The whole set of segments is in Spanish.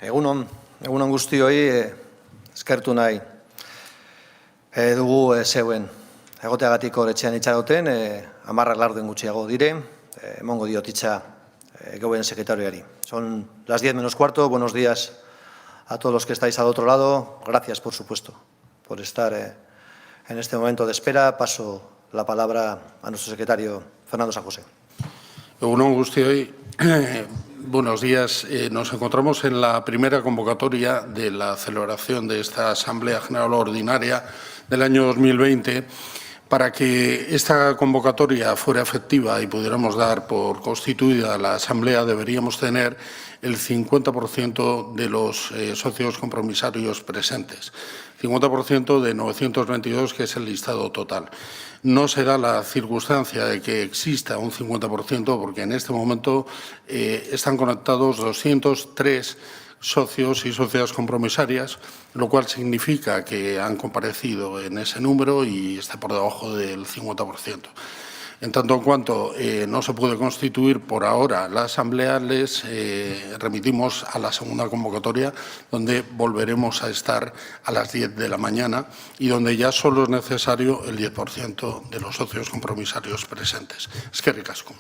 Egunon guztioi, eskertu nahi dugu zeuen egoteagatik horretxean itxaroten, 10 laurden gutxiago dire, emongo diot itxa geuen sekretarioari. Son las 10 menos cuarto, buenos días a todos los que estáis al otro lado. Gracias, por supuesto, por estar en este momento de espera. Paso la palabra a nuestro secretario, Fernando San José. Egunon guztioi, buenos días. Nos encontramos en la primera convocatoria de la celebración de esta Asamblea General Ordinaria del año 2020. Para que esta convocatoria fuera efectiva y pudiéramos dar por constituida la Asamblea, deberíamos tener el 50% de los socios compromisarios presentes, 50% de 922, que es el listado total. No se da la circunstancia de que exista un 50%, porque en este momento están conectados 203 socios y socias compromisarias, lo cual significa que han comparecido en ese número y está por debajo del 50%. En tanto en cuanto no se puede constituir por ahora la Asamblea, les remitimos a la segunda convocatoria, donde volveremos a estar a las 10 de la mañana y donde ya solo es necesario el 10% de los socios compromisarios presentes. Eskerrik asko.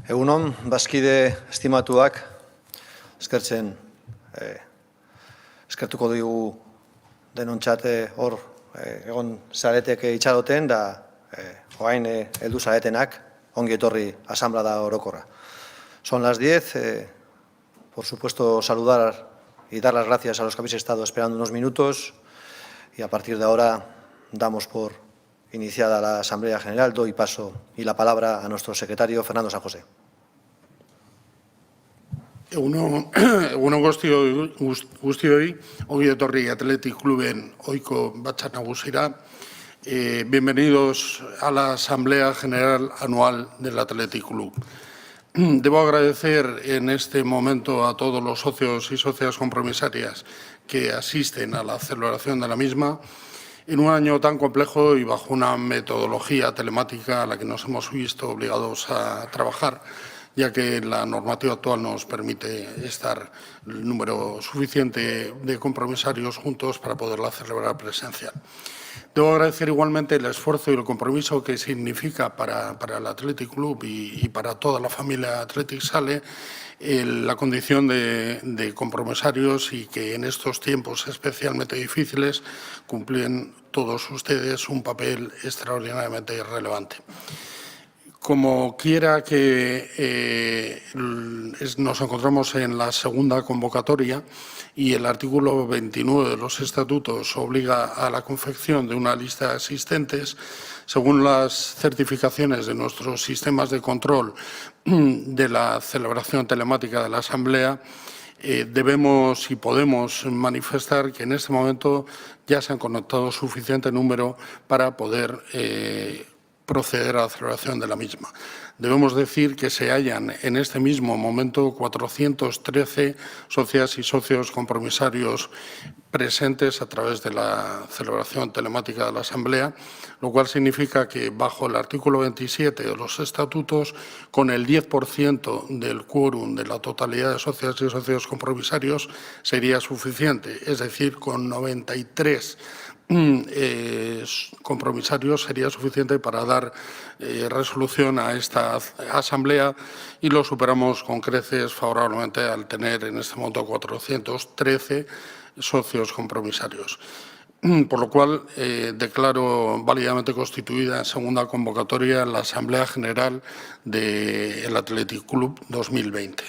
Egunon, bazkide estimatuak, eskertuko dugu denontzat hor egon zaretek itxaroten, da orain heldu zaretenak, ongi etorri asamblea orokorra. Son las 10, por supuesto saludar y dar las gracias a los que habéis estado esperando unos minutos y a partir de ahora damos por iniciada la Asamblea General. Doy paso y la palabra a nuestro secretario, Fernando San José. Egunon guztioi, ongi etorri Athletic Cluben ohiko batzar nagusira. Bienvenidos a la Asamblea General Anual del Athletic Club. Debo agradecer en este momento a todos los socios y socias compromisarias que asisten a la celebración de la misma en un año tan complejo y bajo una metodología telemática a la que nos hemos visto obligados a trabajar, ya que la normativa actual nos permite estar el número suficiente de compromisarios juntos para poderla celebrar presencial. Debo agradecer igualmente el esfuerzo y el compromiso que significa para el Athletic Club y para toda la familia Athletic Sale la condición de compromisarios y que en estos tiempos especialmente difíciles cumplen todos ustedes un papel extraordinariamente relevante. Como quiera que nos encontramos en la segunda convocatoria y el artículo 29 de los estatutos obliga a la confección de una lista de asistentes, según las certificaciones de nuestros sistemas de control de la celebración telemática de la Asamblea, debemos y podemos manifestar que en este momento ya se han conectado suficiente número para poder proceder a la celebración de la misma. Debemos decir que se hallan en este mismo momento 413 socias y socios compromisarios presentes a través de la celebración telemática de la Asamblea, lo cual significa que bajo el artículo 27 de los estatutos, con el 10% del quórum de la totalidad de socias y socios compromisarios sería suficiente, es decir, con 93 compromisarios sería suficiente para dar resolución a esta Asamblea y lo superamos con creces favorablemente al tener en este momento 413 socios compromisarios. Por lo cual, declaro válidamente constituida en segunda convocatoria la Asamblea General del Athletic Club 2020.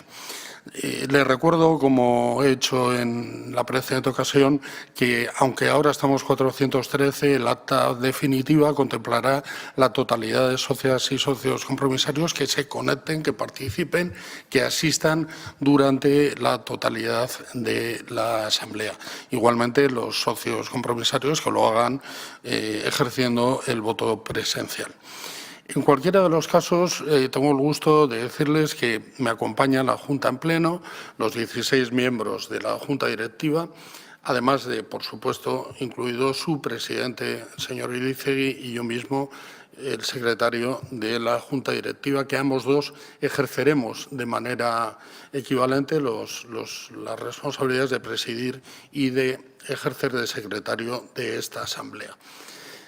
Les recuerdo, como he hecho en la precedente ocasión, que aunque ahora estamos 413, el acta definitiva contemplará la totalidad de socias y socios compromisarios que se conecten, que participen, que asistan durante la totalidad de la Asamblea. Igualmente, los socios compromisarios que lo hagan ejerciendo el voto presencial. En cualquiera de los casos, tengo el gusto de decirles que me acompaña la Junta en pleno, los 16 miembros de la Junta Directiva, además de, por supuesto, incluido su presidente, el señor Irizegui, y yo mismo, el secretario de la Junta Directiva, que ambos dos ejerceremos de manera equivalente las responsabilidades de presidir y de ejercer de secretario de esta Asamblea.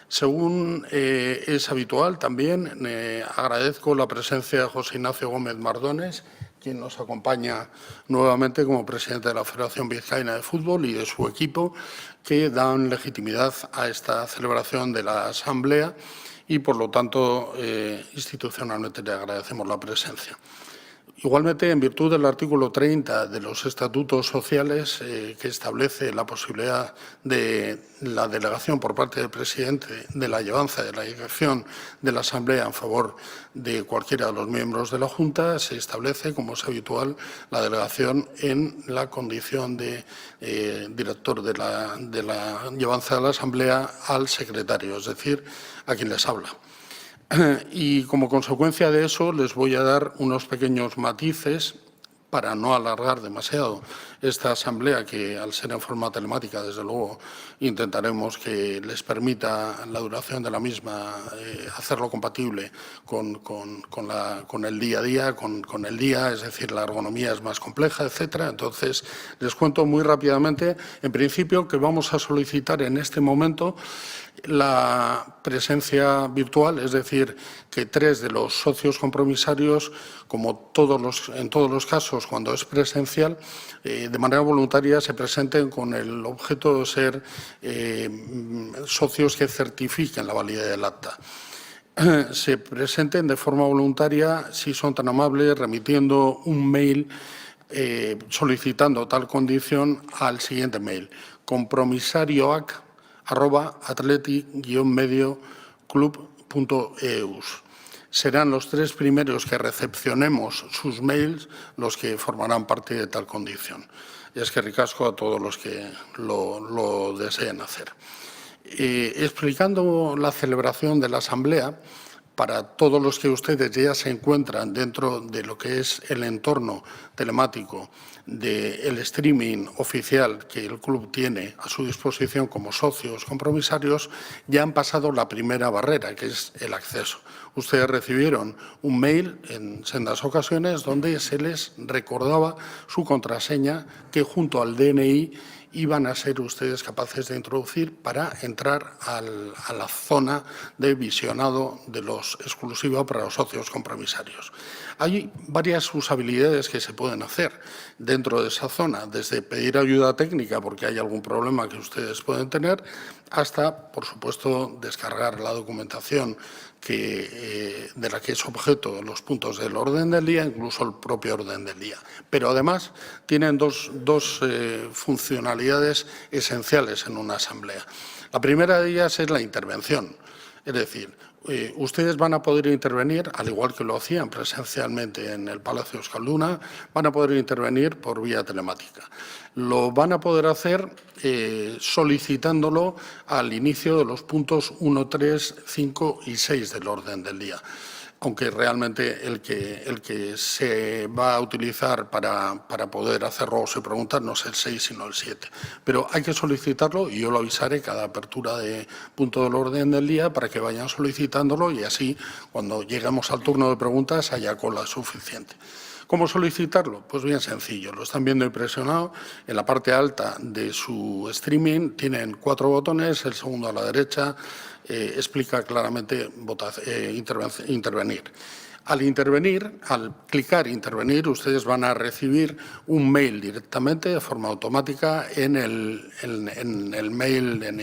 Según es habitual, también agradezco la presencia de José Ignacio Gómez Mardones, quien nos acompaña nuevamente como presidente de la Federación Vizcaína de Fútbol y de su equipo, que dan legitimidad a esta celebración de la Asamblea y, por lo tanto, institucionalmente le agradecemos la presencia. Igualmente, en virtud del artículo 30 de los estatutos sociales, que establece la posibilidad de la delegación por parte del presidente de la llevanza de la dirección de la Asamblea en favor de cualquiera de los miembros de la Junta, se establece, como es habitual, la delegación en la condición de director de la llevanza de la Asamblea al secretario, es decir, a quien les habla. Y como consecuencia de eso les voy a dar unos pequeños matices para no alargar demasiado esta asamblea, que al ser en forma telemática, desde luego, intentaremos que les permita la duración de la misma, hacerlo compatible con el día a día, con el día, es decir, la ergonomía es más compleja, etcétera. Entonces, les cuento muy rápidamente, en principio, que vamos a solicitar en este momento la presencia virtual, es decir, que 3 de los socios compromisarios, como en todos los casos cuando es presencial, de manera voluntaria se presenten con el objeto de ser socios que certifiquen la validez del acta. Se presenten de forma voluntaria, si son tan amables, remitiendo un mail solicitando tal condición al siguiente mail: compromisario@atleti-medioclub.eus. Serán los 3 primeros que recepcionemos sus mails los que formarán parte de tal condición. Y es que ricasco a todos los que lo deseen hacer. Explicando la celebración de la Asamblea, para todos los que ustedes ya se encuentran dentro de lo que es el entorno telemático del streaming oficial que el club tiene a su disposición como socios compromisarios, ya han pasado la primera barrera, que es el acceso. Ustedes recibieron un mail en sendas ocasiones donde se les recordaba su contraseña, que junto al DNI iban a ser ustedes capaces de introducir para entrar a la zona de visionado de los exclusivos para los socios compromisarios. Hay varias usabilidades que se pueden hacer dentro de esa zona, desde pedir ayuda técnica porque hay algún problema que ustedes pueden tener, hasta, por supuesto, descargar la documentación de la que es objeto los puntos del orden del día, incluso el propio orden del día. Pero además tienen dos funcionalidades esenciales en una asamblea. La primera de ellas es la intervención, es decir, ustedes van a poder intervenir, al igual que lo hacían presencialmente en el Palacio Euskalduna, van a poder intervenir por vía telemática. Lo van a poder hacer solicitándolo al inicio de los puntos 1, 3, 5 y 6 del orden del día, aunque realmente el que se va a utilizar para poder hacerlo o se preguntar no es el 6 sino el 7. Pero hay que solicitarlo y yo lo avisaré cada apertura de punto del orden del día para que vayan solicitándolo y así cuando lleguemos al turno de preguntas haya cola suficiente. ¿Cómo solicitarlo? Pues bien sencillo, lo están viendo impresionado. En la parte alta de su streaming tienen 4 botones, el segundo a la derecha explica claramente intervenir. Al clicar intervenir, ustedes van a recibir un mail directamente de forma automática en el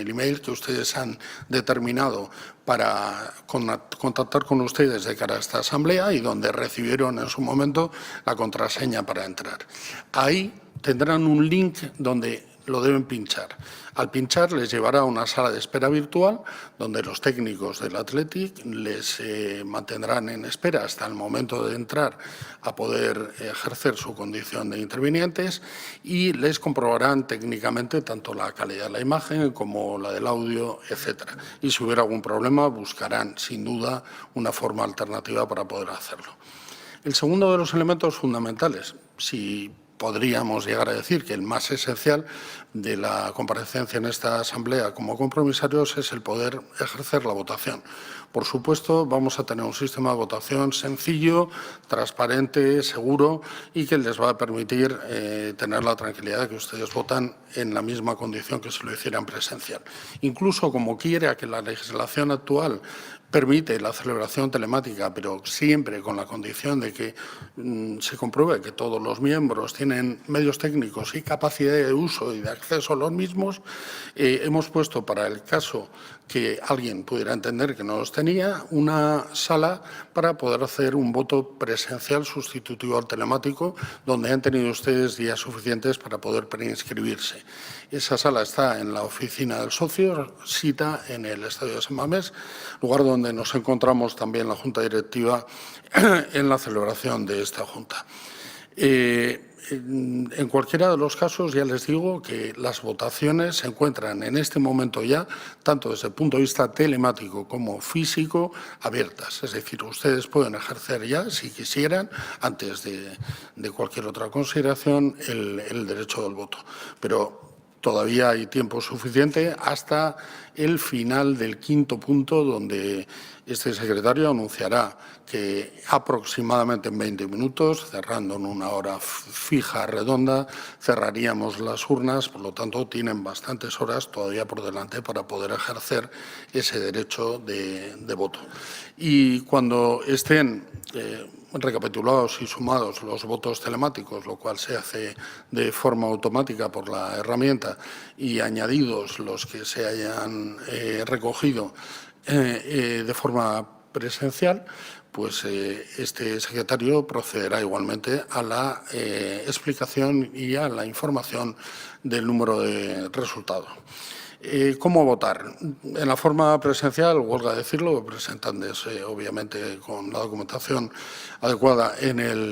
email que ustedes han determinado para contactar con ustedes de cara a esta asamblea y donde recibieron en su momento la contraseña para entrar. Ahí tendrán un link donde lo deben pinchar. Al pinchar les llevará a una sala de espera virtual donde los técnicos del Athletic les mantendrán en espera hasta el momento de entrar a poder ejercer su condición de intervinientes y les comprobarán técnicamente tanto la calidad de la imagen como la del audio, etcétera. Y si hubiera algún problema buscarán sin duda una forma alternativa para poder hacerlo. El segundo de los elementos fundamentales, si podríamos llegar a decir que el más esencial de la comparecencia en esta asamblea como compromisarios es el poder ejercer la votación. Por supuesto, vamos a tener un sistema de votación sencillo, transparente, seguro y que les va a permitir tener la tranquilidad de que ustedes votan en la misma condición que si lo hicieran presencial. Incluso como quiera que la legislación actual permite la celebración telemática, pero siempre con la condición de que se compruebe que todos los miembros tienen medios técnicos y capacidad de uso y de acceso a los mismos, hemos puesto para el caso que alguien pudiera entender que no los tenía, una sala para poder hacer un voto presencial sustitutivo al telemático, donde han tenido ustedes días suficientes para poder preinscribirse. Esa sala está en la oficina del socio, sita en el Estadio de San Mamés, lugar donde nos encontramos también la Junta Directiva en la celebración de esta Junta. En cualquiera de los casos, ya les digo que las votaciones se encuentran en este momento ya, tanto desde el punto de vista telemático como físico, abiertas. Es decir, ustedes pueden ejercer ya, si quisieran, antes de cualquier otra consideración, el derecho del voto. Pero todavía hay tiempo suficiente hasta el final del quinto punto, donde este secretario anunciará que aproximadamente en 20 minutos, cerrando en una hora fija, redonda, cerraríamos las urnas. Por lo tanto, tienen bastantes horas todavía por delante para poder ejercer ese derecho de voto. Y cuando estén recapitulados y sumados los votos telemáticos, lo cual se hace de forma automática por la herramienta, y añadidos los que se hayan recogido de forma presencial, pues este secretario procederá igualmente a la explicación y a la información del número de resultados. ¿Cómo votar? En la forma presencial, huelga decirlo, presentándose obviamente con la documentación adecuada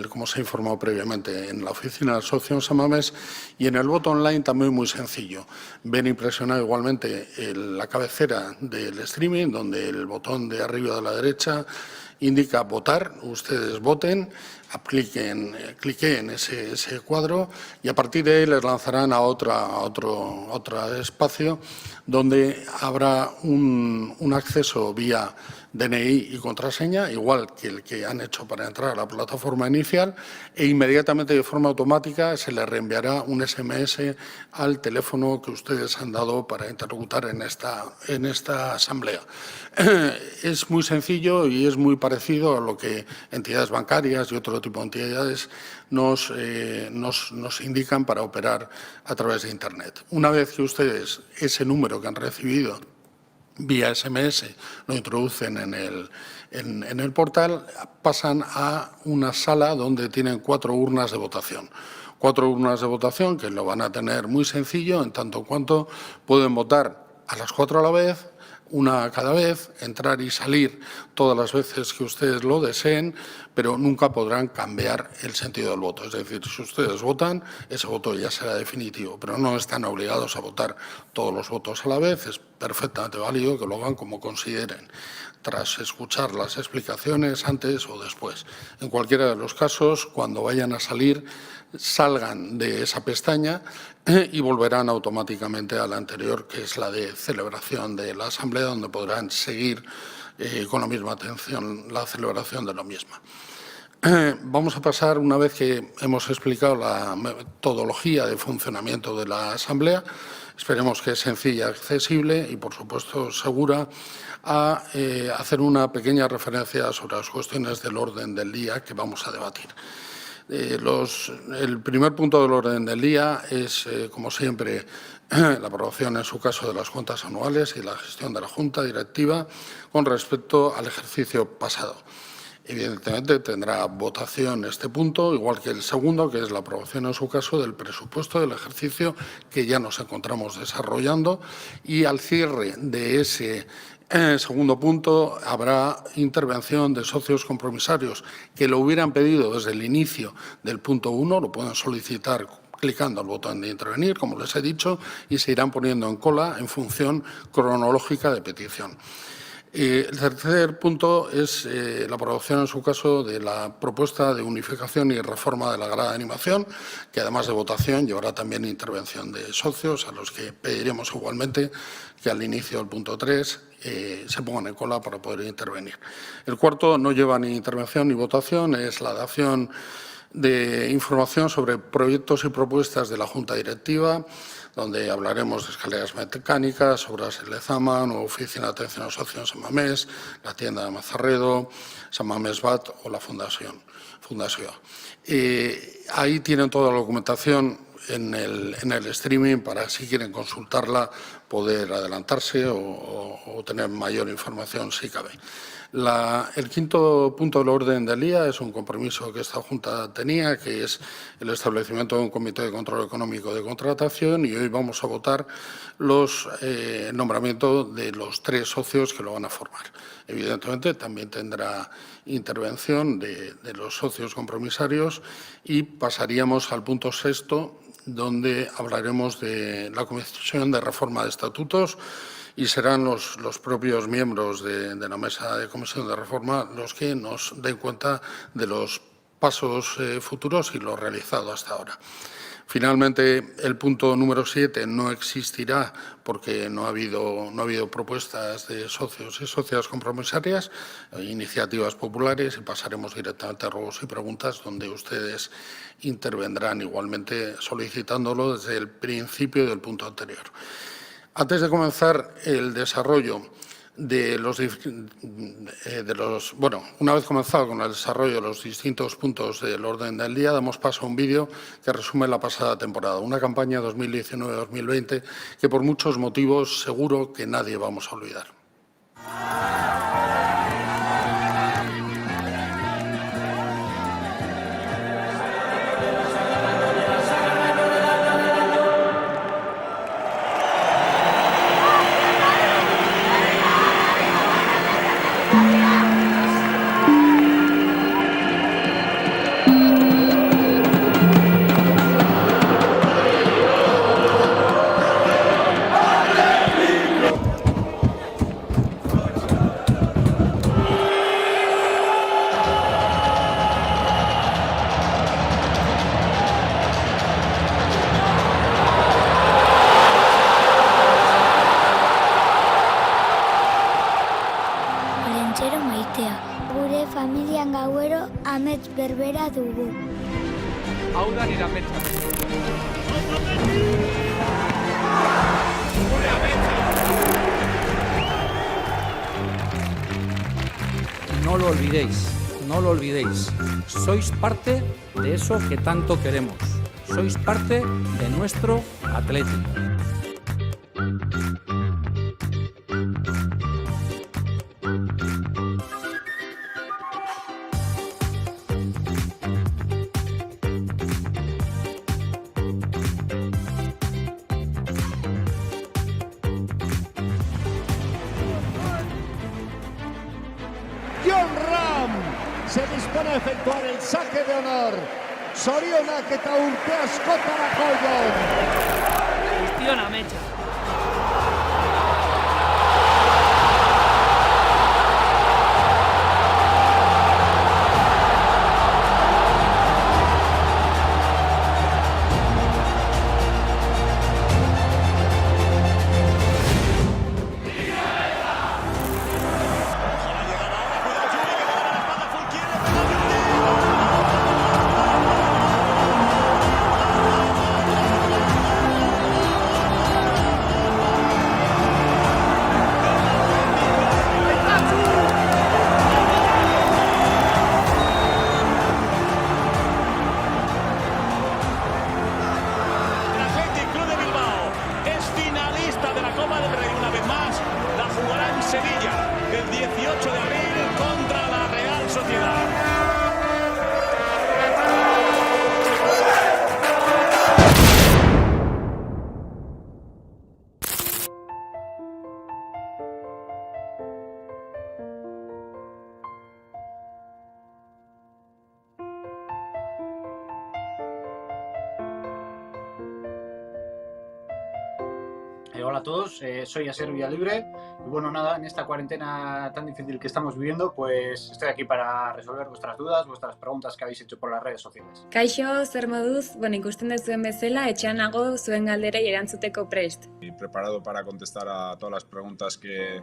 como se ha informado previamente, en la oficina de Asociación San Mamés, y en el voto online también muy sencillo. Ven impresionado igualmente la cabecera del streaming, donde el botón de arriba de la derecha indica votar. Ustedes voten, cliquen ese cuadro y a partir de ahí les lanzarán a otro espacio donde habrá un acceso vía DNI y contraseña, igual que el que han hecho para entrar a la plataforma inicial, e inmediatamente de forma automática se les reenviará un SMS al teléfono que ustedes han dado para interlocutar en esta asamblea. Es muy sencillo y es muy parecido a lo que entidades bancarias y otro tipo de entidades nos indican para operar a través de Internet. Una vez que ustedes ese número que han recibido vía SMS lo introducen en el portal, pasan a una sala donde tienen 4 urnas de votación. 4 urnas de votación que lo van a tener muy sencillo, en tanto cuanto pueden votar a las 4 a la vez, una a cada vez, entrar y salir todas las veces que ustedes lo deseen, pero nunca podrán cambiar el sentido del voto. Es decir, si ustedes votan, ese voto ya será definitivo, pero no están obligados a votar todos los votos a la vez. Es perfectamente válido que lo hagan como consideren, tras escuchar las explicaciones antes o después. En cualquiera de los casos, cuando vayan a salir, salgan de esa pestaña y volverán automáticamente a la anterior, que es la de celebración de la asamblea, donde podrán seguir con la misma atención la celebración de la misma. Vamos a pasar, una vez que hemos explicado la metodología de funcionamiento de la asamblea, esperemos que es sencilla, accesible y, por supuesto, segura, a hacer una pequeña referencia sobre las cuestiones del orden del día que vamos a debatir. El primer punto del orden del día es, como siempre, la aprobación, en su caso, de las cuentas anuales y la gestión de la Junta Directiva con respecto al ejercicio pasado. Evidentemente, tendrá votación este punto, igual que el segundo, que es la aprobación, en su caso, del presupuesto del ejercicio que ya nos encontramos desarrollando, y al cierre de ese segundo punto habrá intervención de socios compromisarios que lo hubieran pedido desde el inicio del punto 1, lo pueden solicitar clicando al botón de intervenir, como les he dicho, y se irán poniendo en cola en función cronológica de petición. El tercer punto es la aprobación, en su caso, de la propuesta de unificación y reforma de la grada de animación, que además de votación llevará también intervención de socios, a los que pediremos igualmente que al inicio del punto 3 se pongan en cola para poder intervenir. El cuarto no lleva ni intervención ni votación, es la dación de información sobre proyectos y propuestas de la Junta Directiva, donde hablaremos de escaleras mecánicas, obras en Lezama, nueva oficina de atención a asociación San Mamés, la tienda de Mazarredo, San Mamés BAT o la Fundación. Ahí tienen toda la documentación en el streaming para, si quieren consultarla, poder adelantarse o tener mayor información si cabe. El quinto punto del orden del día es un compromiso que esta Junta tenía, que es el establecimiento de un comité de control económico de contratación, y hoy vamos a votar el nombramiento de los 3 socios que lo van a formar. Evidentemente, también tendrá intervención de los socios compromisarios, y pasaríamos al punto 6, donde hablaremos de la Comisión de Reforma de Estatutos, y serán los propios miembros de la Mesa de Comisión de Reforma los que nos den cuenta de los pasos futuros y lo realizado hasta ahora. Finalmente, el punto número 7 no existirá porque no ha habido propuestas de socios y socias compromisarias, iniciativas populares, y pasaremos directamente a ruegos y preguntas, donde ustedes intervendrán igualmente solicitándolo desde el principio del punto anterior. Antes de comenzar el desarrollo una vez comenzado con el desarrollo de los distintos puntos del orden del día, damos paso a un vídeo que resume la pasada temporada, una campaña 2019-2020 que por muchos motivos seguro que nadie vamos a olvidar. Gure familian gauero amets berbera dugu. Hau da nire ametsa. No lo olvidéis, no lo olvidéis. Sois parte de eso que tanto queremos. Sois parte de nuestro Atlético. Jon Ram se dispone a efectuar el saque de honor. Zorionak eta urte askotarako Jon. Guztion ametsa. Sevilla, el 18 de abril contra la Real Sociedad. Hola a todos, soy Asier Villalibre y bueno, nada, en esta cuarentena tan difícil que estamos viviendo, pues estoy aquí para resolver vuestras dudas, vuestras preguntas que habéis hecho por las redes sociales. Kaixo, zer moduz, ikusten duzuen bezala, etxean nago zuen galderei erantzuteko prest. Y preparado para contestar a todas las preguntas que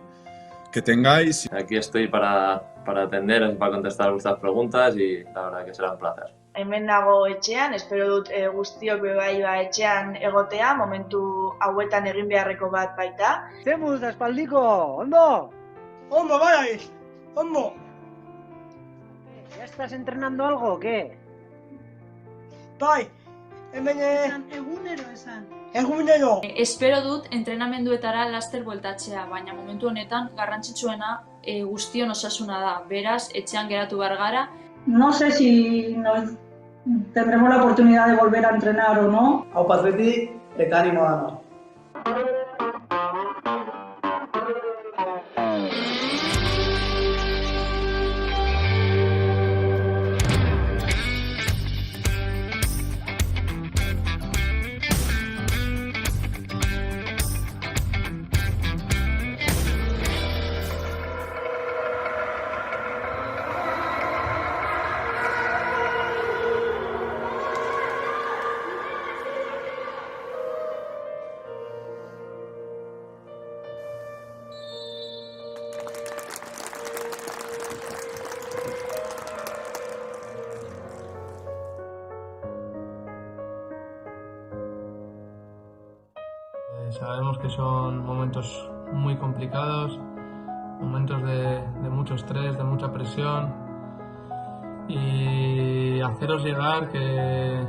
tengáis. Aquí estoy para atender, para contestar vuestras preguntas y la verdad que será un placer. Hemen nago etxean, espero dut guztiok bai etxean egotea, momentu hauetan egin beharreko bat baita. Zemuz, espaldiko, ondo? Ondo, bai, ondo. ¿Ya estás entrenando algo o qué? Bai, hemen... Egunero esan. Egunero. Espero dut entrenamenduetara laster bueltatzea, baina momentu honetan garrantzitsuena guztion osasuna da. Beraz, etxean geratu behar gara. No sé si tendremos la oportunidad de volver a entrenar o no. Aupa Atleti, eta animo danos. que son momentos muy complicados, momentos de mucho estrés, de mucha presión, y haceros llegar que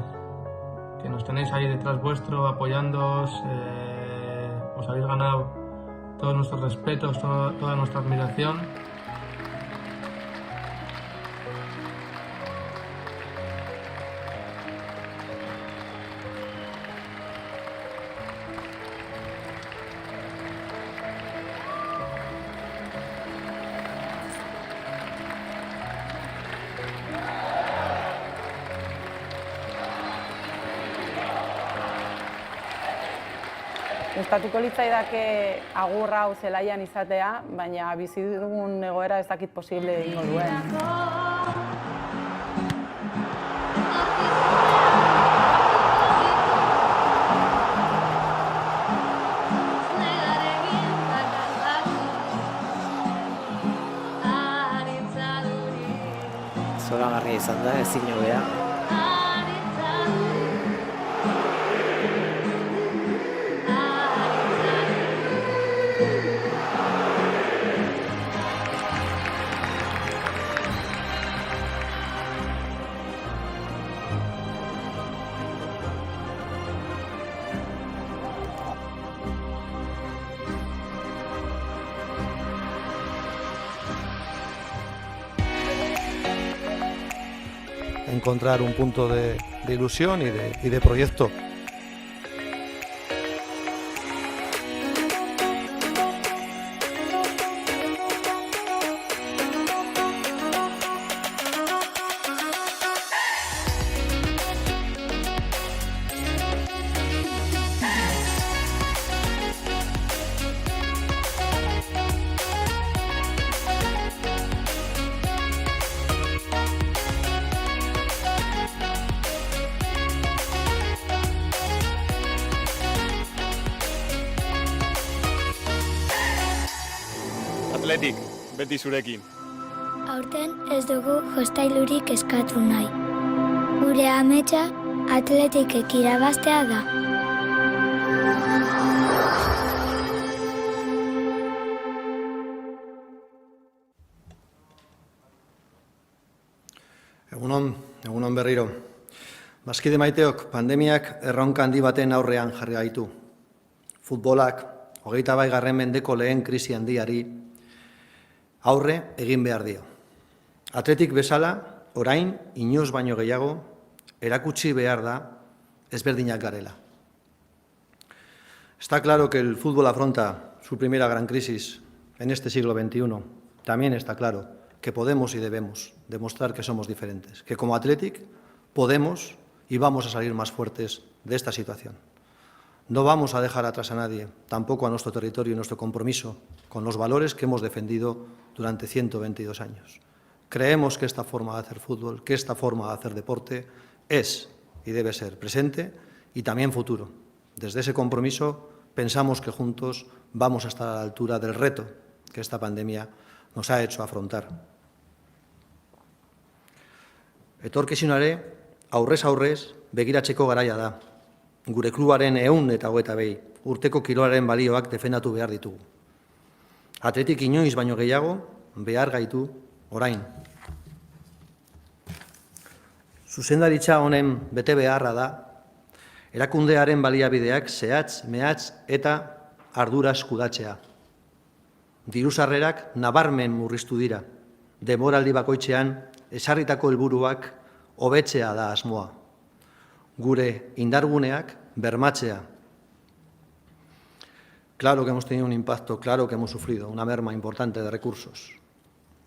nos tenéis ahí detrás vuestro, apoyándoos, os habéis ganado todos nuestros respetos, toda nuestra admiración. Gustatuko litzaidake agur hau zelaian izatea, baina bizi dugun egoera ez dakit posible egingo duen. Zoragarria izan da, ezin hobea. Encontrar un punto de ilusión y de proyecto. Atletik, beti zurekin. Aurten ez dugu jostailurik eskatu nahi. Gure ametsa Atletikek irabaztea da. Egunon berriro. Bazkide maiteok, pandemiak erronka handi baten aurrean jarri gaitu. Futbolak, 21. mendeko lehen krisi handiari aurre egin behar dio. Atletik bezala, orain, inoiz baino gehiago, erakutsi behar da ezberdinak garela. Está claro que el fútbol afronta su primera gran crisis en este siglo XXI. También está claro que podemos y debemos demostrar que somos diferentes, que como Atletik podemos y vamos a salir más fuertes de esta situación. No vamos a dejar atrás a nadie, tampoco a nuestro territorio y nuestro compromiso con los valores que hemos defendido durante 122 años. Creemos que esta forma de hacer fútbol, que esta forma de hacer deporte es y debe ser presente y también futuro. Desde ese compromiso pensamos que juntos vamos a estar a la altura del reto que esta pandemia nos ha hecho afrontar. Etorkizunari aurrez aurrez begiratzeko garaia da. Gure klubaren 122 urteko kirolaren balioak defendatu behar ditugu. Atletik inoiz baino gehiago behar gaitu orain. Zuzendaritza honen bete beharra da, erakundearen baliabideak zehatz, mehatz eta arduraz kudatzea. Diru-sarrerak nabarmen murriztu dira. Denboraldi bakoitzean ezarritako helburuak hobetzea da asmoa. Gure indarguneak bermatzea. Claro que hemos tenido un impacto, claro que hemos sufrido una merma importante de recursos.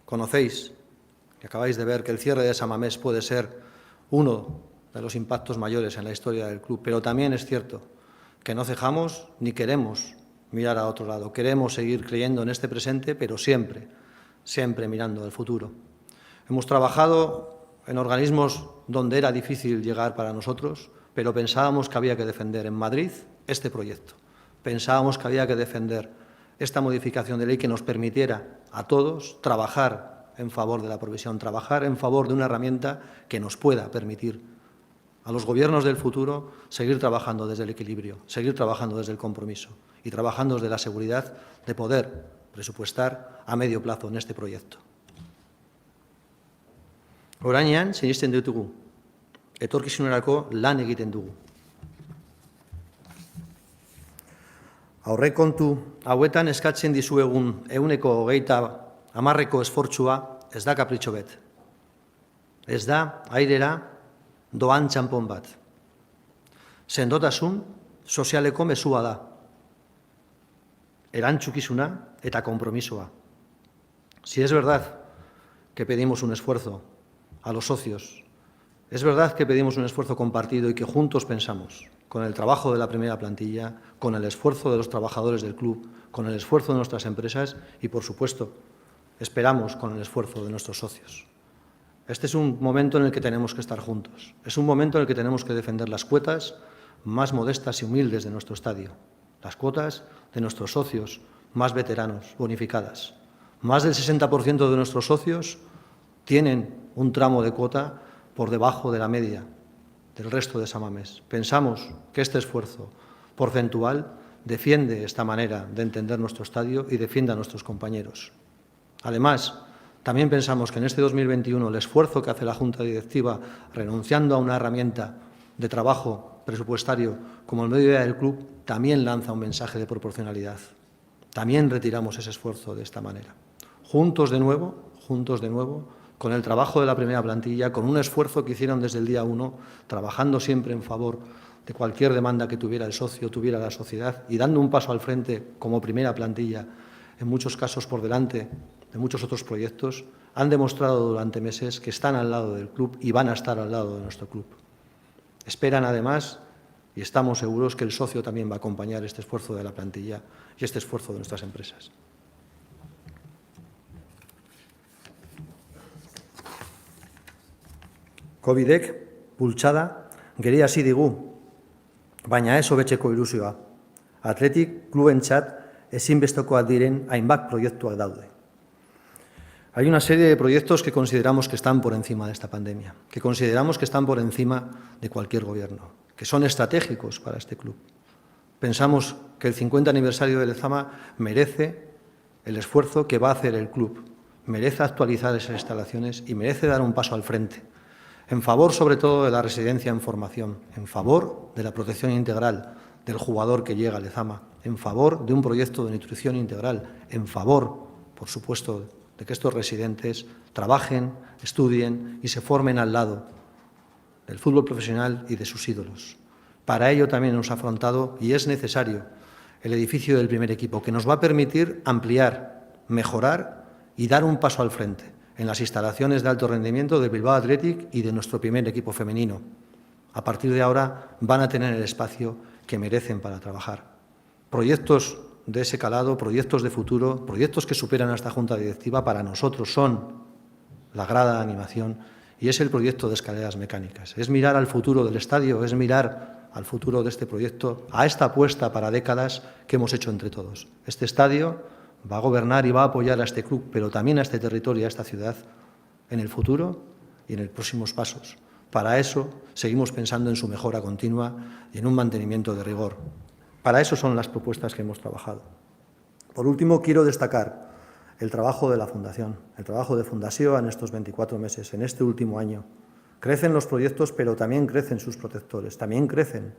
Conocéis, y acabáis de ver, que el cierre de San Mamés puede ser uno de los impactos mayores en la historia del club, pero también es cierto que no cejamos ni queremos mirar a otro lado. Queremos seguir creyendo en este presente, pero siempre, siempre mirando al futuro. Hemos trabajado en organismos donde era difícil llegar para nosotros, pero pensábamos que había que defender en Madrid este proyecto. Pensábamos que había que defender esta modificación de ley que nos permitiera a todos trabajar en favor de la provisión, trabajar en favor de una herramienta que nos pueda permitir a los gobiernos del futuro seguir trabajando desde el equilibrio, seguir trabajando desde el compromiso y trabajando desde la seguridad de poder presupuestar a medio plazo en este proyecto. Orainean, sinisten ditugu, etorkizunerako lan egiten dugu. Aurrekontu hauetan eskatzen dizuegun 130% esfortzua ez da kapritxo bet. Ez da airera doan txanpon bat. Sendotasun sozialeko mezua da. Erantzukizuna eta konpromisoa. Si es verdad que pedimos un esfuerzo a los socios, es verdad que pedimos un esfuerzo compartido y que juntos pensamos, con el trabajo de la primera plantilla, con el esfuerzo de los trabajadores del club, con el esfuerzo de nuestras empresas y, por supuesto, esperamos con el esfuerzo de nuestros socios. Este es un momento en el que tenemos que estar juntos. Es un momento en el que tenemos que defender las cuotas más modestas y humildes de nuestro estadio, las cuotas de nuestros socios más veteranos, bonificadas. Más del 60% de nuestros socios tienen un tramo de cuota por debajo de la media del resto de San Mamés. Pensamos que este esfuerzo porcentual defiende esta manera de entender nuestro estadio y defiende a nuestros compañeros. Además, también pensamos que en este 2021 el esfuerzo que hace la Junta Directiva renunciando a una herramienta de trabajo presupuestario como el mediodía del club también lanza un mensaje de proporcionalidad. También retiramos ese esfuerzo de esta manera. Juntos de nuevo, con el trabajo de la primera plantilla, con un esfuerzo que hicieron desde el día 1, trabajando siempre en favor de cualquier demanda que tuviera el socio, tuviera la sociedad, y dando un paso al frente como primera plantilla, en muchos casos por delante de muchos otros proyectos, han demostrado durante meses que están al lado del club y van a estar al lado de nuestro club. Esperan, además, y estamos seguros que el socio también va a acompañar este esfuerzo de la plantilla y este esfuerzo de nuestras empresas. Covidek bultzada geri hasi digu, baina ez hobetzeko ilusioa. Atletik klubentzat ezinbestekoak diren hainbat proiektuak daude. Hay una serie de proyectos que consideramos que están por encima de esta pandemia, que consideramos que están por encima de cualquier gobierno, que son estratégicos para este club. Pensamos que el 50 aniversario de Lezama merece el esfuerzo que va a hacer el club, merece actualizar esas instalaciones y merece dar un paso al frente, en favor sobre todo de la residencia en formación, en favor de la protección integral del jugador que llega a Lezama, en favor de un proyecto de nutrición integral, en favor, por supuesto, de que estos residentes trabajen, estudien y se formen al lado del fútbol profesional y de sus ídolos. Para ello también hemos afrontado, y es necesario, el edificio del primer equipo, que nos va a permitir ampliar, mejorar y dar un paso al frente en las instalaciones de alto rendimiento de Bilbao Athletic y de nuestro primer equipo femenino. A partir de ahora van a tener el espacio que merecen para trabajar. Proyectos de ese calado, proyectos de futuro, proyectos que superan a esta Junta Directiva, para nosotros son la grada de animación y es el proyecto de escaleras mecánicas. Es mirar al futuro del estadio, es mirar al futuro de este proyecto, a esta apuesta para décadas que hemos hecho entre todos. Este estadio va a gobernar y va a apoyar a este club, pero también a este territorio, a esta ciudad, en el futuro y en los próximos pasos. Para eso seguimos pensando en su mejora continua y en un mantenimiento de rigor. Para eso son las propuestas que hemos trabajado. Por último, quiero destacar el trabajo de la Fundación, el trabajo de Fundació en estos 24 meses, en este último año. Crecen los proyectos, pero también crecen sus protectores, también crecen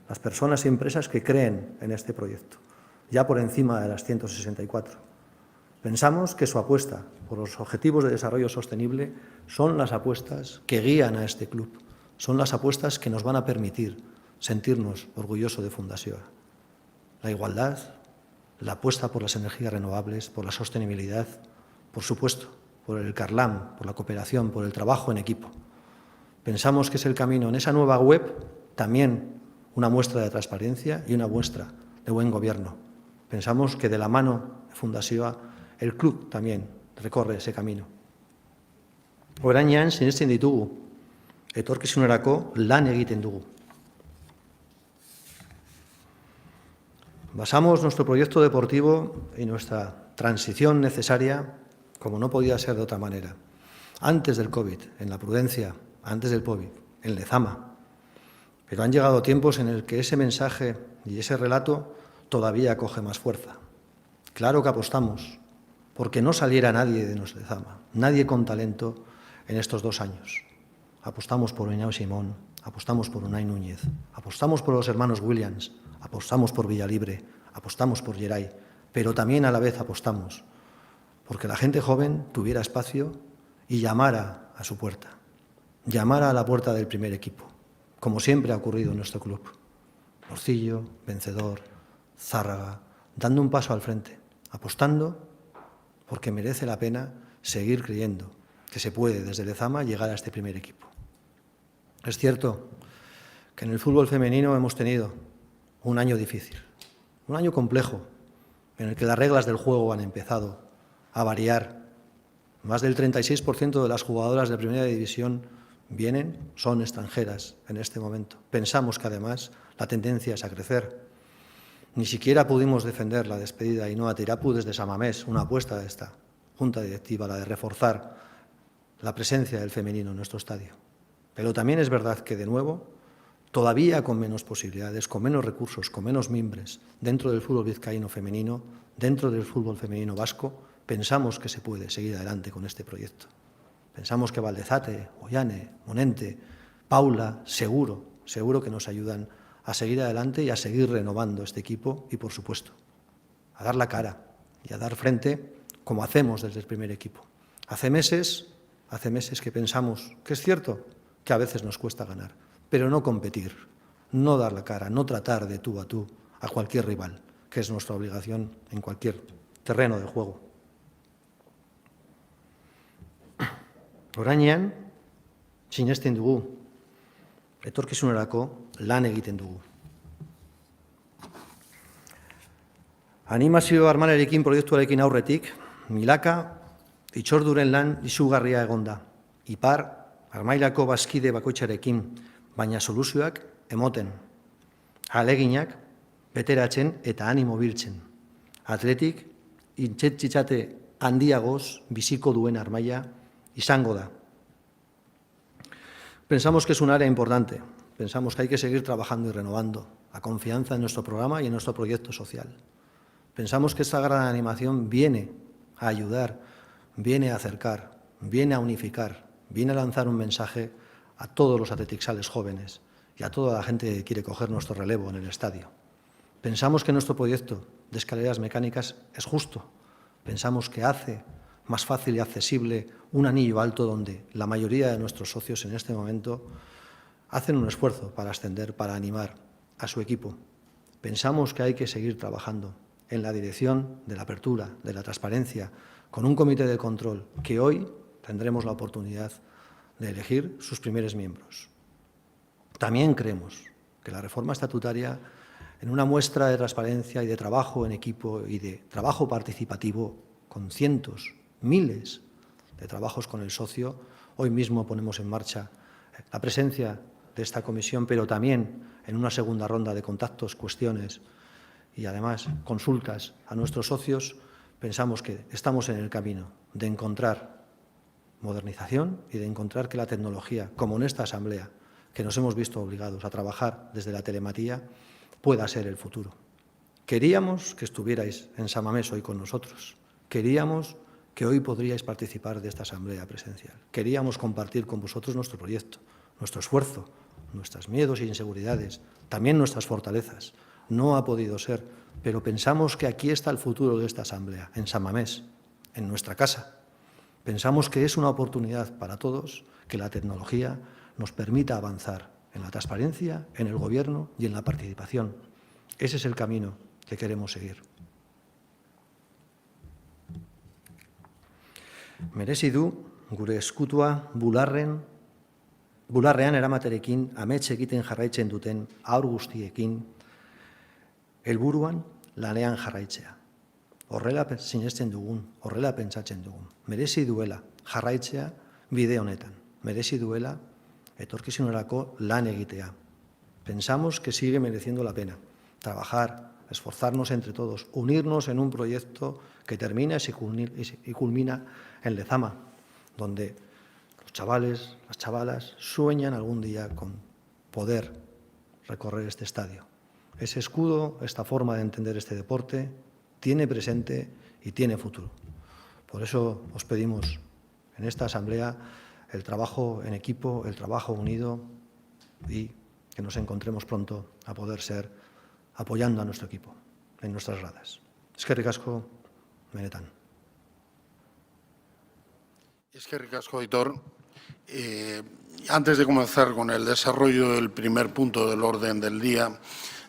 las personas y empresas que creen en este proyecto, ya por encima de las 164. Pensamos que su apuesta por los objetivos de desarrollo sostenible son las apuestas que guían a este club, son las apuestas que nos van a permitir sentirnos orgullosos de Fundació. La igualdad, la apuesta por las energías renovables, por la sostenibilidad, por supuesto, por el Carlam, por la cooperación, por el trabajo en equipo. Pensamos que es el camino. En esa nueva web también una muestra de transparencia y una muestra de buen gobierno. Pensamos que de la mano de Fundació el club también recorre ese camino. Orainean sinesten ditugu, etorkizunerako lan egiten dugu. Basamos nuestro proyecto deportivo y nuestra transición necesaria, como no podía ser de otra manera, antes del COVID, en la prudencia, antes del COVID, en Lezama. Pero han llegado tiempos en el que ese mensaje y ese relato todavía coge más fuerza. Claro que apostamos porque no saliera nadie de Lezama, nadie con talento en estos 2 años. Apostamos por Iñaki Simón, apostamos por Unai Núñez, apostamos por los hermanos Williams, apostamos por Villalibre, apostamos por Geray, pero también a la vez apostamos porque la gente joven tuviera espacio y llamara a su puerta, llamara a la puerta del primer equipo, como siempre ha ocurrido en nuestro club. Morcillo, Vencedor, Zárraga, dando un paso al frente, apostando porque merece la pena seguir creyendo que se puede desde Lezama llegar a este primer equipo. Es cierto que en el fútbol femenino hemos tenido un año difícil, un año complejo, en el que las reglas del juego han empezado a variar. Más del 36% de las jugadoras de primera división son extranjeras en este momento. Pensamos que además la tendencia es a crecer. Ni siquiera pudimos defender la despedida de Ainhoa Tirapu desde San Mamés, una apuesta de esta Junta Directiva, la de reforzar la presencia del femenino en nuestro estadio. Pero también es verdad que, de nuevo, todavía con menos posibilidades, con menos recursos, con menos mimbres, dentro del fútbol vizcaíno femenino, dentro del fútbol femenino vasco, pensamos que se puede seguir adelante con este proyecto. Pensamos que Valdezate, Ollane, Monente, Paula, seguro que nos ayudan a seguir adelante y a seguir renovando este equipo y, por supuesto, a dar la cara y a dar frente como hacemos desde el primer equipo. Hace meses que pensamos que es cierto que a veces nos cuesta ganar, pero no competir, no dar la cara, no tratar de tú a cualquier rival, que es nuestra obligación en cualquier terreno de juego. Orainean, sinesten dugu, etorkizunerako lan egiten dugu. Animazio armalerekin proiektuarekin aurretik, milaka itxorduren lan izugarria egonda. Ipar, Armailako bazkide bakoitzarekin, baina soluzioak emoten. Aleginak, beteratzen eta animo biltzen. Atletik, intxetxitzate handiagoz biziko duen armaila izango da. Pensamos que es un área importante. Pensamos que hay que seguir trabajando y renovando la confianza en nuestro programa y en nuestro proyecto social. Pensamos que esta gran animación viene a ayudar, viene a acercar, viene a unificar, viene a lanzar un mensaje a todos los atletixales jóvenes y a toda la gente que quiere coger nuestro relevo en el estadio. Pensamos que nuestro proyecto de escaleras mecánicas es justo. Pensamos que hace más fácil y accesible un anillo alto donde la mayoría de nuestros socios en este momento hacen un esfuerzo para ascender, para animar a su equipo. Pensamos que hay que seguir trabajando en la dirección de la apertura, de la transparencia, con un comité de control que hoy tendremos la oportunidad de elegir sus primeros miembros. También creemos que la reforma estatutaria, en una muestra de transparencia y de trabajo en equipo y de trabajo participativo, con cientos, miles de trabajos con el socio, hoy mismo ponemos en marcha la presencia de esta comisión, pero también en una segunda ronda de contactos, cuestiones y además consultas a nuestros socios. Pensamos que estamos en el camino de encontrar modernización y de encontrar que la tecnología, como en esta asamblea, que nos hemos visto obligados a trabajar desde la telematía, pueda ser el futuro. Queríamos que estuvierais en San Mamés hoy con nosotros. Queríamos que hoy podríais participar de esta asamblea presencial. Queríamos compartir con vosotros nuestro proyecto, nuestro esfuerzo, nuestros miedos e inseguridades, también nuestras fortalezas. No ha podido ser, pero pensamos que aquí está el futuro de esta asamblea, en San Mamés, en nuestra casa. Pensamos que es una oportunidad para todos que la tecnología nos permita avanzar en la transparencia, en el gobierno y en la participación. Ese es el camino que queremos seguir. Merezi du gure eskutua bularrean eramaterekin amets egiten jarraitzen duten haur guztiekin helburuan lanean jarraitzea. Horrela sinesten dugun, horrela pentsatzen dugun. Merezi duela jarraitzea bide honetan. Merezi duela etorkizunerako lan egitea. Pensamos que sigue mereciendo la pena trabajar, esforzarnos entre todos, unirnos en un proyecto que termina y culmina en Lezama, donde los chavales, las chavalas sueñan algún día con poder recorrer este estadio. ese escudo, esta forma de entender este deporte, tiene presente y tiene futuro. Por eso os pedimos en esta asamblea el trabajo en equipo, el trabajo unido y que nos encontremos pronto a poder ser apoyando a nuestro equipo en nuestras gradas. Eskerrik asko, benetan. Eskerrik asko, Aitor. Antes de comenzar con el desarrollo del primer punto del orden del día,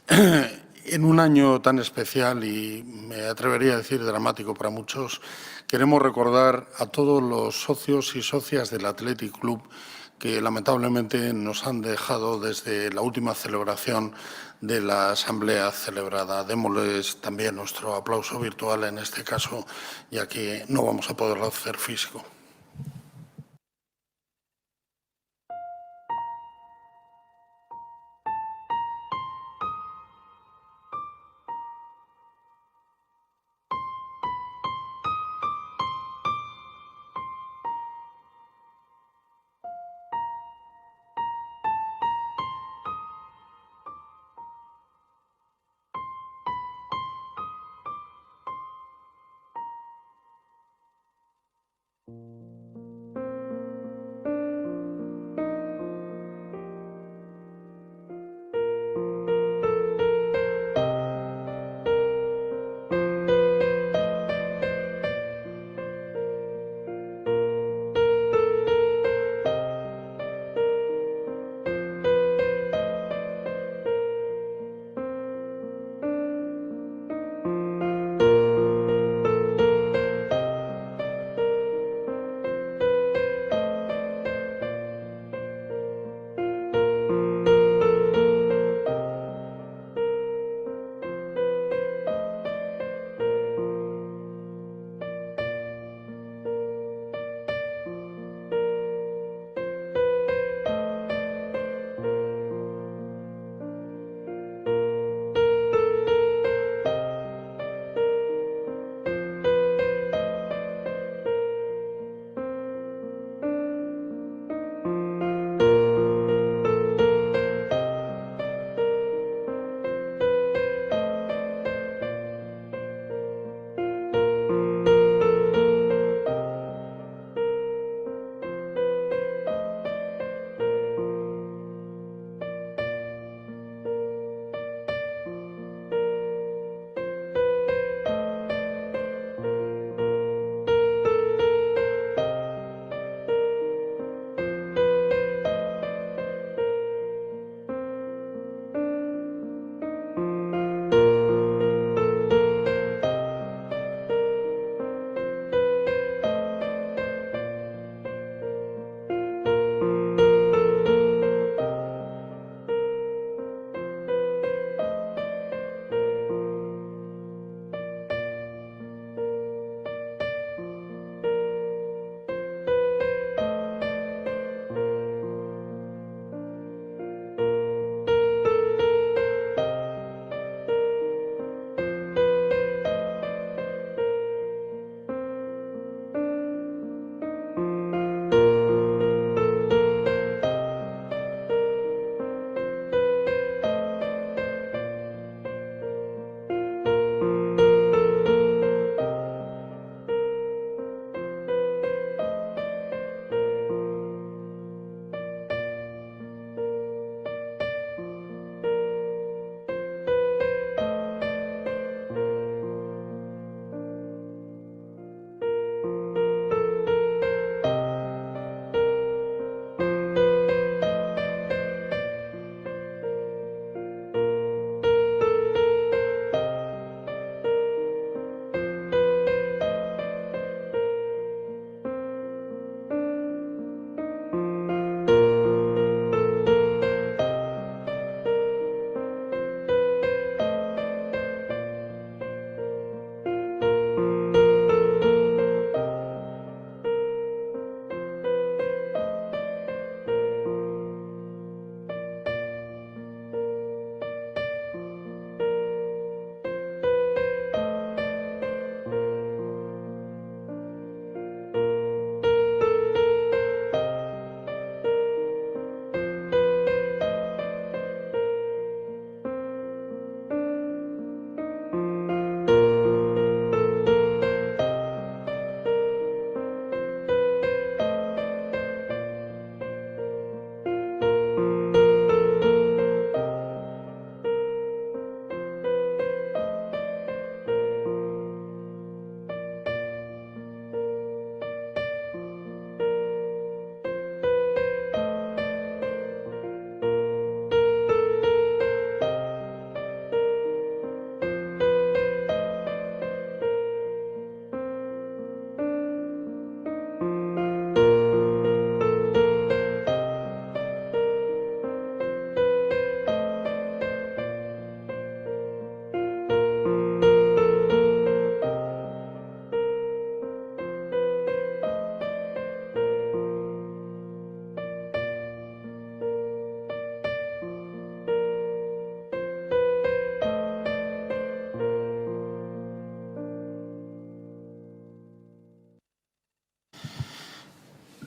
en un año tan especial y me atrevería a decir dramático para muchos, queremos recordar a todos los socios y socias del Athletic Club que lamentablemente nos han dejado desde la última celebración de la asamblea celebrada. Démosles también nuestro aplauso virtual en este caso, ya que no vamos a poderlo hacer físico.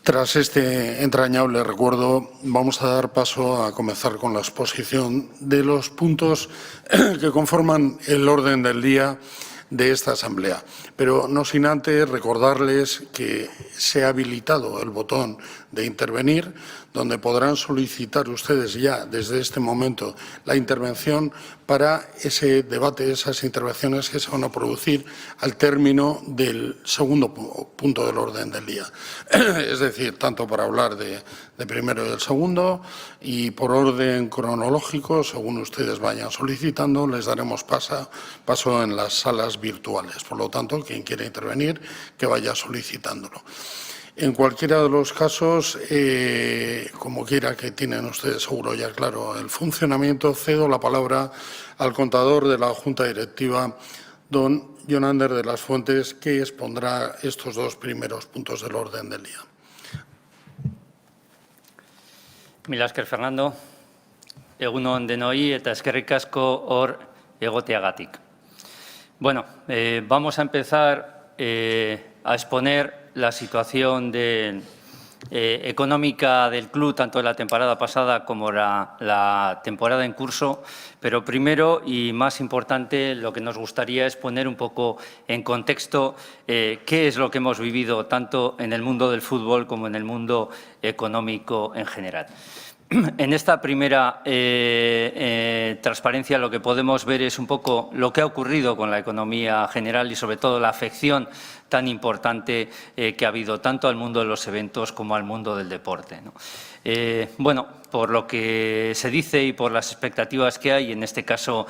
Tras este entrañable recuerdo, vamos a dar paso a comenzar con la exposición de los puntos que conforman el orden del día de esta asamblea. Pero no sin antes recordarles que se ha habilitado el botón de intervenir, donde podrán solicitar ustedes ya desde este momento la intervención para ese debate, esas intervenciones que se van a producir al término del segundo punto del orden del día. Es decir, tanto para hablar de primero y del segundo, y por orden cronológico, según ustedes vayan solicitando, les daremos paso en las salas virtuales. Por lo tanto, quien quiera intervenir, que vaya solicitándolo. En cualquiera de los casos, como quiera que tienen ustedes seguro ya claro el funcionamiento, cedo la palabra al contador de la Junta Directiva, don Jonander de las Fuentes, que expondrá estos dos primeros puntos del orden del día. Mila esker, Fernando. Egun on denoi eta eskerrik asko hor egoteagatik. Bueno, vamos a empezar a exponer la situación económica del club, tanto de la temporada pasada como la temporada en curso, pero primero y más importante lo que nos gustaría es poner un poco en contexto qué es lo que hemos vivido tanto en el mundo del fútbol como en el mundo económico en general. En esta primera transparencia lo que podemos ver es un poco lo que ha ocurrido con la economía general y sobre todo la afección tan importante que ha habido tanto al mundo de los eventos como al mundo del deporte, ¿no? Bueno, por lo que se dice y por las expectativas que hay, en este caso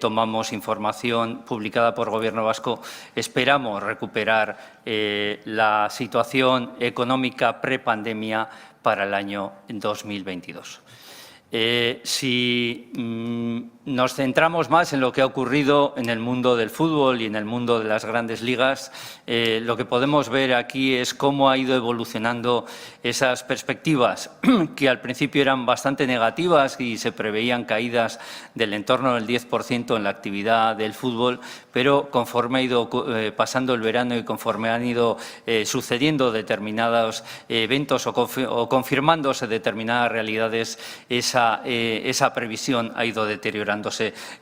tomamos información publicada por Gobierno vasco, esperamos recuperar la situación económica prepandemia para el año 2022. Si nos centramos más en lo que ha ocurrido en el mundo del fútbol y en el mundo de las grandes ligas, lo que podemos ver aquí es cómo ha ido evolucionando esas perspectivas que al principio eran bastante negativas y se preveían caídas del entorno del 10% en la actividad del fútbol, pero conforme ha ido pasando el verano y conforme han ido sucediendo determinados eventos o confirmándose determinadas realidades, esa previsión ha ido deteriorándose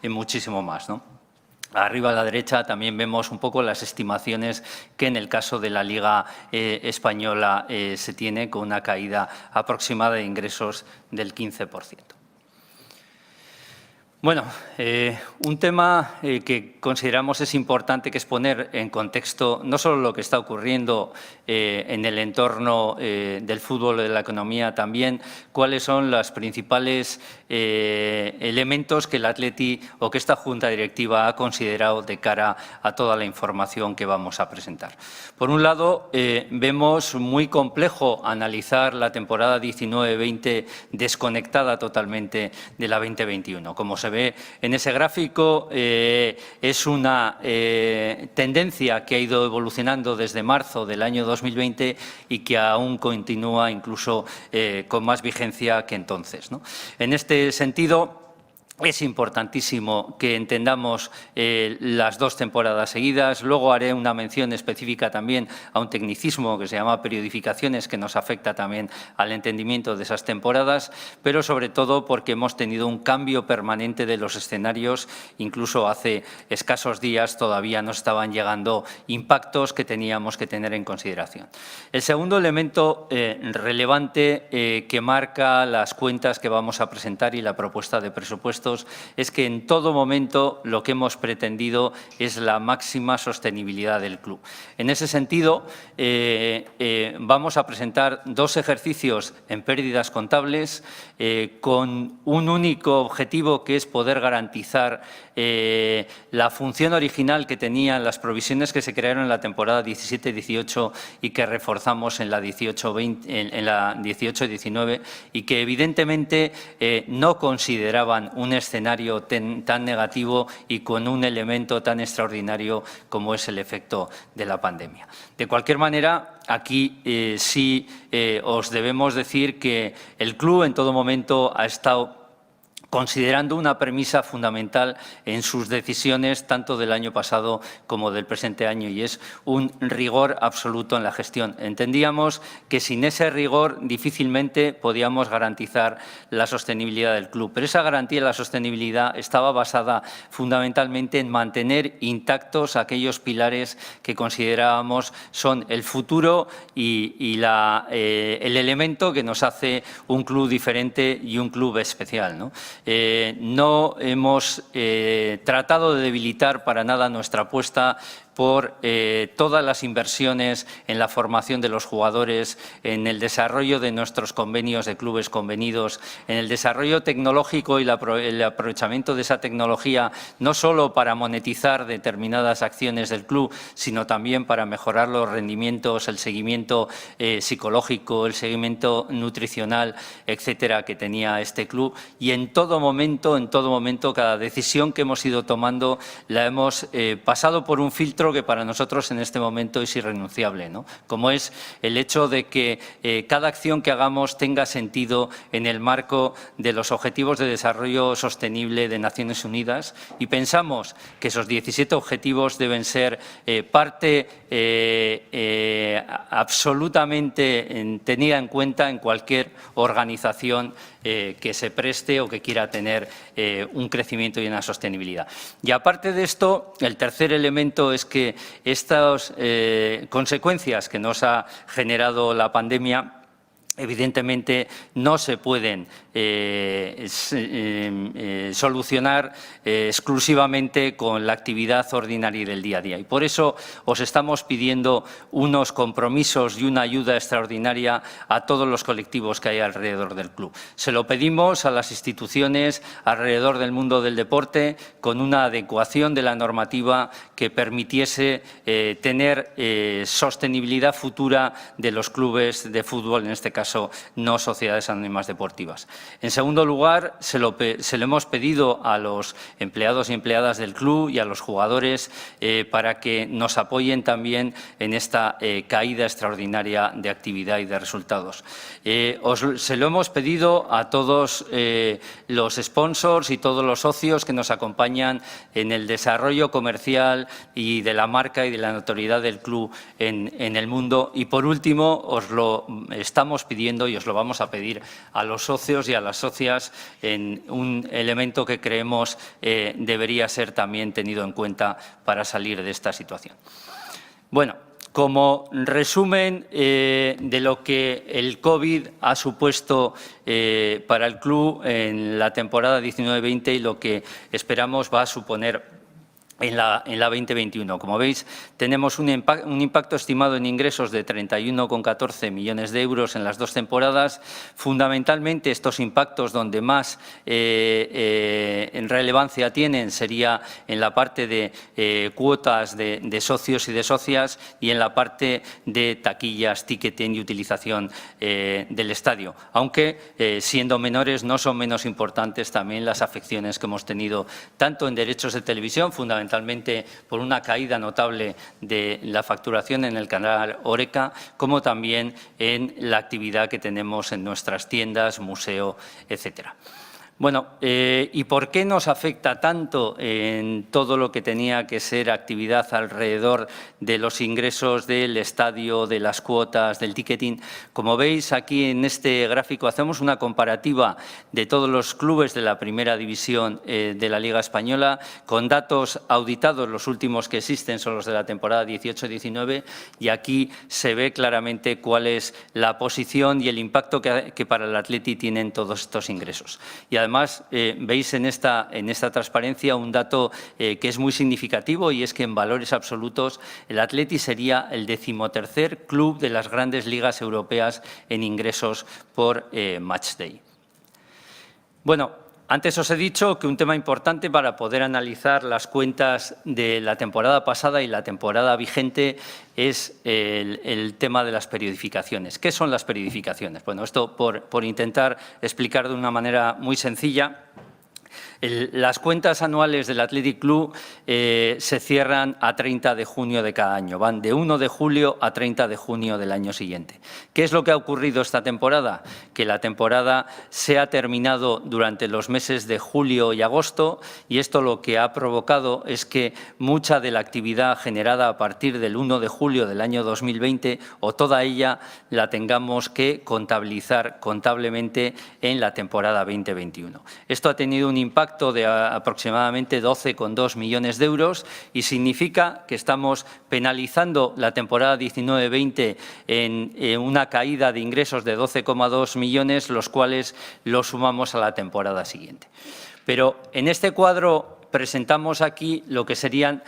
muchísimo más, ¿no? Arriba a la derecha también vemos un poco las estimaciones que en el caso de la Liga Española se tiene, con una caída aproximada de ingresos del 15%. Bueno, un tema que consideramos es importante, que es poner en contexto no solo lo que está ocurriendo en el entorno del fútbol, de la economía, también cuáles son los principales elementos que el Atleti o que esta Junta Directiva ha considerado de cara a toda la información que vamos a presentar. Por un lado, vemos muy complejo analizar la temporada 19-20 desconectada totalmente de la 2021. Como se ve en ese gráfico, es una tendencia que ha ido evolucionando desde marzo del año 2020 y que aún continúa incluso con más vigencia que entonces, ¿no? En este sentido, es importantísimo que entendamos las dos temporadas seguidas. Luego haré una mención específica también a un tecnicismo que se llama periodificaciones, que nos afecta también al entendimiento de esas temporadas, pero sobre todo porque hemos tenido un cambio permanente de los escenarios. Incluso hace escasos días todavía nos estaban llegando impactos que teníamos que tener en consideración. El segundo elemento relevante que marca las cuentas que vamos a presentar y la propuesta de presupuesto es que en todo momento lo que hemos pretendido es la máxima sostenibilidad del club. En ese sentido, vamos a presentar dos ejercicios en pérdidas contables con un único objetivo, que es poder garantizar la función original que tenían las provisiones que se crearon en la temporada 17-18 y que reforzamos en la 18-19 y que evidentemente no consideraban un escenario tan negativo y con un elemento tan extraordinario como es el efecto de la pandemia. De cualquier manera, aquí sí os debemos decir que el club en todo momento ha estado considerando una premisa fundamental en sus decisiones, tanto del año pasado como del presente año, y es un rigor absoluto en la gestión. Entendíamos que sin ese rigor difícilmente podíamos garantizar la sostenibilidad del club, pero esa garantía de la sostenibilidad estaba basada fundamentalmente en mantener intactos aquellos pilares que considerábamos son el futuro y el elemento que nos hace un club diferente y un club especial, ¿no? No hemos tratado de debilitar para nada nuestra apuesta por todas las inversiones en la formación de los jugadores, en el desarrollo de nuestros convenios de clubes convenidos, en el desarrollo tecnológico y el aprovechamiento de esa tecnología, no solo para monetizar determinadas acciones del club, sino también para mejorar los rendimientos, el seguimiento psicológico, el seguimiento nutricional, etcétera, que tenía este club. Y en todo momento, cada decisión que hemos ido tomando la hemos pasado por un filtro que para nosotros en este momento es irrenunciable, ¿no? Como es el hecho de que cada acción que hagamos tenga sentido en el marco de los Objetivos de Desarrollo Sostenible de Naciones Unidas, y pensamos que esos 17 objetivos deben ser parte absolutamente tenida en cuenta en cualquier organización que se preste o que quiera tener un crecimiento y una sostenibilidad. Y aparte de esto, el tercer elemento es que estas consecuencias que nos ha generado la pandemia evidentemente no se pueden solucionar exclusivamente con la actividad ordinaria del día a día. Y por eso os estamos pidiendo unos compromisos y una ayuda extraordinaria a todos los colectivos que hay alrededor del club. Se lo pedimos a las instituciones alrededor del mundo del deporte con una adecuación de la normativa que permitiese tener sostenibilidad futura de los clubes de fútbol, en este caso no sociedades anónimas deportivas. En segundo lugar, se lo hemos pedido a los empleados y empleadas del club y a los jugadores para que nos apoyen también en esta caída extraordinaria de actividad y de resultados. Se lo hemos pedido a todos los sponsors y todos los socios que nos acompañan en el desarrollo comercial y de la marca y de la notoriedad del club en el mundo. Y por último, os lo estamos pidiendo y os lo vamos a pedir a los socios y a las socias en un elemento que creemos debería ser también tenido en cuenta para salir de esta situación. Bueno, como resumen de lo que el COVID ha supuesto para el club en la temporada 19-20 y lo que esperamos va a suponer en la 2021. Como veis, tenemos un impacto estimado en ingresos de 31,14 millones de euros en las dos temporadas. Fundamentalmente, estos impactos donde más en relevancia tienen sería en la parte de cuotas de socios y de socias y en la parte de taquillas, ticketing y utilización del estadio. Aunque, siendo menores, no son menos importantes también las afecciones que hemos tenido tanto en derechos de televisión, fundamentalmente por una caída notable de la facturación en el canal Horeca, como también en la actividad que tenemos en nuestras tiendas, museo, etcétera. Bueno, ¿y por qué nos afecta tanto en todo lo que tenía que ser actividad alrededor de los ingresos del estadio, de las cuotas, del ticketing? Como veis aquí en este gráfico hacemos una comparativa de todos los clubes de la primera división de la Liga Española con datos auditados, los últimos que existen son los de la temporada 18-19 y aquí se ve claramente cuál es la posición y el impacto que para el Atleti tienen todos estos ingresos. Y además, veis en esta transparencia un dato que es muy significativo y es que en valores absolutos el Atleti sería el 13º club de las grandes ligas europeas en ingresos por matchday. Bueno, antes os he dicho que un tema importante para poder analizar las cuentas de la temporada pasada y la temporada vigente es el tema de las periodificaciones. ¿Qué son las periodificaciones? Bueno, esto por intentar explicar de una manera muy sencilla. Las cuentas anuales del Athletic Club se cierran a 30 de junio de cada año, van de 1 de julio a 30 de junio del año siguiente. ¿Qué es lo que ha ocurrido esta temporada? Que la temporada se ha terminado durante los meses de julio y agosto, y esto lo que ha provocado es que mucha de la actividad generada a partir del 1 de julio del año 2020 o toda ella la tengamos que contabilizar contablemente en la temporada 2021. Esto ha tenido un impacto de aproximadamente 12,2 millones de euros y significa que estamos penalizando la temporada 19-20 en una caída de ingresos de 12,2 millones, los cuales los sumamos a la temporada siguiente. Pero en este cuadro presentamos aquí lo que serían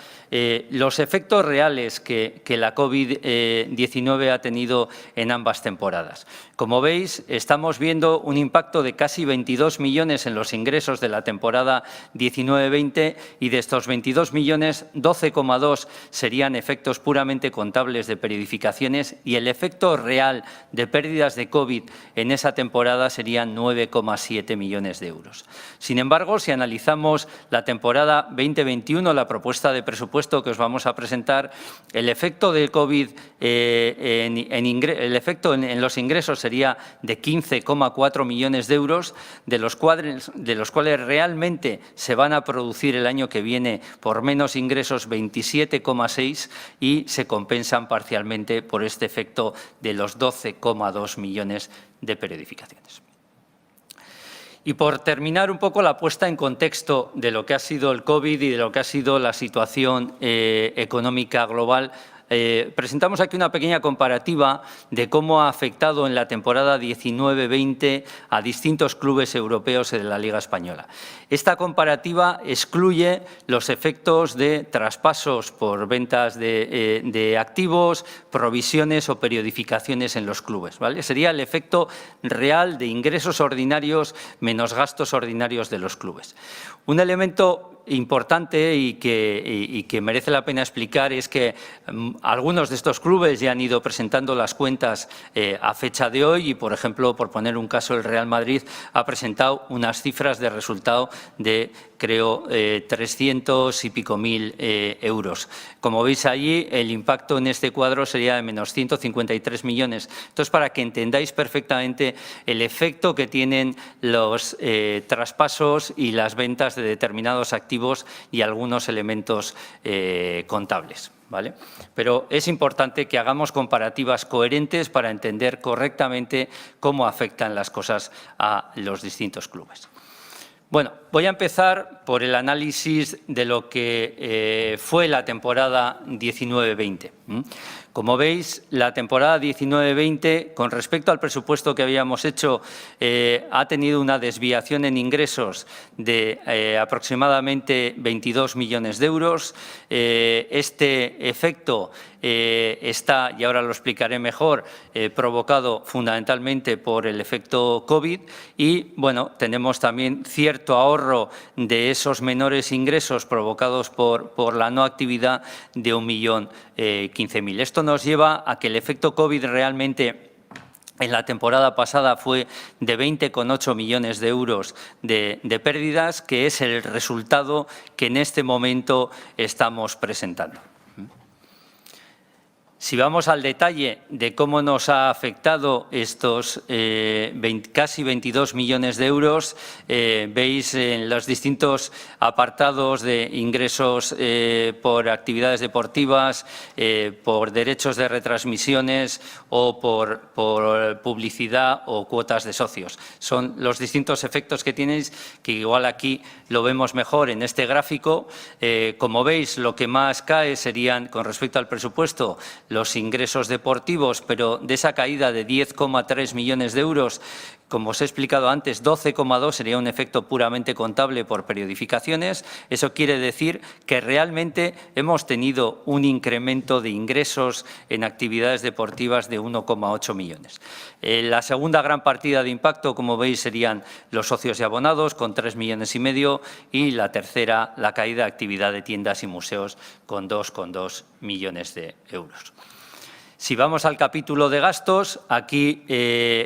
los efectos reales que la COVID-19 ha tenido en ambas temporadas. Como veis, estamos viendo un impacto de casi 22 millones en los ingresos de la temporada 19-20 y de estos 22 millones, 12,2 serían efectos puramente contables de periodificaciones y el efecto real de pérdidas de COVID en esa temporada serían 9,7 millones de euros. Sin embargo, si analizamos la temporada 2021, la propuesta de presupuesto que os vamos a presentar, el efecto del COVID en los ingresos sería de 15,4 millones de euros, de los cuales realmente se van a producir el año que viene por menos ingresos 27,6 y se compensan parcialmente por este efecto de los 12,2 millones de periodificaciones. Y por terminar un poco la puesta en contexto de lo que ha sido el COVID y de lo que ha sido la situación económica global, presentamos aquí una pequeña comparativa de cómo ha afectado en la temporada 19-20 a distintos clubes europeos de la Liga Española. Esta comparativa excluye los efectos de traspasos por ventas de activos, provisiones o periodificaciones en los clubes, ¿vale? Sería el efecto real de ingresos ordinarios menos gastos ordinarios de los clubes. Un elemento importante y que merece la pena explicar es que algunos de estos clubes ya han ido presentando las cuentas a fecha de hoy y, por ejemplo, por poner un caso, el Real Madrid ha presentado unas cifras de resultado de, creo, 300 y pico mil euros. Como veis allí, el impacto en este cuadro sería de menos 153 millones. Entonces, para que entendáis perfectamente el efecto que tienen los traspasos y las ventas de determinados activos y algunos elementos contables, ¿vale? Pero es importante que hagamos comparativas coherentes para entender correctamente cómo afectan las cosas a los distintos clubes. Bueno, voy a empezar por el análisis de lo que fue la temporada 19-20. Como veis, la temporada 19-20, con respecto al presupuesto que habíamos hecho, ha tenido una desviación en ingresos de aproximadamente 22 millones de euros. Este efecto está, y ahora lo explicaré mejor, provocado fundamentalmente por el efecto COVID y, bueno, tenemos también cierto ahorro de esos menores ingresos provocados por la no actividad de 1.015.000. Esto nos lleva a que el efecto COVID realmente en la temporada pasada fue de 20,8 millones de euros de pérdidas, que es el resultado que en este momento estamos presentando. Si vamos al detalle de cómo nos ha afectado estos casi 22 millones de euros, veis en los distintos apartados de ingresos por actividades deportivas, por derechos de retransmisiones o por publicidad o cuotas de socios. Son los distintos efectos que tenéis, que igual aquí lo vemos mejor en este gráfico. Como veis, lo que más cae serían, con respecto al presupuesto, los ingresos deportivos, pero de esa caída de 10,3 millones de euros, como os he explicado antes, 12,2 sería un efecto puramente contable por periodificaciones. Eso quiere decir que realmente hemos tenido un incremento de ingresos en actividades deportivas de 1,8 millones. La segunda gran partida de impacto, como veis, serían los socios y abonados, con 3,5 millones, y la tercera, la caída de actividad de tiendas y museos, con 2,2 millones de euros. Si vamos al capítulo de gastos, aquí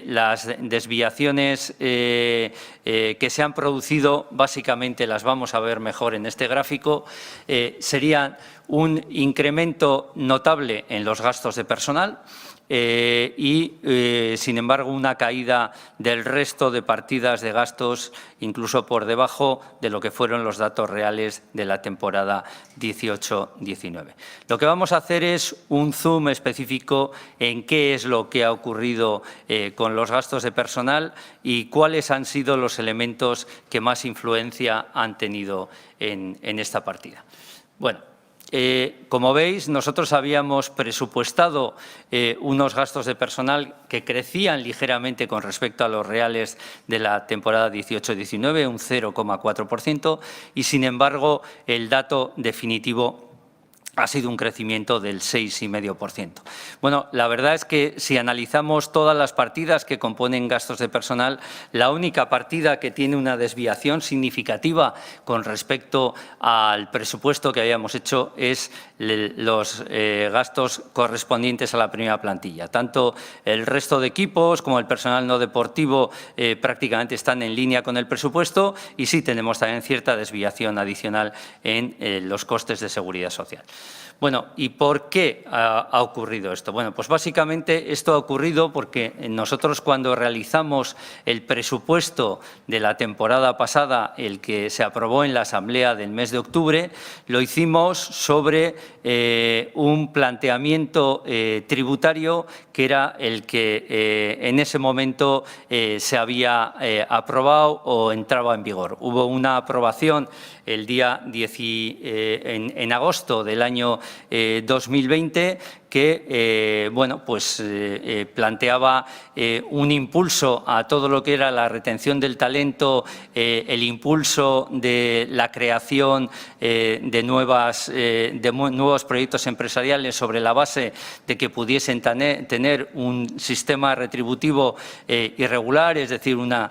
las desviaciones que se han producido, básicamente las vamos a ver mejor en este gráfico, serían un incremento notable en los gastos de personal sin embargo, una caída del resto de partidas de gastos, incluso por debajo de lo que fueron los datos reales de la temporada 18-19. Lo que vamos a hacer es un zoom específico en qué es lo que ha ocurrido con los gastos de personal y cuáles han sido los elementos que más influencia han tenido en esta partida. Bueno. Como veis, nosotros habíamos presupuestado unos gastos de personal que crecían ligeramente con respecto a los reales de la temporada 18-19, un 0,4%, y sin embargo el dato definitivo ha sido un crecimiento del 6,5%. Bueno, la verdad es que si analizamos todas las partidas que componen gastos de personal, la única partida que tiene una desviación significativa con respecto al presupuesto que habíamos hecho es los gastos correspondientes a la primera plantilla. Tanto el resto de equipos como el personal no deportivo prácticamente están en línea con el presupuesto y sí tenemos también cierta desviación adicional en los costes de seguridad social. Bueno, ¿y por qué ha ocurrido esto? Bueno, pues básicamente esto ha ocurrido porque nosotros cuando realizamos el presupuesto de la temporada pasada, el que se aprobó en la Asamblea del mes de octubre, lo hicimos sobre un planteamiento tributario que era el que en ese momento se había aprobado o entraba en vigor. Hubo una aprobación el día en agosto del año 2020 que bueno, pues, planteaba un impulso a todo lo que era la retención del talento, el impulso de la creación de nuevos proyectos empresariales sobre la base de que pudiesen tener un sistema retributivo irregular, es decir, una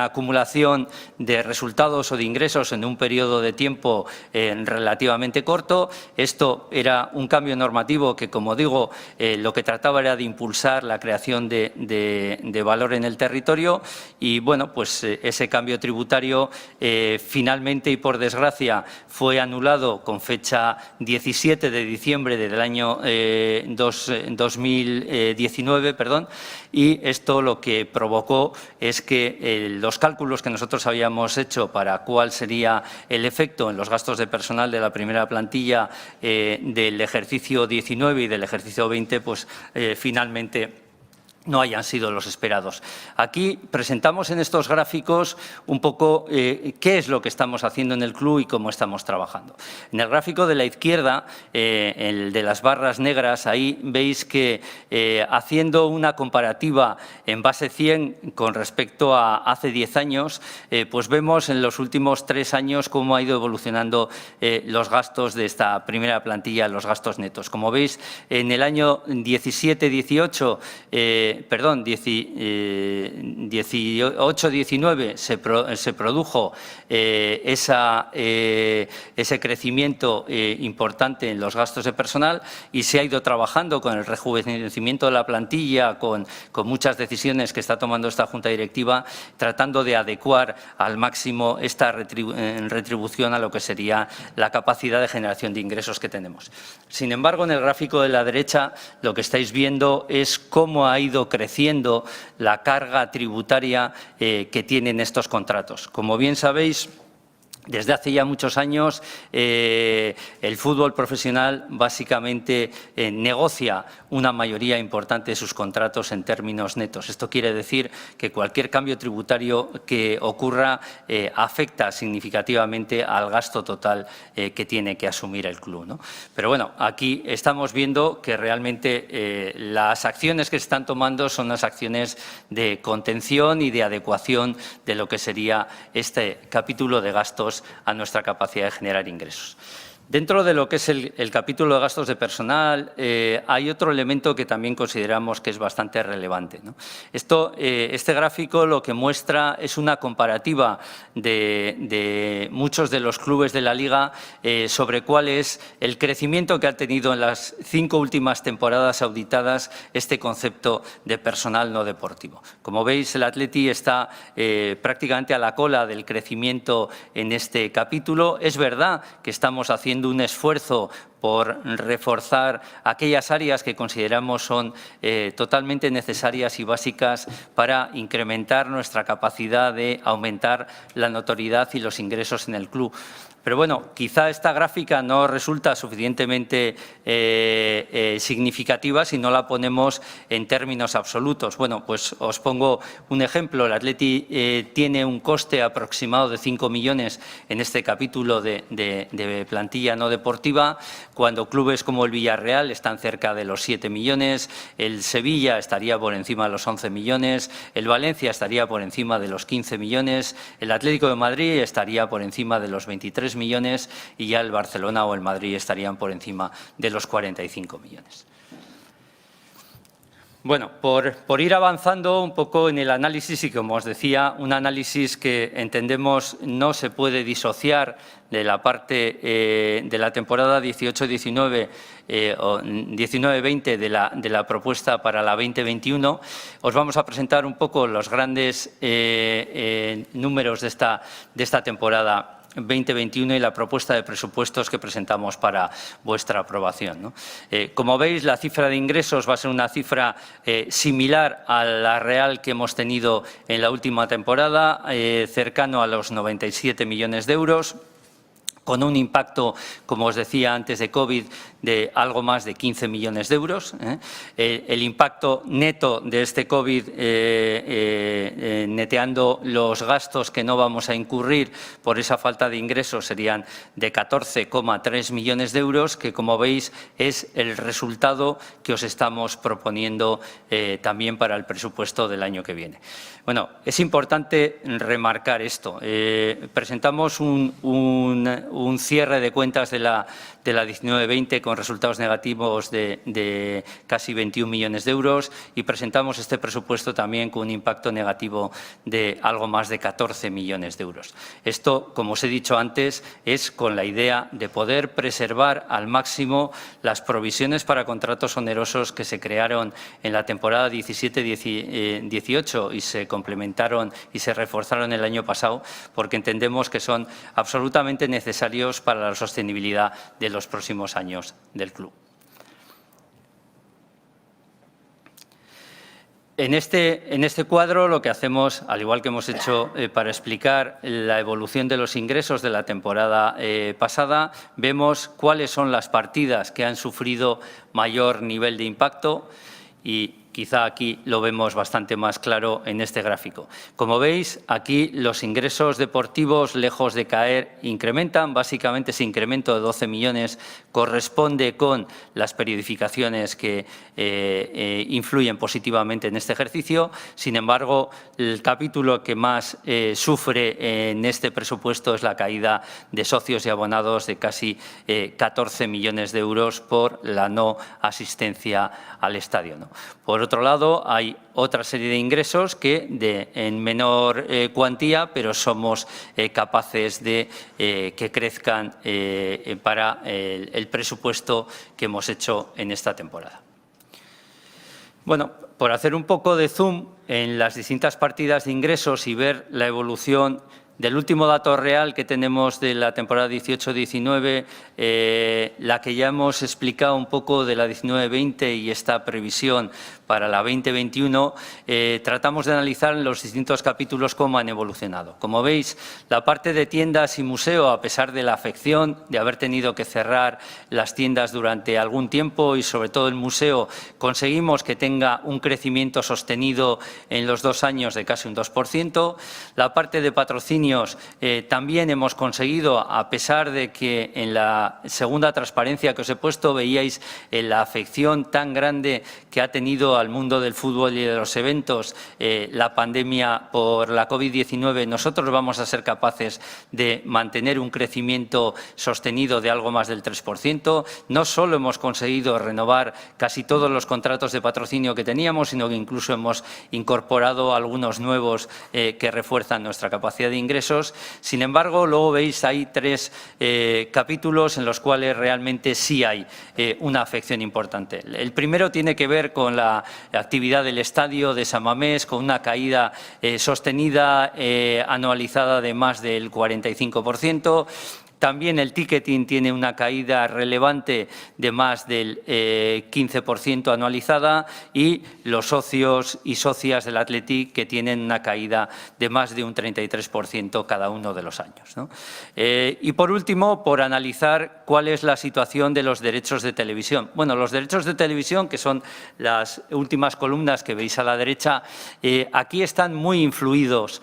acumulación de resultados o de ingresos en un periodo de tiempo relativamente corto. Esto era un cambio normativo que, como digo, lo que trataba era de impulsar la creación de valor en el territorio y, bueno, pues ese cambio tributario finalmente y por desgracia fue anulado con fecha 17 de diciembre del año 2019, y esto lo que provocó es que los cálculos que nosotros habíamos hecho para cuál sería el efecto en los gastos de personal de la primera plantilla del ejercicio 19 y del ejercicio 20, pues finalmente no hayan sido los esperados. Aquí presentamos en estos gráficos un poco qué es lo que estamos haciendo en el club y cómo estamos trabajando. En el gráfico de la izquierda, el de las barras negras, ahí veis que haciendo una comparativa en base 100 con respecto a hace 10 años, pues vemos en los últimos 3 años cómo ha ido evolucionando los gastos de esta primera plantilla, los gastos netos. Como veis, en el año 17-18, 18-19 se produjo ese crecimiento importante en los gastos de personal y se ha ido trabajando con el rejuvenecimiento de la plantilla, con muchas decisiones que está tomando esta Junta Directiva, tratando de adecuar al máximo esta retribución a lo que sería la capacidad de generación de ingresos que tenemos. Sin embargo, en el gráfico de la derecha lo que estáis viendo es cómo ha ido creciendo la carga tributaria que tienen estos contratos. Como bien sabéis, desde hace ya muchos años el fútbol profesional básicamente negocia una mayoría importante de sus contratos en términos netos. Esto quiere decir que cualquier cambio tributario que ocurra afecta significativamente al gasto total que tiene que asumir el club, ¿no? Pero bueno, aquí estamos viendo que realmente las acciones que se están tomando son las acciones de contención y de adecuación de lo que sería este capítulo de gastos a nuestra capacidad de generar ingresos. Dentro de lo que es el capítulo de gastos de personal, hay otro elemento que también consideramos que es bastante relevante, ¿no? Este gráfico lo que muestra es una comparativa de muchos de los clubes de la Liga sobre cuál es el crecimiento que ha tenido en las 5 últimas temporadas auditadas este concepto de personal no deportivo. Como veis, el Atleti está prácticamente a la cola del crecimiento en este capítulo. Es verdad que estamos haciendo un esfuerzo por reforzar aquellas áreas que consideramos son totalmente necesarias y básicas para incrementar nuestra capacidad de aumentar la notoriedad y los ingresos en el club. Pero bueno, quizá esta gráfica no resulta suficientemente significativa si no la ponemos en términos absolutos. Bueno, pues os pongo un ejemplo. El Atleti tiene un coste aproximado de 5 millones en este capítulo de plantilla no deportiva, cuando clubes como el Villarreal están cerca de los 7 millones, el Sevilla estaría por encima de los 11 millones, el Valencia estaría por encima de los 15 millones, el Atlético de Madrid estaría por encima de los 23 millones y ya el Barcelona o el Madrid estarían por encima de los 45 millones. Bueno, por ir avanzando un poco en el análisis y, como os decía, un análisis que entendemos no se puede disociar de la parte de la temporada 18-19 o 19-20 de la propuesta para la 2021, os vamos a presentar un poco los grandes números de esta temporada 2021 y la propuesta de presupuestos que presentamos para vuestra aprobación, ¿no? Como veis, la cifra de ingresos va a ser una cifra similar a la real que hemos tenido en la última temporada, cercano a los 97 millones de euros, con un impacto, como os decía antes de COVID, de algo más de 15 millones de euros. El impacto neto de este COVID, neteando los gastos que no vamos a incurrir por esa falta de ingresos, serían de 14,3 millones de euros, que, como veis, es el resultado que os estamos proponiendo también para el presupuesto del año que viene. Bueno, es importante remarcar esto. Presentamos un cierre de cuentas de la 19-20 con resultados negativos de casi 21 millones de euros y presentamos este presupuesto también con un impacto negativo de algo más de 14 millones de euros. Esto, como os he dicho antes, es con la idea de poder preservar al máximo las provisiones para contratos onerosos que se crearon en la temporada 17-18 y se complementaron y se reforzaron el año pasado, porque entendemos que son absolutamente necesarios para la sostenibilidad de los próximos años del club. En este cuadro lo que hacemos, al igual que hemos hecho para explicar la evolución de los ingresos de la temporada pasada, vemos cuáles son las partidas que han sufrido mayor nivel de impacto y quizá aquí lo vemos bastante más claro en este gráfico. Como veis, aquí los ingresos deportivos, lejos de caer, incrementan. Básicamente ese incremento de 12 millones corresponde con las periodificaciones que influyen positivamente en este ejercicio. Sin embargo, el capítulo que más sufre en este presupuesto es la caída de socios y abonados de casi 14 millones de euros por la no asistencia al estadio, ¿no? Por otro lado, hay otra serie de ingresos que en menor cuantía, pero somos capaces de que crezcan para el presupuesto que hemos hecho en esta temporada. Bueno, por hacer un poco de zoom en las distintas partidas de ingresos y ver la evolución del último dato real que tenemos de la temporada 18-19, la que ya hemos explicado un poco de la 19-20 y esta previsión para la 2021, tratamos de analizar en los distintos capítulos cómo han evolucionado. Como veis, la parte de tiendas y museo, a pesar de la afección de haber tenido que cerrar las tiendas durante algún tiempo y sobre todo el museo, conseguimos que tenga un crecimiento sostenido en los 2 años de casi un 2%. La parte de patrocinio patrocinios también hemos conseguido, a pesar de que en la segunda transparencia que os he puesto veíais la afección tan grande que ha tenido al mundo del fútbol y de los eventos la pandemia por la COVID-19, nosotros vamos a ser capaces de mantener un crecimiento sostenido de algo más del 3%. No solo hemos conseguido renovar casi todos los contratos de patrocinio que teníamos, sino que incluso hemos incorporado algunos nuevos que refuerzan nuestra capacidad de ingresos. Sin embargo, luego veis, hay 3 capítulos en los cuales realmente sí hay una afección importante. El primero tiene que ver con la actividad del estadio de San Mamés, con una caída sostenida anualizada de más del 45%. También el ticketing tiene una caída relevante de más del 15% anualizada, y los socios y socias del Athletic, que tienen una caída de más de un 33% cada uno de los años, ¿no? Y por último, por analizar cuál es la situación de los derechos de televisión. Bueno, los derechos de televisión, que son las últimas columnas que veis a la derecha, aquí están muy influidos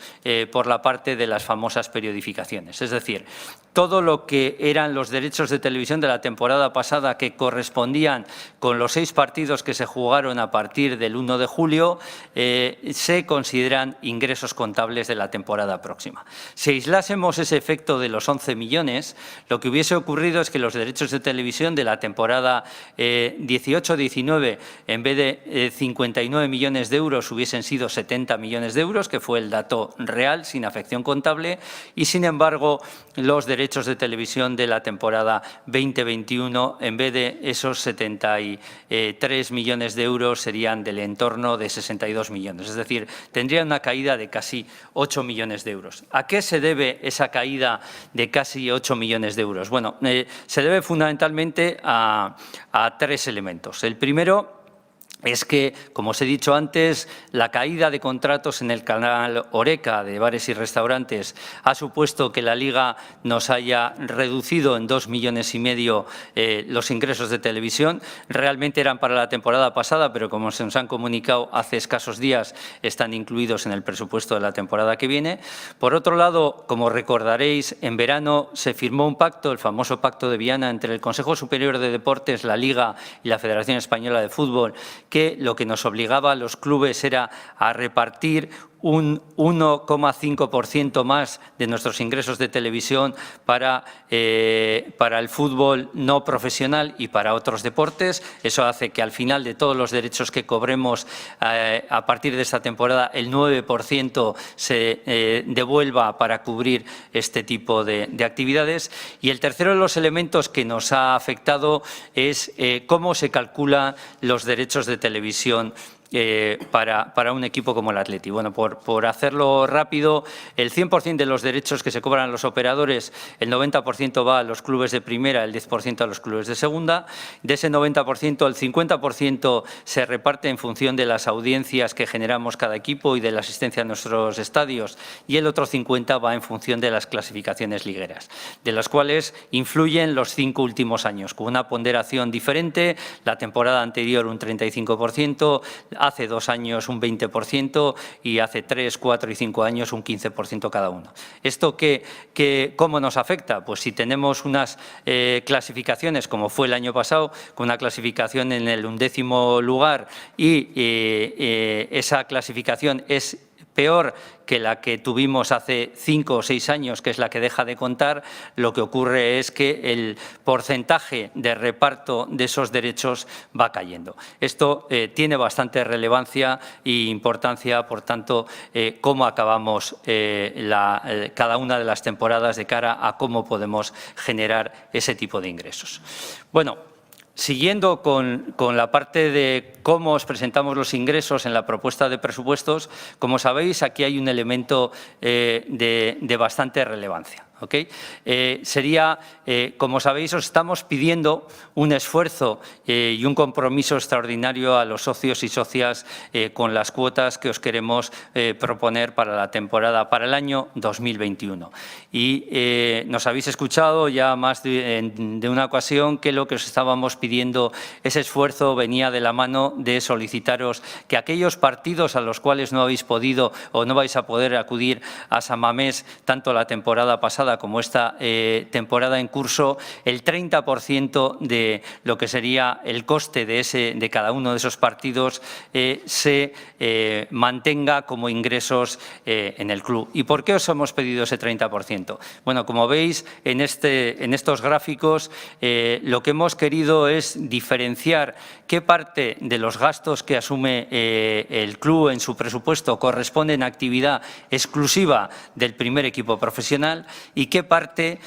por la parte de las famosas periodificaciones. Es decir, todo lo que eran los derechos de televisión de la temporada pasada, que correspondían con los 6 partidos que se jugaron a partir del 1 de julio, se consideran ingresos contables de la temporada próxima. Si aislásemos ese efecto de los 11 millones, lo que hubiese ocurrido es que los derechos de televisión de la temporada 18-19, en vez de 59 millones de euros, hubiesen sido 70 millones de euros, que fue el dato real, sin afección contable, y sin embargo, los derechos de televisión de la temporada 2021, en vez de esos 73 millones de euros, serían del entorno de 62 millones. Es decir, tendrían una caída de casi 8 millones de euros. ¿A qué se debe esa caída de casi 8 millones de euros? Bueno, se debe fundamentalmente a 3 elementos. El primero es que, como os he dicho antes, la caída de contratos en el canal Horeca de bares y restaurantes ha supuesto que la Liga nos haya reducido en 2,5 millones los ingresos de televisión. Realmente eran para la temporada pasada, pero como se nos han comunicado hace escasos días, están incluidos en el presupuesto de la temporada que viene. Por otro lado, como recordaréis, en verano se firmó un pacto, el famoso Pacto de Viana, entre el Consejo Superior de Deportes, la Liga y la Federación Española de Fútbol, que lo que nos obligaba a los clubes era a repartir un 1,5% más de nuestros ingresos de televisión para el fútbol no profesional y para otros deportes. Eso hace que al final de todos los derechos que cobremos a partir de esta temporada, el 9% se devuelva para cubrir este tipo de actividades. Y el tercero de los elementos que nos ha afectado es cómo se calculan los derechos de televisión para un equipo como el Athletic. Bueno, por hacerlo rápido, el 100% de los derechos que se cobran a los operadores, el 90% va a los clubes de primera, el 10% a los clubes de segunda. De ese 90%, el 50% se reparte en función de las audiencias que generamos cada equipo y de la asistencia a nuestros estadios, y el otro 50% va en función de las clasificaciones ligueras, de las cuales influyen los 5 últimos años, con una ponderación diferente. La temporada anterior un 35%, hace 2 años un 20% y hace 3, 4 y 5 años un 15% cada uno. ¿Esto cómo nos afecta? Pues si tenemos unas clasificaciones, como fue el año pasado, con una clasificación en el 11º lugar y esa clasificación es peor que la que tuvimos hace 5 o 6 años, que es la que deja de contar, lo que ocurre es que el porcentaje de reparto de esos derechos va cayendo. Esto tiene bastante relevancia e importancia, por tanto, cómo acabamos cada una de las temporadas de cara a cómo podemos generar ese tipo de ingresos. Bueno, siguiendo con la parte de cómo os presentamos los ingresos en la propuesta de presupuestos, como sabéis, aquí hay un elemento de bastante relevancia. ¿okay? Sería, como sabéis, os estamos pidiendo un esfuerzo y un compromiso extraordinario a los socios y socias con las cuotas que os queremos proponer para la temporada, para el año 2021. Y nos habéis escuchado ya más de una ocasión que lo que os estábamos pidiendo, ese esfuerzo venía de la mano de solicitaros que aquellos partidos a los cuales no habéis podido o no vais a poder acudir a San Mamés, tanto la temporada pasada como esta temporada en curso, el 30% de lo que sería el coste de cada uno de esos partidos se mantenga como ingresos en el club. ¿Y por qué os hemos pedido ese 30%? Bueno, como veis en estos gráficos, lo que hemos querido es diferenciar qué parte de los gastos que asume el club en su presupuesto corresponden a actividad exclusiva del primer equipo profesional y qué parte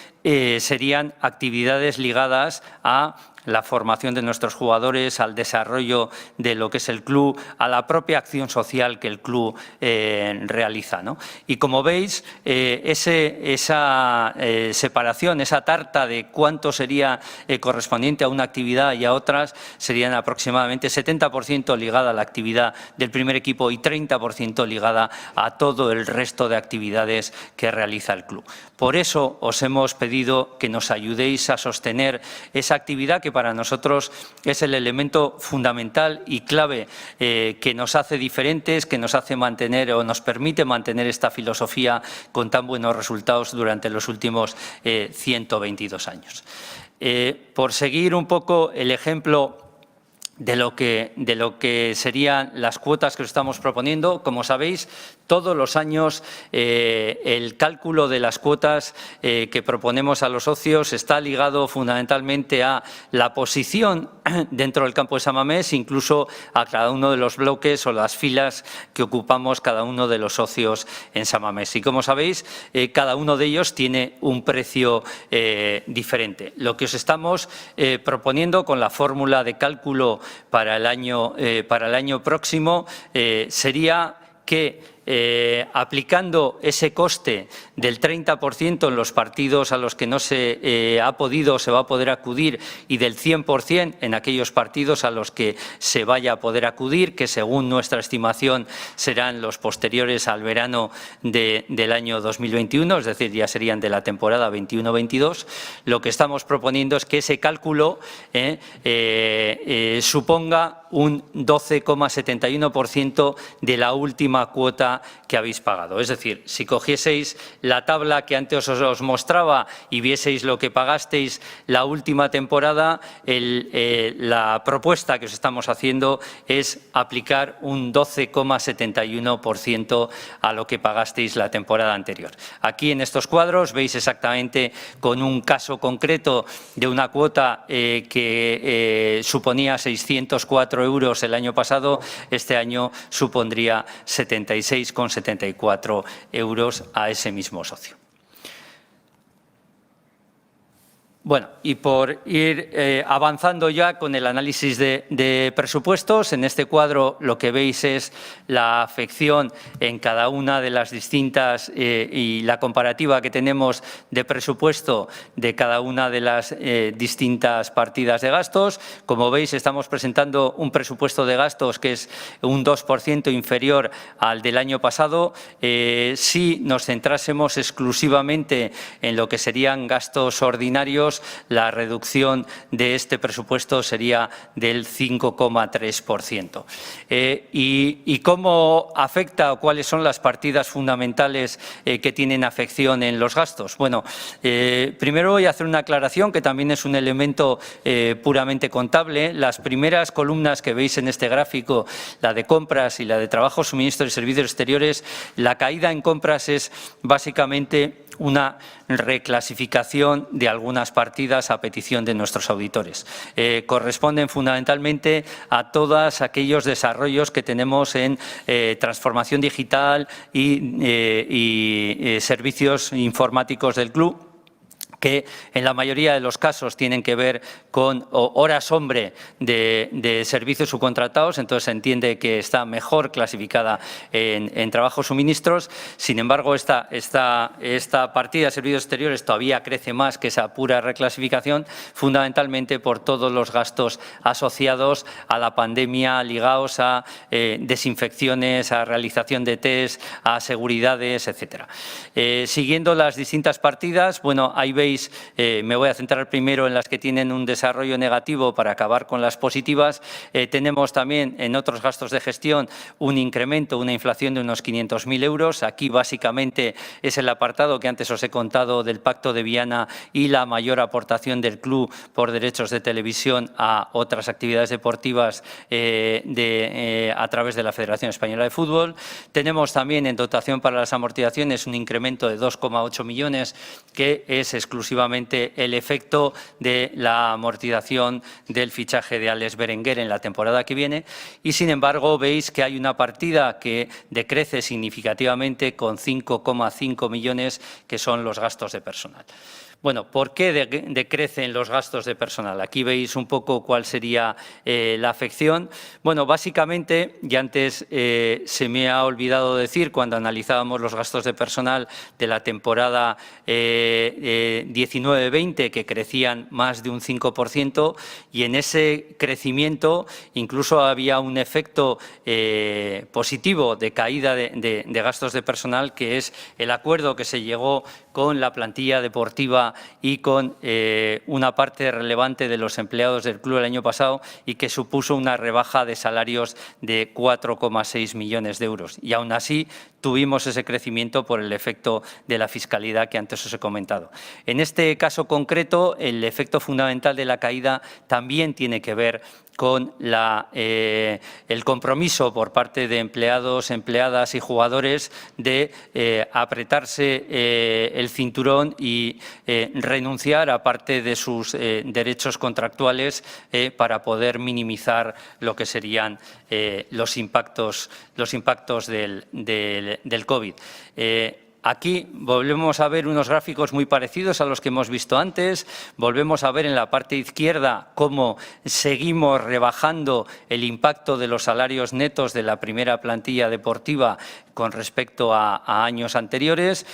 serían actividades ligadas a la formación de nuestros jugadores, al desarrollo de lo que es el club, a la propia acción social que el club realiza, ¿no? Y como veis, esa separación, esa tarta de cuánto sería correspondiente a una actividad y a otras, serían aproximadamente 70% ligada a la actividad del primer equipo y 30% ligada a todo el resto de actividades que realiza el club. Por eso os hemos pedido que nos ayudéis a sostener esa actividad que para nosotros es el elemento fundamental y clave que nos hace diferentes, que nos hace mantener o nos permite mantener esta filosofía con tan buenos resultados durante los últimos 122 años. Por seguir un poco el ejemplo de lo que serían las cuotas que os estamos proponiendo, como sabéis, todos los años el cálculo de las cuotas que proponemos a los socios está ligado fundamentalmente a la posición dentro del campo de San Mamés, incluso a cada uno de los bloques o las filas que ocupamos cada uno de los socios en San Mamés. Y como sabéis, cada uno de ellos tiene un precio diferente. Lo que os estamos proponiendo con la fórmula de cálculo para el año próximo sería que aplicando ese coste del 30% en los partidos a los que no se ha podido o se va a poder acudir y del 100% en aquellos partidos a los que se vaya a poder acudir, que según nuestra estimación serán los posteriores al verano del año 2021, es decir, ya serían de la temporada 21-22, lo que estamos proponiendo es que ese cálculo suponga un 12,71% de la última cuota que habéis pagado. Es decir, si cogieseis la tabla que antes os mostraba y vieseis lo que pagasteis la última temporada, la propuesta que os estamos haciendo es aplicar un 12,71% a lo que pagasteis la temporada anterior. Aquí en estos cuadros veis exactamente con un caso concreto de una cuota que suponía 604 euros el año pasado, este año supondría 76,74 euros a ese mismo socio. Bueno, y por ir avanzando ya con el análisis de presupuestos, en este cuadro lo que veis es la afección en cada una de las distintas y la comparativa que tenemos de presupuesto de cada una de las distintas partidas de gastos. Como veis, estamos presentando un presupuesto de gastos que es un 2% inferior al del año pasado. Si nos centrásemos exclusivamente en lo que serían gastos ordinarios, la reducción de este presupuesto sería del 5,3%. ¿Y cómo afecta o cuáles son las partidas fundamentales que tienen afección en los gastos? Bueno, primero voy a hacer una aclaración que también es un elemento puramente contable. Las primeras columnas que veis en este gráfico, la de compras y la de trabajo, suministro y servicios exteriores, la caída en compras es básicamente una reclasificación de algunas partidas a petición de nuestros auditores. Corresponden fundamentalmente a todos aquellos desarrollos que tenemos en transformación digital y servicios informáticos del club, que en la mayoría de los casos tienen que ver con horas hombre de servicios subcontratados, entonces se entiende que está mejor clasificada en trabajos suministros. Sin embargo, esta partida de servicios exteriores todavía crece más que esa pura reclasificación, fundamentalmente por todos los gastos asociados a la pandemia, ligados a desinfecciones, a realización de test, a seguridades, etcétera. Siguiendo las distintas partidas, bueno, ahí veis, me voy a centrar primero en las que tienen un desarrollo negativo para acabar con las positivas. Tenemos también en otros gastos de gestión un incremento, una inflación de unos 500.000 euros. Aquí básicamente es el apartado que antes os he contado del Pacto de Viana y la mayor aportación del club por derechos de televisión a otras actividades deportivas a través de la Federación Española de Fútbol. Tenemos también en dotación para las amortizaciones un incremento de 2,8 millones que es exclusivamente el efecto de la amortización del fichaje de Alex Berenguer en la temporada que viene y, sin embargo, veis que hay una partida que decrece significativamente con 5,5 millones, que son los gastos de personal. Bueno, ¿por qué decrecen los gastos de personal? Aquí veis un poco cuál sería la afección. Bueno, básicamente, y antes se me ha olvidado decir cuando analizábamos los gastos de personal de la temporada 19-20, que crecían más de un 5%, y en ese crecimiento incluso había un efecto positivo de caída de gastos de personal, que es el acuerdo que se llegó con la plantilla deportiva y con una parte relevante de los empleados del club el año pasado y que supuso una rebaja de salarios de 4,6 millones de euros. Y aún así tuvimos ese crecimiento por el efecto de la fiscalidad que antes os he comentado. En este caso concreto, el efecto fundamental de la caída también tiene que ver con el compromiso por parte de empleados, empleadas y jugadores de apretarse el cinturón y renunciar a parte de sus derechos contractuales para poder minimizar lo que serían los impactos del COVID. Aquí volvemos a ver unos gráficos muy parecidos a los que hemos visto antes. Volvemos a ver en la parte izquierda cómo seguimos rebajando el impacto de los salarios netos de la primera plantilla deportiva con respecto a años anteriores.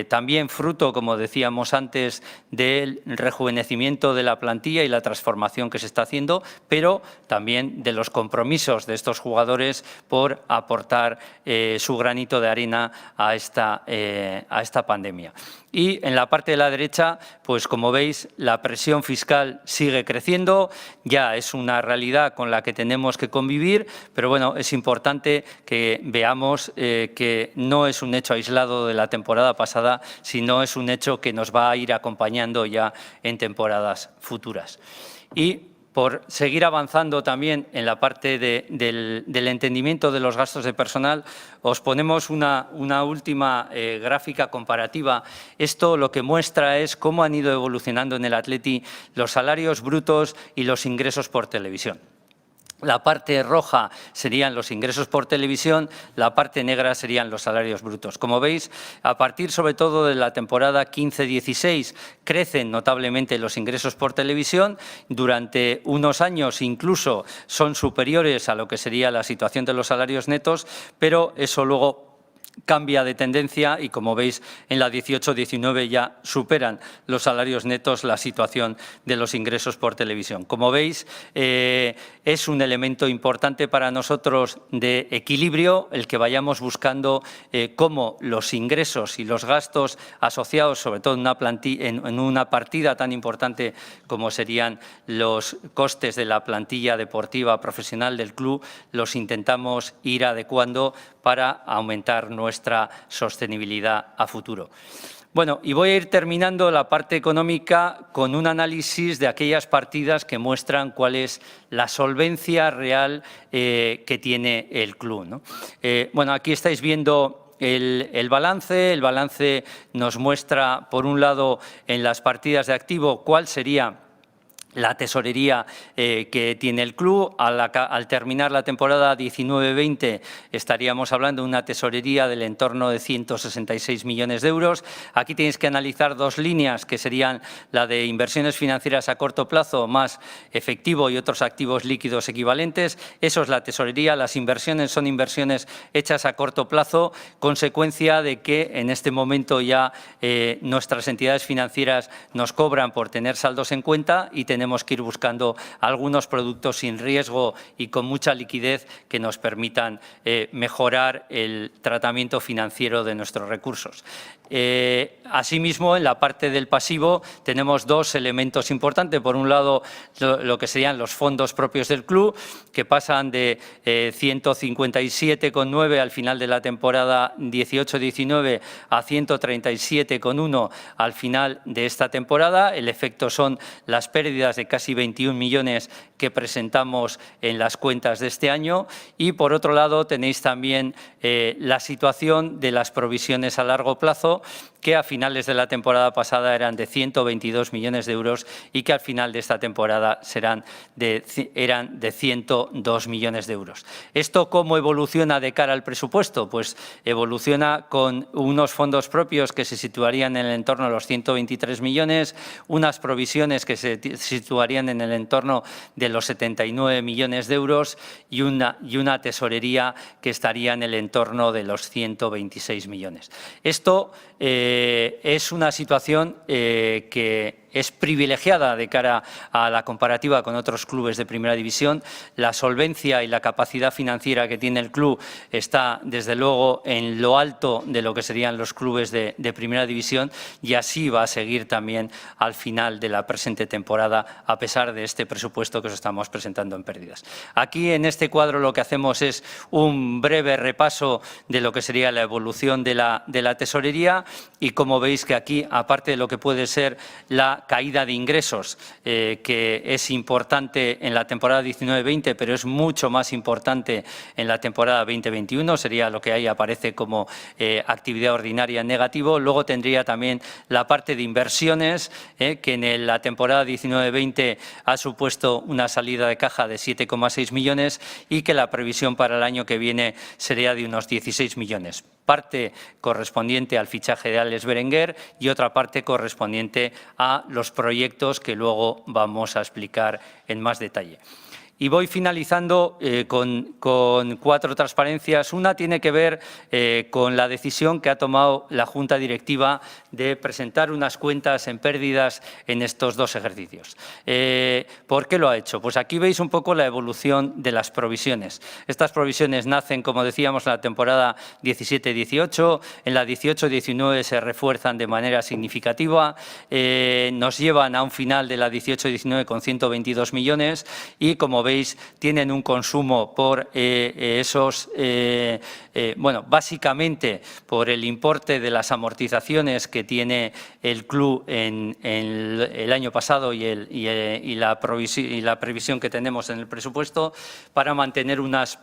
También fruto, como decíamos antes, del rejuvenecimiento de la plantilla y la transformación que se está haciendo, pero también de los compromisos de estos jugadores por aportar su granito de arena a esta pandemia. Y en la parte de la derecha, pues como veis, la presión fiscal sigue creciendo, ya es una realidad con la que tenemos que convivir, pero bueno, es importante que veamos que no es un hecho aislado de la temporada pasada, sino es un hecho que nos va a ir acompañando ya en temporadas futuras. Y por seguir avanzando también en la parte del entendimiento de los gastos de personal, os ponemos una última gráfica comparativa. Esto lo que muestra es cómo han ido evolucionando en el Atleti los salarios brutos y los ingresos por televisión. La parte roja serían los ingresos por televisión, la parte negra serían los salarios brutos. Como veis, a partir sobre todo de la temporada 15-16 crecen notablemente los ingresos por televisión. Durante unos años incluso son superiores a lo que sería la situación de los salarios netos, pero eso luego cambia de tendencia y, como veis, en la 18-19 ya superan los salarios netos la situación de los ingresos por televisión. Como veis, es un elemento importante para nosotros de equilibrio el que vayamos buscando cómo los ingresos y los gastos asociados, sobre todo en una partida tan importante como serían los costes de la plantilla deportiva profesional del club, los intentamos ir adecuando para aumentar nuestra sostenibilidad a futuro. Bueno, y voy a ir terminando la parte económica con un análisis de aquellas partidas que muestran cuál es la solvencia real que tiene el club, ¿no? Bueno, aquí estáis viendo el balance. El balance nos muestra, por un lado, en las partidas de activo, cuál sería la tesorería que tiene el club. Al terminar la temporada 19-20 estaríamos hablando de una tesorería del entorno de 166 millones de euros. Aquí tenéis que analizar dos líneas, que serían la de inversiones financieras a corto plazo más efectivo y otros activos líquidos equivalentes. Eso es la tesorería. Las inversiones son inversiones hechas a corto plazo, consecuencia de que en este momento ya nuestras entidades financieras nos cobran por tener saldos en cuenta y tenemos que ir buscando algunos productos sin riesgo y con mucha liquidez que nos permitan mejorar el tratamiento financiero de nuestros recursos. Asimismo, en la parte del pasivo tenemos dos elementos importantes. Por un lado, lo que serían los fondos propios del club, que pasan de 157,9 al final de la temporada 18-19 a 137,1 al final de esta temporada. El efecto son las pérdidas de casi 21 millones que presentamos en las cuentas de este año. Y, por otro lado, tenéis también la situación de las provisiones a largo plazo, que a finales de la temporada pasada eran de 122 millones de euros y que al final de esta temporada eran de 102 millones de euros. ¿Esto cómo evoluciona de cara al presupuesto? Pues evoluciona con unos fondos propios que se situarían en el entorno de los 123 millones, unas provisiones que se situarían en el entorno de los 79 millones de euros y una tesorería que estaría en el entorno de los 126 millones. Esto es una situación que es privilegiada de cara a la comparativa con otros clubes de primera división. La solvencia y la capacidad financiera que tiene el club está, desde luego, en lo alto de lo que serían los clubes de primera división, y así va a seguir también al final de la presente temporada, a pesar de este presupuesto que os estamos presentando en pérdidas. Aquí, en este cuadro, lo que hacemos es un breve repaso de lo que sería la evolución de la tesorería, y como veis que aquí, aparte de lo que puede ser la caída de ingresos, que es importante en la temporada 19-20, pero es mucho más importante en la temporada 20-21, sería lo que ahí aparece como actividad ordinaria en negativo. Luego tendría también la parte de inversiones, que en la temporada 19-20 ha supuesto una salida de caja de 7,6 millones y que la previsión para el año que viene sería de unos 16 millones. Parte correspondiente al fichaje de Alex Berenguer y otra parte correspondiente a los proyectos que luego vamos a explicar en más detalle. Y voy finalizando con 4 transparencias. Una tiene que ver con la decisión que ha tomado la Junta Directiva de presentar unas cuentas en pérdidas en estos 2 ejercicios. ¿Por qué lo ha hecho? Pues aquí veis un poco la evolución de las provisiones. Estas provisiones nacen, como decíamos, en la temporada 17-18, en la 18-19 se refuerzan de manera significativa, nos llevan a un final de la 18-19 con 122 millones y, como veis, tienen un consumo por básicamente por el importe de las amortizaciones que tiene el club en el año pasado y la previsión que tenemos en el presupuesto, para mantener unas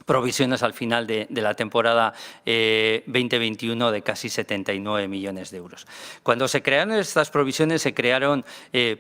provisiones al final de la temporada 2021 de casi 79 millones de euros. Cuando se crearon estas provisiones, se crearon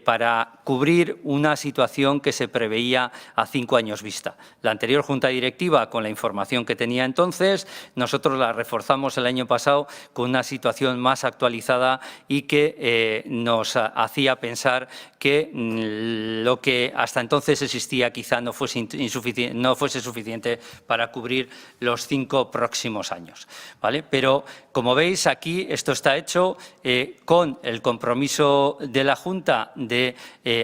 para cubrir una situación que se preveía a 5 años vista. La anterior Junta Directiva, con la información que tenía entonces, nosotros la reforzamos el año pasado con una situación más actualizada y que nos hacía pensar que lo que hasta entonces existía quizá no fuese suficiente para cubrir los 5 próximos años, ¿vale? Pero, como veis, aquí esto está hecho con el compromiso de la Junta de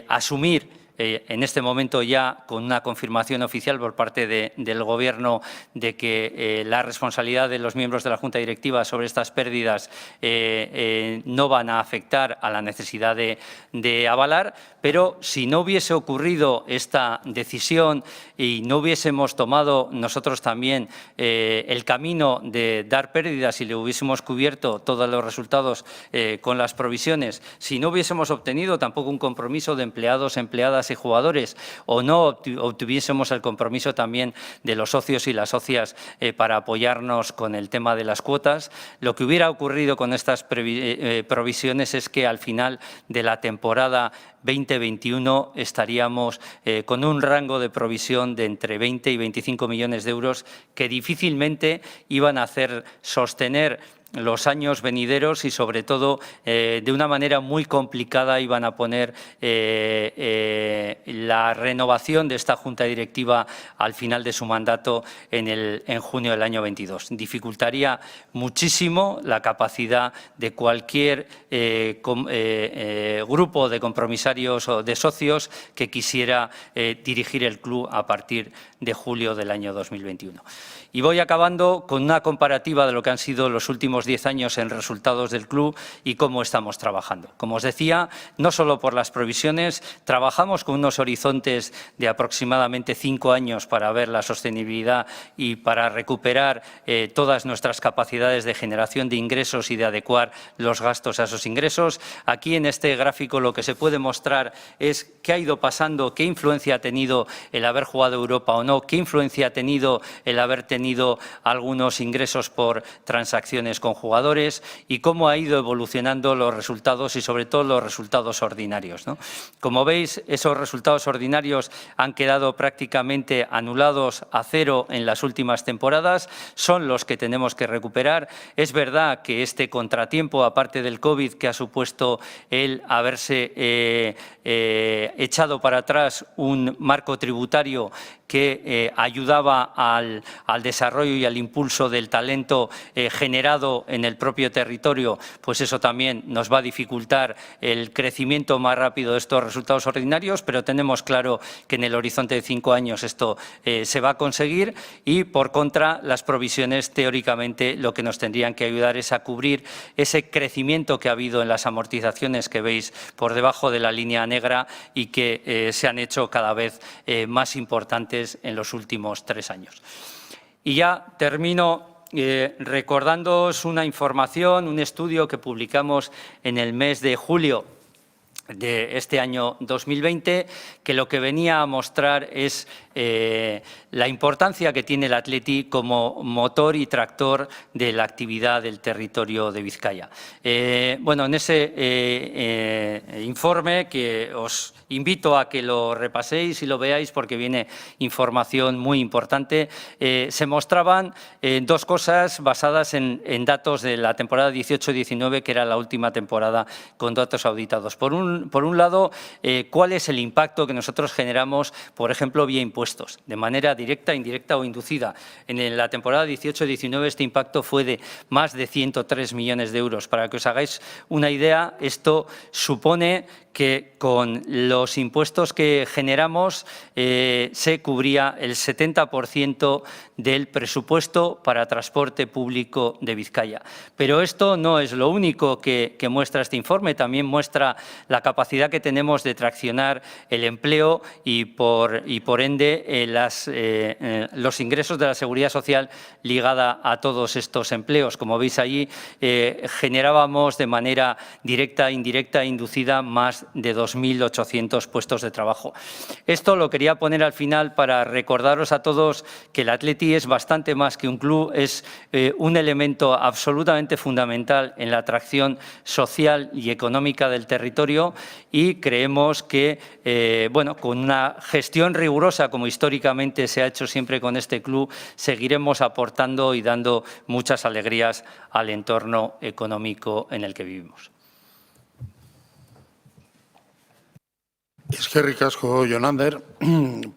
asumir en este momento ya con una confirmación oficial por parte del Gobierno de que la responsabilidad de los miembros de la Junta Directiva sobre estas pérdidas no van a afectar a la necesidad de avalar, pero si no hubiese ocurrido esta decisión y no hubiésemos tomado nosotros también el camino de dar pérdidas y le hubiésemos cubierto todos los resultados con las provisiones, si no hubiésemos obtenido tampoco un compromiso de empleados, empleadas jugadoras y jugadores o no obtuviésemos el compromiso también de los socios y las socias para apoyarnos con el tema de las cuotas, lo que hubiera ocurrido con estas provisiones es que al final de la temporada 2021 estaríamos con un rango de provisión de entre 20 y 25 millones de euros que difícilmente iban a hacer sostener los años venideros y, sobre todo, de una manera muy complicada iban a poner la renovación de esta Junta Directiva al final de su mandato en junio del año 22. Dificultaría muchísimo la capacidad de cualquier grupo de compromisarios o de socios que quisiera dirigir el club a partir de julio del año 2021. Y voy acabando con una comparativa de lo que han sido los últimos 10 años en resultados del club y cómo estamos trabajando. Como os decía, no solo por las provisiones, trabajamos con unos horizontes de aproximadamente 5 años para ver la sostenibilidad y para recuperar todas nuestras capacidades de generación de ingresos y de adecuar los gastos a esos ingresos. Aquí en este gráfico lo que se puede mostrar es qué ha ido pasando, qué influencia ha tenido el haber jugado Europa o no, qué influencia ha tenido el haber tenido algunos ingresos por transacciones con jugadores y cómo ha ido evolucionando los resultados y, sobre todo, los resultados ordinarios, ¿no? Como veis, esos resultados ordinarios han quedado prácticamente anulados a cero en las últimas temporadas, son los que tenemos que recuperar. Es verdad que este contratiempo, aparte del COVID, que ha supuesto el haberse echado para atrás un marco tributario que ayudaba al desarrollo y al impulso del talento generado en el propio territorio, pues eso también nos va a dificultar el crecimiento más rápido de estos resultados ordinarios, pero tenemos claro que en el horizonte de 5 años esto se va a conseguir y, por contra, las provisiones teóricamente lo que nos tendrían que ayudar es a cubrir ese crecimiento que ha habido en las amortizaciones que veis por debajo de la línea negra y que se han hecho cada vez más importantes en los últimos 3 años. Y ya termino recordándoos una información, un estudio que publicamos en el mes de julio de este año 2020, que lo que venía a mostrar es la importancia que tiene el Athletic como motor y tractor de la actividad del territorio de Vizcaya. Bueno, en ese informe, que os invito a que lo repaséis y lo veáis porque viene información muy importante, se mostraban dos cosas basadas en datos de la temporada 18-19, que era la última temporada con datos auditados. Por un lado, cuál es el impacto que nosotros generamos, por ejemplo, vía impuestos, de manera directa, indirecta o inducida. En la temporada 18-19 este impacto fue de más de 103 millones de euros. Para que os hagáis una idea, esto supone que con los impuestos que generamos se cubría el 70% del presupuesto para transporte público de Vizcaya. Pero esto no es lo único que muestra este informe, también muestra la capacidad que tenemos de traccionar el empleo y por ende los ingresos de la Seguridad Social ligada a todos estos empleos. Como veis allí, generábamos de manera directa, indirecta e inducida más de 2.800 puestos de trabajo. Esto lo quería poner al final para recordaros a todos que el Athletic es bastante más que un club, es un elemento absolutamente fundamental en la atracción social y económica del territorio y creemos que, bueno, con una gestión rigurosa, como históricamente se ha hecho siempre con este club, seguiremos aportando y dando muchas alegrías al entorno económico en el que vivimos. Eskerrik asko, Jonander,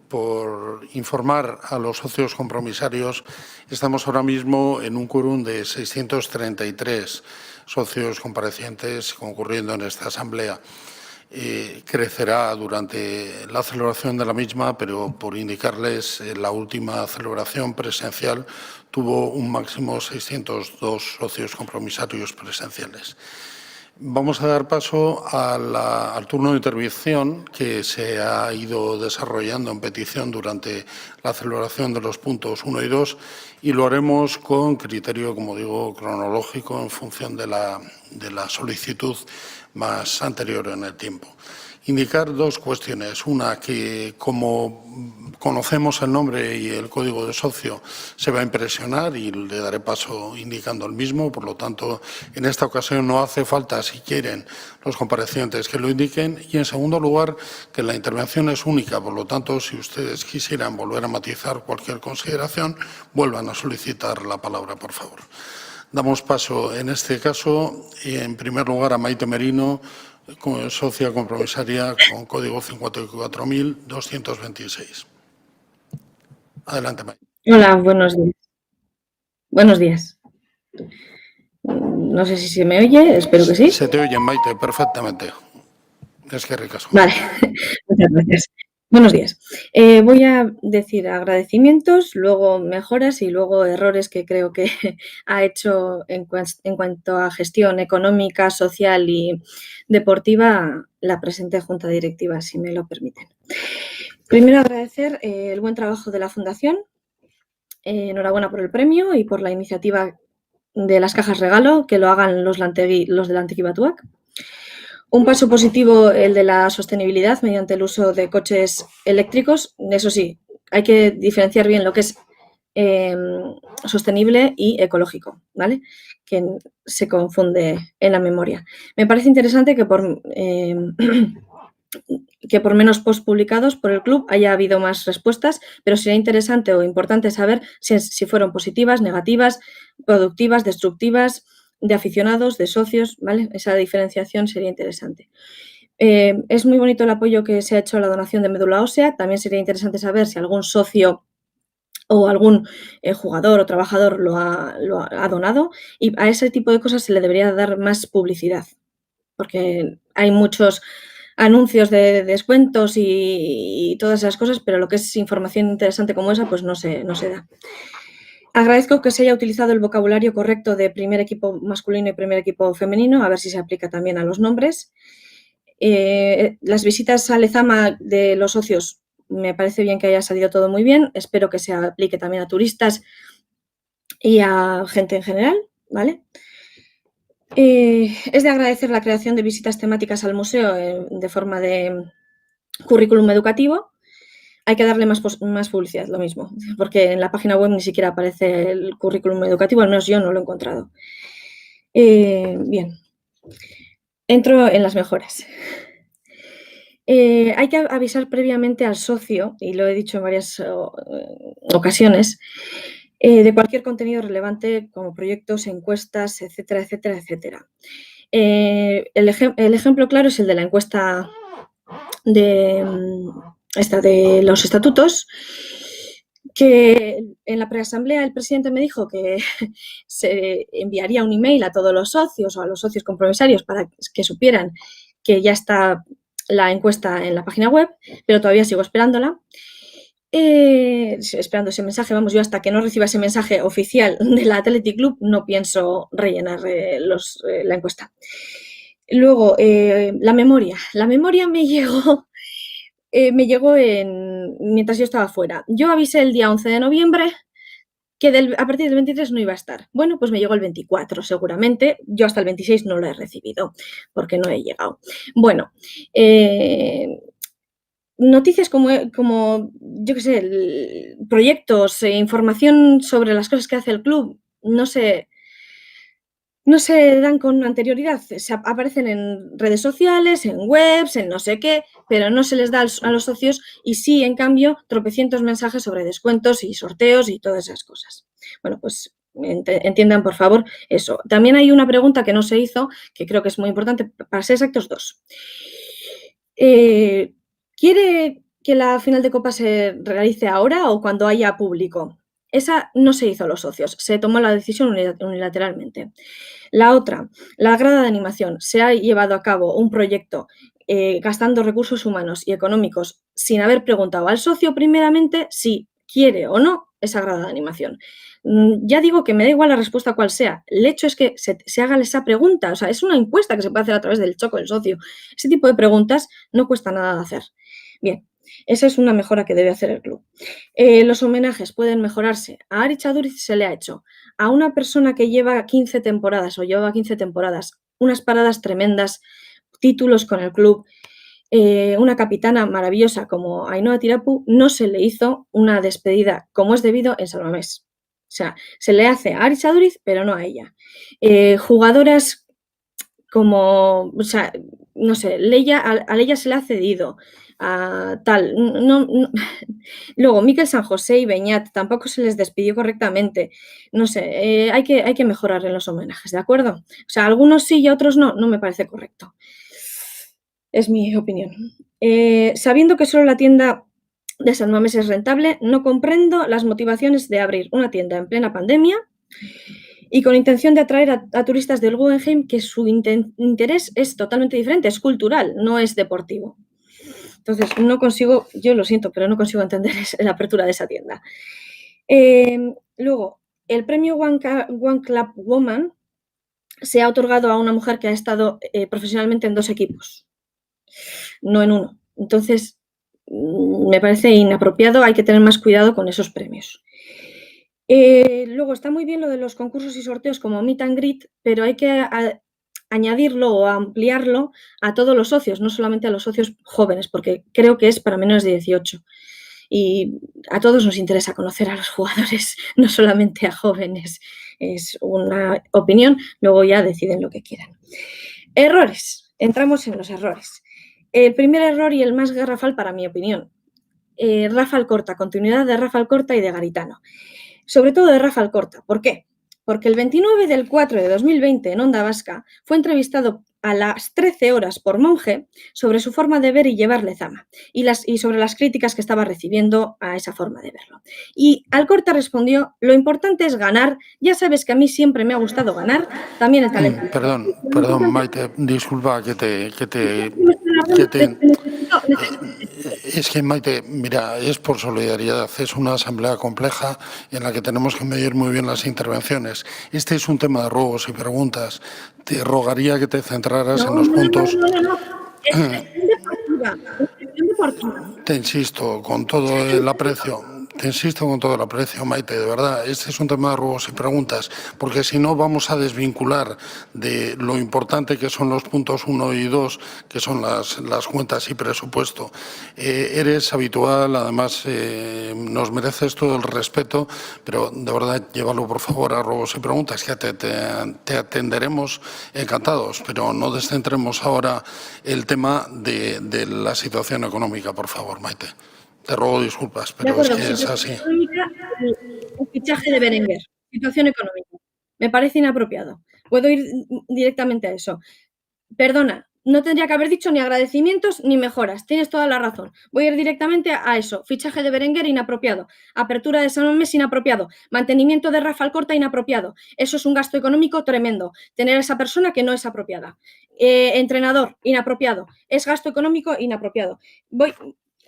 por informar a los socios compromisarios. Estamos ahora mismo en un quórum de 633 socios comparecientes concurriendo en esta asamblea. Crecerá durante la celebración de la misma, pero por indicarles, la última celebración presencial tuvo un máximo 602 socios compromisarios presenciales. Vamos a dar paso al turno de intervención que se ha ido desarrollando en petición durante la celebración de los puntos 1 y 2 y lo haremos con criterio, como digo, cronológico en función de la solicitud más anterior en el tiempo. indicar dos cuestiones. Una, que como conocemos el nombre y el código de socio, se va a impresionar y le daré paso indicando el mismo. Por lo tanto, en esta ocasión no hace falta, si quieren, los comparecientes que lo indiquen. Y, en segundo lugar, que la intervención es única. Por lo tanto, si ustedes quisieran volver a matizar cualquier consideración, vuelvan a solicitar la palabra, por favor. Damos paso, en este caso, en primer lugar, a Maite Merino, socia compromisaria con código 54.226. Adelante, Maite. Hola, buenos días. Buenos días. No sé si se me oye, espero que sí. Se te oye, Maite, perfectamente. Es que ricas. Vale, muchas gracias. Buenos días. Voy a decir agradecimientos, luego mejoras y luego errores que creo que ha hecho en cuanto a gestión económica, social y deportiva la presente Junta Directiva, si me lo permiten. Primero, agradecer el buen trabajo de la Fundación. Enhorabuena por el premio y por la iniciativa de las cajas regalo, que lo hagan los del Lantegui Batuac. Un paso positivo, el de la sostenibilidad mediante el uso de coches eléctricos. Eso sí, hay que diferenciar bien lo que es sostenible y ecológico, ¿vale? Que se confunde en la memoria. Me parece interesante que por menos posts publicados por el club haya habido más respuestas, pero sería interesante o importante saber si fueron positivas, negativas, productivas, destructivas, de aficionados, de socios, ¿vale? Esa diferenciación sería interesante. Es muy bonito el apoyo que se ha hecho a la donación de médula ósea. También sería interesante saber si algún socio o algún jugador o trabajador lo ha donado, y a ese tipo de cosas se le debería dar más publicidad, porque hay muchos anuncios de descuentos y todas esas cosas, pero lo que es información interesante como esa, pues no se da. Agradezco que se haya utilizado el vocabulario correcto de primer equipo masculino y primer equipo femenino, a ver si se aplica también a los nombres. Las visitas a Lezama de los socios, me parece bien que haya salido todo muy bien. Espero que se aplique también a turistas y a gente en general, ¿vale? Es de agradecer la creación de visitas temáticas al museo de forma de currículum educativo. Hay que darle más publicidad, lo mismo, porque en la página web ni siquiera aparece el currículum educativo, al menos yo no lo he encontrado. Bien, entro en las mejoras. Hay que avisar previamente al socio, y lo he dicho en varias ocasiones, de cualquier contenido relevante como proyectos, encuestas, etcétera, etcétera, etcétera. El ejemplo claro es el de la encuesta de los estatutos, que en la preasamblea el presidente me dijo que se enviaría un email a todos los socios o a los socios compromisarios para que supieran que ya está la encuesta en la página web, pero todavía sigo esperándola. Esperando ese mensaje, vamos, yo hasta que no reciba ese mensaje oficial del Athletic Club no pienso rellenar la encuesta. Luego, la memoria. La memoria me llegó mientras yo estaba fuera. Yo avisé el día 11 de noviembre que a partir del 23 no iba a estar. Bueno, pues me llegó el 24 seguramente. Yo hasta el 26 no lo he recibido porque no he llegado. Bueno, noticias como yo qué sé, proyectos, información sobre las cosas que hace el club, no se dan con anterioridad. Aparecen en redes sociales, en webs, en no sé qué, pero no se les da a los socios, y sí, en cambio, tropecientos mensajes sobre descuentos y sorteos y todas esas cosas. Bueno, pues entiendan, por favor, eso. También hay una pregunta que no se hizo, que creo que es muy importante, para ser exactos, 2. ¿Quiere que la final de Copa se realice ahora o cuando haya público? Esa no se hizo a los socios, se tomó la decisión unilateralmente. La otra, la grada de animación. Se ha llevado a cabo un proyecto gastando recursos humanos y económicos sin haber preguntado al socio primeramente si quiere o no esa grada de animación. Ya digo que me da igual la respuesta cual sea. El hecho es que se haga esa pregunta. O sea, es una encuesta que se puede hacer a través del choco del socio. Ese tipo de preguntas no cuesta nada de hacer. Bien. Esa es una mejora que debe hacer el club. Los homenajes pueden mejorarse. A Ari Chaduriz se le ha hecho. A una persona que lleva 15 temporadas o llevaba 15 temporadas, unas paradas tremendas, títulos con el club. una capitana maravillosa como Ainhoa Tirapu, no se le hizo una despedida como es debido en San Mamés. O sea, se le hace a Aritz Aduriz, pero no a ella. Jugadoras como, o sea, no sé, a Leia se le ha cedido, a tal. Luego, Miquel San José y Beñat tampoco se les despidió correctamente. No sé, hay que mejorar en los homenajes, ¿de acuerdo? O sea, algunos sí y otros no me parece correcto. Es mi opinión. Sabiendo que solo la tienda de San Mamés es rentable, no comprendo las motivaciones de abrir una tienda en plena pandemia y con intención de atraer a turistas del Guggenheim, que su interés es totalmente diferente, es cultural, no es deportivo. Entonces, no consigo, yo lo siento, pero no consigo entender la apertura de esa tienda. Luego, el premio One Club Woman se ha otorgado a una mujer que ha estado profesionalmente en 2 equipos, no en uno. Entonces, me parece inapropiado, hay que tener más cuidado con esos premios. Luego, está muy bien lo de los concursos y sorteos como Meet and Greet, pero hay que añadirlo o ampliarlo a todos los socios, no solamente a los socios jóvenes, porque creo que es para menores de 18. Y a todos nos interesa conocer a los jugadores, no solamente a jóvenes. Es una opinión, luego ya deciden lo que quieran. Errores. Entramos en los errores. El primer error y el más garrafal para mi opinión. Rafa Alcorta, continuidad de Rafa Alcorta y de Garitano. Sobre todo de Rafa Alcorta. ¿Por qué? Porque el 29 del 4 de 2020 en Onda Vasca fue entrevistado a las 13 horas por Monge sobre su forma de ver y llevar Lezama y sobre las críticas que estaba recibiendo a esa forma de verlo. Y Alcorta respondió: lo importante es ganar, ya sabes que a mí siempre me ha gustado ganar, también el talento. Perdón, Maite, disculpa que te... Es que, Maite, mira, es por solidaridad, es una asamblea compleja en la que tenemos que medir muy bien las intervenciones. Este es un tema de ruegos y preguntas. Te rogaría que te centraras en los puntos... Te insisto, con todo el aprecio... Maite, de verdad, este es un tema de ruegos y preguntas, porque si no vamos a desvincular de lo importante que son los puntos 1 y 2, que son las cuentas y presupuesto. Eres habitual, además nos mereces todo el respeto, pero de verdad llévalo por favor a ruegos y preguntas, que te atenderemos encantados, pero no descentremos ahora el tema de la situación económica, por favor, Maite. Te ruego disculpas, pero es que es así. El fichaje de Berenguer, situación económica. Me parece inapropiado. Puedo ir directamente a eso. Perdona, no tendría que haber dicho ni agradecimientos ni mejoras. Tienes toda la razón. Voy a ir directamente a eso. Fichaje de Berenguer, inapropiado. Apertura de San Mamés, inapropiado. Mantenimiento de Rafa Alcorta, inapropiado. Eso es un gasto económico tremendo. Tener a esa persona que no es apropiada. Entrenador, inapropiado. Es gasto económico inapropiado.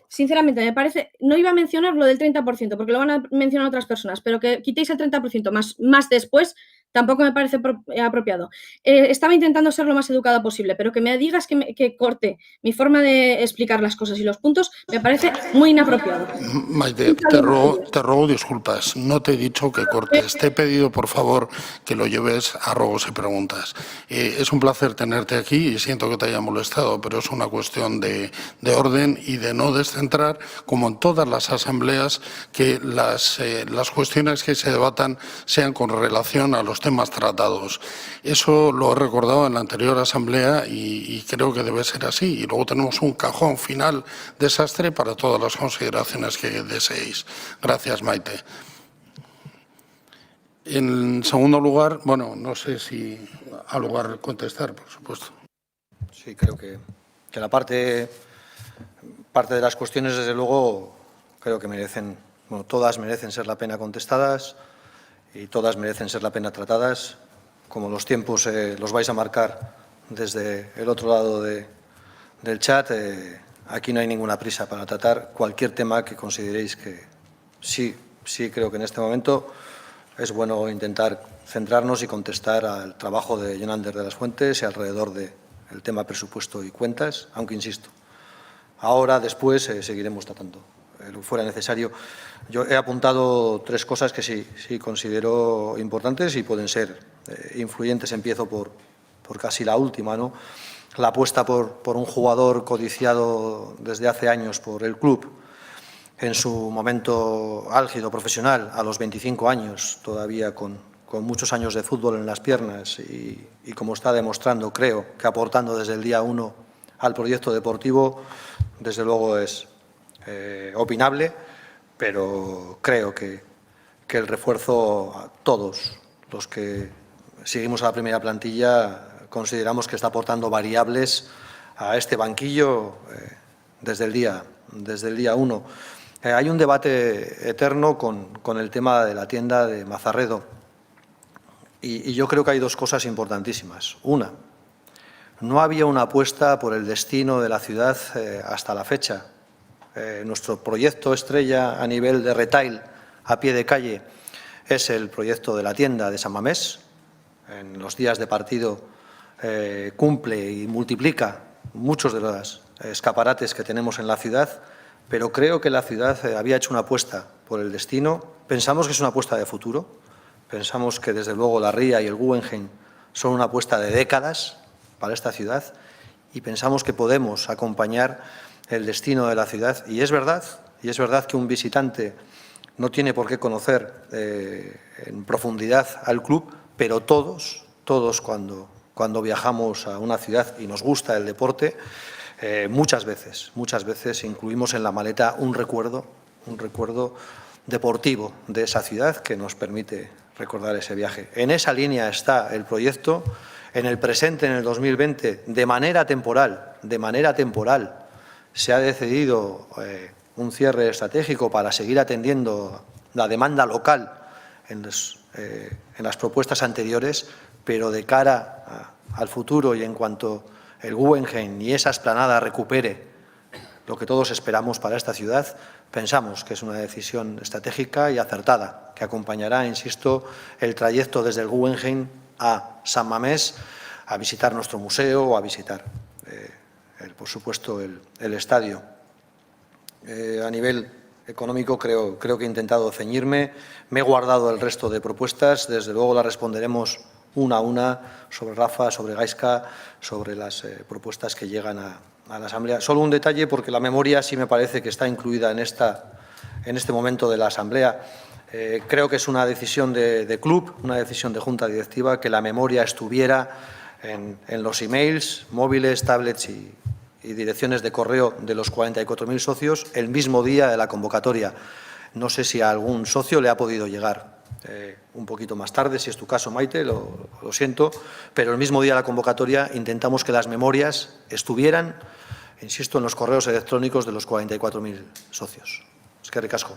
Sinceramente, me parece, no iba a mencionar lo del 30%, porque lo van a mencionar otras personas, pero que quitéis el 30% más después, tampoco me parece apropiado. Estaba intentando ser lo más educada posible, pero que me digas que corte mi forma de explicar las cosas y los puntos, me parece muy inapropiado. Maite, te ruego disculpas, no te he dicho que cortes, te he pedido por favor que lo lleves a ruegos y preguntas. Es un placer tenerte aquí y siento que te haya molestado, pero es una cuestión de orden y de no descentrar, como en todas las asambleas, que las cuestiones que se debatan sean con relación a los temas tratados. Eso lo he recordado en la anterior asamblea y creo que debe ser así. Y luego tenemos un cajón final desastre para todas las consideraciones que deseéis. Gracias, Maite. En segundo lugar, bueno, no sé si ha lugar contestar, por supuesto. Sí, creo que la parte de las cuestiones, desde luego, creo que merecen, bueno, todas merecen ser la pena contestadas y todas merecen ser la pena tratadas. Como los tiempos los vais a marcar desde el otro lado del chat, aquí no hay ninguna prisa para tratar cualquier tema que consideréis que sí creo que en este momento es bueno intentar centrarnos y contestar al trabajo de Jonander de las Fuentes y alrededor del tema presupuesto y cuentas, aunque insisto, ahora, después, seguiremos tratando, lo fuera necesario. Yo he apuntado 3 cosas que sí considero importantes y pueden ser influyentes. Empiezo por casi la última, ¿no? la apuesta por un jugador codiciado desde hace años por el club, en su momento álgido profesional, a los 25 años, todavía con muchos años de fútbol en las piernas y como está demostrando, creo, que aportando desde el día 1 al proyecto deportivo, desde luego es opinable, pero creo que el refuerzo, a todos los que seguimos a la primera plantilla, consideramos que está aportando variables a este banquillo desde el día 1. Hay un debate eterno con el tema de la tienda de Mazarredo y yo creo que hay dos cosas importantísimas. Una, no había una apuesta por el destino de la ciudad hasta la fecha. Nuestro proyecto estrella a nivel de retail a pie de calle es el proyecto de la tienda de San Mamés. En los días de partido cumple y multiplica muchos de los escaparates que tenemos en la ciudad, pero creo que la ciudad había hecho una apuesta por el destino. Pensamos que es una apuesta de futuro, pensamos que desde luego la Ría y el Guggenheim son una apuesta de décadas para esta ciudad y pensamos que podemos acompañar el destino de la ciudad. Y es verdad que un visitante no tiene por qué conocer en profundidad al club, pero todos cuando viajamos a una ciudad y nos gusta el deporte, muchas veces incluimos en la maleta un recuerdo deportivo de esa ciudad que nos permite recordar ese viaje. En esa línea está el proyecto. En el presente, en el 2020, de manera temporal, se ha decidido un cierre estratégico para seguir atendiendo la demanda local en las propuestas anteriores, pero de cara al futuro y en cuanto el Guggenheim y esa explanada recupere lo que todos esperamos para esta ciudad, pensamos que es una decisión estratégica y acertada, que acompañará, insisto, el trayecto desde el Guggenheim a San Mamés, a visitar nuestro museo o a visitar, por supuesto, el estadio. A nivel económico creo que he intentado ceñirme, me he guardado el resto de propuestas, desde luego las responderemos una a una sobre Rafa, sobre Gaizka, sobre las propuestas que llegan a la Asamblea. Solo un detalle, porque la memoria sí me parece que está incluida en este momento de la Asamblea. Creo que es una decisión de club, una decisión de junta directiva, que la memoria estuviera en los emails, móviles, tablets y direcciones de correo de los 44.000 socios el mismo día de la convocatoria. No sé si a algún socio le ha podido llegar un poquito más tarde, si es tu caso, Maite, lo siento, pero el mismo día de la convocatoria intentamos que las memorias estuvieran, insisto, en los correos electrónicos de los 44.000 socios. Eskerrik asko.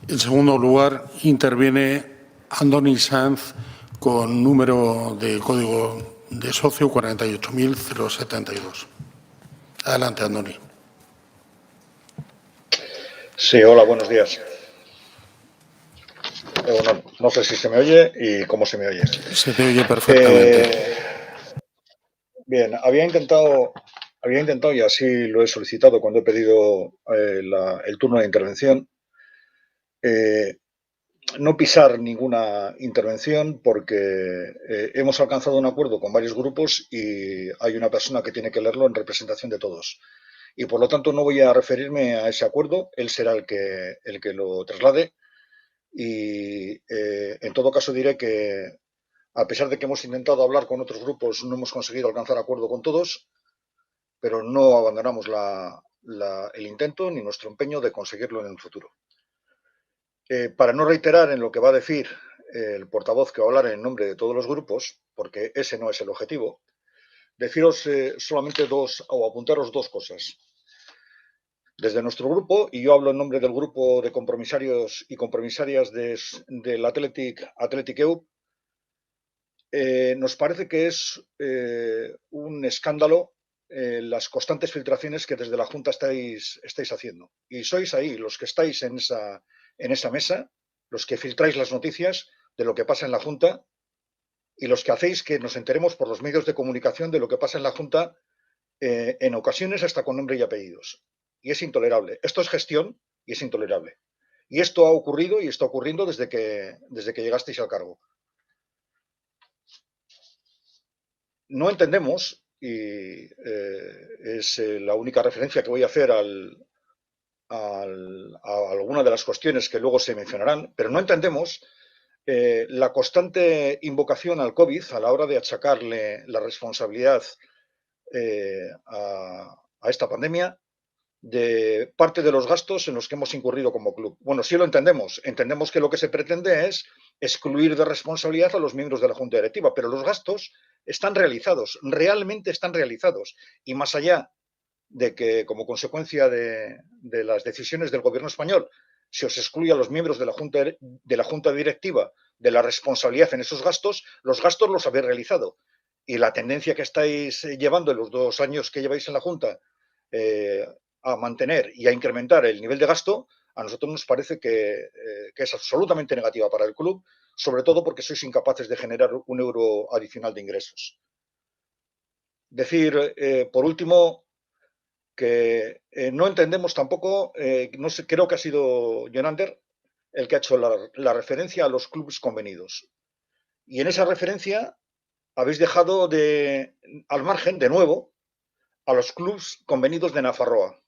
En segundo lugar, interviene Andoni Sanz con número de código de socio 48.072. Adelante, Andoni. Sí, hola, buenos días. No sé si se me oye y cómo se me oye. Se te oye perfectamente. Bien, había intentado y así lo he solicitado cuando he pedido el turno de intervención, no pisar ninguna intervención porque hemos alcanzado un acuerdo con varios grupos y hay una persona que tiene que leerlo en representación de todos. Y por lo tanto no voy a referirme a ese acuerdo, él será el que lo traslade. Y en todo caso diré que a pesar de que hemos intentado hablar con otros grupos, no hemos conseguido alcanzar acuerdo con todos, pero no abandonamos el intento ni nuestro empeño de conseguirlo en el futuro. Para no reiterar en lo que va a decir el portavoz que va a hablar en nombre de todos los grupos, porque ese no es el objetivo, deciros solamente apuntaros dos cosas. Desde nuestro grupo, y yo hablo en nombre del grupo de compromisarios y compromisarias del Athletic EU, nos parece que es un escándalo las constantes filtraciones que desde la Junta estáis haciendo. Y sois ahí los que estáis en esa mesa, los que filtráis las noticias de lo que pasa en la Junta y los que hacéis que nos enteremos por los medios de comunicación de lo que pasa en la Junta, en ocasiones hasta con nombre y apellidos. Y es intolerable. Esto es gestión y es intolerable. Y esto ha ocurrido y está ocurriendo desde que llegasteis al cargo. no entendemos, y es la única referencia que voy a hacer a alguna de las cuestiones que luego se mencionarán, pero no entendemos la constante invocación al COVID a la hora de achacarle la responsabilidad a esta pandemia de parte de los gastos en los que hemos incurrido como club. Bueno, sí lo entendemos. Entendemos que lo que se pretende es excluir de responsabilidad a los miembros de la Junta Directiva, pero los gastos están realizados, realmente están realizados. Y más allá de que, como consecuencia de las decisiones del Gobierno español, se os excluye a los miembros de la Junta Directiva de la responsabilidad en esos gastos, los gastos los habéis realizado. Y la tendencia que estáis llevando en los 2 años que lleváis en la Junta a mantener y a incrementar el nivel de gasto, a nosotros nos parece que es absolutamente negativa para el club, sobre todo porque sois incapaces de generar un euro adicional de ingresos. Decir, por último, que no entendemos tampoco, no sé, creo que ha sido Jonander el que ha hecho la referencia a los clubes convenidos. Y en esa referencia habéis dejado al margen, de nuevo, a los clubes convenidos de Nafarroa.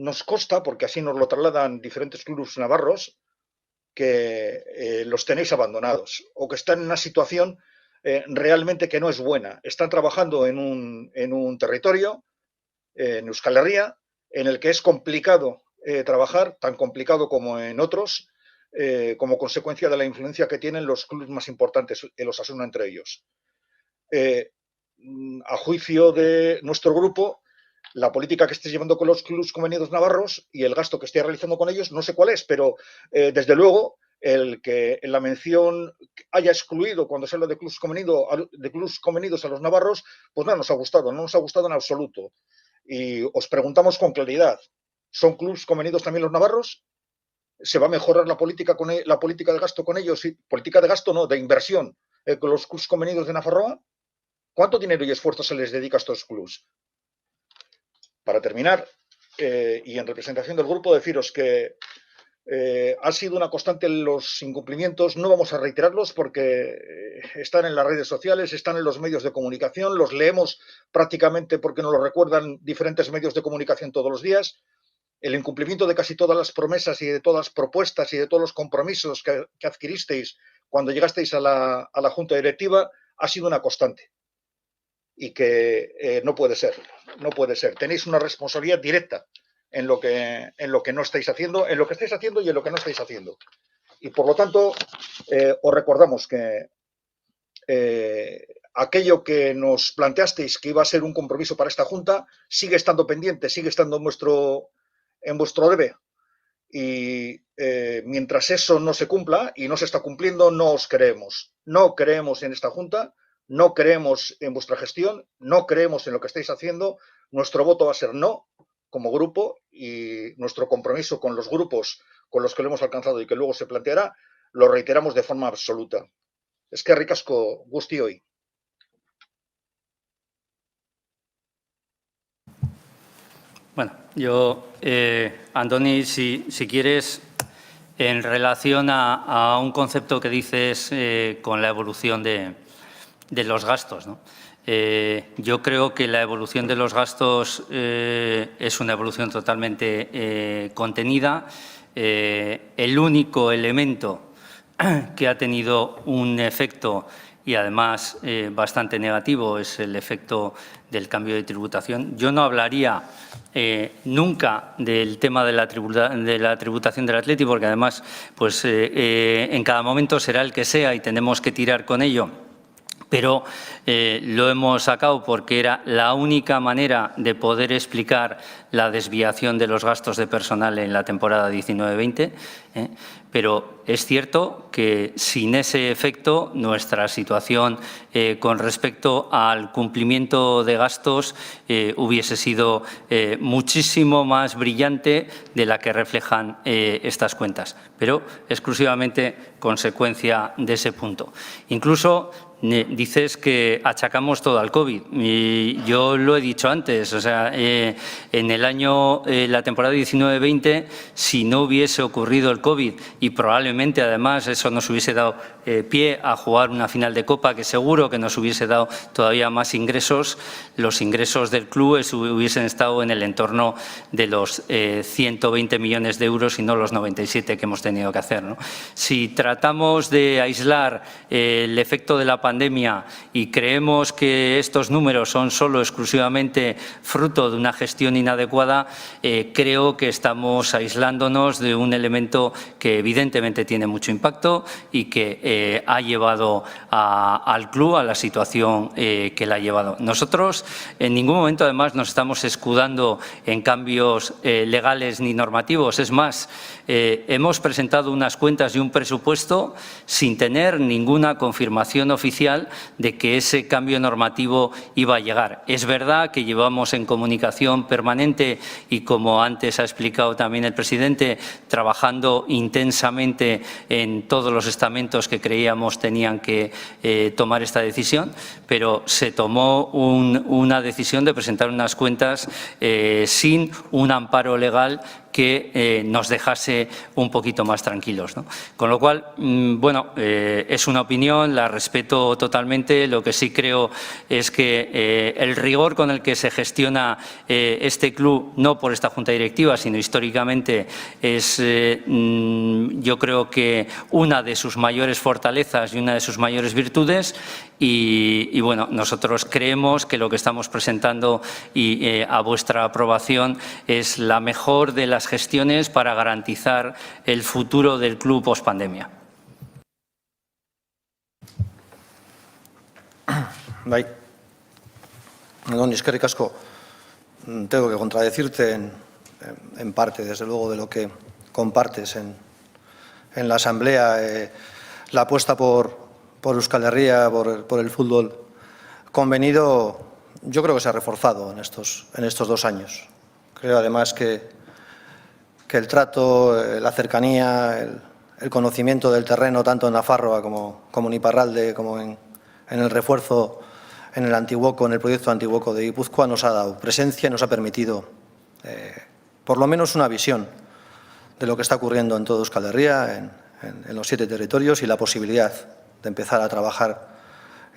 Nos consta, porque así nos lo trasladan diferentes clubes navarros, que los tenéis abandonados o que están en una situación realmente que no es buena. Están trabajando en un territorio, en Euskal Herria, en el que es complicado trabajar, tan complicado como en otros, como consecuencia de la influencia que tienen los clubes más importantes, el Osasuna entre ellos. A juicio de nuestro grupo, la política que estéis llevando con los clubes convenidos navarros y el gasto que estéis realizando con ellos, no sé cuál es, pero desde luego el que en la mención haya excluido cuando se habla de clubes convenidos a los navarros, pues no nos ha gustado en absoluto. Y os preguntamos con claridad, ¿son clubes convenidos también los navarros? ¿Se va a mejorar la política de gasto con ellos? Política de gasto no, de inversión con los clubes convenidos de Nafarroa. ¿Cuánto dinero y esfuerzo se les dedica a estos clubes? Para terminar, y en representación del grupo, deciros que ha sido una constante los incumplimientos. No vamos a reiterarlos porque están en las redes sociales, están en los medios de comunicación, los leemos prácticamente porque nos lo recuerdan diferentes medios de comunicación todos los días. El incumplimiento de casi todas las promesas y de todas las propuestas y de todos los compromisos que adquiristeis cuando llegasteis a la Junta Directiva ha sido una constante. Y que no puede ser, no puede ser. Tenéis una responsabilidad directa en lo que no estáis haciendo, en lo que estáis haciendo y en lo que no estáis haciendo. Y por lo tanto, os recordamos que aquello que nos planteasteis que iba a ser un compromiso para esta Junta sigue estando pendiente, sigue estando en vuestro debe. Y mientras eso no se cumpla y no se está cumpliendo, no os creemos. No creemos en esta Junta. No creemos en vuestra gestión, no creemos en lo que estáis haciendo. Nuestro voto va a ser no como grupo y nuestro compromiso con los grupos con los que lo hemos alcanzado y que luego se planteará, lo reiteramos de forma absoluta. Eskerrik asko guztioi. Bueno, yo, Andoni, si quieres, en relación a un concepto que dices con la evolución de los gastos, ¿no? Yo creo que la evolución de los gastos es una evolución totalmente contenida. El único elemento que ha tenido un efecto y además bastante negativo es el efecto del cambio de tributación. Yo no hablaría nunca del tema de la tributación del Atleti, porque además pues, en cada momento será el que sea y tenemos que tirar con ello. Pero lo hemos sacado porque era la única manera de poder explicar la desviación de los gastos de personal en la temporada 19-20. Pero es cierto que sin ese efecto nuestra situación con respecto al cumplimiento de gastos hubiese sido muchísimo más brillante de la que reflejan estas cuentas, pero exclusivamente consecuencia de ese punto. Incluso dices que achacamos todo al COVID. Y yo lo he dicho antes, o sea, en el año, la temporada 19-20, si no hubiese ocurrido el COVID y probablemente además eso nos hubiese dado pie a jugar una final de Copa que seguro que nos hubiese dado todavía más ingresos, los ingresos del club hubiesen estado en el entorno de los 120 millones de euros y no los 97 que hemos tenido que hacer, ¿no? Si tratamos de aislar el efecto de la pandemia y creemos que estos números son solo exclusivamente fruto de una gestión inadecuada, creo que estamos aislándonos de un elemento que evidentemente tiene mucho impacto y que ha llevado al club a la situación que la ha llevado. Nosotros en ningún momento además nos estamos escudando en cambios legales ni normativos. Es más, hemos presentado unas cuentas y un presupuesto sin tener ninguna confirmación oficial de que ese cambio normativo iba a llegar. Es verdad que llevamos en comunicación permanente y, como antes ha explicado también el presidente, trabajando intensamente en todos los estamentos que creíamos tenían que tomar esta decisión, pero se tomó una decisión de presentar unas cuentas sin un amparo legal que nos dejase un poquito más tranquilos, ¿no? Con lo cual, bueno, es una opinión, la respeto totalmente. Lo que sí creo es que el rigor con el que se gestiona este club, no por esta junta directiva, sino históricamente, es yo creo que una de sus mayores fortalezas y una de sus mayores virtudes. Y bueno, nosotros creemos que lo que estamos presentando y a vuestra aprobación es la mejor de las gestiones para garantizar el futuro del club post-pandemia. Bai. Don, eskerrik asko. Tengo que contradecirte en parte, desde luego, de lo que compartes en la Asamblea. La apuesta por Euskal Herria, por el fútbol convenido, yo creo que se ha reforzado en estos 2 años. Creo además que el trato, la cercanía, el conocimiento del terreno, tanto en Nafarroa como en Iparralde, como en el refuerzo en el proyecto Antiguoco de Guipúzcoa, nos ha dado presencia y nos ha permitido por lo menos una visión de lo que está ocurriendo en todo Euskal Herria, en los 7 territorios, y la posibilidad de empezar a trabajar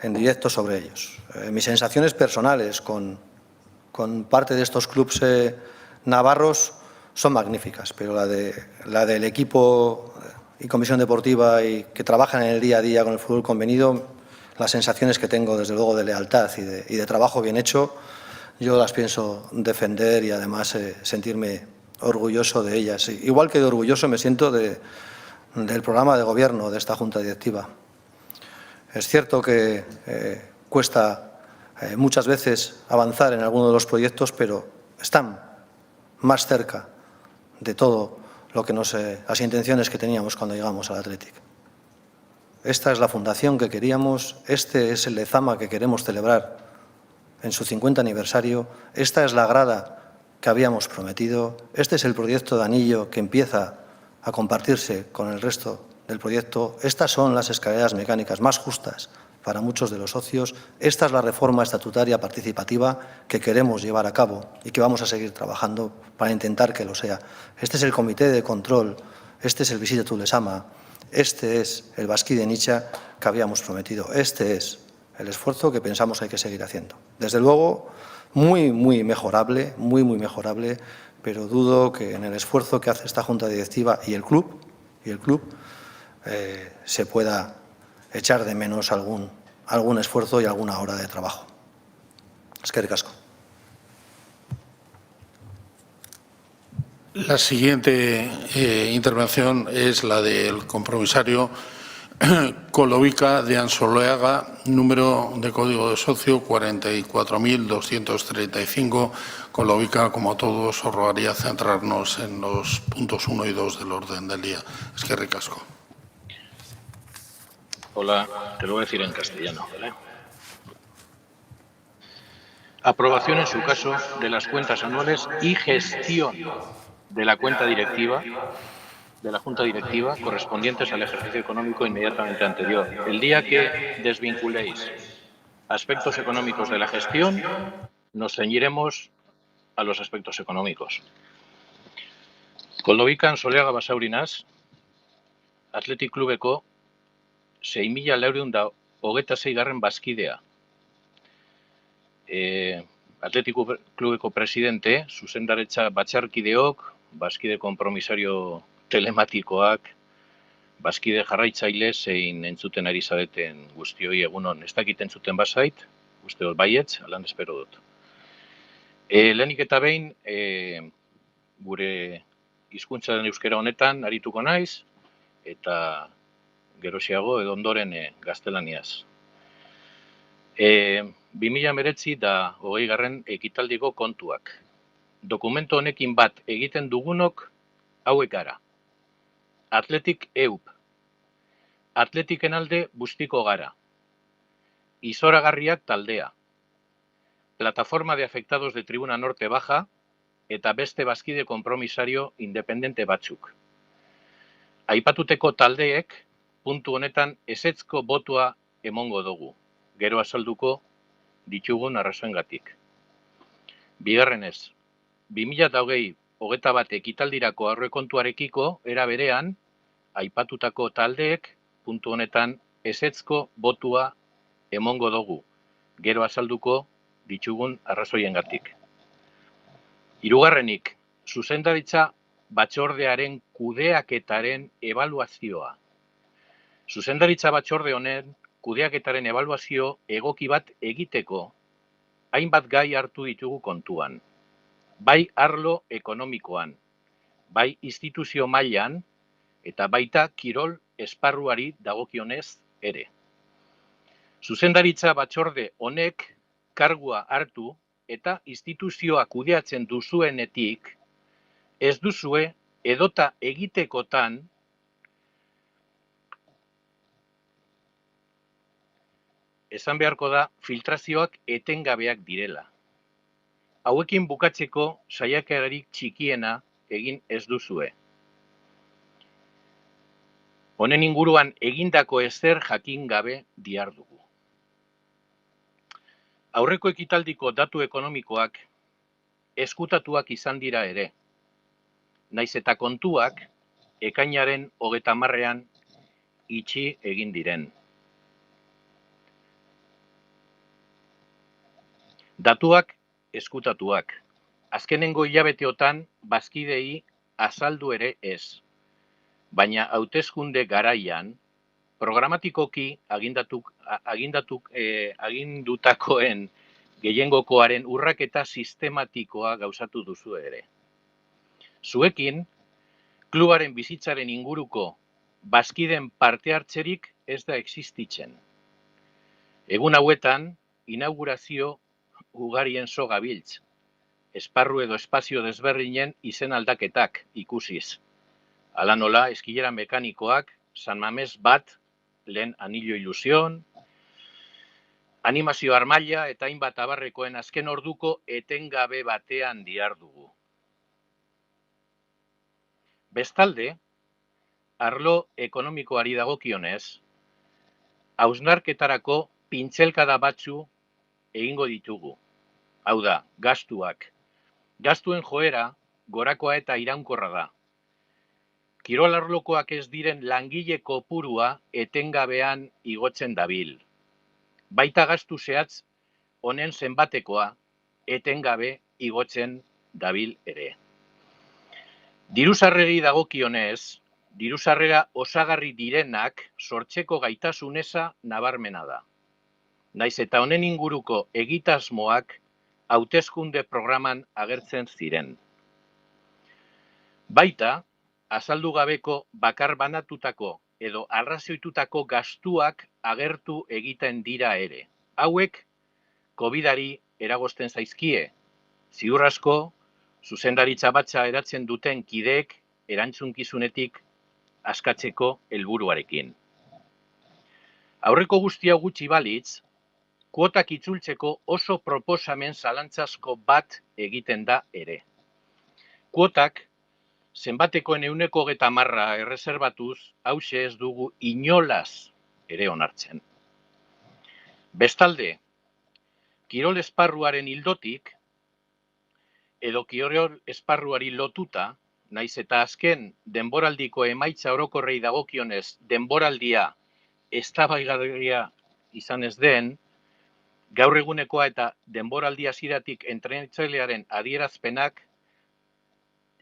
en directo sobre ellos. Mis sensaciones personales con parte de estos clubes navarros son magníficas, pero la del equipo y comisión deportiva y que trabajan en el día a día con el fútbol convenido, las sensaciones que tengo, desde luego, de lealtad y de trabajo bien hecho, yo las pienso defender y además sentirme orgulloso de ellas. Igual que de orgulloso me siento del programa de gobierno de esta junta directiva. Es cierto que cuesta muchas veces avanzar en algunos de los proyectos, pero están más cerca de todo lo que las intenciones que teníamos cuando llegamos al Athletic. Esta es la fundación que queríamos, este es el Lezama que queremos celebrar en su 50 aniversario, esta es la grada que habíamos prometido, este es el proyecto de anillo que empieza a compartirse con el resto del proyecto, estas son las escaleras mecánicas más justas para muchos de los socios, esta es la reforma estatutaria participativa que queremos llevar a cabo y que vamos a seguir trabajando para intentar que lo sea. Este es el comité de control, este es el Visita Lezama, este es el Basquí de Nicha que habíamos prometido, este es el esfuerzo que pensamos que hay que seguir haciendo. Desde luego, muy mejorable, pero dudo que en el esfuerzo que hace esta junta directiva y el club se pueda echar de menos algún esfuerzo y alguna hora de trabajo. Eskerrik asko. La siguiente intervención es la del compromisario Colovica de Ansoleaga, número de código de socio 44.235. Colovica, como todos, os rogaría centrarnos en los puntos 1 y 2 del orden del día. Eskerrik asko. Hola, te lo voy a decir en castellano, ¿vale? Aprobación, en su caso, de las cuentas anuales y gestión de la cuenta directiva de la Junta Directiva correspondientes al ejercicio económico inmediatamente anterior. El día que desvinculéis aspectos económicos de la gestión, nos ceñiremos a los aspectos económicos. Koldobikan Soleaga Basaurinaz, Athletic Clubeko 6.426 bazkidea. Athletic Clubeko presidente, zuzendaritza batzarkideok, bazkide konpromisario telematikoak, bazkide jarraitzaile zein entzuten ari zareten guztioi egunon. Ez dakit entzuten bazait, uste dut baietz, alan espero dut. Lehenik eta behin, gure hizkuntzaren euskera honetan arituko naiz, eta gerosiago edo ondoren gaztelaniaz. 2019 da 20. ekitaldiko kontuak. Dokumento honekin bat egiten dugunok hauek gara. Athletic EUP. Athleticen alde bustiko gara. Izoragarriak taldea. Plataforma de afectados de Tribuna Norte Baja eta beste bazkide konpromisario independente batzuk. Aipatuteko taldeek puntu honetan ezetzko botua emongo dugu. Gero azalduko ditugun arrazoengatik. Bigarrenez, 2021 ekitaldirako aurrekontuarekiko era berean, aipatutako taldeek puntu honetan ezetzko botua emongo dugu. Gero azalduko ditugun arrazoiengatik. Hirugarrenik, zuzendaritza batzordearen kudeaketaren ebaluazioa. Zuzendaritza batzorde honen kudeaketaren ebaluazio egoki bat egiteko hainbat gai hartu ditugu kontuan. Bai arlo ekonomikoan, bai instituzio mailan eta baita kirol esparruari dagokionez ere. Zuzendaritza batzorde honek kargua hartu eta instituzioa kudeatzen duzuenetik ez duzue edota egitekotan esan beharko da filtrazioak etengabeak direla. Hauekin bukatzeko saiakerarik txikiena egin ez duzue. Honen inguruan egindako ezer jakin gabe dihardugu. Aurreko ekitaldiko datu ekonomikoak eskutatuak izan dira ere. Naiz eta kontuak ekainaren 30ean itxi egin diren. Datuak eskutatuak. Azkenengo hilabeteotan bazkidei azaldu ere ez. Baina hauteskunde garaian, programatikoki agindutakoen gehiengokoaren urraketa sistematikoa gauzatu duzu ere. Zuekin, klubaren bizitzaren inguruko bazkiden parte hartzerik ez da existitzen. Egun hauetan, inaugurazio ugarien so gabiltz, esparru edo espazio desberdinen izen aldaketak ikusiz. Hala nola, eskilera mekanikoak, San Mames bat, lehen Anillo Ilusión, animazio armaila eta hainbat abarrekoen azken orduko etengabe batean dihardugu. Bestalde, arlo ekonomikoari dagokionez, hausnarketarako pintzelkada batzu egingo ditugu. Hau da, gastuak. Gastuen joera gorakoa eta iraunkorra da. Kirol arlokoak ez diren langile kopurua etengabean igotzen dabil. Baita gastu zehatz honen zenbatekoa etengabe igotzen dabil ere. Dirusarreri dagokionez, dirusarrera osagarri direnak sortzeko gaitasun eza nabarmena da. Naiz eta honen inguruko egitasmoak hauteskunde programan agertzen ziren. Baita, azaldu gabeko bakar banatutako edo arrazioitutako gastuak agertu egiten dira ere. Hauek, COVID-ari eragozten zaizkie. Ziur asko, zuzendaritza batza eratzen duten kideek erantzunkizunetik askatzeko helburuarekin. Aurreko guztia gutxi balitz, kuotak itzultzeko oso proposamen zalantzazko bat egiten da ere. Kuotak zenbatekoen 30% erreserbatuz, hauxe ez dugu inolaz ere onartzen. Bestalde, kirol esparruaren ildotik, edo kirol esparruari lotuta, naiz eta azken denboraldiko emaitza orokorrei dagokionez denboraldia eztabaidagarria izan ez den, gaur egunekoa eta denboraldi hasieratik entrenatzailearen adierazpenak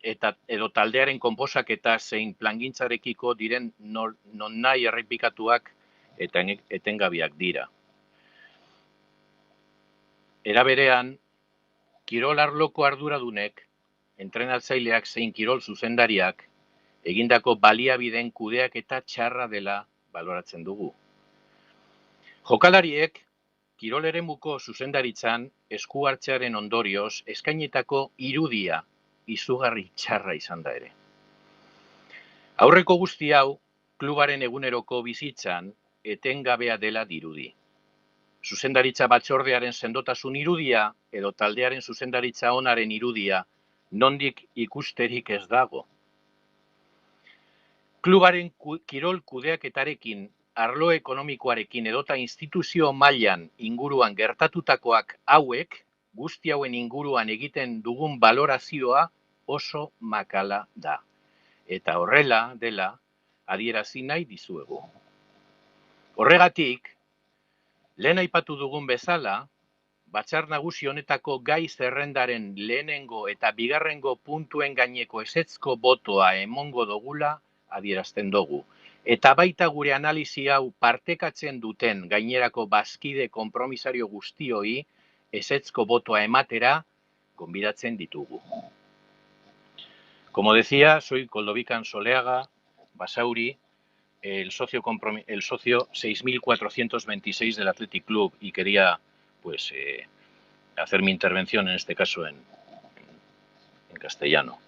edo taldearen konposaketa zein plangintzarekiko diren nonahi errepikatuak eta etengabeak dira. Era berean, kirol arloko arduradunek, entrenatzaileak zein kirol zuzendariak, egindako baliabideen kudeaketa txarra dela baloratzen dugu. Jokalariek, kirol eremuko zuzendaritzan esku hartzearen ondorioz eskainetako irudia izugarri txarra izan da ere. Aurreko guzti hau, klubaren eguneroko bizitzan etengabea dela dirudi. Zuzendaritza batzordearen sendotasun irudia edo taldearen zuzendaritza onaren irudia nondik ikusterik ez dago. Klubaren kirol kudeaketarekin, arlo ekonomikoarekin edota instituzio mailan inguruan gertatutakoak hauek, guzti hauen inguruan egiten dugun balorazioa oso makala da. Eta horrela dela adierazi nahi dizuegu. Horregatik, lehen aipatu dugun bezala, Batzar Nagusi honetako gai zerrendaren lehenengo eta bigarrengo puntuen gaineko ezetzko botoa emongo dugula adierazten dugu. Eta baita gure analisi hau partekatzen duten gainerako bazkide konpromisario guztioi ezetzko botoa ematera gonbidatzen ditugu. Como decía, soy Koldovikan Soleaga Basauri, el socio 6426 del Athletic Club, y quería pues hacer mi intervención en este caso en castellano.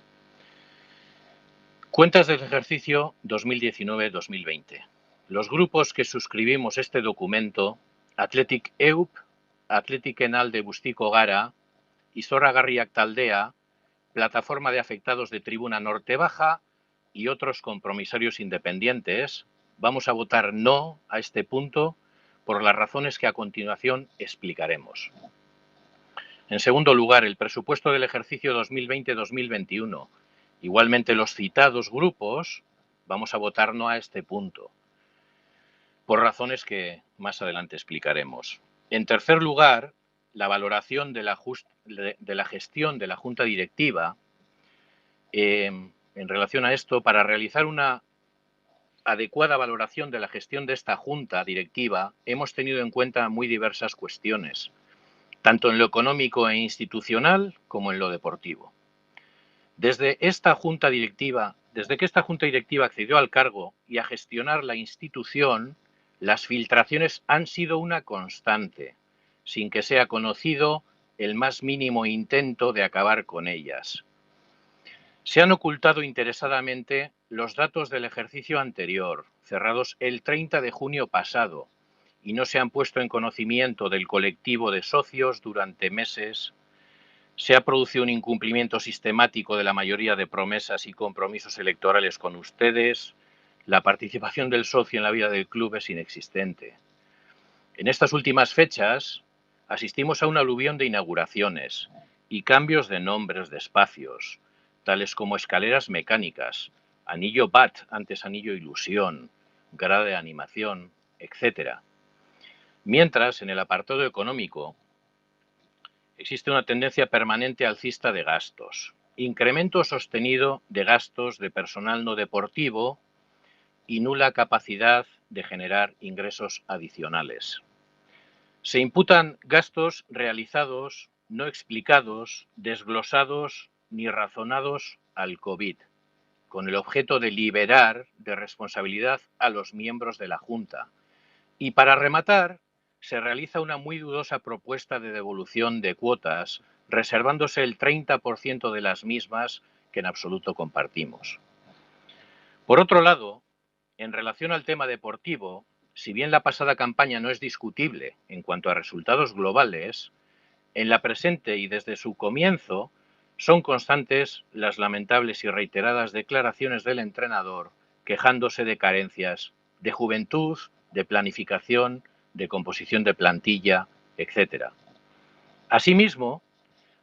Cuentas del ejercicio 2019-2020. Los grupos que suscribimos este documento, Athletic EUP, Athletic Enalde Bustiko Gara, Izorragarriak Taldea, Plataforma de Afectados de Tribuna Norte Baja y otros compromisarios independientes, vamos a votar no a este punto por las razones que a continuación explicaremos. En segundo lugar, el presupuesto del ejercicio 2020-2021. Igualmente los citados grupos, vamos a votar no a este punto, por razones que más adelante explicaremos. En tercer lugar, la valoración de la gestión de la Junta Directiva. En relación a esto, para realizar una adecuada valoración de la gestión de esta Junta Directiva, hemos tenido en cuenta muy diversas cuestiones, tanto en lo económico e institucional como en lo deportivo. Desde que esta Junta Directiva accedió al cargo y a gestionar la institución, las filtraciones han sido una constante, sin que sea conocido el más mínimo intento de acabar con ellas. Se han ocultado interesadamente los datos del ejercicio anterior, cerrados el 30 de junio pasado, y no se han puesto en conocimiento del colectivo de socios durante meses. Se ha producido un incumplimiento sistemático de la mayoría de promesas y compromisos electorales con ustedes. La participación del socio en la vida del club es inexistente. En estas últimas fechas asistimos a un aluvión de inauguraciones y cambios de nombres de espacios, tales como escaleras mecánicas, anillo BAT, antes anillo Ilusión, grada de animación, etc. Mientras, en el apartado económico, existe una tendencia permanente alcista de gastos, incremento sostenido de gastos de personal no deportivo y nula capacidad de generar ingresos adicionales. Se imputan gastos realizados, no explicados, desglosados ni razonados al COVID, con el objeto de liberar de responsabilidad a los miembros de la Junta. Y para rematar, se realiza una muy dudosa propuesta de devolución de cuotas, reservándose el 30% de las mismas que en absoluto compartimos. Por otro lado, en relación al tema deportivo, si bien la pasada campaña no es discutible en cuanto a resultados globales, en la presente y desde su comienzo son constantes las lamentables y reiteradas declaraciones del entrenador quejándose de carencias de juventud, de planificación, de composición de plantilla, etc. Asimismo,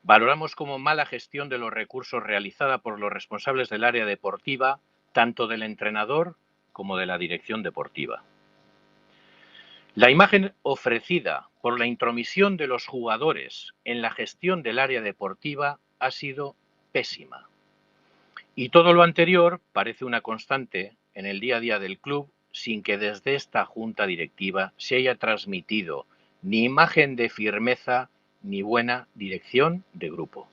valoramos como mala gestión de los recursos realizada por los responsables del área deportiva, tanto del entrenador como de la dirección deportiva. La imagen ofrecida por la intromisión de los jugadores en la gestión del área deportiva ha sido pésima. Y todo lo anterior parece una constante en el día a día del club sin que desde esta junta directiva se haya transmitido ni imagen de firmeza ni buena dirección de grupo.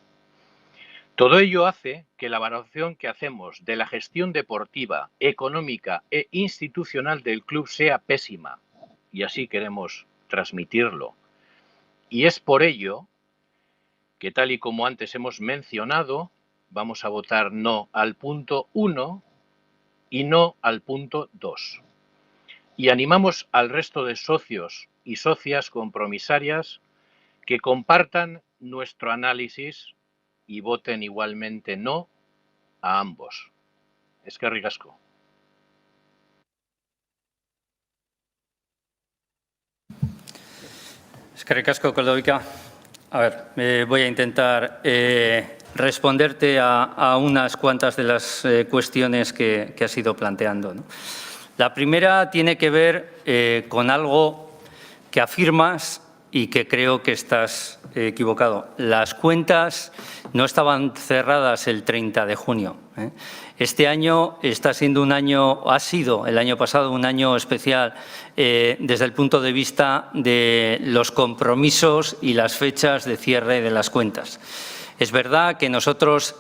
Todo ello hace que la valoración que hacemos de la gestión deportiva, económica e institucional del club sea pésima, y así queremos transmitirlo. Y es por ello que, tal y como antes hemos mencionado, vamos a votar no al punto 1 y no al punto 2. Y animamos al resto de socios y socias compromisarias que compartan nuestro análisis y voten igualmente no a ambos. Eskerrik asko. Eskerrik asko, Koldovica. A ver, voy a intentar responderte a unas cuantas de las cuestiones que has ido planteando, ¿no? La primera tiene que ver con algo que afirmas y que creo que estás equivocado. Las cuentas no estaban cerradas el 30 de junio. Este año está siendo un año, ha sido el año pasado un año especial desde el punto de vista de los compromisos y las fechas de cierre de las cuentas. Es verdad que nosotros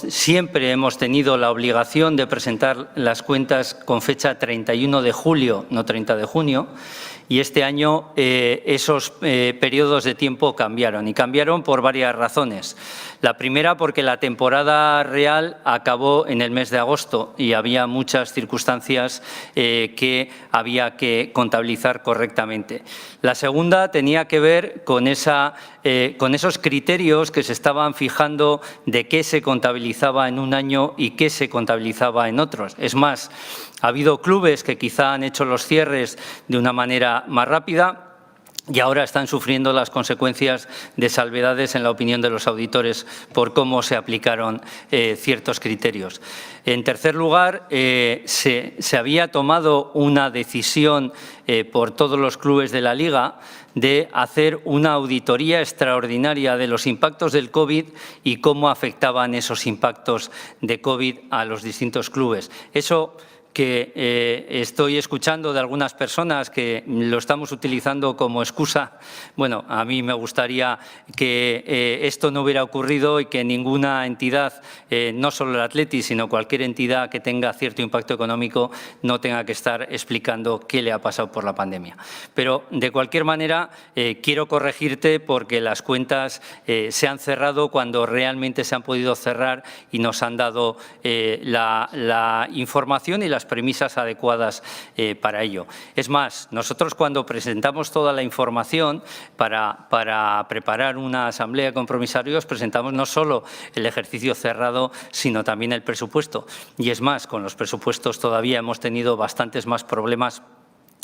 siempre hemos tenido la obligación de presentar las cuentas con fecha 31 de julio, no 30 de junio, y este año esos periodos de tiempo cambiaron, y cambiaron por varias razones. La primera, porque la temporada real acabó en el mes de agosto y había muchas circunstancias que había que contabilizar correctamente. La segunda tenía que ver con esos criterios que se estaban fijando de qué se contabilizaba en un año y qué se contabilizaba en otros. Es más, ha habido clubes que quizá han hecho los cierres de una manera más rápida y ahora están sufriendo las consecuencias de salvedades en la opinión de los auditores por cómo se aplicaron ciertos criterios. En tercer lugar, se había tomado una decisión por todos los clubes de la Liga de hacer una auditoría extraordinaria de los impactos del COVID y cómo afectaban esos impactos de COVID a los distintos clubes. Eso que estoy escuchando de algunas personas que lo estamos utilizando como excusa. Bueno, a mí me gustaría que esto no hubiera ocurrido y que ninguna entidad, no solo el Athletic, sino cualquier entidad que tenga cierto impacto económico, no tenga que estar explicando qué le ha pasado por la pandemia. Pero, de cualquier manera, quiero corregirte porque las cuentas se han cerrado cuando realmente se han podido cerrar y nos han dado la información y las premisas adecuadas para ello. Es más, nosotros cuando presentamos toda la información para preparar una asamblea de compromisarios, presentamos no solo el ejercicio cerrado, sino también el presupuesto. Y es más, con los presupuestos todavía hemos tenido bastantes más problemas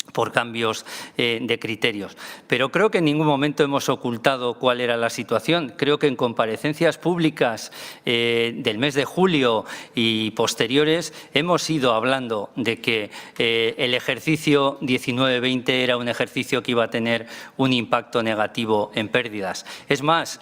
por cambios de criterios. Pero creo que en ningún momento hemos ocultado cuál era la situación. Creo que en comparecencias públicas del mes de julio y posteriores hemos ido hablando de que el ejercicio 19-20 era un ejercicio que iba a tener un impacto negativo en pérdidas. Es más,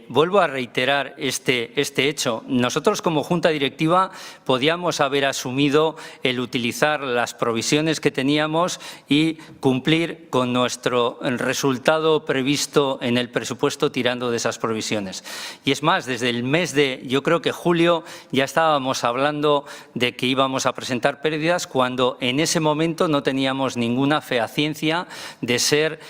vuelvo a reiterar este hecho. Nosotros como Junta Directiva podíamos haber asumido el utilizar las provisiones que teníamos y cumplir con nuestro resultado previsto en el presupuesto tirando de esas provisiones. Y es más, desde el mes de, yo creo que julio, ya estábamos hablando de que íbamos a presentar pérdidas cuando en ese momento no teníamos ninguna fehaciencia de ser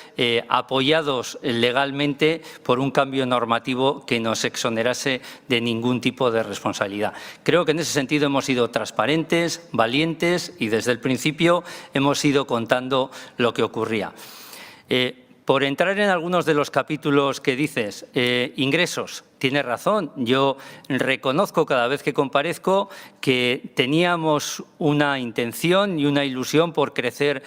apoyados legalmente por un cambio normativo que nos exonerase de ningún tipo de responsabilidad. Creo que en ese sentido hemos sido transparentes, valientes y desde el principio hemos ido contando lo que ocurría. Por entrar en algunos de los capítulos que dices, ingresos, tiene razón. Yo reconozco cada vez que comparezco que teníamos una intención y una ilusión por crecer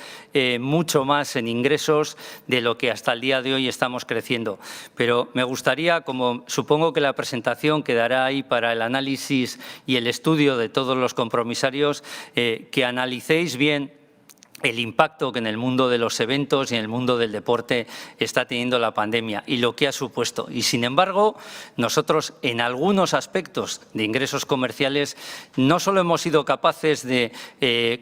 mucho más en ingresos de lo que hasta el día de hoy estamos creciendo. Pero me gustaría, como supongo que la presentación quedará ahí para el análisis y el estudio de todos los compromisarios, que analicéis bien el impacto que en el mundo de los eventos y en el mundo del deporte está teniendo la pandemia y lo que ha supuesto. Y, sin embargo, nosotros en algunos aspectos de ingresos comerciales no solo hemos sido capaces de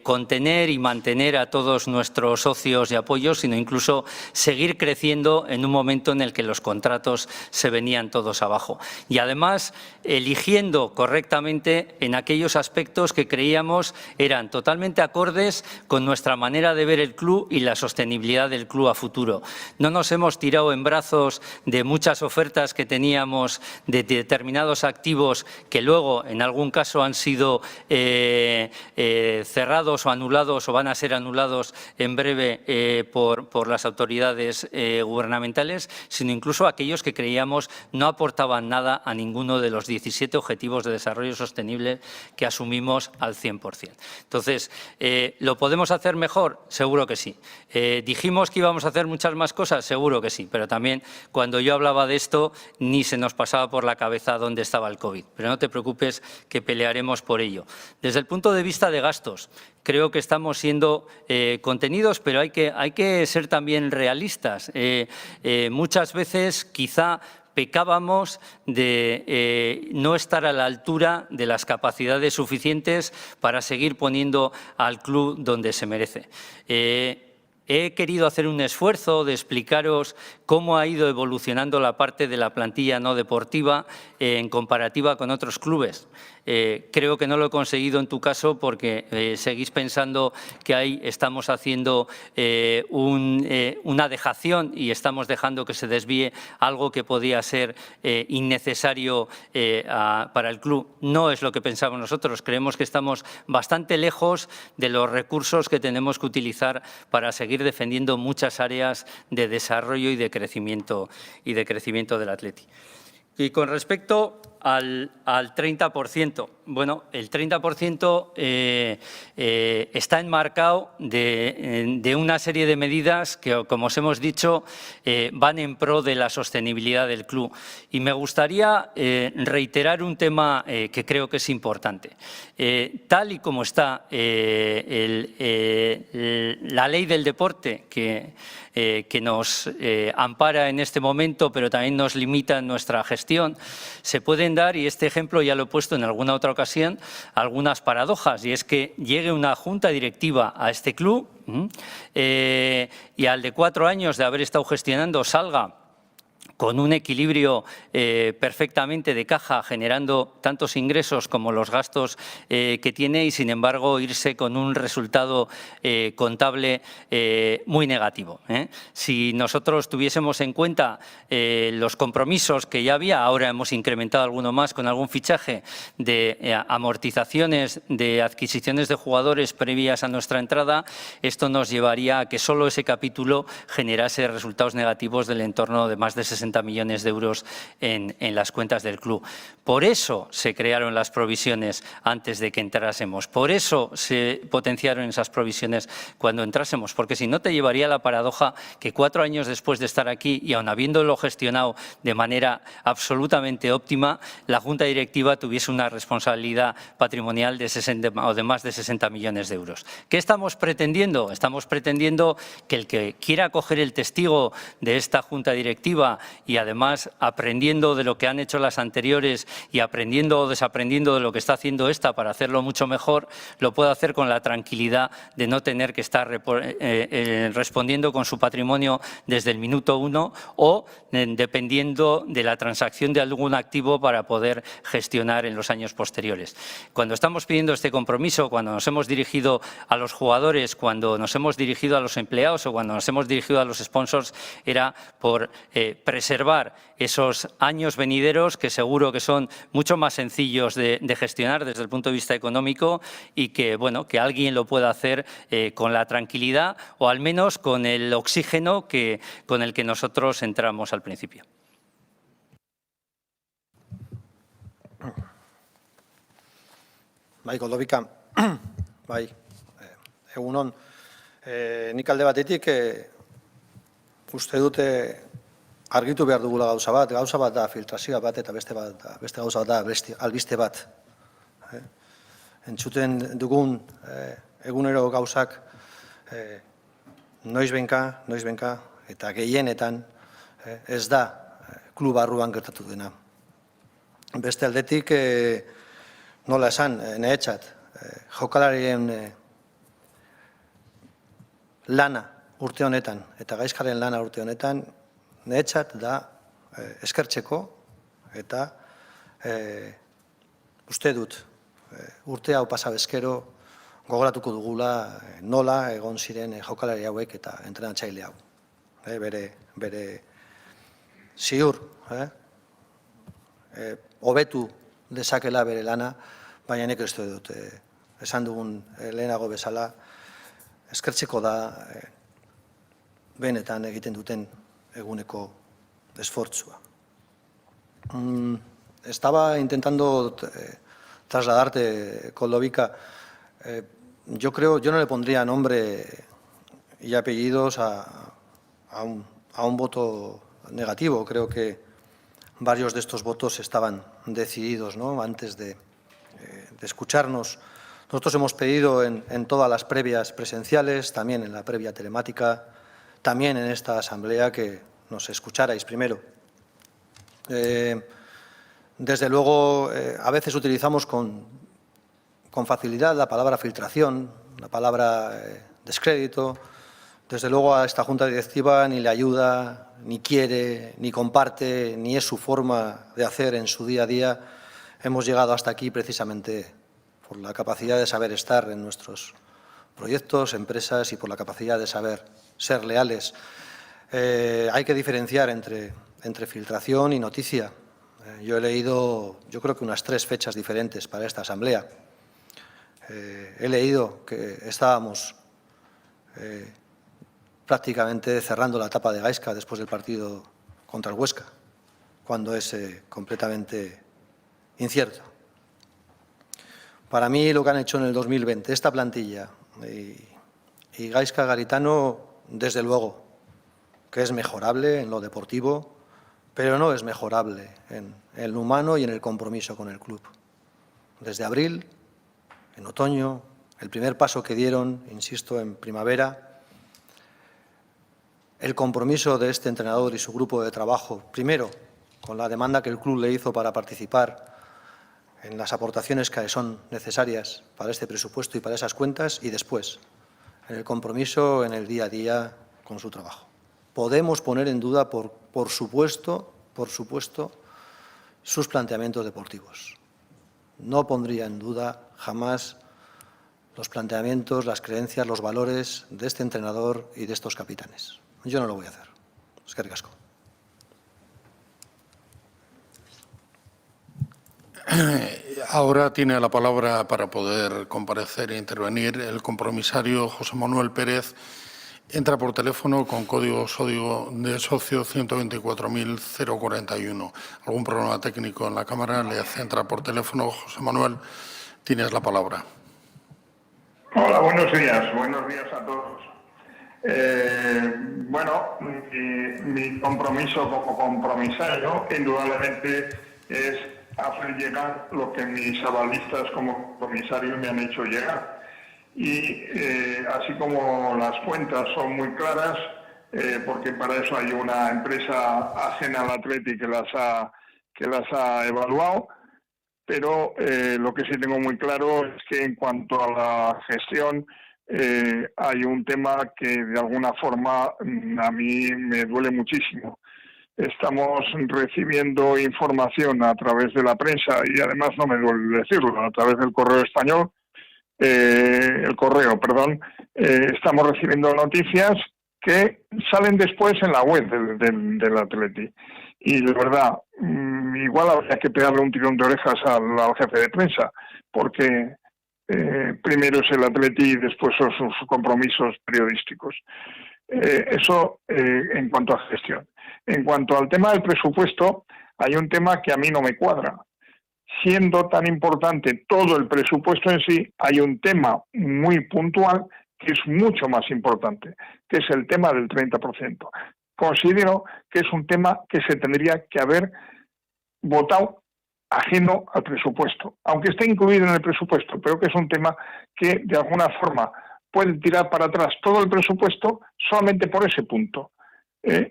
contener y mantener a todos nuestros socios y apoyos, sino incluso seguir creciendo en un momento en el que los contratos se venían todos abajo. Y, además, eligiendo correctamente en aquellos aspectos que creíamos eran totalmente acordes con nuestra manera de ver el club y la sostenibilidad del club a futuro. No nos hemos tirado en brazos de muchas ofertas que teníamos de determinados activos que luego en algún caso han sido cerrados o anulados o van a ser anulados en breve por las autoridades gubernamentales, sino incluso aquellos que creíamos no aportaban nada a ninguno de los 17 objetivos de desarrollo sostenible que asumimos al 100%. Entonces, ¿lo podemos hacer mejor? Seguro que sí. ¿Dijimos que íbamos a hacer muchas más cosas? Seguro que sí, pero también cuando yo hablaba de esto ni se nos pasaba por la cabeza dónde estaba el COVID. Pero no te preocupes que pelearemos por ello. Desde el punto de vista de gastos, creo que estamos siendo contenidos, pero hay que ser también realistas. Muchas veces quizá pecábamos de no estar a la altura de las capacidades suficientes para seguir poniendo al club donde se merece. He querido hacer un esfuerzo de explicaros cómo ha ido evolucionando la parte de la plantilla no deportiva en comparativa con otros clubes. Creo que no lo he conseguido en tu caso porque seguís pensando que ahí estamos haciendo una dejación y estamos dejando que se desvíe algo que podía ser innecesario para el club. No es lo que pensamos nosotros. Creemos que estamos bastante lejos de los recursos que tenemos que utilizar para seguir defendiendo muchas áreas de desarrollo y de crecimiento del Athletic. Y con respecto al 30%, bueno, el 30% está enmarcado de una serie de medidas que, como os hemos dicho, van en pro de la sostenibilidad del club. Y me gustaría reiterar un tema que creo que es importante. Tal y como está la ley del deporte, que nos ampara en este momento, pero también nos limita en nuestra gestión, se pueden dar, y este ejemplo ya lo he puesto en alguna otra ocasión, algunas paradojas, y es que llegue una junta directiva a este club y al de 4 años de haber estado gestionando salga con un equilibrio perfectamente de caja, generando tantos ingresos como los gastos que tiene y, sin embargo, irse con un resultado contable muy negativo. Si nosotros tuviésemos en cuenta los compromisos que ya había, ahora hemos incrementado alguno más con algún fichaje de amortizaciones de adquisiciones de jugadores previas a nuestra entrada, esto nos llevaría a que solo ese capítulo generase resultados negativos del entorno de más de 60 millones de euros en las cuentas del club. Por eso se crearon las provisiones antes de que entrásemos. Por eso se potenciaron esas provisiones cuando entrásemos. Porque si no, te llevaría a la paradoja que 4 años después de estar aquí y aun habiéndolo gestionado de manera absolutamente óptima, la Junta Directiva tuviese una responsabilidad patrimonial de 60 o de más de 60 millones de euros. ¿Qué estamos pretendiendo? Estamos pretendiendo que el que quiera coger el testigo de esta Junta Directiva y, además, aprendiendo de lo que han hecho las anteriores y aprendiendo o desaprendiendo de lo que está haciendo esta para hacerlo mucho mejor, lo puede hacer con la tranquilidad de no tener que estar respondiendo con su patrimonio desde el minuto 1 o dependiendo de la transacción de algún activo para poder gestionar en los años posteriores. Cuando estamos pidiendo este compromiso, cuando nos hemos dirigido a los jugadores, cuando nos hemos dirigido a los empleados o cuando nos hemos dirigido a los sponsors, era por preservar esos años venideros que seguro que son mucho más sencillos de gestionar desde el punto de vista económico y que, bueno, que alguien lo pueda hacer con la tranquilidad o al menos con el oxígeno con el que nosotros entramos al principio. Bai, Goldovika, bai, egunon, nik alde batetik uste dute argitu behar dugula gauza bat da filtrazioa bat eta beste gauza bat da albiste bat. Entzuten dugun egunero gauzak noizbenka eta gehienetan ez da klub barruan gertatu dena. Beste aldetik, nola esan, niretzat, jokalarien lana urte honetan eta Gaizkaren lana urte honetan niretzat da eskertzeko eta uste dut urte hau pasa bezkero gogoratuko dugula nola egon ziren jokalari hauek eta entrenatzaile hau. Bere ziur, hobetu dezakela bere lana, baina nik ez dut esan dugun lehenago bezala eskertzeko da benetan egiten duten eguneko esfortzua. Estaba intentando trasladarte, Goldovika, yo no le pondría nombre y apellidos a un voto negativo. Creo que varios de estos votos estaban decididos, ¿no? Antes de escucharnos. Nosotros hemos pedido en todas las previas presenciales, también en la previa telemática, también en esta asamblea que nos escucharais primero. Desde luego, a veces utilizamos con facilidad la palabra filtración, la palabra descrédito. Desde luego a esta Junta Directiva ni le ayuda, ni quiere, ni comparte, ni es su forma de hacer en su día a día. Hemos llegado hasta aquí precisamente por la capacidad de saber estar en nuestros proyectos, empresas y por la capacidad de saber ser leales. Hay que diferenciar entre filtración y noticia. Yo he leído, yo creo que unas 3 fechas diferentes para esta asamblea. He leído que estábamos prácticamente cerrando la etapa de Gaizka después del partido contra el Huesca, cuando es completamente incierto. Para mí lo que han hecho en el 2020, esta plantilla y Gaizka Garitano, desde luego, que es mejorable en lo deportivo, pero no es mejorable en lo humano y en el compromiso con el club. Desde abril, en otoño, el primer paso que dieron, insisto, en primavera, el compromiso de este entrenador y su grupo de trabajo, primero, con la demanda que el club le hizo para participar en las aportaciones que son necesarias para este presupuesto y para esas cuentas, y después, en el compromiso en el día a día con su trabajo. Podemos poner en duda, por supuesto, sus planteamientos deportivos. No pondría en duda jamás los planteamientos, las creencias, los valores de este entrenador y de estos capitanes. Yo no lo voy a hacer. Eskerrik asko. Ahora tiene la palabra para poder comparecer e intervenir el compromisario José Manuel Pérez. Entra por teléfono con código de socio 124.041. Algún problema técnico en la cámara, le hace entrar por teléfono. José Manuel, tienes la palabra. Hola, buenos días a todos. Mi compromiso como compromisario indudablemente es hacer llegar lo que mis avalistas como comisario me han hecho llegar. Y así como las cuentas son muy claras, porque para eso hay una empresa ajena al Atleti que las ha evaluado, pero lo que sí tengo muy claro es que en cuanto a la gestión hay un tema que de alguna forma a mí me duele muchísimo. Estamos recibiendo información a través de la prensa y además no me duele decirlo, a través del correo español, estamos recibiendo noticias que salen después en la web del Atleti. Y de verdad, igual habría que pegarle un tirón de orejas al jefe de prensa, porque primero es el Atleti y después son sus compromisos periodísticos. Eso en cuanto a gestión. En cuanto al tema del presupuesto, hay un tema que a mí no me cuadra. siendo tan importante todo el presupuesto en sí, hay un tema muy puntual que es mucho más importante, que es el tema del 30%. Considero que es un tema que se tendría que haber votado ajeno al presupuesto, aunque esté incluido en el presupuesto, pero que es un tema que de alguna forma puede tirar para atrás todo el presupuesto solamente por ese punto.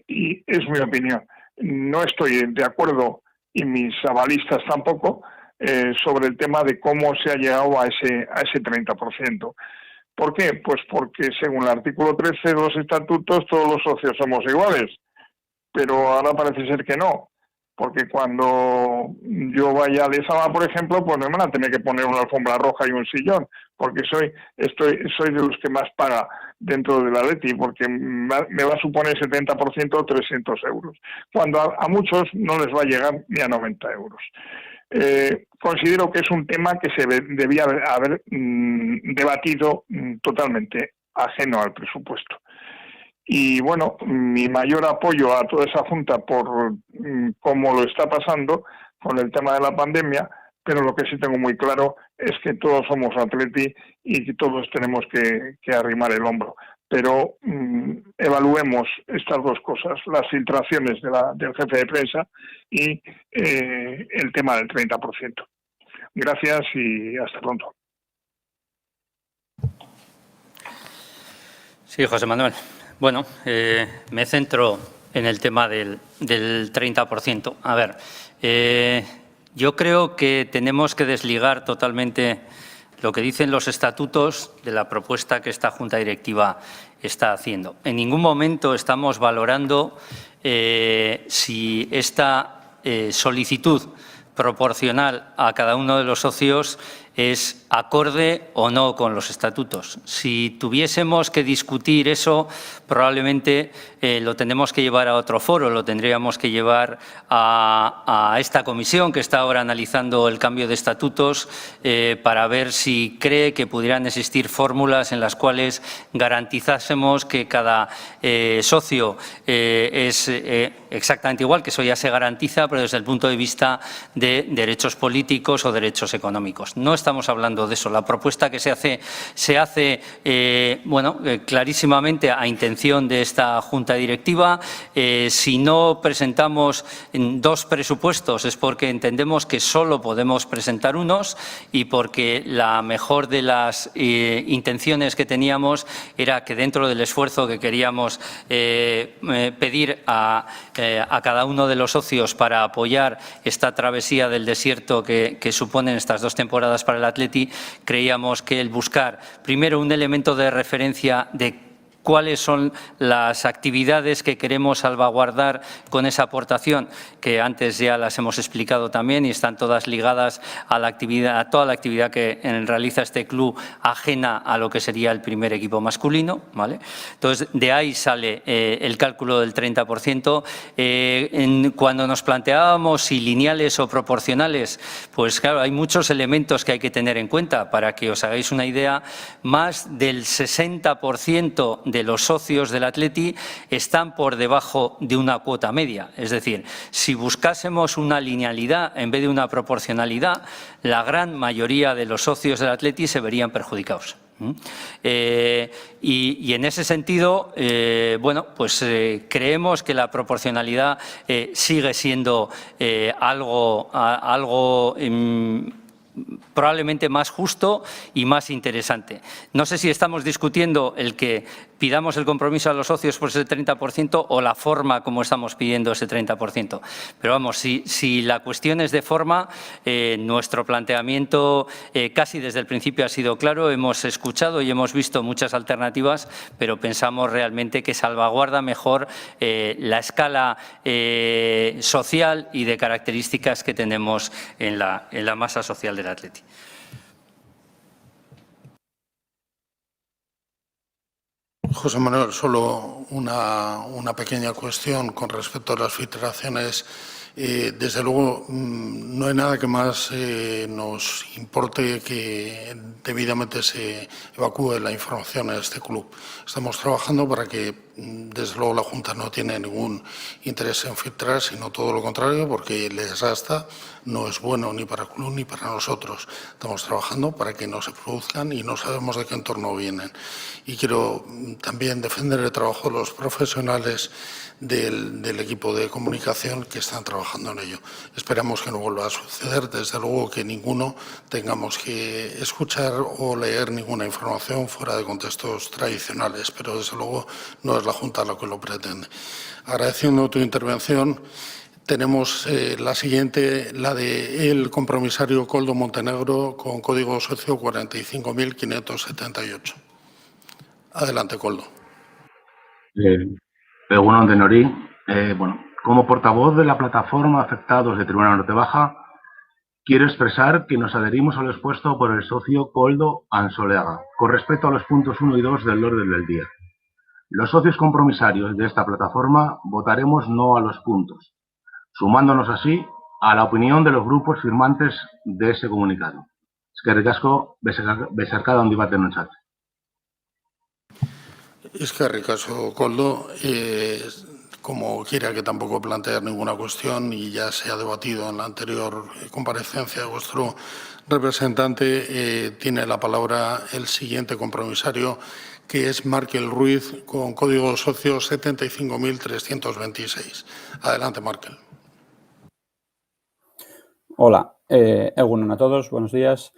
Y es mi opinión. No estoy de acuerdo, y mis avalistas tampoco, sobre el tema de cómo se ha llegado a ese 30%. ¿Por qué? Pues porque según el artículo 13 de los estatutos todos los socios somos iguales, pero ahora parece ser que no, porque cuando yo vaya a Lezama, por ejemplo, pues me van a tener que poner una alfombra roja y un sillón, porque soy de los que más paga dentro del Atleti, porque me va a suponer 70% 300 euros, cuando a muchos no les va a llegar ni a 90 euros. Considero que es un tema que se debía haber debatido totalmente ajeno al presupuesto. Y bueno, mi mayor apoyo a toda esa junta por cómo lo está pasando con el tema de la pandemia, pero lo que sí tengo muy claro es que todos somos Atleti y que todos tenemos que arrimar el hombro. Pero evaluemos estas dos cosas, las filtraciones del jefe de prensa y el tema del 30%. Gracias y hasta pronto. Sí, José Manuel. Bueno, me centro en el tema del 30%. A ver, yo creo que tenemos que desligar totalmente lo que dicen los estatutos de la propuesta que esta Junta Directiva está haciendo. En ningún momento estamos valorando si esta solicitud proporcional a cada uno de los socios es acorde o no con los estatutos. Si tuviésemos que discutir eso, probablemente lo tendremos que llevar a otro foro, lo tendríamos que llevar a esta comisión que está ahora analizando el cambio de estatutos para ver si cree que pudieran existir fórmulas en las cuales garantizásemos que cada socio es exactamente igual, que eso ya se garantiza, pero desde el punto de vista de derechos políticos o derechos económicos. No estamos hablando de eso. La propuesta que se hace clarísimamente a intención de esta Junta Directiva. Si no presentamos dos presupuestos es porque entendemos que solo podemos presentar unos y porque la mejor de las intenciones que teníamos era que dentro del esfuerzo que queríamos pedir a cada uno de los socios para apoyar esta travesía del desierto que suponen estas dos temporadas para el Atleti, creíamos que el buscar primero un elemento de referencia de cuáles son las actividades que queremos salvaguardar con esa aportación, que antes ya las hemos explicado también y están todas ligadas a la actividad, a toda la actividad que realiza este club ajena a lo que sería el primer equipo masculino, ¿vale? Entonces, de ahí sale el cálculo del 30%. Cuando nos planteábamos si lineales o proporcionales, pues claro, hay muchos elementos que hay que tener en cuenta. Para que os hagáis una idea, más del 60% de los socios del Atleti están por debajo de una cuota media. Es decir, si buscásemos una linealidad en vez de una proporcionalidad, la gran mayoría de los socios del Atleti se verían perjudicados. Y en ese sentido, creemos que la proporcionalidad sigue siendo algo probablemente más justo y más interesante. No sé si estamos discutiendo el que pidamos el compromiso a los socios por ese 30% o la forma como estamos pidiendo ese 30%. Pero vamos, si la cuestión es de forma, nuestro planteamiento casi desde el principio ha sido claro. Hemos escuchado y hemos visto muchas alternativas, pero pensamos realmente que salvaguarda mejor la escala social y de características que tenemos en la masa social del Atleti. José Manuel, solo una pequeña cuestión con respecto a las filtraciones Desde luego, no hay nada que más nos importe que debidamente se evacúe la información a este club. Estamos trabajando para que, desde luego, la Junta no tiene ningún interés en filtrar, sino todo lo contrario, porque el desgaste no es bueno ni para el club ni para nosotros. Estamos trabajando para que no se produzcan y no sabemos de qué entorno vienen. Y quiero también defender el trabajo de los profesionales del equipo de comunicación que están trabajando en ello. Esperamos que no vuelva a suceder, desde luego que ninguno tengamos que escuchar o leer ninguna información fuera de contextos tradicionales, pero desde luego no es la Junta la que lo pretende. Agradeciendo tu intervención, tenemos la siguiente, la del compromisario Koldo Montenegro, con código socio 45.578. Adelante, Koldo. Egunon Denori, como portavoz de la plataforma Afectados de Tribuna Norte Baja, quiero expresar que nos adherimos a lo expuesto por el socio Koldo Ansoleaga, con respecto a los puntos 1 y 2 del orden del día. Los socios compromisarios de esta plataforma votaremos no a los puntos, sumándonos así a la opinión de los grupos firmantes de ese comunicado. Eskerrik asko, besarkada handi bat denontzat. Eskerrik asko, Koldo. Como quiera que tampoco plantear ninguna cuestión y ya se ha debatido en la anterior comparecencia de vuestro representante, tiene la palabra el siguiente compromisario, que es Markel Ruiz, con código socio 75.326. Adelante, Markel. Hola, egunon a todos, buenos días.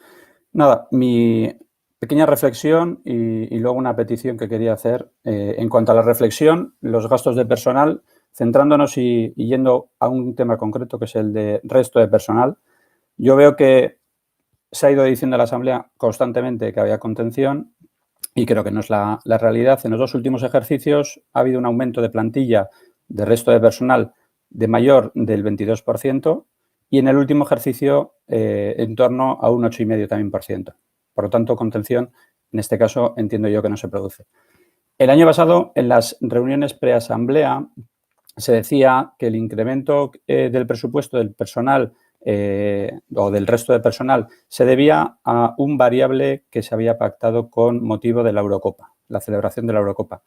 Nada, mi pequeña reflexión y luego una petición que quería hacer. En cuanto a la reflexión, los gastos de personal, centrándonos y yendo a un tema concreto que es el de resto de personal, yo veo que se ha ido diciendo en la Asamblea constantemente que había contención y creo que no es la realidad. En los dos últimos ejercicios ha habido un aumento de plantilla de resto de personal de mayor del 22% y en el último ejercicio en torno a un 8,5% también. Por lo tanto, contención, en este caso, entiendo yo que no se produce. El año pasado, en las reuniones preasamblea, se decía que el incremento del presupuesto del personal o del resto de personal se debía a un variable que se había pactado con motivo de la Eurocopa, la celebración de la Eurocopa.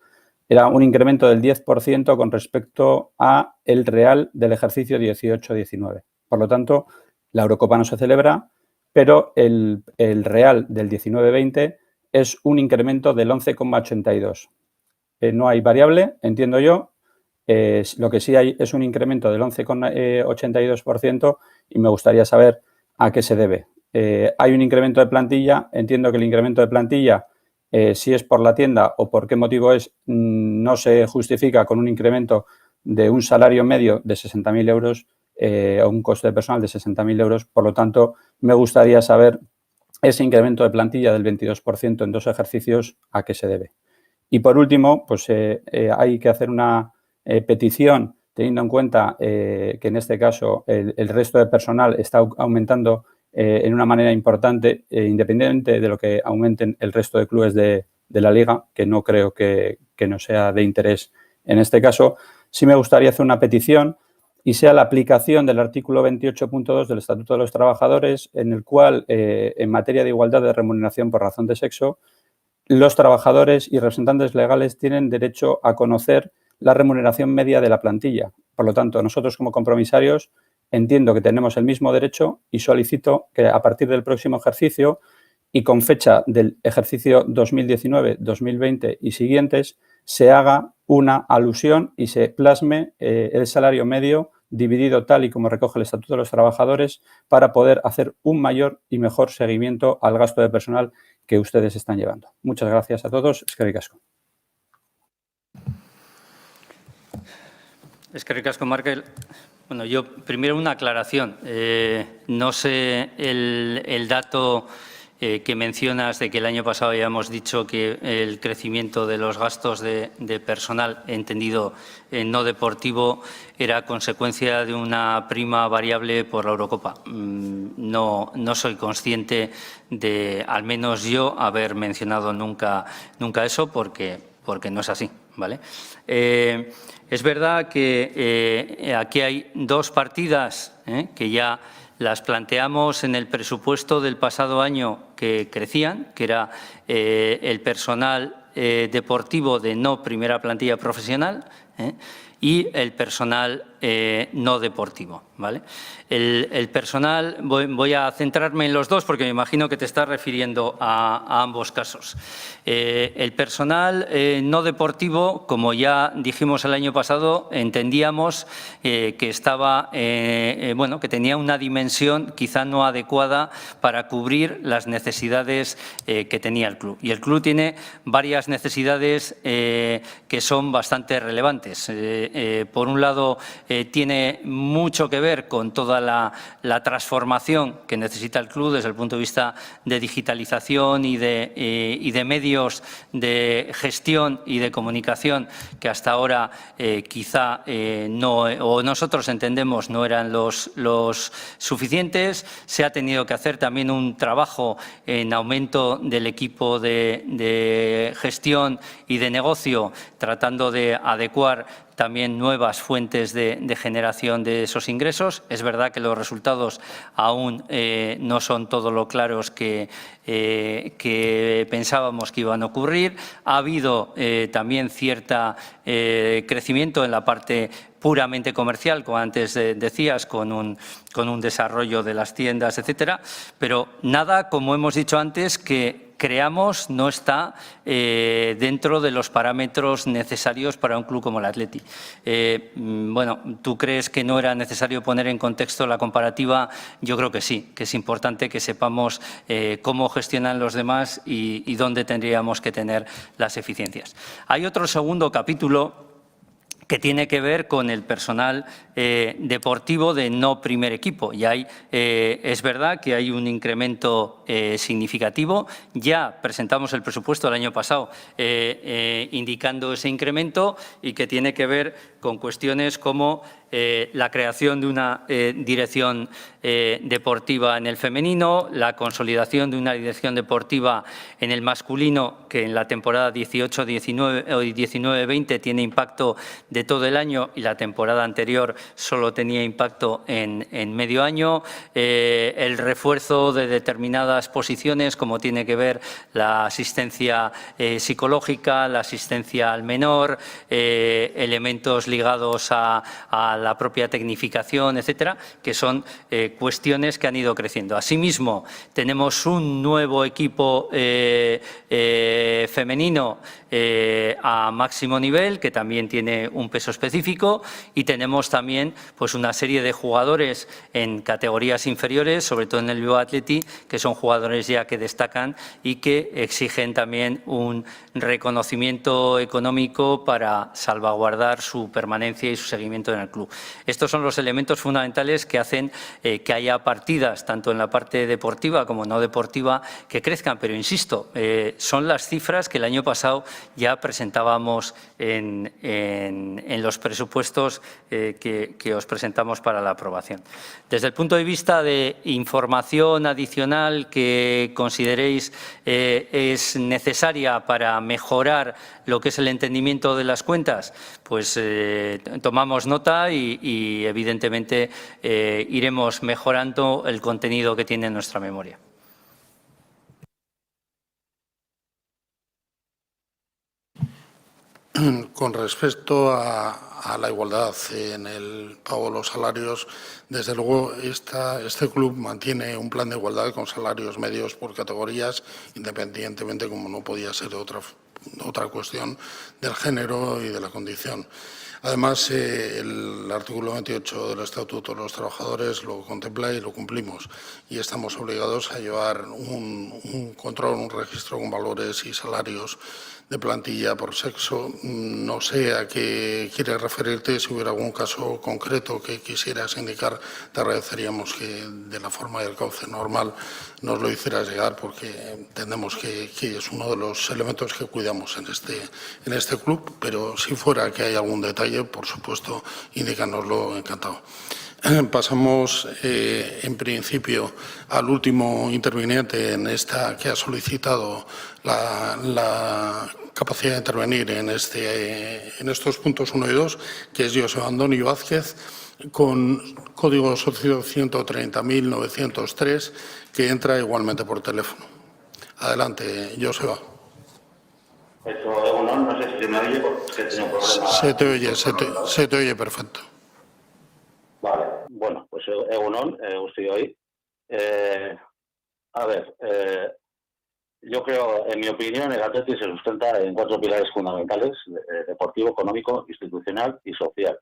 Era un incremento del 10% con respecto a el real del ejercicio 18-19. Por lo tanto, la Eurocopa no se celebra, pero el real del 19-20 es un incremento del 11,82. No hay variable, entiendo yo. Lo que sí hay es un incremento del 11,82% y me gustaría saber a qué se debe. Hay un incremento de plantilla. Entiendo que el incremento de plantilla, si es por la tienda o por qué motivo es, no se justifica con un incremento de un salario medio de 60.000 euros o un coste de personal de 60.000 euros. Por lo tanto, me gustaría saber ese incremento de plantilla del 22% en dos ejercicios, a qué se debe. Y por último, pues hay que hacer una petición teniendo en cuenta que en este caso el resto de personal está aumentando en una manera importante, independientemente de lo que aumenten el resto de clubes de la Liga, que no creo que no sea de interés en este caso. Sí me gustaría hacer una petición y sea la aplicación del artículo 28.2 del Estatuto de los Trabajadores, en el cual, en materia de igualdad de remuneración por razón de sexo, los trabajadores y representantes legales tienen derecho a conocer la remuneración media de la plantilla. Por lo tanto, nosotros como compromisarios entiendo que tenemos el mismo derecho y solicito que a partir del próximo ejercicio y con fecha del ejercicio 2019, 2020 y siguientes, se haga una alusión y se plasme el salario medio dividido tal y como recoge el Estatuto de los Trabajadores para poder hacer un mayor y mejor seguimiento al gasto de personal que ustedes están llevando. Muchas gracias a todos. Eskerrik asko. Eskerrik asko, Markel. Bueno, yo primero una aclaración. No sé el dato que mencionas de que el año pasado habíamos dicho que el crecimiento de los gastos de personal, entendido no deportivo, era consecuencia de una prima variable por la Eurocopa. No soy consciente de, al menos yo, haber mencionado nunca eso porque no es así. ¿vale? Es verdad que aquí hay dos partidas que ya las planteamos en el presupuesto del pasado año que crecían, que era el personal deportivo de no primera plantilla profesional y el personal no deportivo, ¿vale? El personal, voy a centrarme en los dos porque me imagino que te estás refiriendo a ambos casos. El personal no deportivo, como ya dijimos el año pasado, entendíamos que estaba, bueno, que tenía una dimensión quizá no adecuada para cubrir las necesidades que tenía el club. Y el club tiene varias necesidades que son bastante relevantes. Por un lado, tiene mucho que ver con toda la transformación que necesita el club desde el punto de vista de digitalización y de medios de gestión y de comunicación que hasta ahora quizá no, o nosotros entendemos no eran los suficientes. Se ha tenido que hacer también un trabajo en aumento del equipo de gestión y de negocio, tratando de adecuar también nuevas fuentes de generación de esos ingresos. Es verdad que los resultados aún no son todo lo claros que pensábamos que iban a ocurrir. Ha habido también cierto crecimiento en la parte puramente comercial, como antes decías, con un desarrollo de las tiendas, etcétera, pero nada, como hemos dicho antes, que creamos no está dentro de los parámetros necesarios para un club como el Athletic. Bueno, ¿tú crees que no era necesario poner en contexto la comparativa? Yo creo que sí, que es importante que sepamos cómo gestionan los demás y dónde tendríamos que tener las eficiencias. Hay otro segundo capítulo que tiene que ver con el personal deportivo de no primer equipo. Y hay, es verdad que hay un incremento significativo. Ya presentamos el presupuesto el año pasado indicando ese incremento y que tiene que ver con cuestiones como la creación de una dirección deportiva en el femenino, la consolidación de una dirección deportiva en el masculino que en la temporada 18-19 o 19-20 tiene impacto de todo el año y la temporada anterior solo tenía impacto en medio año, el refuerzo de determinadas posiciones como tiene que ver la asistencia psicológica, la asistencia al menor, elementos ligados a la propia tecnificación, etcétera, que son cuestiones que han ido creciendo. Asimismo, tenemos un nuevo equipo femenino a máximo nivel, que también tiene un peso específico, y tenemos también pues, una serie de jugadores en categorías inferiores, sobre todo en el Bilbao Athletic, que son jugadores ya que destacan y que exigen también un reconocimiento económico para salvaguardar su permanencia y su seguimiento en el club. Estos son los elementos fundamentales que hacen que haya partidas, tanto en la parte deportiva como no deportiva, que crezcan. Pero, insisto, son las cifras que el año pasado ya presentábamos en los presupuestos que os presentamos para la aprobación. Desde el punto de vista de información adicional que consideréis es necesaria para mejorar lo que es el entendimiento de las cuentas, pues tomamos nota y evidentemente iremos mejorando el contenido que tiene nuestra memoria. Con respecto a la igualdad en el pago de los salarios, desde luego este club mantiene un plan de igualdad con salarios medios por categorías, independientemente, como no podía ser otra cuestión, del género y de la condición. Además, el artículo 28 del Estatuto de los Trabajadores lo contempla y lo cumplimos. Y estamos obligados a llevar un control, un registro con valores y salarios de plantilla por sexo. No sé a qué quieres referirte. Si hubiera algún caso concreto que quisieras indicar, te agradeceríamos que de la forma y el cauce normal nos lo hicieras llegar, porque entendemos que es uno de los elementos que cuidamos en este club. Pero si fuera que hay algún detalle, por supuesto, indícanoslo, encantado. Pasamos, en principio, al último interviniente en esta que ha solicitado la capacidad de intervenir en estos puntos 1 y 2, que es Joseba Andoni Vázquez, con código socio 130.903, que entra igualmente por teléfono. Adelante, Joseba. No sé si se me oye porque tengo un problema. Se te oye perfecto. Vale, bueno, pues Egunon, estoy hoy. Yo creo, en mi opinión, el Atleti se sustenta en 4 pilares fundamentales: deportivo, económico, institucional y social.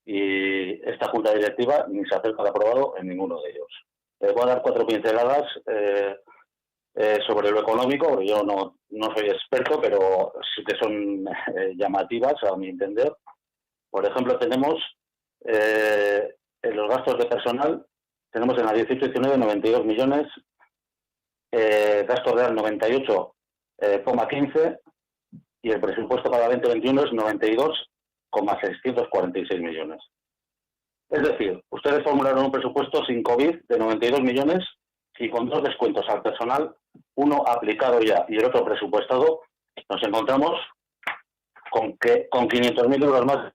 Y esta junta directiva ni se acerca al aprobado en ninguno de ellos. Voy a dar 4 pinceladas sobre lo económico, porque yo no soy experto, pero sí que son llamativas a mi entender. Por ejemplo, tenemos en los gastos de personal, tenemos en la 18-19 92 millones, gasto real 98,15 y el presupuesto para 2021 es 92,646 millones. Es decir, ustedes formularon un presupuesto sin COVID de 92 millones y con 2 descuentos al personal, uno aplicado ya y el otro presupuestado, nos encontramos con 500.000 euros más,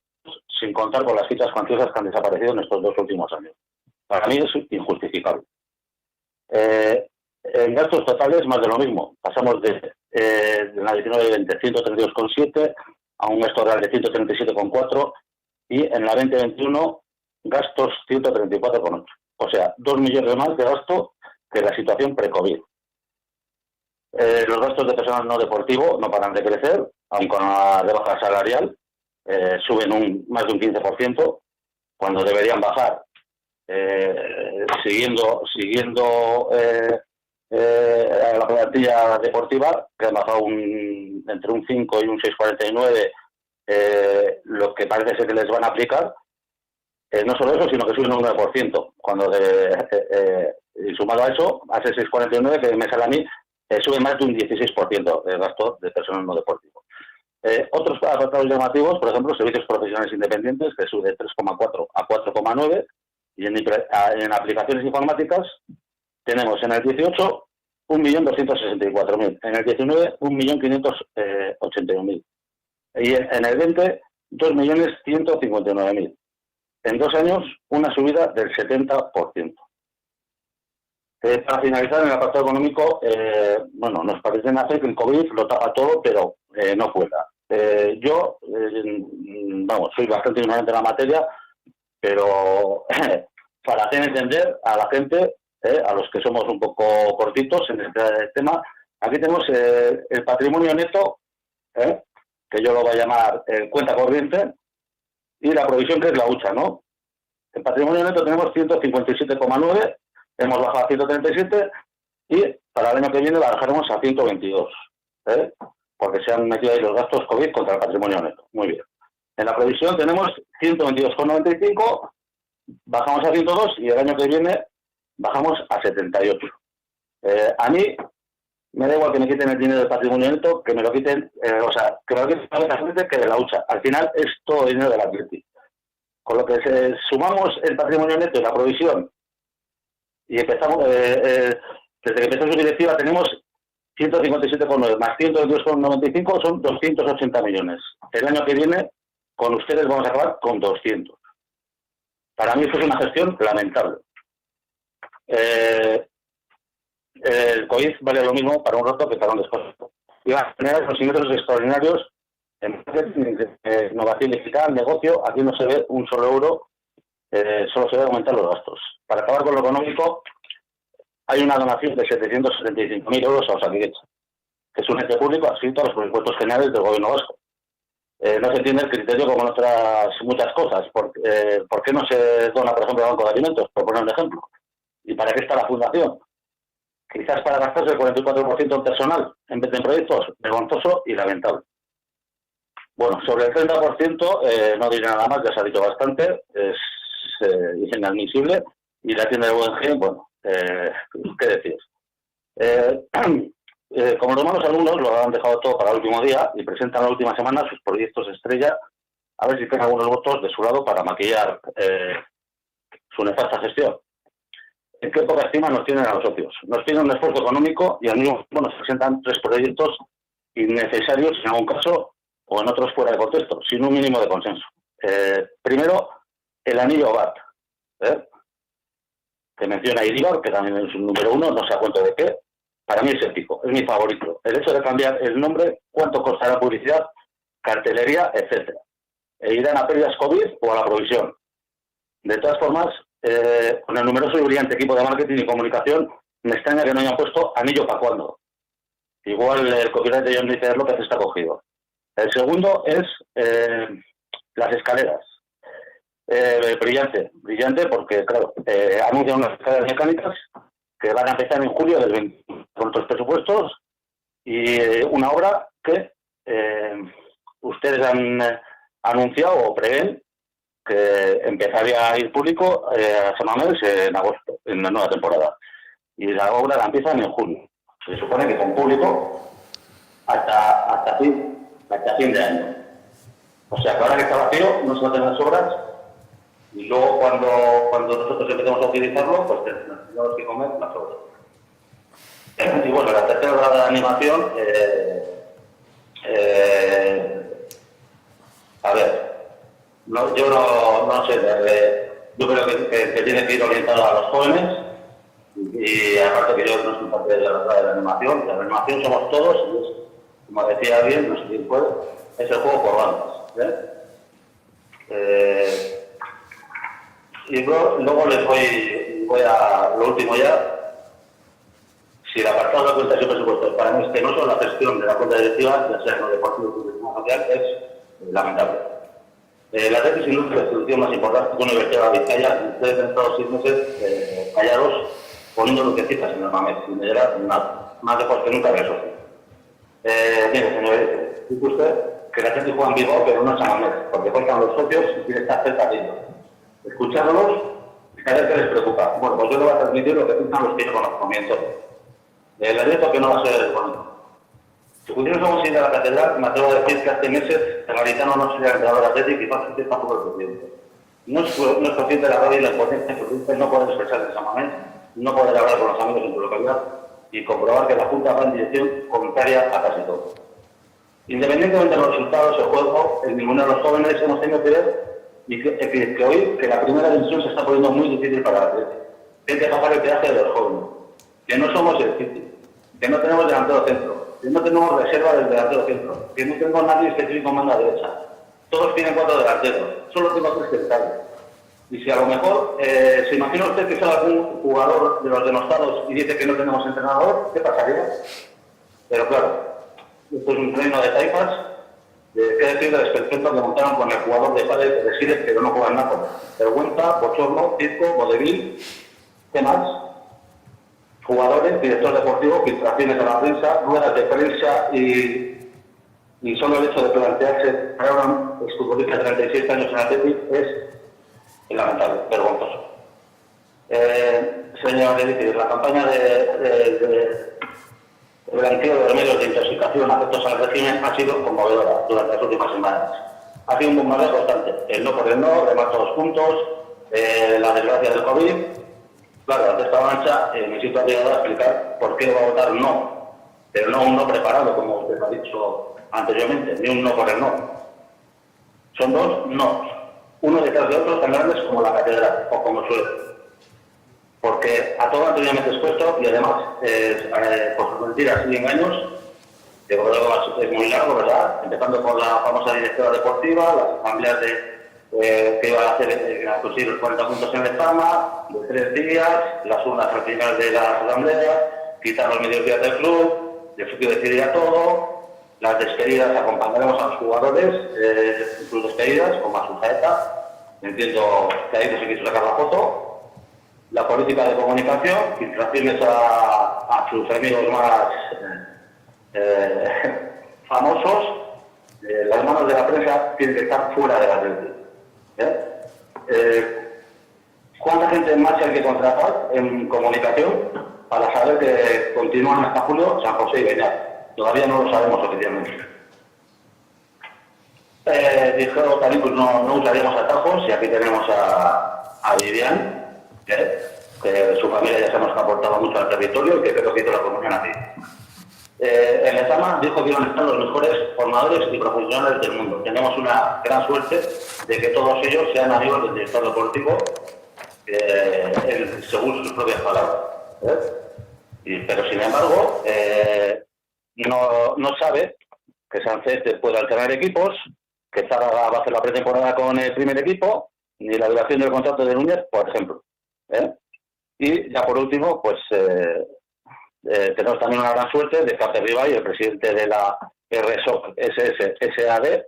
sin contar con las fichas cuantiosas que han desaparecido en estos 2 últimos años. Para mí es injustificable. En gastos totales, más de lo mismo. Pasamos de la 19-20 132,7 a un gasto real de 137,4 y en la 2021 gastos 134,8. O sea, 2 millones más de gasto que la situación pre-COVID. Los gastos de personal no deportivo no paran de crecer, aun con la rebaja salarial, suben más de un 15%, cuando deberían bajar, siguiendo la plantilla deportiva, que ha bajado entre un 5 y un 6,49, lo que parece ser que les van a aplicar. No solo eso, sino que suben un 9%, cuando y sumado a eso, a ese 6,49 que me sale a mí, sube más de un 16% el gasto de personal no deportivo. Otros apartados llamativos, por ejemplo, servicios profesionales independientes, que sube de 3,4 a 4,9, y en aplicaciones informáticas tenemos en el 18 1.264.000, en el 19 1.581.000 y en el 20 2.159.000. En 2 años, una subida del 70%. Para finalizar, en el apartado económico, nos parece hacer que el COVID lo tapa todo, pero no cuela. Yo, soy bastante ignorante en la materia, pero para hacer entender a la gente, a los que somos un poco cortitos en este tema, aquí tenemos el patrimonio neto, que yo lo voy a llamar cuenta corriente, y la provisión, que es la hucha, ¿no? En patrimonio neto tenemos 157,9, hemos bajado a 137 y para el año que viene bajaremos a 122, porque se han metido ahí los gastos COVID contra el patrimonio neto. Muy bien. En la provisión tenemos 122,95, bajamos a 102 y el año que viene bajamos a 78. A mí me da igual que me quiten el dinero del patrimonio neto, que me lo quiten, que me lo quiten que de la hucha. Al final es todo dinero del Atleti. Con lo que sumamos el patrimonio neto y la provisión, y empezamos, desde que empezó su directiva tenemos 157,9 más 122,95 son 280 millones. El año que viene, con ustedes vamos a acabar con 200. Para mí esto es una gestión lamentable. El COVID vale lo mismo para un roto que para un descosto. Y va a generar los ingresos extraordinarios en innovación digital, negocio. Aquí no se ve un solo euro, solo se ve aumentar los gastos. Para acabar con lo económico, hay una donación de 775.000 euros a Osakidetza, que es un ente público adscrito a los presupuestos generales del Gobierno vasco. No se entiende el criterio como en otras muchas cosas. ¿Por qué no se dona, por ejemplo, al Banco de Alimentos, por poner un ejemplo? ¿Y para qué está la fundación? Quizás para gastarse el 44% en personal en vez de en proyectos, vergonzoso y lamentable. Bueno, sobre el 30% no diré nada más, ya se ha dicho bastante, es inadmisible, y la tienda de Guggenheim, ¿qué decir? Como los malos alumnos lo han dejado todo para el último día y presentan la última semana sus proyectos estrella, a ver si tienen algunos votos de su lado para maquillar su nefasta gestión. ¿En qué poca estima nos tienen a los socios? Nos tienen un esfuerzo económico y al mismo tiempo nos presentan 3 proyectos innecesarios en algún caso o en otros fuera de contexto, sin un mínimo de consenso. Primero, el anillo BAT, que menciona Iribar, que también es un número 1, no sé a cuánto de qué. Para mí es épico, es mi favorito. El hecho de cambiar el nombre, cuánto costará publicidad, cartelería, etcétera. E irán a pérdidas COVID o a la provisión. De todas formas, con el numeroso y brillante equipo de marketing y comunicación, me extraña que no hayan puesto anillo para cuándo. Igual el copyright de John Díaz López está cogido. El segundo es las escaleras. Brillante porque, claro, anuncian unas escaleras mecánicas que van a empezar en julio del 20 con otros presupuestos y una obra que ustedes han anunciado o prevén que empezaría a ir público a San Mamés en agosto, en la nueva temporada. Y la obra la empiezan en junio. Se supone que con público hasta fin de año. O sea que ahora que está vacío no se hacen las obras y luego cuando nosotros empecemos a utilizarlo, pues tenemos que comer las obras. Y bueno, la tercera obra de animación, a ver, yo no sé, yo creo que tiene que ir orientado a los jóvenes y aparte que yo no soy parte de la animación. La animación somos todos y es, como decía alguien, no sé quién puede, es el juego por bandas. Y luego les voy a lo último ya. Si el apartado de cuentas y presupuestos para mí es que no solo la gestión de la cuenta directiva, ya sea en lo deportivo o en lo social, es lamentable. La tesis industria de solución más importante que Universidad de Vizcaya, ustedes han estado 6 meses callados poniendo lucecitas en el Mamés, sin llegar nada, más lejos que nunca de eso. Mire, señor, dice usted que la gente juega en Bilbao, pero no en San Mamés, porque faltan los socios y quiere estar cerca de ellos. Escuchándolos, cada vez que les preocupa. Bueno, pues yo le voy a transmitir lo que piensan los que yo conozco, mi entorno. Les advierto que no va a ser bonito. Si pudiéramos ir a la catedral, me atrevo a decir que hace meses el Garitano no sería el entrenador atlético y fácilmente tampoco el presidente. No es consciente de la rabia y la impotencia que produce no poder expresar de San Mamés, no poder hablar con los amigos en tu localidad y comprobar que la Junta va en dirección contraria a casi todo. Independientemente de los resultados del juego, el ninguno de los jóvenes hemos tenido que ver y que hoy que la primera división se está poniendo muy difícil para el Atlético. Hay que pagar el peaje de los jóvenes, que no somos el City, que no tenemos delantero centro, que no tenemos reserva del delantero centro, que no tengo nadie específico en banda derecha. Todos tienen 4 delanteros, solo tengo 3 centrales. Y si a lo mejor se imagina usted que sale algún jugador de los denostados y dice que no tenemos entrenador, ¿qué pasaría? Pero claro, esto es un reino de taifas. ¿Qué decir del desperfecto que montaron con el jugador de padre que reside pero no juega en nada? Vergüenza, bochorno, circo, vodevil, ¿qué más? Jugadores, director deportivo, filtraciones a la prensa, ruedas de prensa y solo el hecho de plantearse para un exfutbolista de 37 años en Atlético es lamentable, vergonzoso. Señor Edith, la campaña de blanqueo de medios de intoxicación afectos al régimen ha sido conmovedora durante las últimas semanas. Ha sido un bombardeo constante. El no por el no, remar todos juntos, la desgracia del COVID. Claro, ante esta avalancha me siento obligado a explicar por qué va a votar no, pero no un no preparado, como usted ha dicho anteriormente, ni un no por el no. Son 2 no, uno detrás de otro tan grandes como la catedral, o como suele. Porque a todo anteriormente expuesto, y además, por sus mentiras y engaños, que es muy largo, ¿verdad? Empezando por la famosa directora deportiva, las asambleas que iban a hacer, a conseguir los 40 puntos en la fama, de 3 días, las urnas al final de las asambleas, quitar los mediodías del club, el sitio decidiría todo, las despedidas, acompañaremos a los jugadores en sus despedidas, como a su saeta, entiendo que ahí no se quiso sacar la foto, la política de comunicación, filtraciones a sus amigos más famosos, las manos de la prensa tienen que estar fuera de la red. ¿Cuánta gente más hay que contratar en comunicación para saber que continúan hasta julio San José y Beñat? Todavía no lo sabemos oficialmente. Dijeron también pues no usaríamos atajos y aquí tenemos a Vivian. que su familia ya sabemos que ha aportado mucho al territorio y que creo que hizo la promoción así. El Lezama dijo que iban a estar los mejores formadores y profesionales del mundo. Tenemos una gran suerte de que todos ellos sean amigos del director deportivo, según sus propias palabras. Pero sin embargo, no sabe que Sánchez puede alternar equipos, que Zárraga va a hacer la pretemporada con el primer equipo, ni la duración del contrato de Núñez, por ejemplo. Y ya por último, pues tenemos también una gran suerte de que Aperribay, el presidente de la RSOC SAD,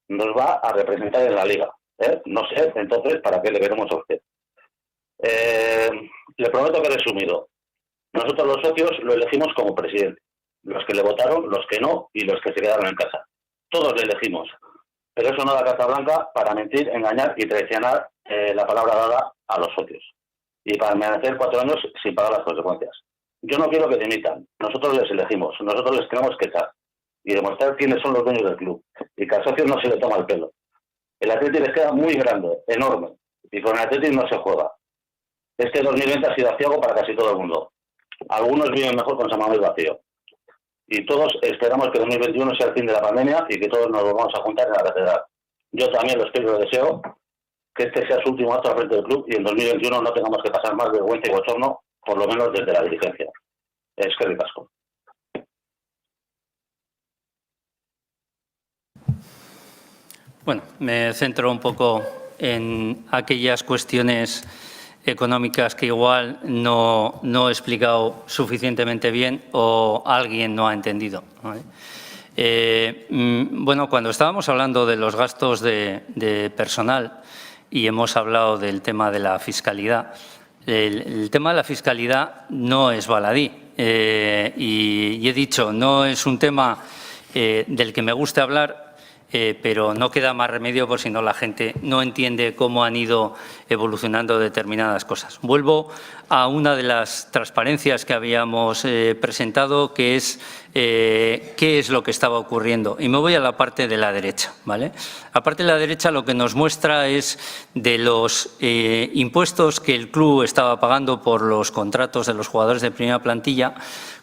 nos va a representar en la Liga. No sé, entonces, ¿para qué le veremos a usted? Le prometo que he resumido. Nosotros los socios lo elegimos como presidente. Los que le votaron, los que no y los que se quedaron en casa. Todos le elegimos. Pero eso no da carta blanca para mentir, engañar y traicionar la palabra dada a los socios. Y para permanecer 4 años sin pagar las consecuencias. Yo no quiero que dimitan. Nosotros les elegimos. Nosotros les tenemos que echar. Y demostrar quiénes son los dueños del club. Y que al socio no se le toma el pelo. El Atleti les queda muy grande, enorme. Y con el Atleti no se juega. Este 2020 ha sido aciago para casi todo el mundo. Algunos viven mejor con San Mamés vacío. Y todos esperamos que 2021 sea el fin de la pandemia y que todos nos volvamos a juntar en la catedral. Yo también lo espero y lo deseo, que este sea su último acto al frente del club y en 2021 no tengamos que pasar más vergüenza y bochorno, por lo menos desde la dirigencia. Es que ricasco. Bueno, me centro un poco en aquellas cuestiones económicas que igual no he explicado suficientemente bien o alguien no ha entendido, ¿vale? Bueno, cuando estábamos hablando de los gastos de personal y hemos hablado del tema de la fiscalidad, el tema de la fiscalidad no es baladí y he dicho, no es un tema del que me guste hablar, pero no queda más remedio por si no la gente no entiende cómo han ido evolucionando determinadas cosas. Vuelvo a una de las transparencias que habíamos presentado, que es qué es lo que estaba ocurriendo. Y me voy a la parte de la derecha, ¿vale? La parte de la derecha lo que nos muestra es de los impuestos que el club estaba pagando por los contratos de los jugadores de primera plantilla,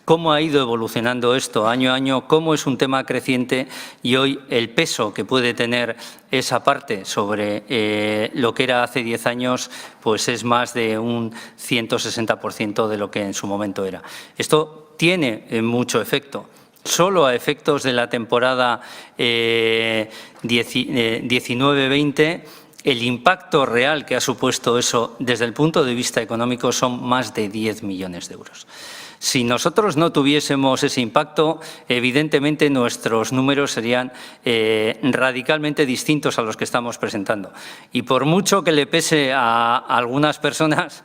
cómo ha ido evolucionando esto año a año, cómo es un tema creciente y hoy el peso que puede tener esa parte sobre lo que era hace 10 años, pues es más de un 160% de lo que en su momento era. Esto tiene mucho efecto. Solo a efectos de la temporada 19-20, el impacto real que ha supuesto eso desde el punto de vista económico son más de 10 millones de euros. Si nosotros no tuviésemos ese impacto, evidentemente nuestros números serían radicalmente distintos a los que estamos presentando. Y por mucho que le pese a algunas personas,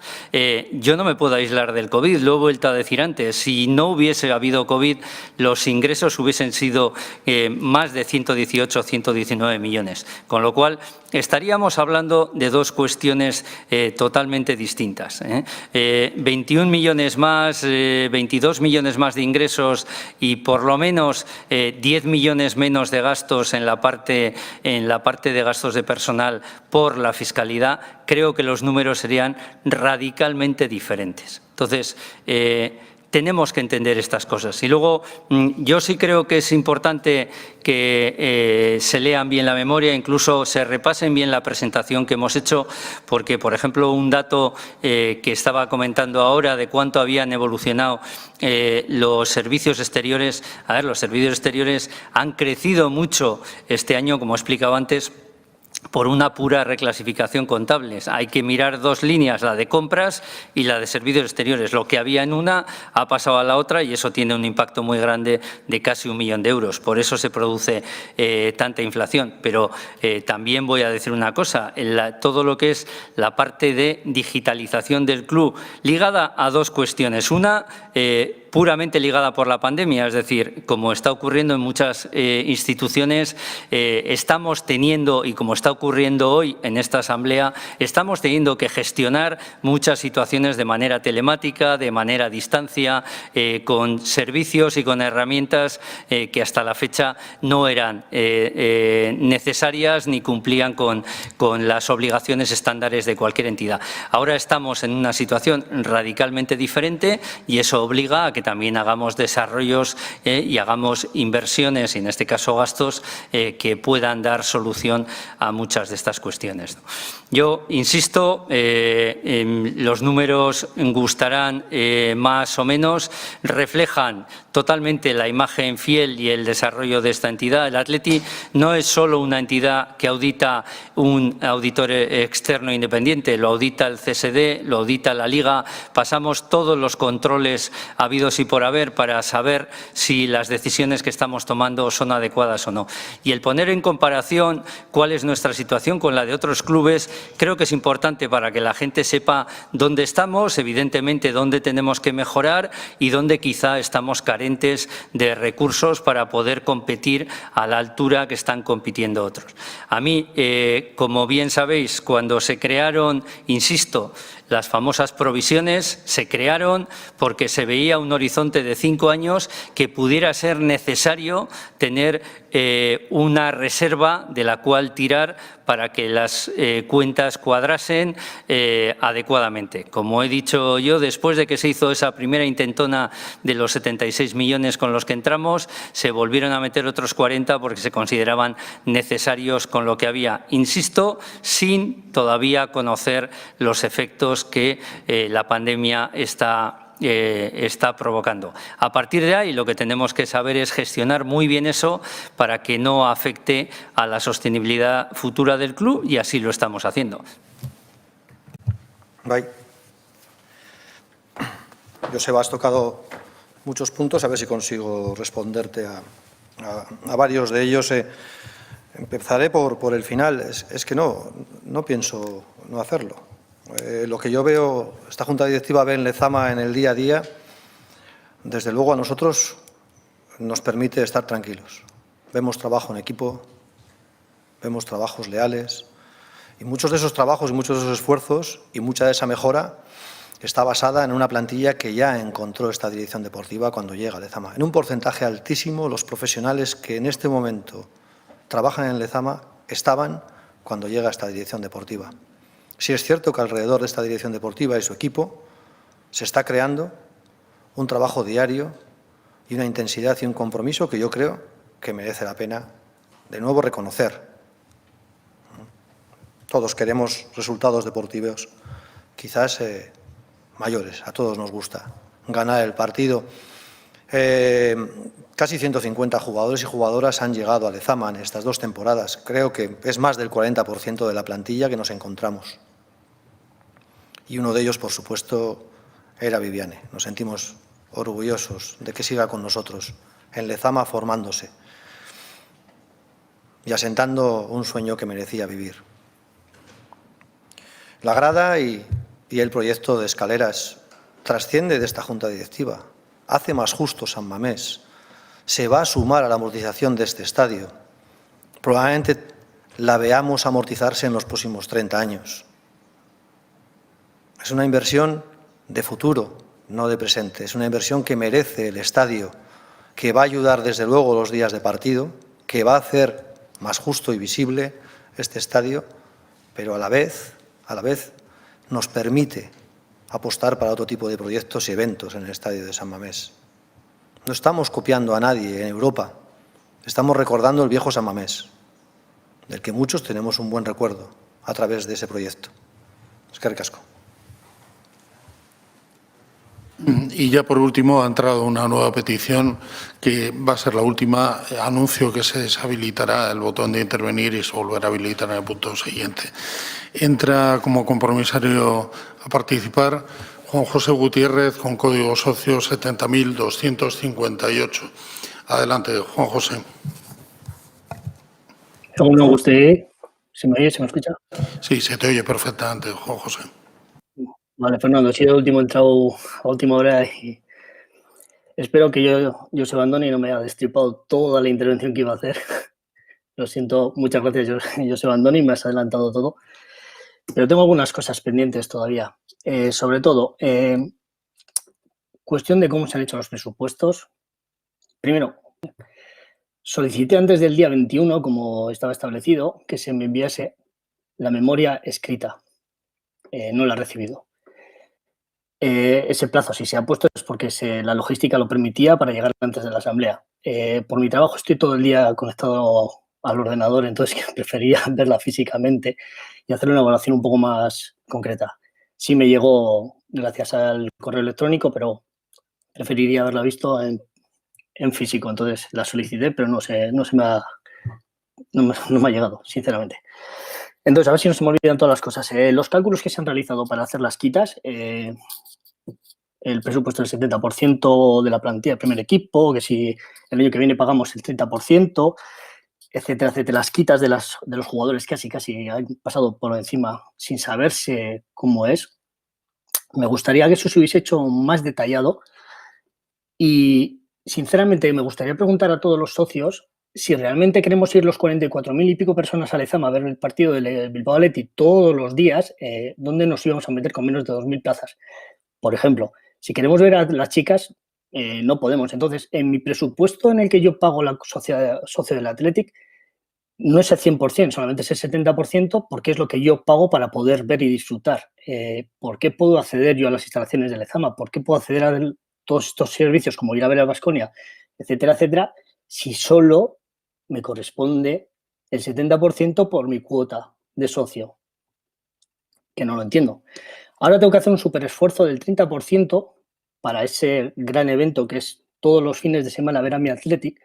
yo no me puedo aislar del COVID, lo he vuelto a decir antes. Si no hubiese habido COVID, los ingresos hubiesen sido más de 118 o 119 millones. Con lo cual, estaríamos hablando de dos cuestiones totalmente distintas. 21 millones más, 22 millones más de ingresos y por lo menos 10 millones menos de gastos en la parte de gastos de personal por la fiscalidad, creo que los números serían radicalmente diferentes. Entonces, tenemos que entender estas cosas. Y luego, yo sí creo que es importante que se lean bien la memoria, incluso se repasen bien la presentación que hemos hecho, porque, por ejemplo, un dato que estaba comentando ahora de cuánto habían evolucionado los servicios exteriores. A ver, los servicios exteriores han crecido mucho este año, como he explicado antes, por una pura reclasificación contable. Hay que mirar dos líneas, la de compras y la de servicios exteriores. Lo que había en una ha pasado a la otra y eso tiene un impacto muy grande de casi 1 millón de euros. Por eso se produce tanta inflación. Pero también voy a decir una cosa, todo lo que es la parte de digitalización del club, ligada a dos cuestiones. Una, puramente ligada por la pandemia, es decir, como está ocurriendo en muchas instituciones, estamos teniendo, y como está ocurriendo hoy en esta asamblea, estamos teniendo que gestionar muchas situaciones de manera telemática, de manera a distancia, con servicios y con herramientas que hasta la fecha no eran necesarias ni cumplían con las obligaciones estándares de cualquier entidad. Ahora estamos en una situación radicalmente diferente y eso obliga a que también hagamos desarrollos y hagamos inversiones, y en este caso gastos, que puedan dar solución a muchas de estas cuestiones. Yo insisto, los números gustarán más o menos, reflejan totalmente la imagen fiel y el desarrollo de esta entidad. El Athletic no es solo una entidad que audita un auditor externo independiente, lo audita el CSD, lo audita la Liga, pasamos todos los controles habidos y por haber para saber si las decisiones que estamos tomando son adecuadas o no. Y el poner en comparación cuál es nuestra situación con la de otros clubes, creo que es importante para que la gente sepa dónde estamos, evidentemente dónde tenemos que mejorar y dónde quizá estamos carentes de recursos para poder competir a la altura que están compitiendo otros. A mí, como bien sabéis, cuando se crearon, insisto, las famosas provisiones, se crearon porque se veía un horizonte de 5 años que pudiera ser necesario tener una reserva de la cual tirar para que las cuentas cuadrasen adecuadamente. Como he dicho yo, después de que se hizo esa primera intentona de los 76 millones con los que entramos, se volvieron a meter otros 40 porque se consideraban necesarios con lo que había, insisto, sin todavía conocer los efectos que la pandemia está provocando. A partir de ahí, lo que tenemos que saber es gestionar muy bien eso para que no afecte a la sostenibilidad futura del club, y así lo estamos haciendo. Bye. Joseba, has tocado muchos puntos, a ver si consigo responderte a varios de ellos. Empezaré por el final. Es que no pienso no hacerlo. Lo que yo veo, esta Junta Directiva ve en Lezama en el día a día, desde luego a nosotros nos permite estar tranquilos. Vemos trabajo en equipo, vemos trabajos leales, y muchos de esos trabajos y muchos de esos esfuerzos y mucha de esa mejora está basada en una plantilla que ya encontró esta dirección deportiva cuando llega a Lezama. En un porcentaje altísimo, los profesionales que en este momento trabajan en Lezama estaban cuando llega esta dirección deportiva. Sí es cierto que alrededor de esta dirección deportiva y su equipo se está creando un trabajo diario y una intensidad y un compromiso que yo creo que merece la pena de nuevo reconocer. Todos queremos resultados deportivos, quizás mayores, a todos nos gusta ganar el partido. Casi 150 jugadores y jugadoras han llegado a Lezama en estas 2 temporadas. Creo que es más del 40% de la plantilla que nos encontramos. Y uno de ellos, por supuesto, era Viviane. Nos sentimos orgullosos de que siga con nosotros en Lezama formándose y asentando un sueño que merecía vivir. La grada y el proyecto de escaleras trasciende de esta Junta Directiva. Hace más justo San Mamés. Se va a sumar a la amortización de este estadio. Probablemente la veamos amortizarse en los próximos 30 años. Es una inversión de futuro, no de presente. Es una inversión que merece el estadio, que va a ayudar desde luego los días de partido, que va a hacer más justo y visible este estadio, pero a la vez nos permite apostar para otro tipo de proyectos y eventos en el estadio de San Mamés. No estamos copiando a nadie en Europa, estamos recordando el viejo San Mamés, del que muchos tenemos un buen recuerdo a través de ese proyecto. Eskerrik asko. Y ya por último ha entrado una nueva petición que va a ser la última. Anuncio que se deshabilitará el botón de intervenir y se volverá a habilitar en el punto siguiente. Entra como compromisario a participar Juan José Gutiérrez con código socio 70.258. Adelante, Juan José. Según me guste, ¿se me oye? ¿Se me escucha? Sí, se te oye perfectamente, Juan José. Vale, Fernando, he sido el último entrado a última hora y Espero que Joseba Andoni no me haya destripado toda la intervención que iba a hacer. Lo siento, muchas gracias, Joseba Andoni, me has adelantado todo. Pero tengo algunas cosas pendientes todavía. Sobre todo, cuestión de cómo se han hecho los presupuestos. Primero, solicité antes del día 21, como estaba establecido, que se me enviase la memoria escrita. No la he recibido. Ese plazo, si se ha puesto, es porque la logística lo permitía para llegar antes de la asamblea. Por mi trabajo estoy todo el día conectado al ordenador, entonces prefería verla físicamente y hacer una evaluación un poco más concreta. Sí me llegó gracias al correo electrónico, pero preferiría haberla visto en físico. Entonces la solicité, pero no me ha llegado, sinceramente. Entonces, a ver si no se me olvidan todas las cosas. Los cálculos que se han realizado para hacer las quitas, el presupuesto del 70% de la plantilla del primer equipo, que si el año que viene pagamos el 30%, etcétera, etcétera. Las quitas de los jugadores casi han pasado por encima sin saberse cómo es. Me gustaría que eso se hubiese hecho más detallado y, sinceramente, me gustaría preguntar a todos los socios si realmente queremos ir los 44.000 y pico personas a Lezama a ver el partido del Bilbao Athletic todos los días, ¿dónde nos íbamos a meter con menos de 2.000 plazas? Por ejemplo, si queremos ver a las chicas, no podemos. Entonces, en mi presupuesto en el que yo pago la socio del Athletic, no es el 100%, solamente es el 70%, porque es lo que yo pago para poder ver y disfrutar. ¿Por qué puedo acceder yo a las instalaciones de Lezama? ¿Por qué puedo acceder a todos estos servicios como ir a ver a Baskonia, etcétera, etcétera, si solo me corresponde el 70% por mi cuota de socio? Que no lo entiendo. Ahora tengo que hacer un súper esfuerzo del 30% para ese gran evento que es todos los fines de semana ver a mi Athletic,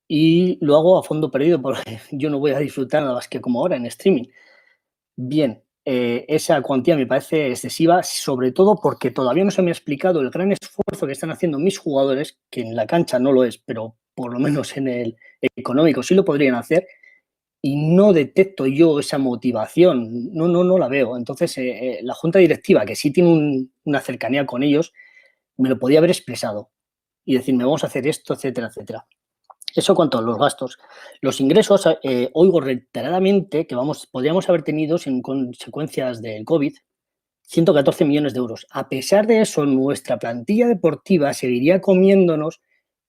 y lo hago a fondo perdido porque yo no voy a disfrutar nada más que como ahora en streaming. Bien, esa cuantía me parece excesiva, sobre todo porque todavía no se me ha explicado el gran esfuerzo que están haciendo mis jugadores, que en la cancha no lo es, pero por lo menos en el económico sí lo podrían hacer, y no detecto yo esa motivación, no la veo. Entonces, la junta directiva, que sí tiene una cercanía con ellos, me lo podía haber expresado y decirme, vamos a hacer esto, etcétera, etcétera. Eso cuanto a los gastos. Los ingresos, oigo reiteradamente que podríamos haber tenido, sin consecuencias del COVID, 114 millones de euros. A pesar de eso, nuestra plantilla deportiva seguiría comiéndonos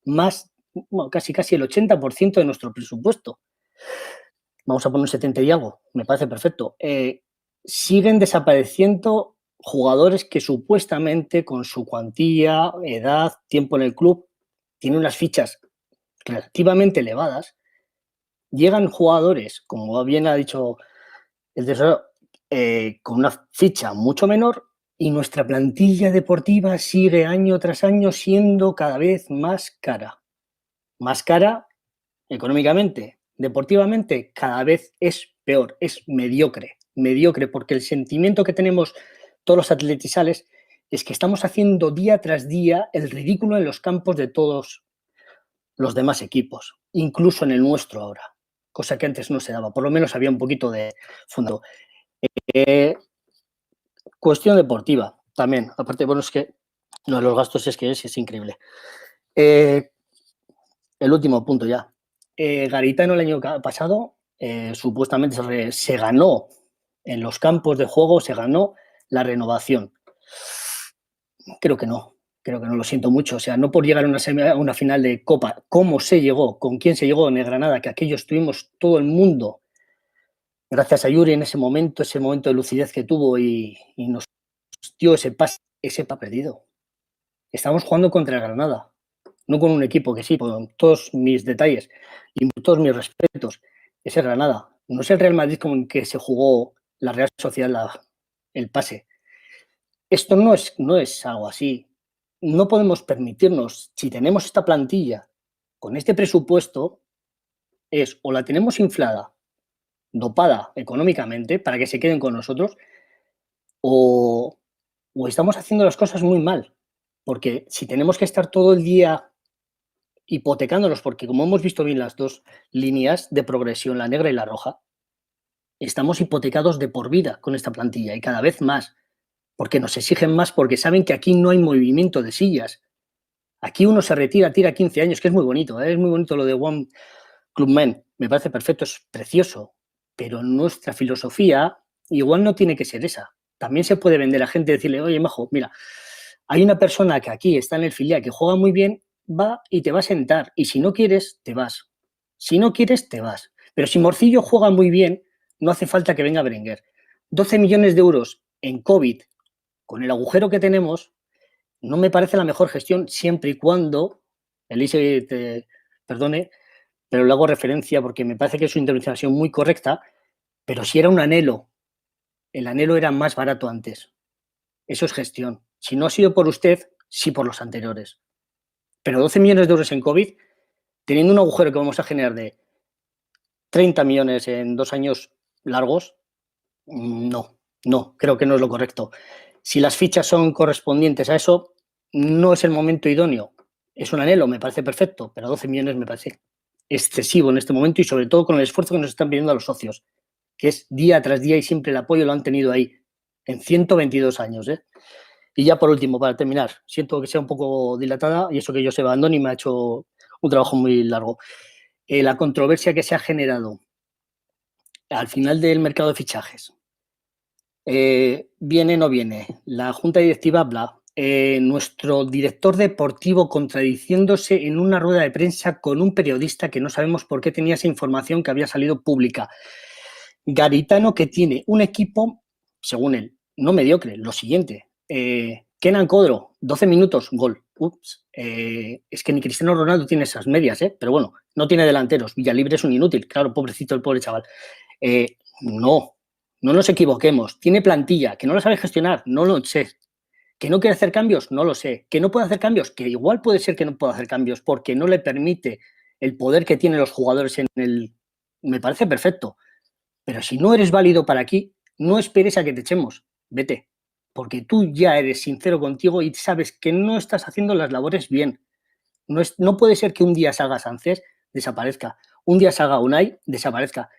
más, bueno, casi el 80% de nuestro presupuesto. Vamos a poner 70 y algo, me parece perfecto. Siguen desapareciendo jugadores que supuestamente con su cuantía, edad, tiempo en el club, tienen unas fichas relativamente elevadas. Llegan jugadores, como bien ha dicho el tesorero, con una ficha mucho menor, y nuestra plantilla deportiva sigue año tras año siendo cada vez más cara. Más cara económicamente, deportivamente, cada vez es peor, es mediocre, porque el sentimiento que tenemos todos los atletisales es que estamos haciendo día tras día el ridículo en los campos de todos los demás equipos, incluso en el nuestro ahora, cosa que antes no se daba, por lo menos había un poquito de fondo. Cuestión deportiva también, aparte, bueno, es que no, los gastos es increíble. El último punto ya. Garitano el año pasado supuestamente se ganó en los campos de juego, se ganó la renovación. Creo que no, lo siento mucho. O sea, no por llegar a una final de Copa, cómo se llegó, con quién se llegó en el Granada, que aquello estuvimos todo el mundo, gracias a Yuri en ese momento de lucidez que tuvo y nos dio ese pase perdido. Estamos jugando contra el Granada, no con un equipo que sí, con todos mis detalles y todos mis respetos, es el Granada. No es el Real Madrid con el que se jugó la Real Sociedad el pase. Esto no es algo así. No podemos permitirnos, si tenemos esta plantilla con este presupuesto, o la tenemos inflada, dopada económicamente para que se queden con nosotros, o estamos haciendo las cosas muy mal. Porque si tenemos que estar todo el día hipotecándonos, porque como hemos visto bien las dos líneas de progresión, la negra y la roja, estamos hipotecados de por vida con esta plantilla y cada vez más, porque nos exigen más, porque saben que aquí no hay movimiento de sillas. Aquí uno se retira, tira 15 años, que es muy bonito, es muy bonito lo de One Club Men, me parece perfecto, es precioso, pero nuestra filosofía igual no tiene que ser esa. También se puede vender a gente y decirle, oye, majo, mira, hay una persona que aquí está en el filial que juega muy bien, va y te va a sentar, y si no quieres, te vas. Si no quieres, te vas. Pero si Morcillo juega muy bien, no hace falta que venga Berenguer. 12 millones de euros en COVID, con el agujero que tenemos, no me parece la mejor gestión siempre y cuando, Elise te perdone, pero le hago referencia porque me parece que su intervención ha sido muy correcta, pero si era un anhelo, el anhelo era más barato antes. Eso es gestión. Si no ha sido por usted, sí por los anteriores. Pero 12 millones de euros en COVID, teniendo un agujero que vamos a generar de 30 millones en 2 años largos, no, creo que no es lo correcto. Si las fichas son correspondientes a eso, no es el momento idóneo. Es un anhelo, me parece perfecto, pero 12 millones me parece excesivo en este momento y sobre todo con el esfuerzo que nos están pidiendo a los socios, que es día tras día y siempre el apoyo lo han tenido ahí, en 122 años. Y ya por último, para terminar, siento que sea un poco dilatada y eso que Joseba Andoni me ha hecho un trabajo muy largo. La controversia que se ha generado al final del mercado de fichajes. Viene, no viene. La junta directiva habla. Nuestro director deportivo contradiciéndose en una rueda de prensa con un periodista que no sabemos por qué tenía esa información que había salido pública. Garitano, que tiene un equipo, según él, no mediocre. Lo siguiente, Kenan Codro, 12 minutos, gol. Ups, es que ni Cristiano Ronaldo tiene esas medias, pero bueno, no tiene delanteros. Villalibre es un inútil, claro, pobrecito el pobre chaval. No nos equivoquemos. Tiene plantilla, que no la sabe gestionar, no lo sé. ¿Que no quiere hacer cambios? No lo sé. ¿Que no puede hacer cambios? Que igual puede ser que no pueda hacer cambios porque no le permite el poder que tienen los jugadores en el... Me parece perfecto. Pero si no eres válido para aquí, no esperes a que te echemos. Vete. Porque tú ya eres sincero contigo y sabes que no estás haciendo las labores bien. No puede ser que un día salga Sánchez, desaparezca. Un día salga Unai, desaparezca.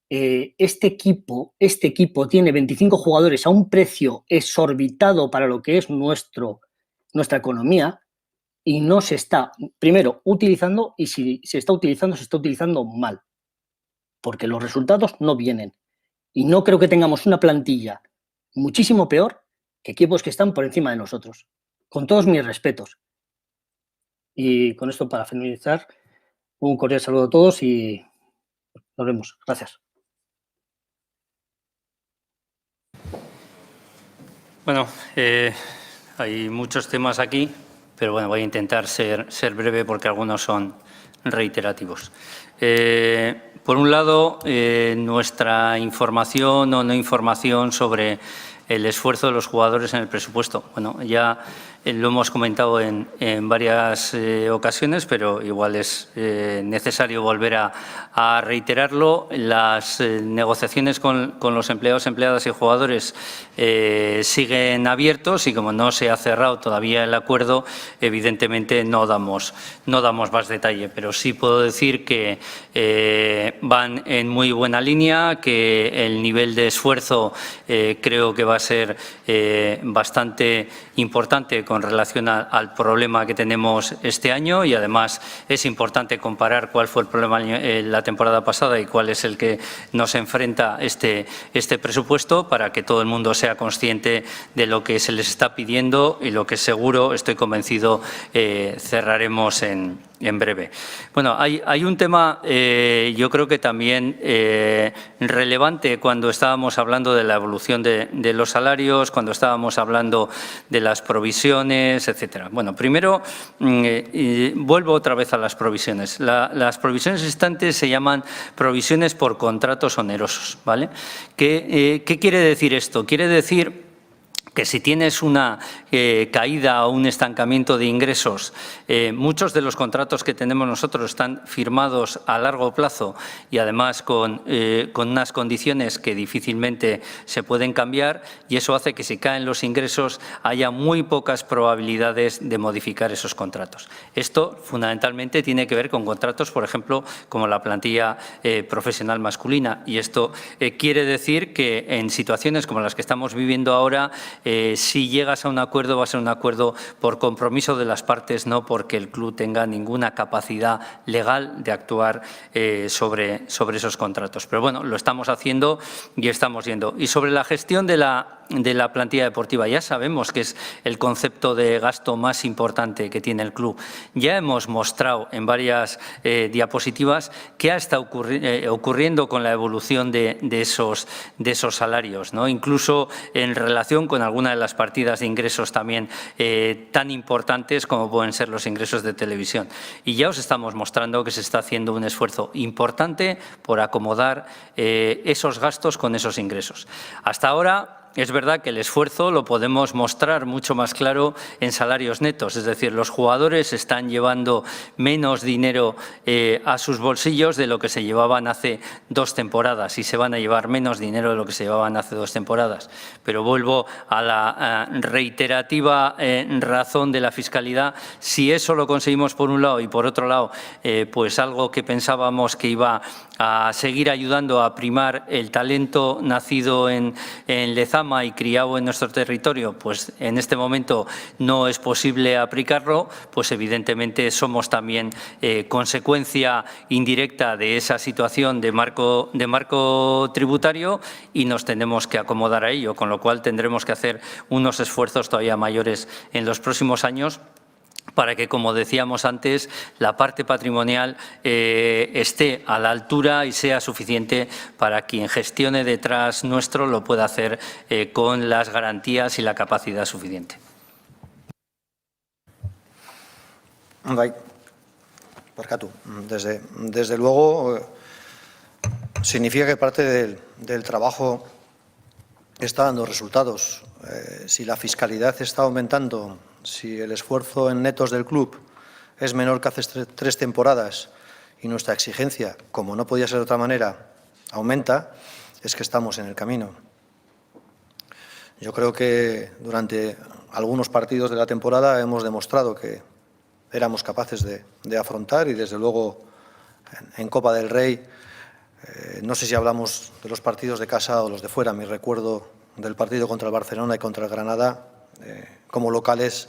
Este equipo tiene 25 jugadores a un precio exorbitado para lo que es nuestra economía y no se está, primero, utilizando, y si se está utilizando mal, porque los resultados no vienen. Y no creo que tengamos una plantilla muchísimo peor que equipos que están por encima de nosotros. Con todos mis respetos. Y con esto, para finalizar, un cordial saludo a todos y nos vemos. Gracias. Bueno, hay muchos temas aquí, pero bueno, voy a intentar ser breve porque algunos son reiterativos. Por un lado, nuestra información o no información sobre el esfuerzo de los jugadores en el presupuesto. Bueno, ya lo hemos comentado en varias ocasiones, pero igual es necesario volver a reiterarlo. Las negociaciones con los empleados, empleadas y jugadores siguen abiertos y como no se ha cerrado todavía el acuerdo, evidentemente no damos más detalle, pero sí puedo decir que van en muy buena línea, que el nivel de esfuerzo creo que va a ser bastante importante con relación al problema que tenemos este año y además es importante comparar cuál fue el problema la temporada pasada y cuál es el que nos enfrenta este presupuesto para que todo el mundo sea consciente de lo que se les está pidiendo y lo que seguro, estoy convencido, cerraremos en breve. Bueno, hay un tema yo creo que también relevante cuando estábamos hablando de la evolución de los salarios, cuando estábamos hablando de las provisiones, etcétera. Bueno, primero vuelvo otra vez a las provisiones. Las provisiones existentes se llaman provisiones por contratos onerosos, ¿vale? ¿Qué quiere decir esto? Quiere decir que si tienes una caída o un estancamiento de ingresos, muchos de los contratos que tenemos nosotros están firmados a largo plazo y además con unas condiciones que difícilmente se pueden cambiar y eso hace que si caen los ingresos haya muy pocas probabilidades de modificar esos contratos. Esto fundamentalmente tiene que ver con contratos, por ejemplo, como la plantilla profesional masculina y esto quiere decir que en situaciones como las que estamos viviendo ahora si llegas a un acuerdo, va a ser un acuerdo por compromiso de las partes, no porque el club tenga ninguna capacidad legal de actuar sobre esos contratos. Pero bueno, lo estamos haciendo y estamos yendo. Y sobre la gestión de la plantilla deportiva, ya sabemos que es el concepto de gasto más importante que tiene el club. Ya hemos mostrado en varias diapositivas qué ha estado ocurriendo con la evolución de esos salarios, ¿no? Incluso en relación con alguna de las partidas de ingresos también tan importantes como pueden ser los ingresos de televisión. Y ya os estamos mostrando que se está haciendo un esfuerzo importante por acomodar esos gastos con esos ingresos. Hasta ahora, es verdad que el esfuerzo lo podemos mostrar mucho más claro en salarios netos, es decir, los jugadores están llevando menos dinero a sus bolsillos de lo que se llevaban hace 2 temporadas y se van a llevar menos dinero de lo que se llevaban hace 2 temporadas. Pero vuelvo a la reiterativa razón de la fiscalidad. Si eso lo conseguimos por un lado y por otro lado, pues algo que pensábamos que iba a seguir ayudando a primar el talento nacido en Lezama y criado en nuestro territorio, pues en este momento no es posible aplicarlo, pues evidentemente somos también consecuencia indirecta de esa situación de marco tributario y nos tenemos que acomodar a ello, con lo cual tendremos que hacer unos esfuerzos todavía mayores en los próximos años para que, como decíamos antes, la parte patrimonial esté a la altura y sea suficiente para quien gestione detrás nuestro lo pueda hacer con las garantías y la capacidad suficiente. Barkatu. Desde luego, significa que parte del trabajo está dando resultados. Si la fiscalidad está aumentando, si el esfuerzo en netos del club es menor que hace 3 temporadas y nuestra exigencia, como no podía ser de otra manera, aumenta, es que estamos en el camino. Yo creo que durante algunos partidos de la temporada hemos demostrado que éramos capaces de afrontar y, desde luego, en Copa del Rey, no sé si hablamos de los partidos de casa o los de fuera, mi recuerdo del partido contra el Barcelona y contra el Granada, como locales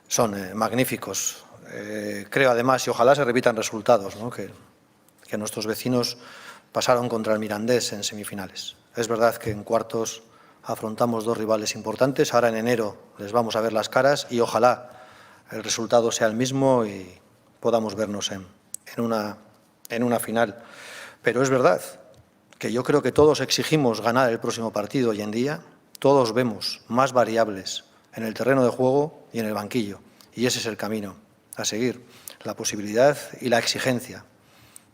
son magníficos. Creo además, y ojalá se repitan resultados, ¿no? que nuestros vecinos pasaron contra el Mirandés en semifinales. Es verdad que en cuartos afrontamos 2 rivales importantes, ahora en enero les vamos a ver las caras y ojalá el resultado sea el mismo y podamos vernos en una final. Pero es verdad que yo creo que todos exigimos ganar el próximo partido hoy en día, todos vemos más variables en el terreno de juego y en el banquillo. Y ese es el camino a seguir, la posibilidad y la exigencia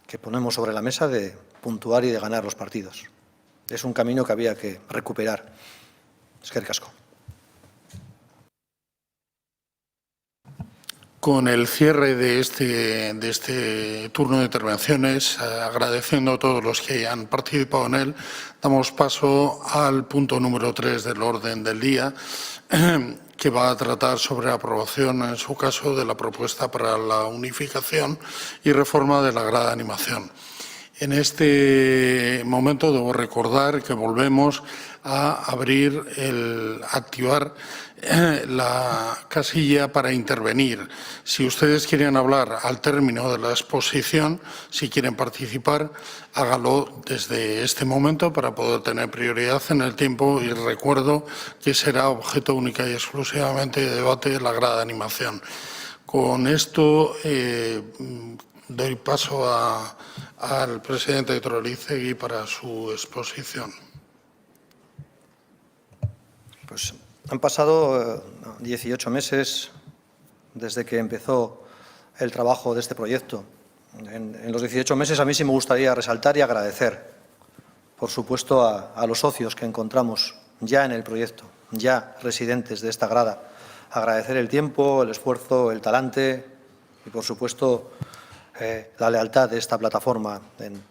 que ponemos sobre la mesa de puntuar y de ganar los partidos. Es un camino que había que recuperar. Eskerrik asko. Con el cierre de este turno de intervenciones, agradeciendo a todos los que hayan participado en él, damos paso al punto número 3 del orden del día, que va a tratar sobre la aprobación, en su caso, de la propuesta para la unificación y reforma de la grada de animación. En este momento debo recordar que volvemos a activar la casilla para intervenir. Si ustedes quieren hablar al término de la exposición, si quieren participar, hágalo desde este momento para poder tener prioridad en el tiempo, y recuerdo que será objeto única y exclusivamente de debate la grada de animación. Con esto doy paso al presidente de Trolicegui para su exposición. Pues han pasado 18 meses desde que empezó el trabajo de este proyecto. En los 18 meses a mí sí me gustaría resaltar y agradecer, por supuesto, a los socios que encontramos ya en el proyecto, ya residentes de esta grada. Agradecer el tiempo, el esfuerzo, el talante y, por supuesto, la lealtad de esta plataforma en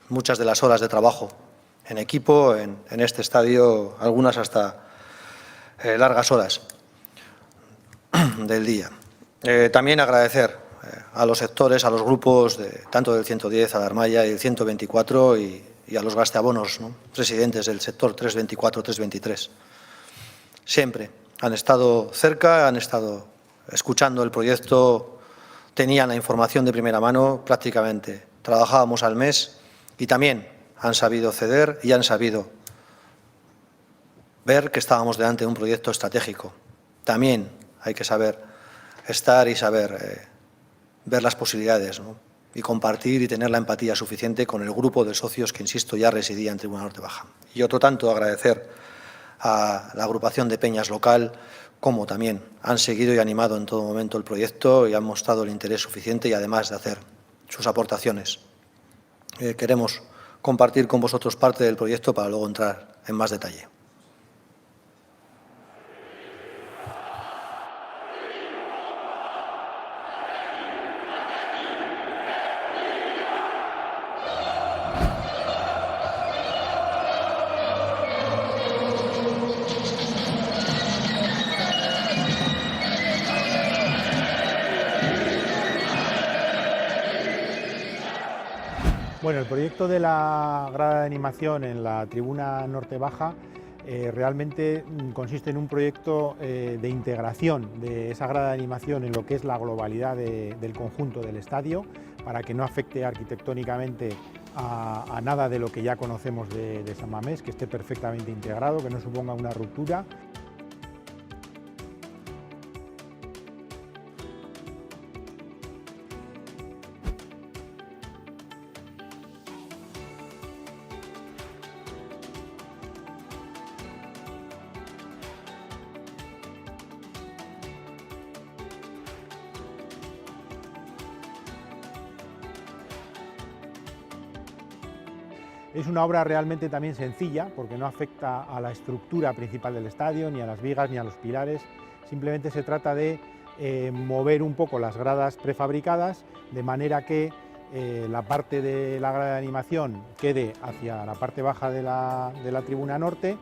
muchas de las horas de trabajo en equipo, en este estadio, algunas hasta largas horas del día. También agradecer a los sectores, a los grupos, tanto del 110, a la Armaya y el 124 y a los gasteabonos, ¿no?, residentes del sector 324, 323. siempre han estado cerca, han estado escuchando el proyecto, tenían la información de primera mano prácticamente. Trabajábamos al mes y también han sabido ceder y han sabido ver que estábamos delante de un proyecto estratégico. También hay que saber estar y saber ver las posibilidades, ¿no? Y compartir y tener la empatía suficiente con el grupo de socios que, insisto, ya residía en Tribuna Norte Baja. Y otro tanto agradecer a la agrupación de peñas local, como también han seguido y animado en todo momento el proyecto y han mostrado el interés suficiente y además de hacer sus aportaciones. Queremos compartir con vosotros parte del proyecto para luego entrar en más detalle. Bueno, el proyecto de la grada de animación en la Tribuna Norte Baja realmente consiste en un proyecto de integración de esa grada de animación en lo que es la globalidad del conjunto del estadio, para que no afecte arquitectónicamente a nada de lo que ya conocemos de San Mamés, que esté perfectamente integrado, que no suponga una ruptura. Es una obra realmente también sencilla, porque no afecta a la estructura principal del estadio, ni a las vigas, ni a los pilares. Simplemente se trata de mover un poco las gradas prefabricadas, de manera que la parte de la grada de animación quede hacia la parte baja de la tribuna norte,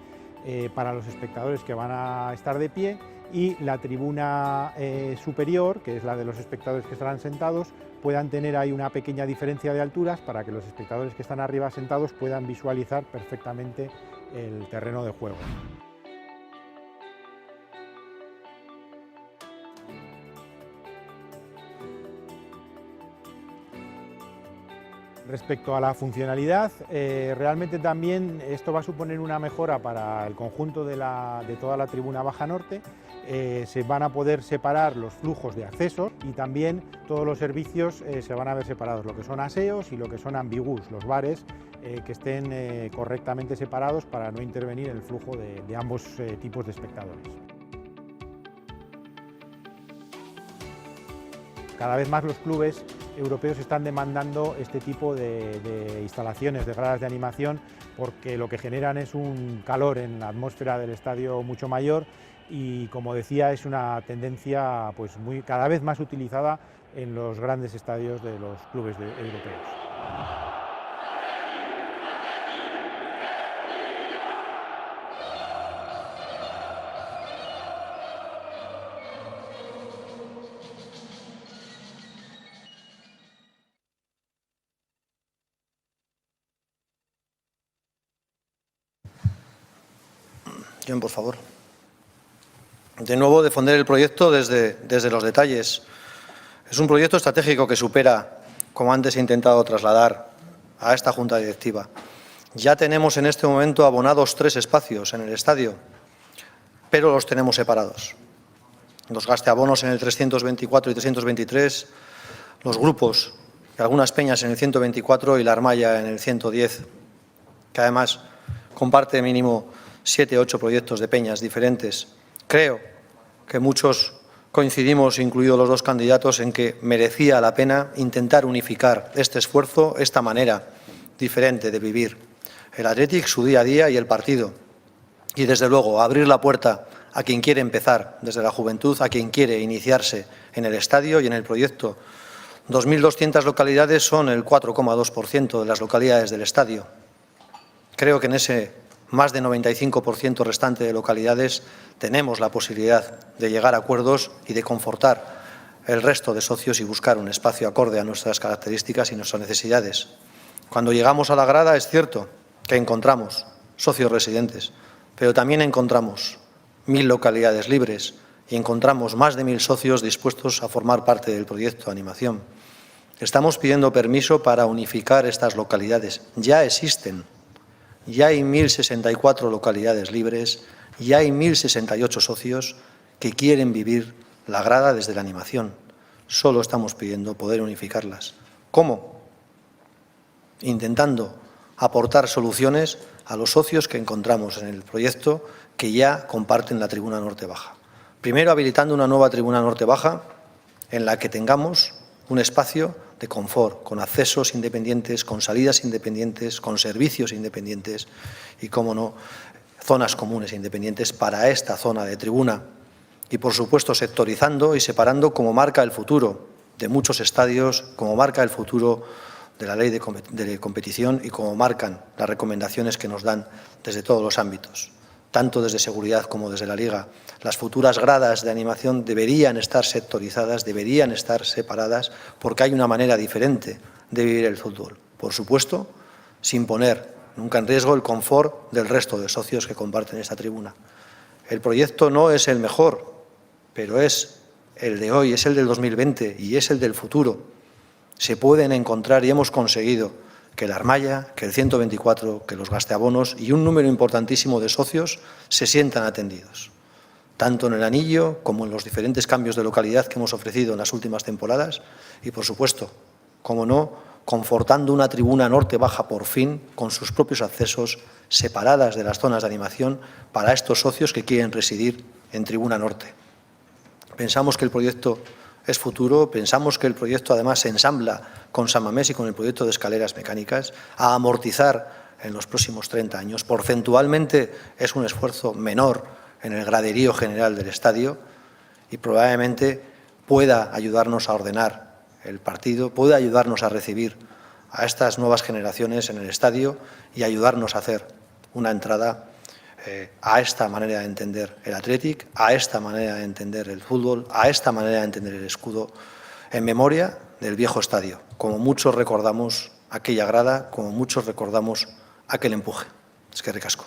para los espectadores que van a estar de pie, y la tribuna superior, que es la de los espectadores que estarán sentados, puedan tener ahí una pequeña diferencia de alturas para que los espectadores que están arriba sentados puedan visualizar perfectamente el terreno de juego. Respecto a la funcionalidad, realmente también esto va a suponer una mejora para el conjunto de toda la tribuna baja norte. Se van a poder separar los flujos de accesos y también todos los servicios se van a ver separados, lo que son aseos y lo que son ambigús, los bares que estén correctamente separados para no intervenir en el flujo de ambos tipos de espectadores. Cada vez más los clubes europeos están demandando este tipo de instalaciones, de gradas de animación, porque lo que generan es un calor en la atmósfera del estadio mucho mayor y, como decía, es una tendencia pues, cada vez más utilizada en los grandes estadios de los clubes europeos. John, por favor. De nuevo, defender el proyecto desde los detalles. Es un proyecto estratégico que supera, como antes he intentado trasladar a esta Junta Directiva. Ya tenemos en este momento abonados 3 espacios en el estadio, pero los tenemos separados. Los gasteabonos en el 324 y 323, los grupos y algunas peñas en el 124 y la Armalla en el 110, que además comparte mínimo 7 o 8 proyectos de peñas diferentes. Creo que muchos coincidimos, incluidos los 2 candidatos, en que merecía la pena intentar unificar este esfuerzo, esta manera diferente de vivir el Athletic, su día a día y el partido. Y, desde luego, abrir la puerta a quien quiere empezar desde la juventud, a quien quiere iniciarse en el estadio y en el proyecto. 2.200 localidades son el 4,2% de las localidades del estadio. Creo que en ese más de 95% restante de localidades tenemos la posibilidad de llegar a acuerdos y de confortar el resto de socios y buscar un espacio acorde a nuestras características y nuestras necesidades. Cuando llegamos a la grada es cierto que encontramos socios residentes, pero también encontramos 1000 localidades libres y encontramos más de 1000 socios dispuestos a formar parte del proyecto de animación. Estamos pidiendo permiso para unificar estas localidades. Ya existen. Ya hay 1064 localidades libres, ya hay 1068 socios que quieren vivir la grada desde la animación. Solo estamos pidiendo poder unificarlas. ¿Cómo? Intentando aportar soluciones a los socios que encontramos en el proyecto que ya comparten la tribuna norte baja. Primero, habilitando una nueva tribuna norte baja en la que tengamos un espacio de confort, con accesos independientes, con salidas independientes, con servicios independientes y, cómo no, zonas comunes independientes para esta zona de tribuna. Y, por supuesto, sectorizando y separando como marca el futuro de muchos estadios, como marca el futuro de la ley de competición y como marcan las recomendaciones que nos dan desde todos los ámbitos, tanto desde seguridad como desde la Liga. Las futuras gradas de animación deberían estar sectorizadas, deberían estar separadas, porque hay una manera diferente de vivir el fútbol. Por supuesto, sin poner nunca en riesgo el confort del resto de socios que comparten esta tribuna. El proyecto no es el mejor, pero es el de hoy, es el del 2020 y es el del futuro. Se pueden encontrar y hemos conseguido que la Armalla, que el 124, que los gasteabonos y un número importantísimo de socios se sientan atendidos, tanto en el anillo como en los diferentes cambios de localidad que hemos ofrecido en las últimas temporadas y, por supuesto, como no, confortando una tribuna norte baja por fin con sus propios accesos separadas de las zonas de animación para estos socios que quieren residir en tribuna norte. Pensamos que el proyecto es futuro, pensamos que el proyecto además se ensambla con San Mamés y con el proyecto de escaleras mecánicas a amortizar en los próximos 30 años. Porcentualmente es un esfuerzo menor en el graderío general del estadio y probablemente pueda ayudarnos a ordenar el partido, pueda ayudarnos a recibir a estas nuevas generaciones en el estadio y ayudarnos a hacer una entrada a esta manera de entender el Athletic, a esta manera de entender el fútbol, a esta manera de entender el escudo, en memoria del viejo estadio. Como muchos recordamos aquella grada, como muchos recordamos aquel empuje. Eskerrik asko.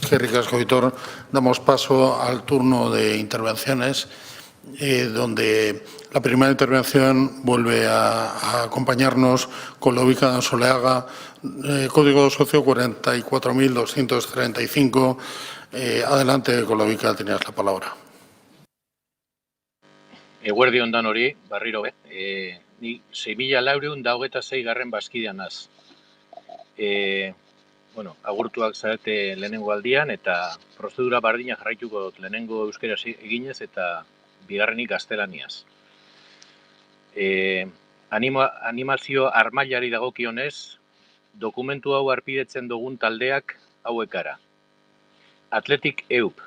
Eskerrik asko, Aitor. Damos paso al turno de intervenciones, donde la primera intervención vuelve a acompañarnos con la ubicada en Ansoleaga, código socio 44.235. Adelante, con la ubicada, tenías la palabra. Eguerdi on danori, barriro be. Ni 6.426 garren bazkidean naz. Agurtuak zarete lehenengo aldian eta prozedura bardina jarraituko dut lehenengo euskeraz eginez eta bigarrenik gaztelaniaz. Animazio armailari dagokionez, dokumentu hau arpidetzen dugun taldeak hauekara. Athletic EUP.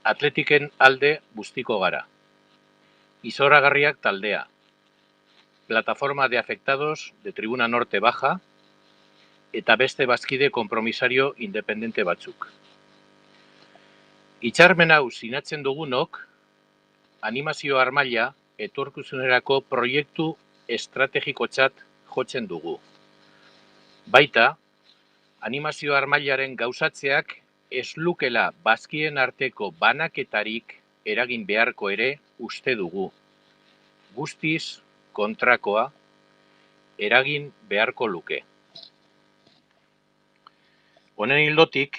Athleticen alde guztiko gara. Izoragarriak taldea. Plataforma de afectados de Tribuna Norte Baja eta beste bazkide kompromisario independente batzuk. Hitzarmen hau sinatzen dugunok, animazio armaila etorkizunerako proiektu estrategikotzat jotzen dugu. Baita, animazio armailaren gauzatzeak ez lukela bazkien arteko banaketarik eragin beharko ere uste dugu. Guztiz kontrakoa eragin beharko luke. Honen ildotik,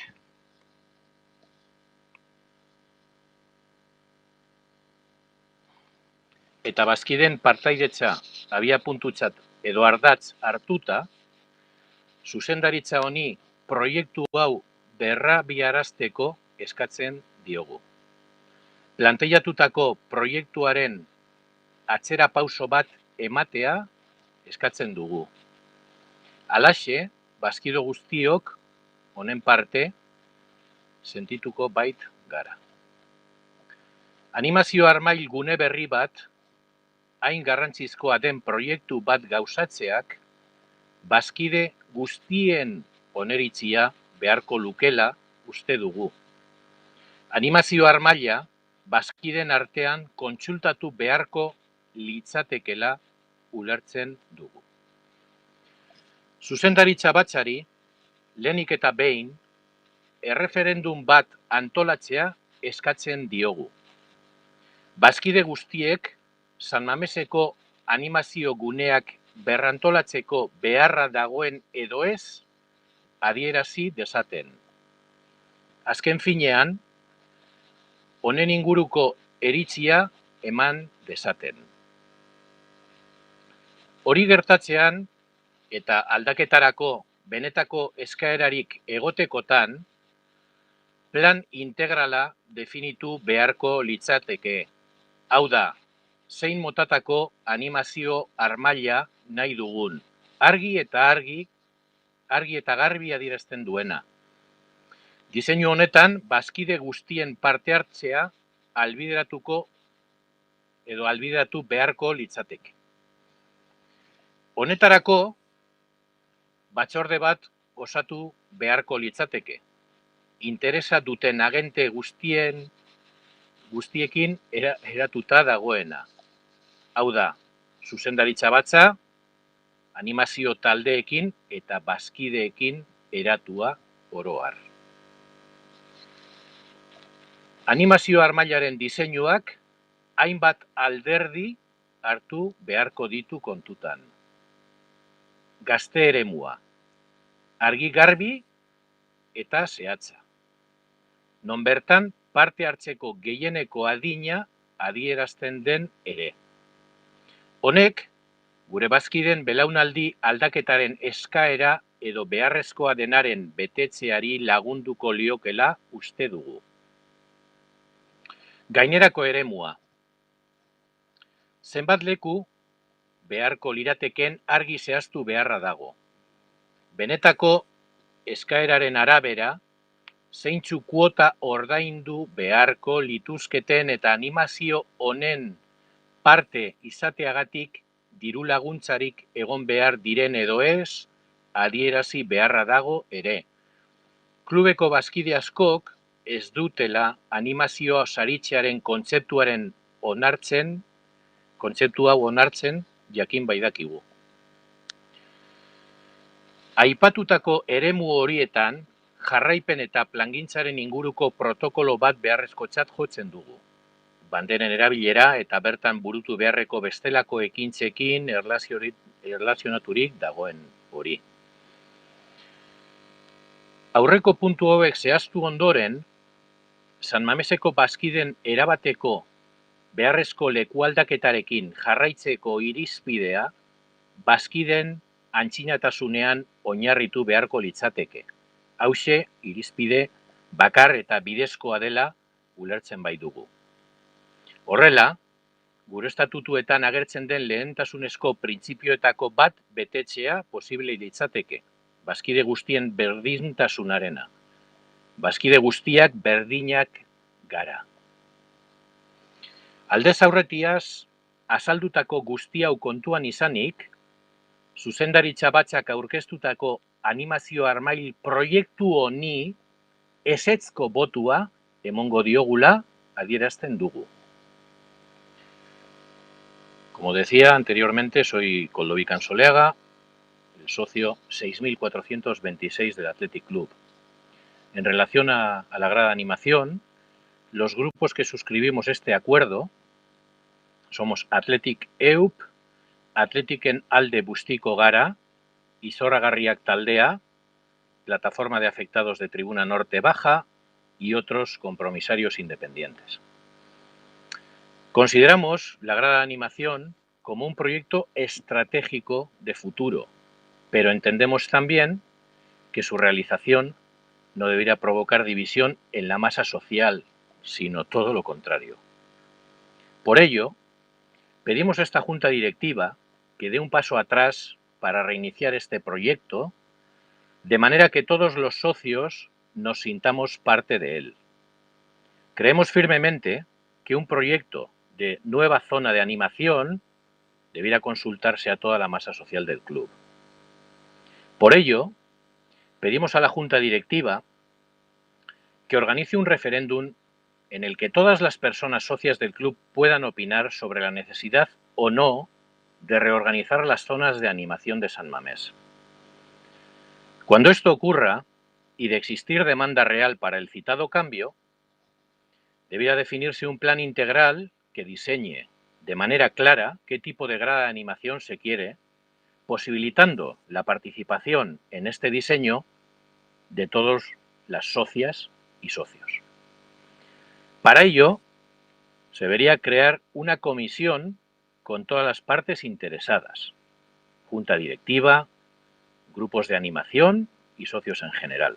eta bazkiden partaidetza abiapuntutzat edo ardatz hartuta, zuzendaritza honi proiektu hau berrabiarazteko eskatzen diogu. Planteiatutako proiektuaren atzera pauso bat ematea eskatzen dugu. Halaxe, bazkido guztiok honen parte sentituko bait gara. Animazio armail gune berri bat, hain garrantzizkoa den proiektu bat gauzatzeak, bazkide guztien oneritzia beharko lukela uste dugu. Animazio armaila bazkiden artean kontsultatu beharko litzatekela ulertzen dugu. Zuzendaritza batzari lehenik eta behin, erreferendum bat antolatzea eskatzen diogu. Bazkide guztiek San Mameseko animazio guneak berrantolatzeko beharra dagoen edo ez adierazi dezaten. Azken finean, honen inguruko iritzia eman dezaten. Hori gertatzean eta aldaketarako benetako eskaerarik egotekotan, plan integrala definitu beharko litzateke. Hau da, zein motatako animazio armaila nahi dugun, argi eta garbi adierazten duena. Diseinu honetan, bazkide guztien parte hartzea albideratu beharko litzateke. Honetarako, batzorde bat osatu beharko litzateke. Interesa duten agente guztiekin eratuta dagoena. Hau da, zuzendaritza batza, animazio taldeekin eta bazkideekin eratua oro har. Animazio armailaren diseinuak hainbat alderdi hartu beharko ditu kontutan. Gazte eremua, argi garbi eta zehatza. Non bertan parte hartzeko gehieneko adina adierazten den ere. Honek, gure bazkiden belaunaldi aldaketaren eskaera edo beharrezkoa denaren betetzeari lagunduko liokela uste dugu. Gainerako eremua. Zenbat leku beharko lirateken argi zehaztu beharra dago. Benetako eskaeraren arabera, zeintzu kuota ordaindu beharko lituzketen eta animazio honen parte izateagatik diru laguntzarik egon behar diren edo ez, adierazi beharra dago ere. Klubeko bazkide askok ez dutela animazioa saritzearen kontzeptu hau onartzen jakin baidakigu. Aipatutako eremu horietan, jarraipen eta plangintzaren inguruko protokolo bat beharrezkotzat jotzen dugu. Banderen erabilera eta bertan burutu beharreko bestelako ekintzekin erlazionaturik dagoen hori. Aurreko puntu hauek zehaztu ondoren, San Mameseko bazkiden erabateko beharrezko lekualdaketarekin jarraitzeko irizpidea bazkiden antzinatasunean oinarritu beharko litzateke. Hauxe, irizpide bakar eta bidezkoa dela ulertzen baitugu. Horrela, gure estatutuetan agertzen den lehentasunezko printzipioetako bat betetzea posible litzateke, bazkide guztien berdintasunarena. Bazkide guztiak berdinak gara. Aldez aurretiaz, azaldutako guzti hau kontuan izanik, zuzendaritza batzak aurkeztutako animazio armail proiektu honi ezetzko botua emongo diogula adierazten dugu. Como decía anteriormente, soy Koldovík Ansoleaga, el socio 6426 del Athletic Club. En relación a la grada animación, los grupos que suscribimos este acuerdo somos Athletic EUP, Athleticen Alde Bustiko Gara y Zoragarriak Taldea, Plataforma de Afectados de Tribuna Norte Baja y otros compromisarios independientes. Consideramos la grada animación como un proyecto estratégico de futuro, pero entendemos también que su realización no debería provocar división en la masa social, sino todo lo contrario. Por ello, pedimos a esta Junta Directiva que dé un paso atrás para reiniciar este proyecto, de manera que todos los socios nos sintamos parte de él. Creemos firmemente que un proyecto de nueva zona de animación debiera consultarse a toda la masa social del club. Por ello, pedimos a la Junta Directiva que organice un referéndum en el que todas las personas socias del club puedan opinar sobre la necesidad o no de reorganizar las zonas de animación de San Mamés. Cuando esto ocurra, y de existir demanda real para el citado cambio, debiera definirse un plan integral que diseñe de manera clara qué tipo de grada de animación se quiere, posibilitando la participación en este diseño de todas las socias y socios. Para ello, se debería crear una comisión con todas las partes interesadas, junta directiva, grupos de animación y socios en general.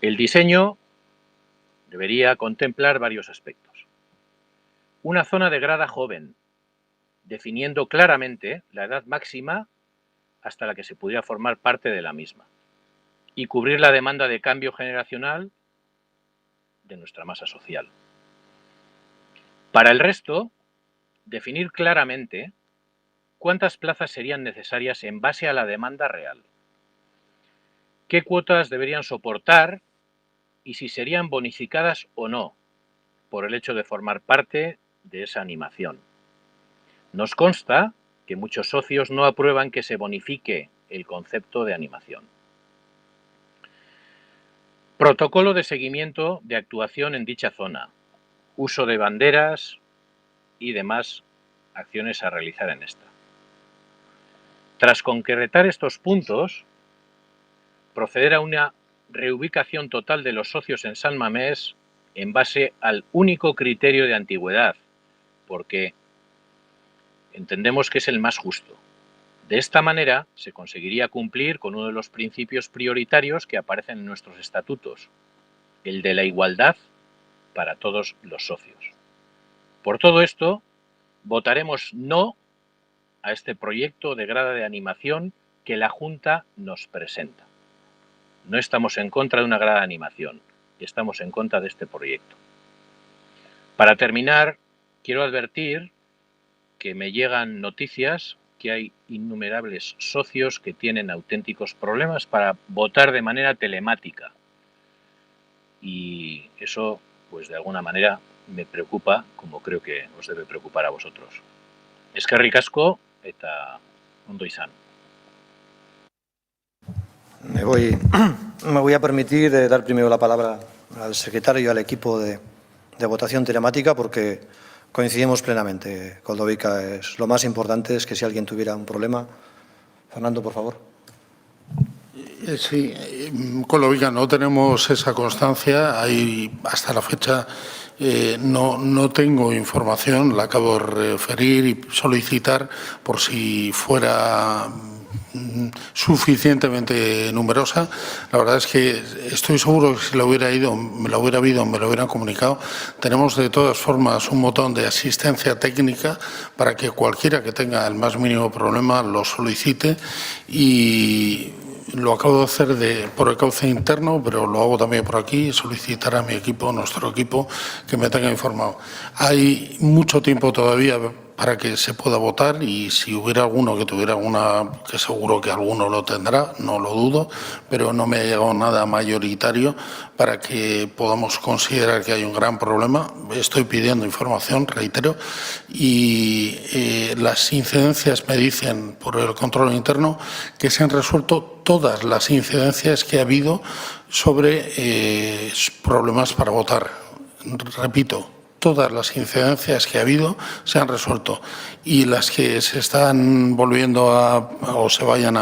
El diseño debería contemplar varios aspectos. Una zona de grada joven, definiendo claramente la edad máxima hasta la que se pudiera formar parte de la misma, y cubrir la demanda de cambio generacional de nuestra masa social. Para el resto, definir claramente cuántas plazas serían necesarias en base a la demanda real, qué cuotas deberían soportar y si serían bonificadas o no por el hecho de formar parte de esa animación. Nos consta que muchos socios no aprueban que se bonifique el concepto de animación. Protocolo de seguimiento de actuación en dicha zona, uso de banderas y demás acciones a realizar en esta. Tras concretar estos puntos, proceder a una reubicación total de los socios en San Mamés en base al único criterio de antigüedad, porque entendemos que es el más justo. De esta manera se conseguiría cumplir con uno de los principios prioritarios que aparecen en nuestros estatutos, el de la igualdad para todos los socios. Por todo esto, votaremos no a este proyecto de grada de animación que la Junta nos presenta. No estamos en contra de una grada de animación, estamos en contra de este proyecto. Para terminar, quiero advertir que me llegan noticias que hay innumerables socios que tienen auténticos problemas para votar de manera telemática. Y eso, pues de alguna manera, me preocupa, como creo que os debe preocupar a vosotros. Eskerrik asko eta ondo izan. Me voy a permitir dar primero la palabra al secretario y al equipo de votación telemática porque coincidimos plenamente. Koldovica, lo más importante es que si alguien tuviera un problema. Fernando, por favor. Sí, Koldovica, no tenemos esa constancia. Hasta la fecha no tengo información, la acabo de referir y solicitar por si fuera suficientemente numerosa. La verdad es que estoy seguro que si me lo hubieran comunicado. Tenemos de todas formas un botón de asistencia técnica para que cualquiera que tenga el más mínimo problema lo solicite y lo acabo de hacer por el cauce interno, pero lo hago también por aquí, solicitar a mi equipo, nuestro equipo, que me tenga informado. Hay mucho tiempo todavía para que se pueda votar y si hubiera alguno que tuviera alguna, que seguro que alguno lo tendrá, no lo dudo, pero no me ha llegado nada mayoritario para que podamos considerar que hay un gran problema. Estoy pidiendo información, reitero, y las incidencias me dicen por el control interno que se han resuelto todas las incidencias que ha habido sobre problemas para votar. Repito, todas las incidencias que ha habido se han resuelto y las que se están volviendo o se vayan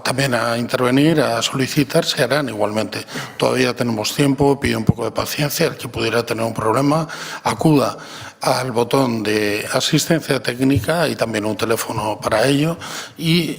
también a intervenir, a solicitar, se harán igualmente. Todavía tenemos tiempo, pido un poco de paciencia. El que pudiera tener un problema, acuda al botón de asistencia técnica y también un teléfono para ello y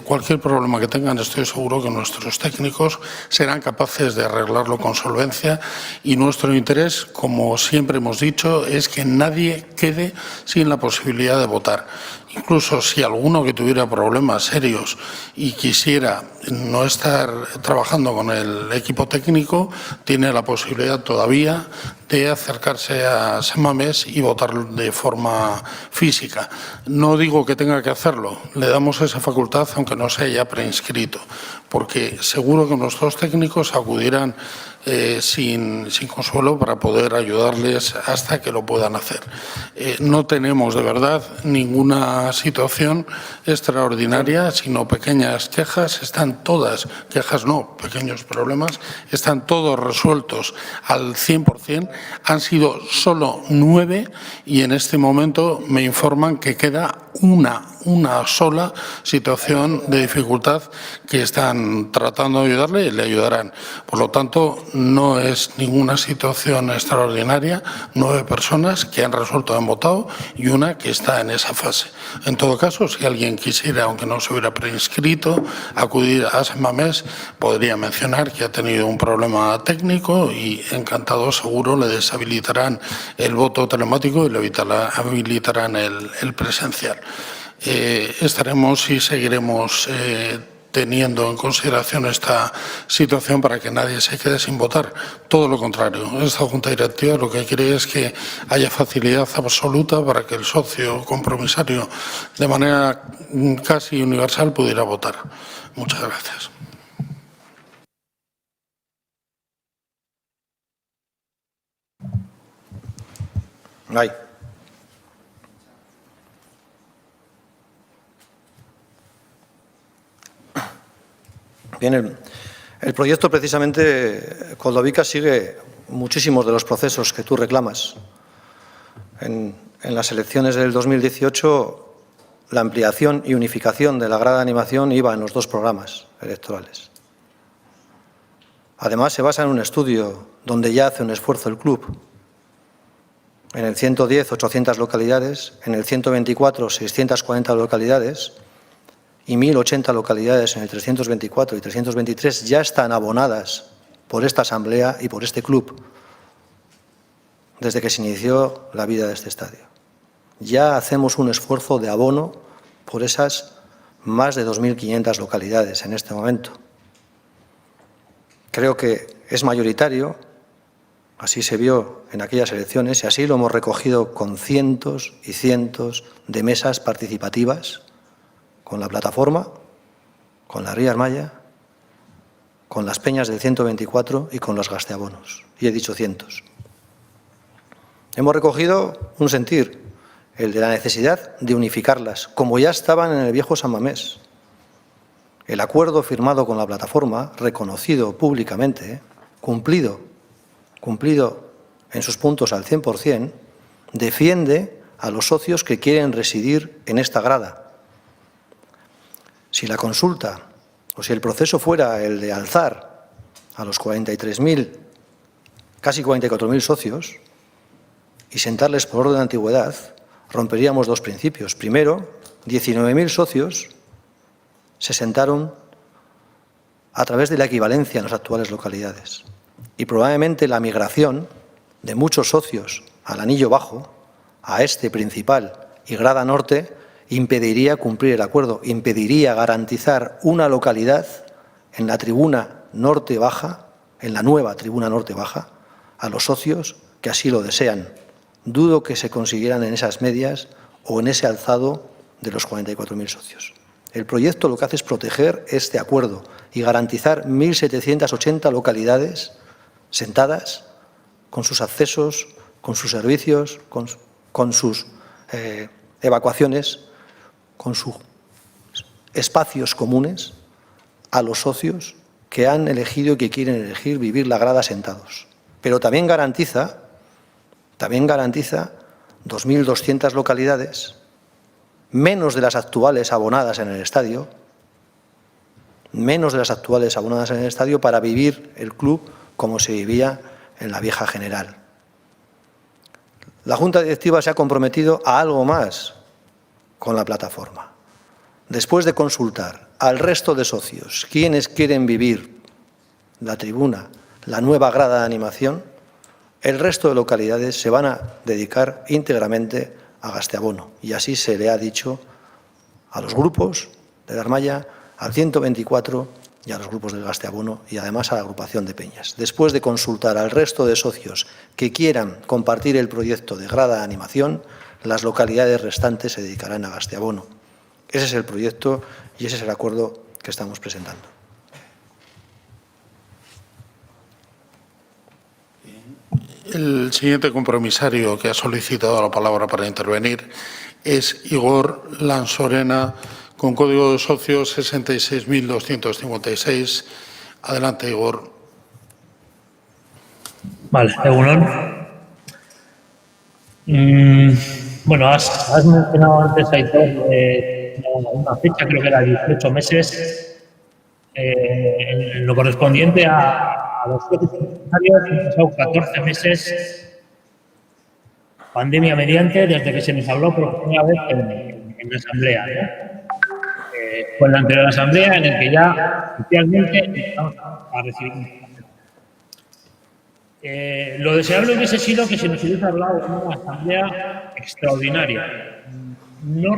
cualquier problema que tengan estoy seguro que nuestros técnicos serán capaces de arreglarlo con solvencia y nuestro interés, como siempre hemos dicho, es que nadie quede sin la posibilidad de votar. Incluso si alguno que tuviera problemas serios y quisiera no estar trabajando con el equipo técnico, tiene la posibilidad todavía de acercarse a San Mamés y votar de forma física. No digo que tenga que hacerlo, le damos esa facultad aunque no se haya preinscrito, porque seguro que nuestros técnicos acudirán sin consuelo para poder ayudarles hasta que lo puedan hacer. No tenemos de verdad ninguna situación extraordinaria, sino pequeñas quejas. Están todas, quejas no, pequeños problemas, están todos resueltos al 100%. Han sido solo 9 y en este momento me informan que queda una sola situación de dificultad que están tratando de ayudarle y le ayudarán. Por lo tanto, no es ninguna situación extraordinaria. 9 personas que han resuelto, han votado y una que está en esa fase. En todo caso, si alguien quisiera, aunque no se hubiera preinscrito, acudir a San Mamés, podría mencionar que ha tenido un problema técnico y encantado, seguro, le deshabilitarán el voto telemático y le habilitarán el presencial. Estaremos y seguiremos teniendo en consideración esta situación para que nadie se quede sin votar. Todo lo contrario, esta Junta Directiva lo que quiere es que haya facilidad absoluta para que el socio compromisario de manera casi universal pudiera votar. Muchas gracias. Ahí. Bien, el proyecto precisamente, Koldovica, sigue muchísimos de los procesos que tú reclamas. En las elecciones del 2018, la ampliación y unificación de la grada de animación iba en los 2 programas electorales. Además, se basa en un estudio donde ya hace un esfuerzo el club. En el 110, 800 localidades, en el 124, 640 localidades y 1.080 localidades en el 324 y 323 ya están abonadas por esta asamblea y por este club desde que se inició la vida de este estadio. Ya hacemos un esfuerzo de abono por esas más de 2.500 localidades en este momento. Creo que es mayoritario, así se vio en aquellas elecciones y así lo hemos recogido con cientos y cientos de mesas participativas, con la plataforma, con la Rías Maya, con las peñas del 124 y con los gasteabonos. Y he dicho cientos. Hemos recogido un sentir, el de la necesidad de unificarlas, como ya estaban en el viejo San Mamés. El acuerdo firmado con la plataforma, reconocido públicamente, cumplido en sus puntos al 100%, defiende a los socios que quieren residir en esta grada. Si la consulta o si el proceso fuera el de alzar a los 43.000, casi 44.000 socios y sentarles por orden de antigüedad, romperíamos 2 principios. Primero, 19.000 socios se sentaron a través de la equivalencia en las actuales localidades. Y probablemente la migración de muchos socios al anillo bajo, a este principal y grada norte, impediría cumplir el acuerdo, impediría garantizar una localidad en la tribuna norte baja, en la nueva tribuna norte baja, a los socios que así lo desean. Dudo que se consiguieran en esas medias o en ese alzado de los 44.000 socios. El proyecto lo que hace es proteger este acuerdo y garantizar 1.780 localidades sentadas con sus accesos, con sus servicios, con sus evacuaciones, con sus espacios comunes a los socios que han elegido y que quieren elegir vivir la grada sentados. Pero también garantiza 2.200 localidades, menos de las actuales abonadas en el estadio, para vivir el club como se vivía en la vieja general. La Junta Directiva se ha comprometido a algo más con la plataforma. Después de consultar al resto de socios quienes quieren vivir la tribuna, la nueva grada de animación, el resto de localidades se van a dedicar íntegramente a gasteabono. Y así se le ha dicho a los grupos de la Armaya, al 124 y a los grupos del gasteabono y además a la agrupación de peñas. Después de consultar al resto de socios que quieran compartir el proyecto de grada de animación, las localidades restantes se dedicarán a gasteabono. Ese es el proyecto y ese es el acuerdo que estamos presentando. El siguiente compromisario que ha solicitado la palabra para intervenir es Igor Lanzorena, con código de socio 66.256. Adelante, Igor. Vale, egunon. Bueno, has mencionado antes, Aitor, una fecha, creo que era 18 meses, en lo correspondiente a los socios comunitarios. Han pasado 14 meses, pandemia mediante, desde que se nos habló por primera vez en la Asamblea, ¿no? Fue la anterior Asamblea en el que ya oficialmente empezamos a recibir. Lo deseable hubiese sido que se nos hubiese hablado de una asamblea extraordinaria. No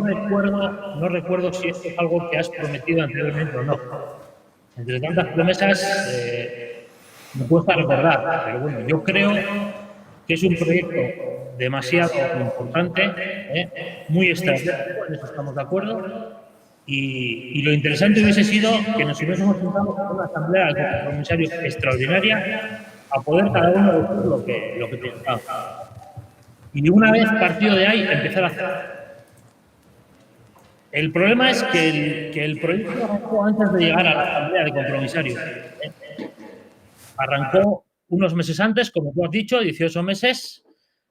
recuerdo si esto es algo que has prometido anteriormente o no. Entre tantas promesas, me cuesta recordar, pero bueno, yo creo que es un proyecto demasiado importante, muy extraordinario, en eso estamos de acuerdo. Y lo interesante hubiese sido que nos hubiésemos juntado con una asamblea de compromisarios extraordinaria a poder cada uno decir lo que pensaba. Y una vez partido de ahí, empezar a hacer. El problema es que el proyecto arrancó antes de llegar a la asamblea de compromisarios. Arrancó unos meses antes, como tú has dicho, 18 meses,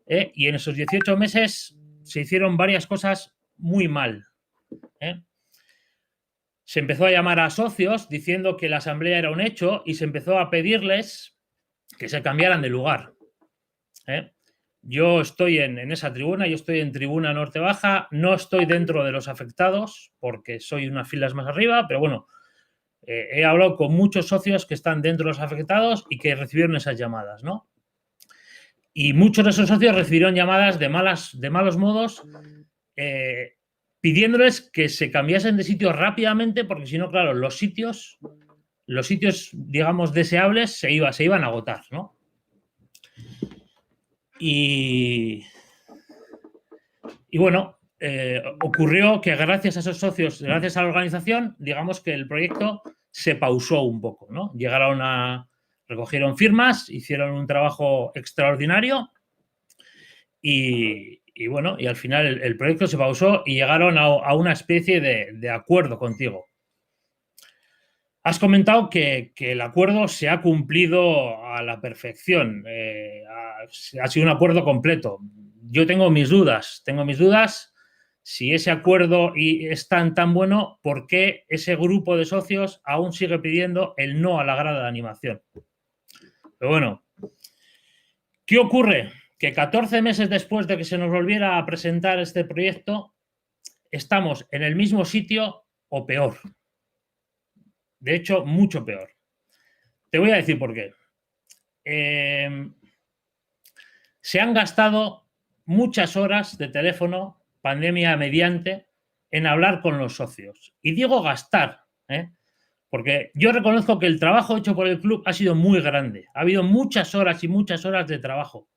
y en esos 18 meses se hicieron varias cosas muy mal. Se empezó a llamar a socios diciendo que la asamblea era un hecho y se empezó a pedirles que se cambiaran de lugar. Yo estoy en esa tribuna, yo estoy en tribuna norte-baja, no estoy dentro de los afectados porque soy unas filas más arriba, pero bueno, he hablado con muchos socios que están dentro de los afectados y que recibieron esas llamadas, ¿no? Y muchos de esos socios recibieron llamadas de malos modos, pidiéndoles que se cambiasen de sitio rápidamente porque si no, claro, los sitios, digamos, deseables se iban a agotar, ¿no? Y bueno, ocurrió que gracias a esos socios, gracias a la organización, digamos que el proyecto se pausó un poco, ¿no? Recogieron firmas, hicieron un trabajo extraordinario y bueno, y al final el proyecto se pausó y llegaron a una especie de acuerdo contigo. Has comentado que el acuerdo se ha cumplido a la perfección, ha sido un acuerdo completo. Yo tengo mis dudas si ese acuerdo es tan bueno, ¿por qué ese grupo de socios aún sigue pidiendo el no a la grada de animación? Pero bueno, ¿qué ocurre? Que 14 meses después de que se nos volviera a presentar este proyecto, estamos en el mismo sitio o peor. De hecho, mucho peor. Te voy a decir por qué. Se han gastado muchas horas de teléfono, pandemia mediante, en hablar con los socios. Y digo gastar, porque yo reconozco que el trabajo hecho por el club ha sido muy grande. Ha habido muchas horas y muchas horas de trabajo,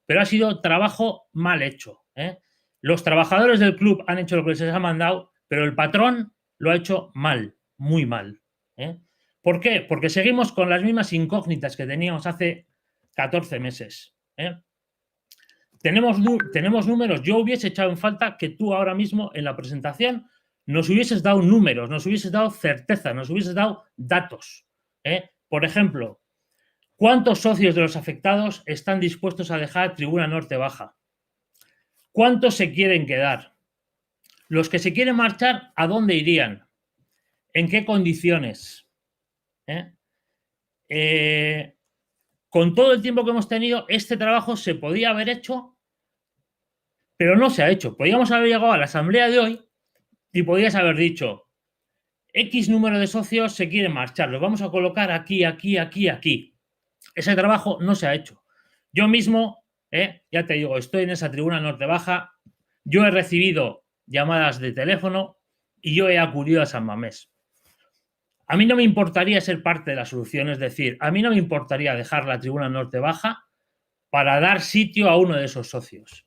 pero ha sido trabajo mal hecho. Los trabajadores del club han hecho lo que les ha mandado, pero el patrón lo ha hecho mal. Muy mal. ¿Por qué? Porque seguimos con las mismas incógnitas que teníamos hace 14 meses. Tenemos números. Yo hubiese echado en falta que tú ahora mismo en la presentación nos hubieses dado números, nos hubieses dado certeza, nos hubieses dado datos. Por ejemplo, ¿cuántos socios de los afectados están dispuestos a dejar tribuna norte-baja? ¿Cuántos se quieren quedar? Los que se quieren marchar, ¿a dónde irían? ¿En qué condiciones? Con todo el tiempo que hemos tenido, este trabajo se podía haber hecho, pero no se ha hecho. Podríamos haber llegado a la asamblea de hoy y podrías haber dicho X número de socios se quieren marchar, los vamos a colocar aquí, aquí, aquí, aquí. Ese trabajo no se ha hecho. Yo mismo, ya te digo, estoy en esa tribuna norte-baja, yo he recibido llamadas de teléfono y yo he acudido a San Mamés. A mí no me importaría ser parte de la solución, es decir, a mí no me importaría dejar la tribuna norte-baja para dar sitio a uno de esos socios.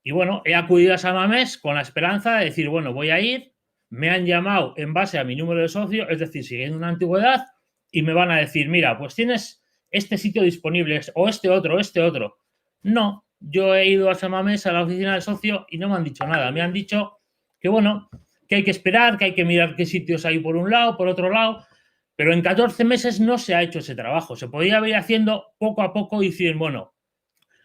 Y bueno, he acudido a San Mamés con la esperanza de decir, bueno, voy a ir, me han llamado en base a mi número de socio, es decir, siguiendo una antigüedad, y me van a decir, mira, pues tienes este sitio disponible, o este otro. No, yo he ido a Samamés, a la oficina de socio, y no me han dicho nada. Me han dicho que, bueno, que hay que esperar, que hay que mirar qué sitios hay por un lado, por otro lado, pero en 14 meses no se ha hecho ese trabajo. Se podía ir haciendo poco a poco y decir, bueno,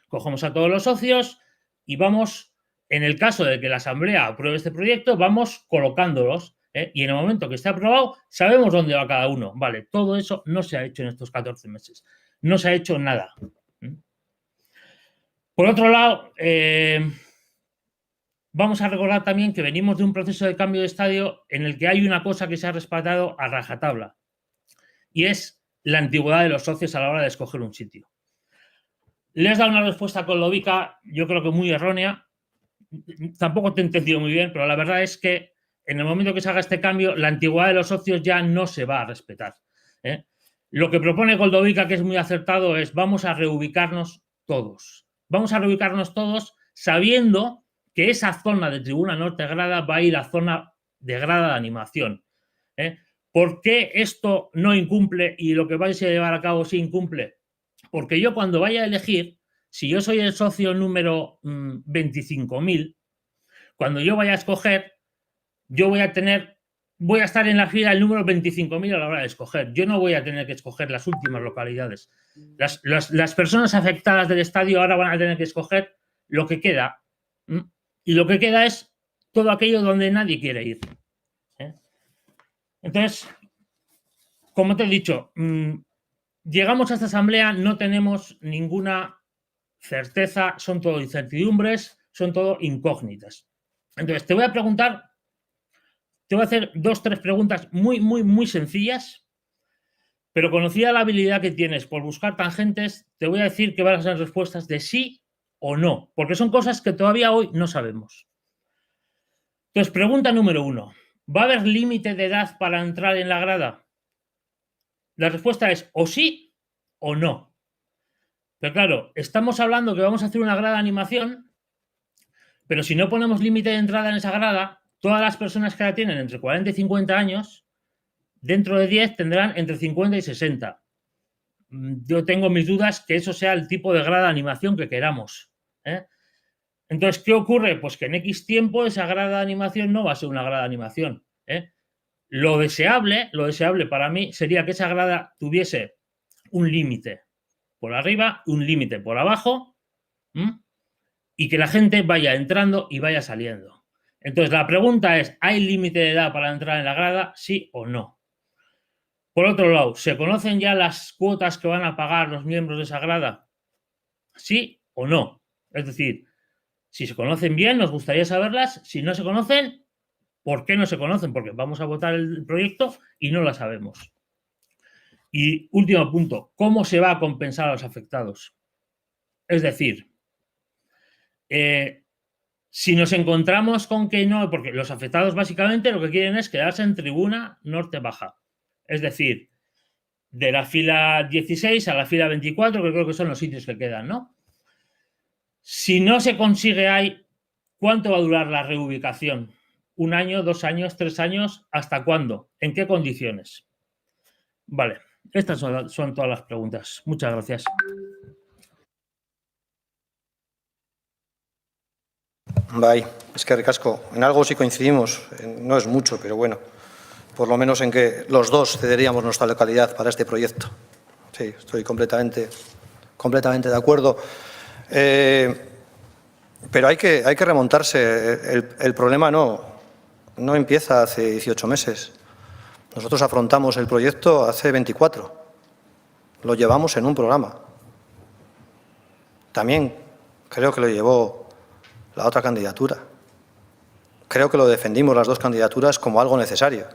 cogemos a todos los socios y vamos, en el caso de que la Asamblea apruebe este proyecto, vamos colocándolos, y en el momento que esté aprobado sabemos dónde va cada uno. Vale, todo eso no se ha hecho en estos 14 meses. No se ha hecho nada. Por otro lado, vamos a recordar también que venimos de un proceso de cambio de estadio en el que hay una cosa que se ha respetado a rajatabla, y es la antigüedad de los socios a la hora de escoger un sitio. Les he dado una respuesta con Lovica, yo creo que muy errónea. Tampoco te he entendido muy bien, pero la verdad es que en el momento que se haga este cambio, la antigüedad de los socios ya no se va a respetar. Lo que propone Goldovica, que es muy acertado, es vamos a reubicarnos todos. Vamos a reubicarnos todos sabiendo que esa zona de tribuna norte grada va a ir a zona de grada de animación. ¿Por qué esto no incumple y lo que vais a llevar a cabo sí incumple? Porque yo cuando vaya a elegir, si yo soy el socio número 25.000, cuando yo vaya a escoger, yo voy a estar en la fila del número 25.000 a la hora de escoger. Yo no voy a tener que escoger las últimas localidades. Las personas afectadas del estadio ahora van a tener que escoger lo que queda. Y lo que queda es todo aquello donde nadie quiere ir. Entonces, como te he dicho, llegamos a esta asamblea, no tenemos ninguna certeza, son todo incertidumbres, son todo incógnitas. Entonces, te voy a preguntar, te voy a hacer 2 o 3 preguntas muy sencillas, pero conocida la habilidad que tienes por buscar tangentes, te voy a decir que van a ser respuestas de sí o no, porque son cosas que todavía hoy no sabemos. Entonces, pregunta número 1. ¿Va a haber límite de edad para entrar en la grada? La respuesta es o sí o no. Pero claro, estamos hablando que vamos a hacer una grada de animación, pero si no ponemos límite de entrada en esa grada, todas las personas que la tienen entre 40 y 50 años, dentro de 10 tendrán entre 50 y 60. Yo tengo mis dudas que eso sea el tipo de grada de animación que queramos. Entonces, ¿qué ocurre? Pues que en X tiempo esa grada de animación no va a ser una grada de animación. Lo deseable para mí sería que esa grada tuviese un límite por arriba, un límite por abajo, y que la gente vaya entrando y vaya saliendo. Entonces, la pregunta es, ¿hay límite de edad para entrar en la grada? ¿Sí o no? Por otro lado, ¿se conocen ya las cuotas que van a pagar los miembros de esa grada? ¿Sí o no? Es decir, si se conocen bien, nos gustaría saberlas. Si no se conocen, ¿por qué no se conocen? Porque vamos a votar el proyecto y no la sabemos. Y último punto, ¿cómo se va a compensar a los afectados? Es decir, si nos encontramos con que no, porque los afectados básicamente lo que quieren es quedarse en tribuna norte baja. Es decir, de la fila 16 a la fila 24, que creo que son los sitios que quedan, ¿no? Si no se consigue ahí, ¿cuánto va a durar la reubicación? ¿1 año, 2 años, 3 años? ¿Hasta cuándo? ¿En qué condiciones? Vale, estas son todas las preguntas. Muchas gracias. Bai, eskerrik asko. En algo sí coincidimos, no es mucho, pero bueno, por lo menos en que los dos cederíamos nuestra localidad para este proyecto. Sí, estoy completamente de acuerdo. Pero hay que remontarse. El problema no empieza hace 18 meses. Nosotros afrontamos el proyecto hace 24. Lo llevamos en un programa. También creo que lo llevó la otra candidatura. Creo que lo defendimos las 2 candidaturas como algo necesario.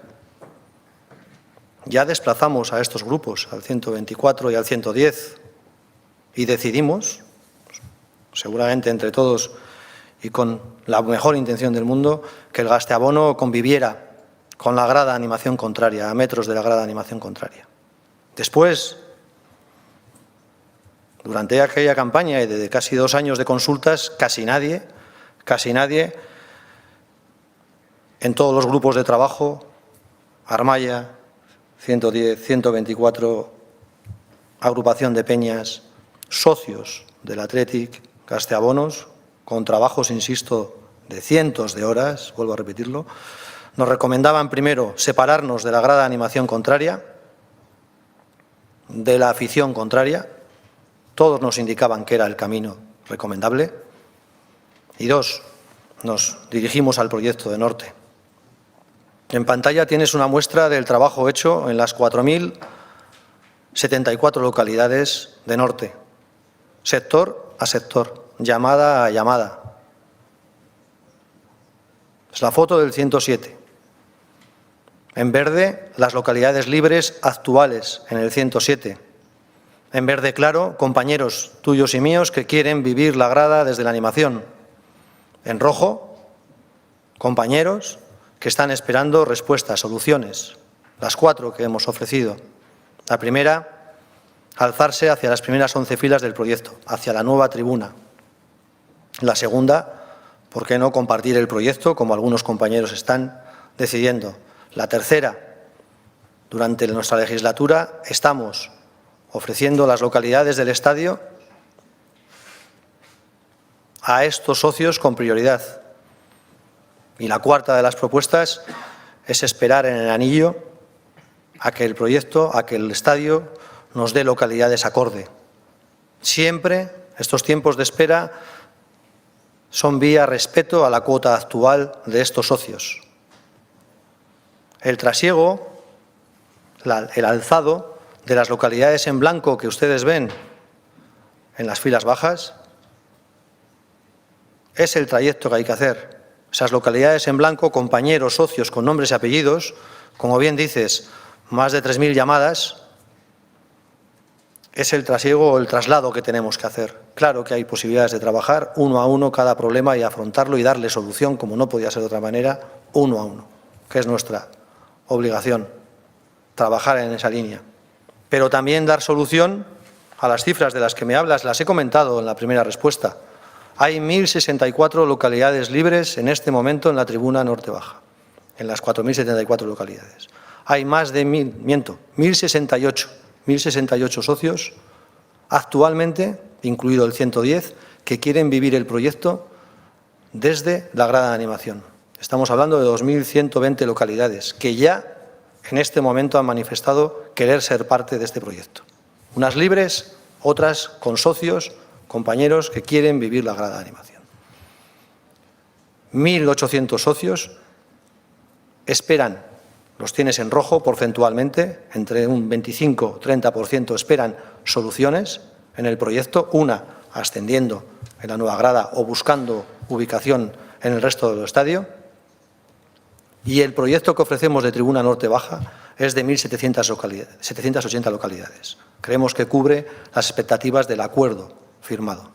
Ya desplazamos a estos grupos, al 124 y al 110, y decidimos, seguramente entre todos y con la mejor intención del mundo, que el gasteabono conviviera con la grada de animación contraria, a metros de la grada de animación contraria. Después, durante aquella campaña y de casi 2 años de consultas, casi nadie, en todos los grupos de trabajo, Armaya, 110, 124, agrupación de peñas, socios del Athletic, gasteabonos, con trabajos, insisto, de cientos de horas, vuelvo a repetirlo, nos recomendaban primero separarnos de la grada de animación contraria, de la afición contraria. Todos nos indicaban que era el camino recomendable. Y dos, nos dirigimos al proyecto de Norte. En pantalla tienes una muestra del trabajo hecho en las 4.074 localidades de Norte, sector a sector, llamada a llamada. Es la foto del 107. En verde, las localidades libres actuales en el 107. En verde claro, compañeros tuyos y míos que quieren vivir la grada desde la animación. En rojo, compañeros que están esperando respuestas, soluciones. Las 4 que hemos ofrecido. La primera, alzarse hacia las primeras 11 filas del proyecto, hacia la nueva tribuna. La segunda, ¿por qué no compartir el proyecto, como algunos compañeros están decidiendo? La tercera, durante nuestra legislatura estamos ofreciendo las localidades del estadio a estos socios con prioridad. Y la cuarta de las propuestas es esperar en el anillo a que el proyecto, a que el estadio nos dé localidades acorde. Siempre estos tiempos de espera son vía respeto a la cuota actual de estos socios. El trasiego, el alzado de las localidades en blanco que ustedes ven en las filas bajas, es el trayecto que hay que hacer. Esas localidades en blanco, compañeros, socios con nombres y apellidos, como bien dices, más de 3.000 llamadas, es el trasiego o el traslado que tenemos que hacer. Claro que hay posibilidades de trabajar uno a uno cada problema y afrontarlo y darle solución, como no podía ser de otra manera, uno a uno, que es nuestra obligación, trabajar en esa línea. Pero también dar solución a las cifras de las que me hablas, las he comentado en la primera respuesta. Hay 1.064 localidades libres en este momento en la tribuna norte baja, en las 4.074 localidades. Hay más de 1.068 socios actualmente, incluido el 110, que quieren vivir el proyecto desde la grada de animación. Estamos hablando de 2.120 localidades que ya en este momento han manifestado querer ser parte de este proyecto. Unas libres, otras con socios, compañeros que quieren vivir la grada de animación. 1.800 socios esperan, los tienes en rojo porcentualmente, entre un 25-30% esperan soluciones en el proyecto, una ascendiendo en la nueva grada o buscando ubicación en el resto del estadio. Y el proyecto que ofrecemos de Tribuna Norte Baja es de 1.780 localidades. Creemos que cubre las expectativas del acuerdo firmado.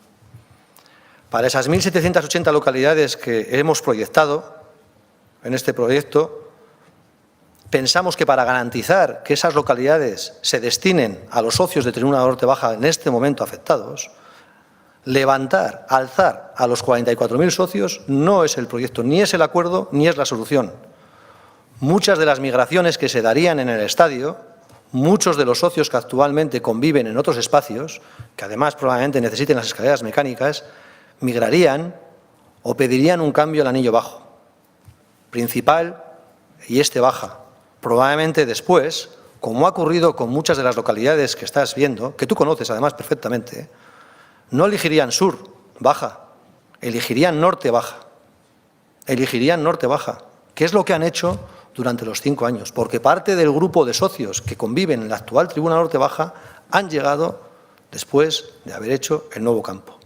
Para esas 1.780 localidades que hemos proyectado en este proyecto, pensamos que para garantizar que esas localidades se destinen a los socios de Tribuna Norte Baja en este momento afectados, levantar, alzar a los 44.000 socios no es el proyecto, ni es el acuerdo, ni es la solución. Muchas de las migraciones que se darían en el estadio, muchos de los socios que actualmente conviven en otros espacios, que además probablemente necesiten las escaleras mecánicas, migrarían o pedirían un cambio al anillo bajo, principal y este baja. Probablemente después, como ha ocurrido con muchas de las localidades que estás viendo, que tú conoces además perfectamente, no elegirían sur, baja, elegirían norte, baja. Elegirían norte, baja. ¿Qué es lo que han hecho durante los 5 años? Porque parte del grupo de socios que conviven en la actual Tribuna Norte Baja han llegado después de haber hecho el nuevo campo.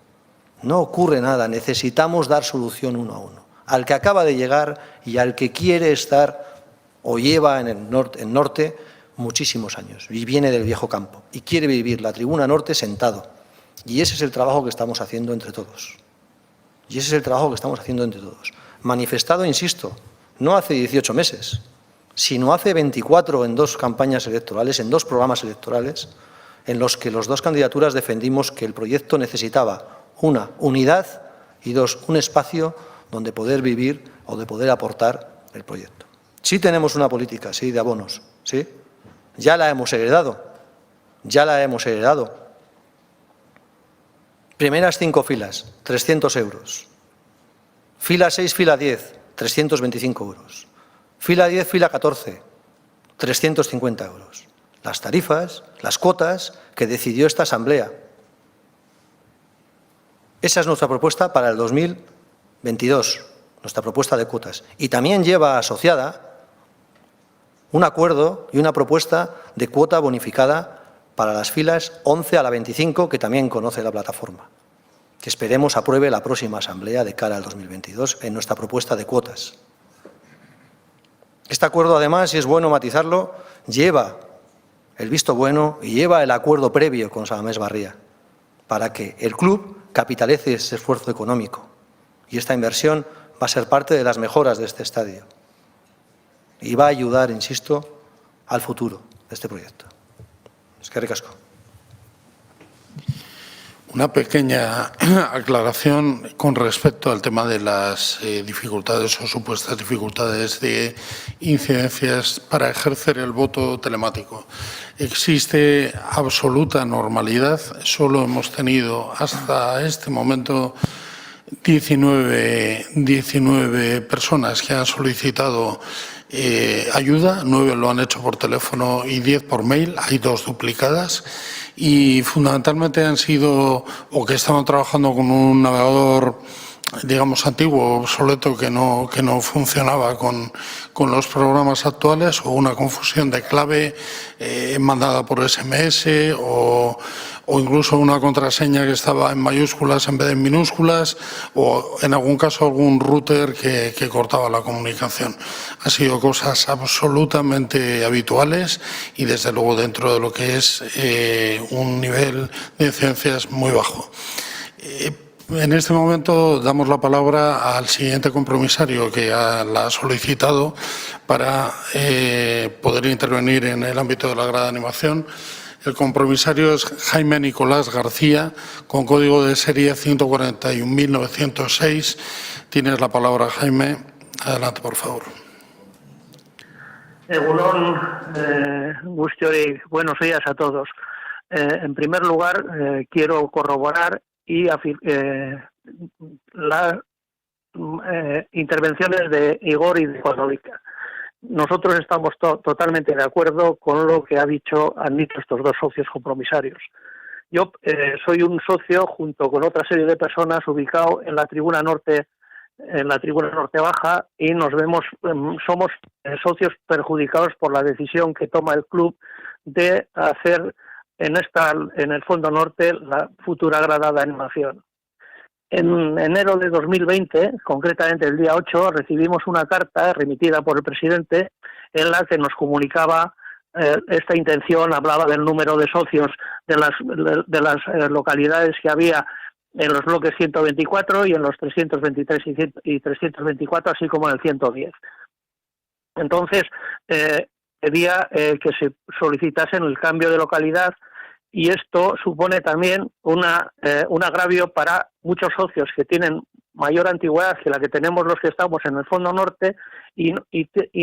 No ocurre nada, necesitamos dar solución uno a uno. Al que acaba de llegar y al que quiere estar o lleva en el norte muchísimos años y viene del viejo campo y quiere vivir la Tribuna Norte sentado. Y ese es el trabajo que estamos haciendo entre todos. Y ese es el trabajo que estamos haciendo entre todos. Manifestado, insisto, no hace 18 meses, sino hace 24 en 2 campañas electorales, en 2 programas electorales, en los que las 2 candidaturas defendimos que el proyecto necesitaba una unidad y 2, un espacio donde poder vivir o de poder aportar el proyecto. Sí tenemos una política, sí, de abonos, sí, ya la hemos heredado ya la hemos heredado. Primeras 5 filas, 300 euros. Fila 6, fila 10, 325 euros. Fila 10, fila 14, 350 euros. Las tarifas, las cuotas que decidió esta Asamblea. Esa es nuestra propuesta para el 2022, nuestra propuesta de cuotas. Y también lleva asociada un acuerdo y una propuesta de cuota bonificada para las filas 11 a la 25, que también conoce la plataforma, que esperemos apruebe la próxima Asamblea de cara al 2022 en nuestra propuesta de cuotas. Este acuerdo, además, y es bueno matizarlo, lleva el visto bueno y lleva el acuerdo previo con San Mamés Barria para que el club capitalice ese esfuerzo económico. Y esta inversión va a ser parte de las mejoras de este estadio. Y va a ayudar, insisto, al futuro de este proyecto. Eskerrik asko. Una pequeña aclaración con respecto al tema de las dificultades o supuestas dificultades de incidencias para ejercer el voto telemático. Existe absoluta normalidad. Solo hemos tenido hasta este momento 19 personas que han solicitado ayuda, 9 lo han hecho por teléfono y 10 por mail, hay 2 duplicadas y fundamentalmente han sido o que estaban trabajando con un navegador, digamos, antiguo, obsoleto, que no funcionaba con los programas actuales, o una confusión de clave mandada por SMS o incluso una contraseña que estaba en mayúsculas en vez de en minúsculas, o en algún caso algún router que cortaba la comunicación. Han sido cosas absolutamente habituales y desde luego dentro de lo que es un nivel de incidencias muy bajo. En este momento damos la palabra al siguiente compromisario que la ha solicitado para poder intervenir en el ámbito de la grada de animación. El compromisario es Jaime Nicolás García, con código de serie 141.906. Tienes la palabra, Jaime. Adelante, por favor. Egunon, Gustiori, buenos días a todos. En primer lugar, quiero corroborar las intervenciones de Igor y de Juanovica. Nosotros estamos totalmente de acuerdo con lo que han dicho estos 2 socios compromisarios. Yo soy un socio junto con otra serie de personas ubicado en la tribuna norte baja, y somos socios perjudicados por la decisión que toma el club de hacer en el fondo norte la futura grada de animación. En enero de 2020, concretamente el día 8, recibimos una carta remitida por el presidente en la que nos comunicaba esta intención, hablaba del número de socios de las localidades que había en los bloques 124 y en los 323 y 324, así como en el 110. Entonces, pedía que se solicitasen el cambio de localidad, y esto supone también un agravio para muchos socios que tienen mayor antigüedad que la que tenemos los que estamos en el fondo norte y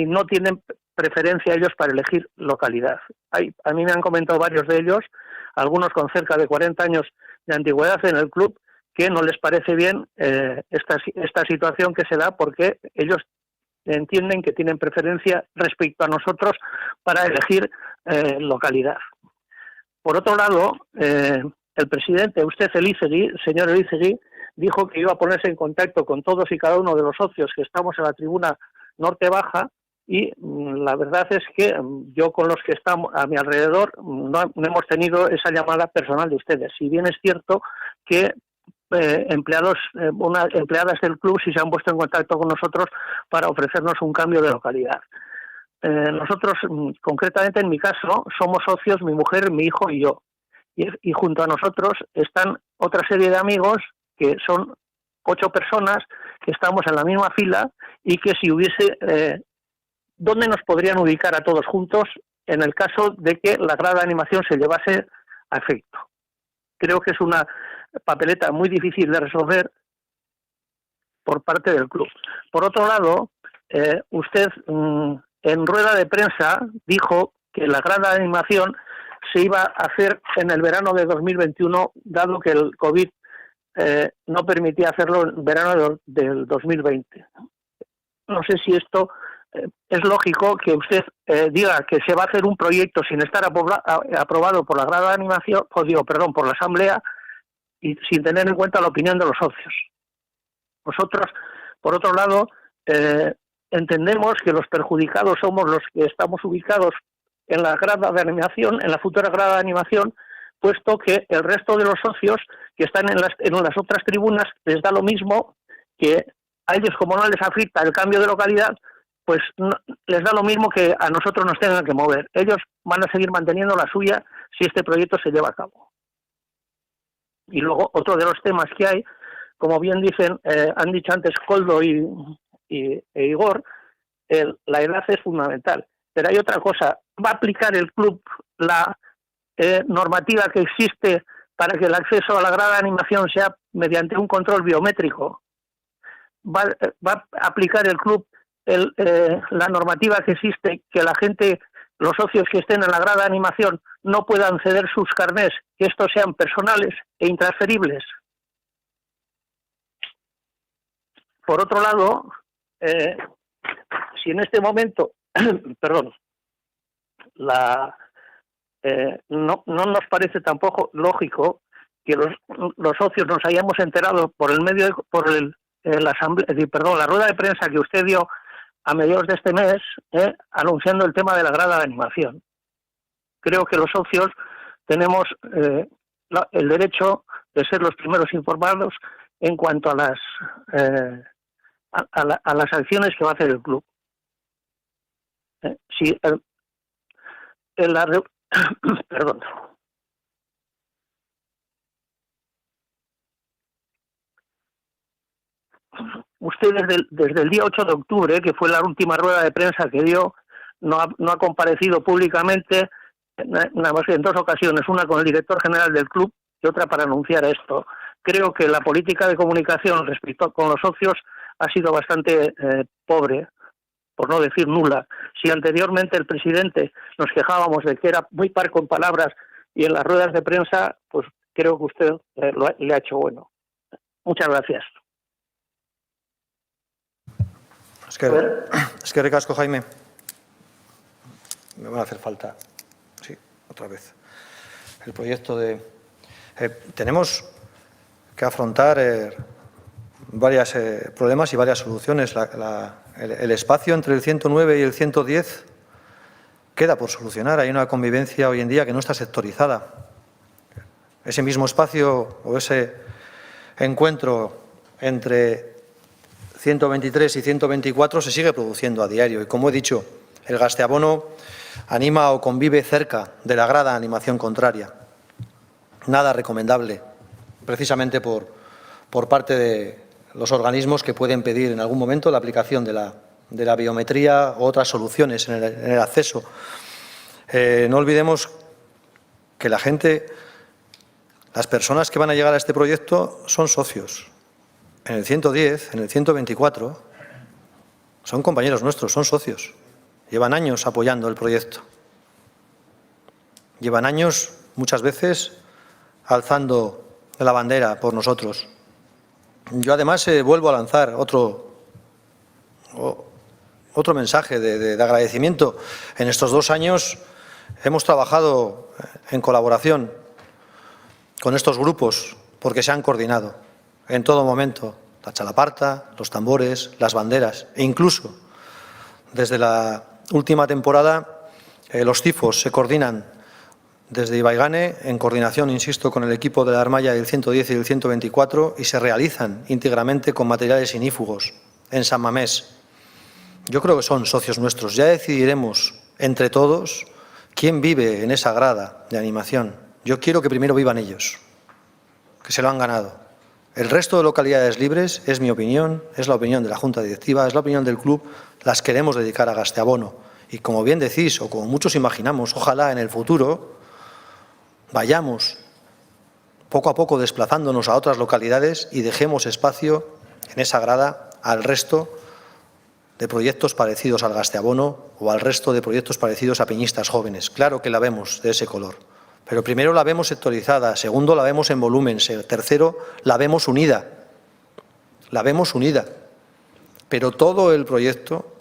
no tienen preferencia ellos para elegir localidad. A mí me han comentado varios de ellos, algunos con cerca de 40 años de antigüedad en el club, que no les parece bien esta situación que se da, porque ellos entienden que tienen preferencia respecto a nosotros para elegir localidad. Por otro lado, el presidente, señor Elizegui, dijo que iba a ponerse en contacto con todos y cada uno de los socios que estamos en la tribuna norte baja, y la verdad es que yo con los que estamos a mi alrededor no hemos tenido esa llamada personal de ustedes. Si bien es cierto que empleadas del club sí se han puesto en contacto con nosotros para ofrecernos un cambio de localidad. Nosotros, concretamente en mi caso, somos socios, mi mujer, mi hijo y yo. Y junto a nosotros están otra serie de amigos, que son 8 personas, que estamos en la misma fila, y que si hubiese... ¿dónde nos podrían ubicar a todos juntos en el caso de que la grada de animación se llevase a efecto? Creo que es una papeleta muy difícil de resolver por parte del club. Por otro lado, usted... en rueda de prensa dijo que la grada de animación se iba a hacer en el verano de 2021, dado que el COVID no permitía hacerlo en verano del 2020. No sé si esto es lógico que usted diga que se va a hacer un proyecto sin estar aprobado por la grada de animación, por la asamblea, y sin tener en cuenta la opinión de los socios. Nosotros, por otro lado, entendemos que los perjudicados somos los que estamos ubicados en la grada de animación, en la futura grada de animación, puesto que el resto de los socios que están en las otras tribunas les da lo mismo, que a ellos, como no les afecta el cambio de localidad, pues no, les da lo mismo que a nosotros nos tengan que mover. Ellos van a seguir manteniendo la suya si este proyecto se lleva a cabo. Y luego otro de los temas que hay, como bien dicen, han dicho antes Koldo e Igor, la edad es fundamental. Pero hay otra cosa, ¿va a aplicar el club la normativa que existe para que el acceso a la grada de animación sea mediante un control biométrico? ¿Va a aplicar el club la normativa que existe, que la gente, los socios que estén en la grada de animación, no puedan ceder sus carnés, que estos sean personales e intransferibles? Por otro lado, si en este momento, perdón, no nos parece tampoco lógico que los socios nos hayamos enterado por el medio la rueda de prensa que usted dio a mediados de este mes, anunciando el tema de la grada de animación. Creo que los socios tenemos el derecho de ser los primeros informados en cuanto a las acciones que va a hacer el club. Perdón. Usted desde el día 8 de octubre, que fue la última rueda de prensa que dio, no ha comparecido públicamente, nada más que en dos ocasiones, una con el director general del club y otra para anunciar esto. Creo que la política de comunicación respecto con los socios ha sido bastante pobre, por no decir nula. Si anteriormente el presidente nos quejábamos de que era muy parco en palabras y en las ruedas de prensa, pues creo que usted le ha hecho bueno. Muchas gracias. Es que recasco, Jaime. Me van a hacer falta. Sí, otra vez. El proyecto de... tenemos que afrontar varios problemas y varias soluciones. El espacio entre el 109 y el 110 queda por solucionar. Hay una convivencia hoy en día que no está sectorizada. Ese mismo espacio o ese encuentro entre 123 y 124 se sigue produciendo a diario. Y como he dicho, el Gasteabono anima o convive cerca de la grada de animación contraria. Nada recomendable, precisamente por parte de los organismos que pueden pedir en algún momento la aplicación de la biometría u otras soluciones en el acceso. No olvidemos que la gente, las personas que van a llegar a este proyecto son socios. En el 110, en el 124, son compañeros nuestros, son socios. Llevan años apoyando el proyecto. Llevan años, muchas veces, alzando la bandera por nosotros. Yo, además, vuelvo a lanzar otro mensaje de agradecimiento. En estos 2 años hemos trabajado en colaboración con estos grupos porque se han coordinado en todo momento, la chalaparta, los tambores, las banderas e incluso desde la última temporada los tifos se coordinan desde Ibaigane en coordinación, insisto, con el equipo de la Armaya del 110 y del 124 y se realizan íntegramente con materiales inífugos en San Mamés. Yo creo que son socios nuestros. Ya decidiremos entre todos quién vive en esa grada de animación. Yo quiero que primero vivan ellos, que se lo han ganado. El resto de localidades libres, es mi opinión, es la opinión de la Junta Directiva, es la opinión del club, las queremos dedicar a Gasteabono. Y como bien decís, o como muchos imaginamos, ojalá en el futuro vayamos poco a poco desplazándonos a otras localidades y dejemos espacio en esa grada al resto de proyectos parecidos al Gasteabono o al resto de proyectos parecidos a Peñistas Jóvenes. Claro que la vemos de ese color. Pero primero la vemos sectorizada, segundo la vemos en volumen, tercero la vemos unida. La vemos unida. Pero todo el proyecto,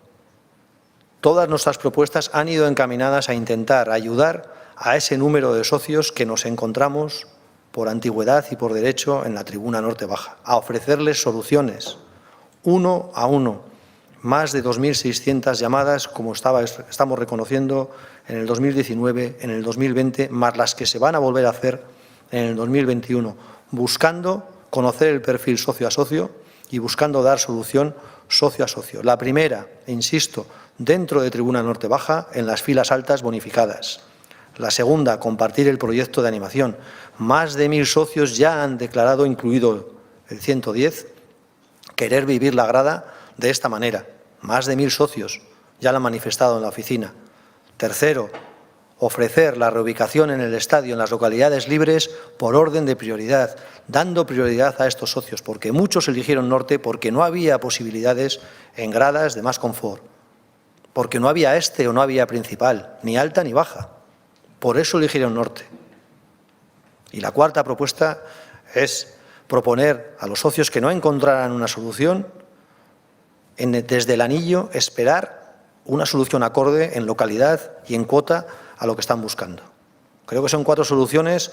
todas nuestras propuestas han ido encaminadas a intentar ayudar a ese número de socios que nos encontramos por antigüedad y por derecho en la tribuna norte baja, a ofrecerles soluciones, uno a uno. Más de 2.600 llamadas, como estamos reconociendo, en el 2019, en el 2020, más las que se van a volver a hacer en el 2021, buscando conocer el perfil socio a socio y buscando dar solución socio a socio. La primera, insisto, dentro de Tribuna Norte Baja, en las filas altas bonificadas. La segunda, compartir el proyecto de animación. Más de 1.000 socios ya han declarado, incluido el 110, querer vivir la grada de esta manera. Más de 1.000 socios ya lo han manifestado en la oficina. Tercero, ofrecer la reubicación en el estadio en las localidades libres por orden de prioridad, dando prioridad a estos socios, porque muchos eligieron norte porque no había posibilidades en gradas de más confort, porque no había este o no había principal, ni alta ni baja. Por eso eligieron norte. Y la cuarta propuesta es proponer a los socios que no encontraran una solución, desde el anillo, esperar una solución acorde en localidad y en cuota a lo que están buscando. Creo que son 4 soluciones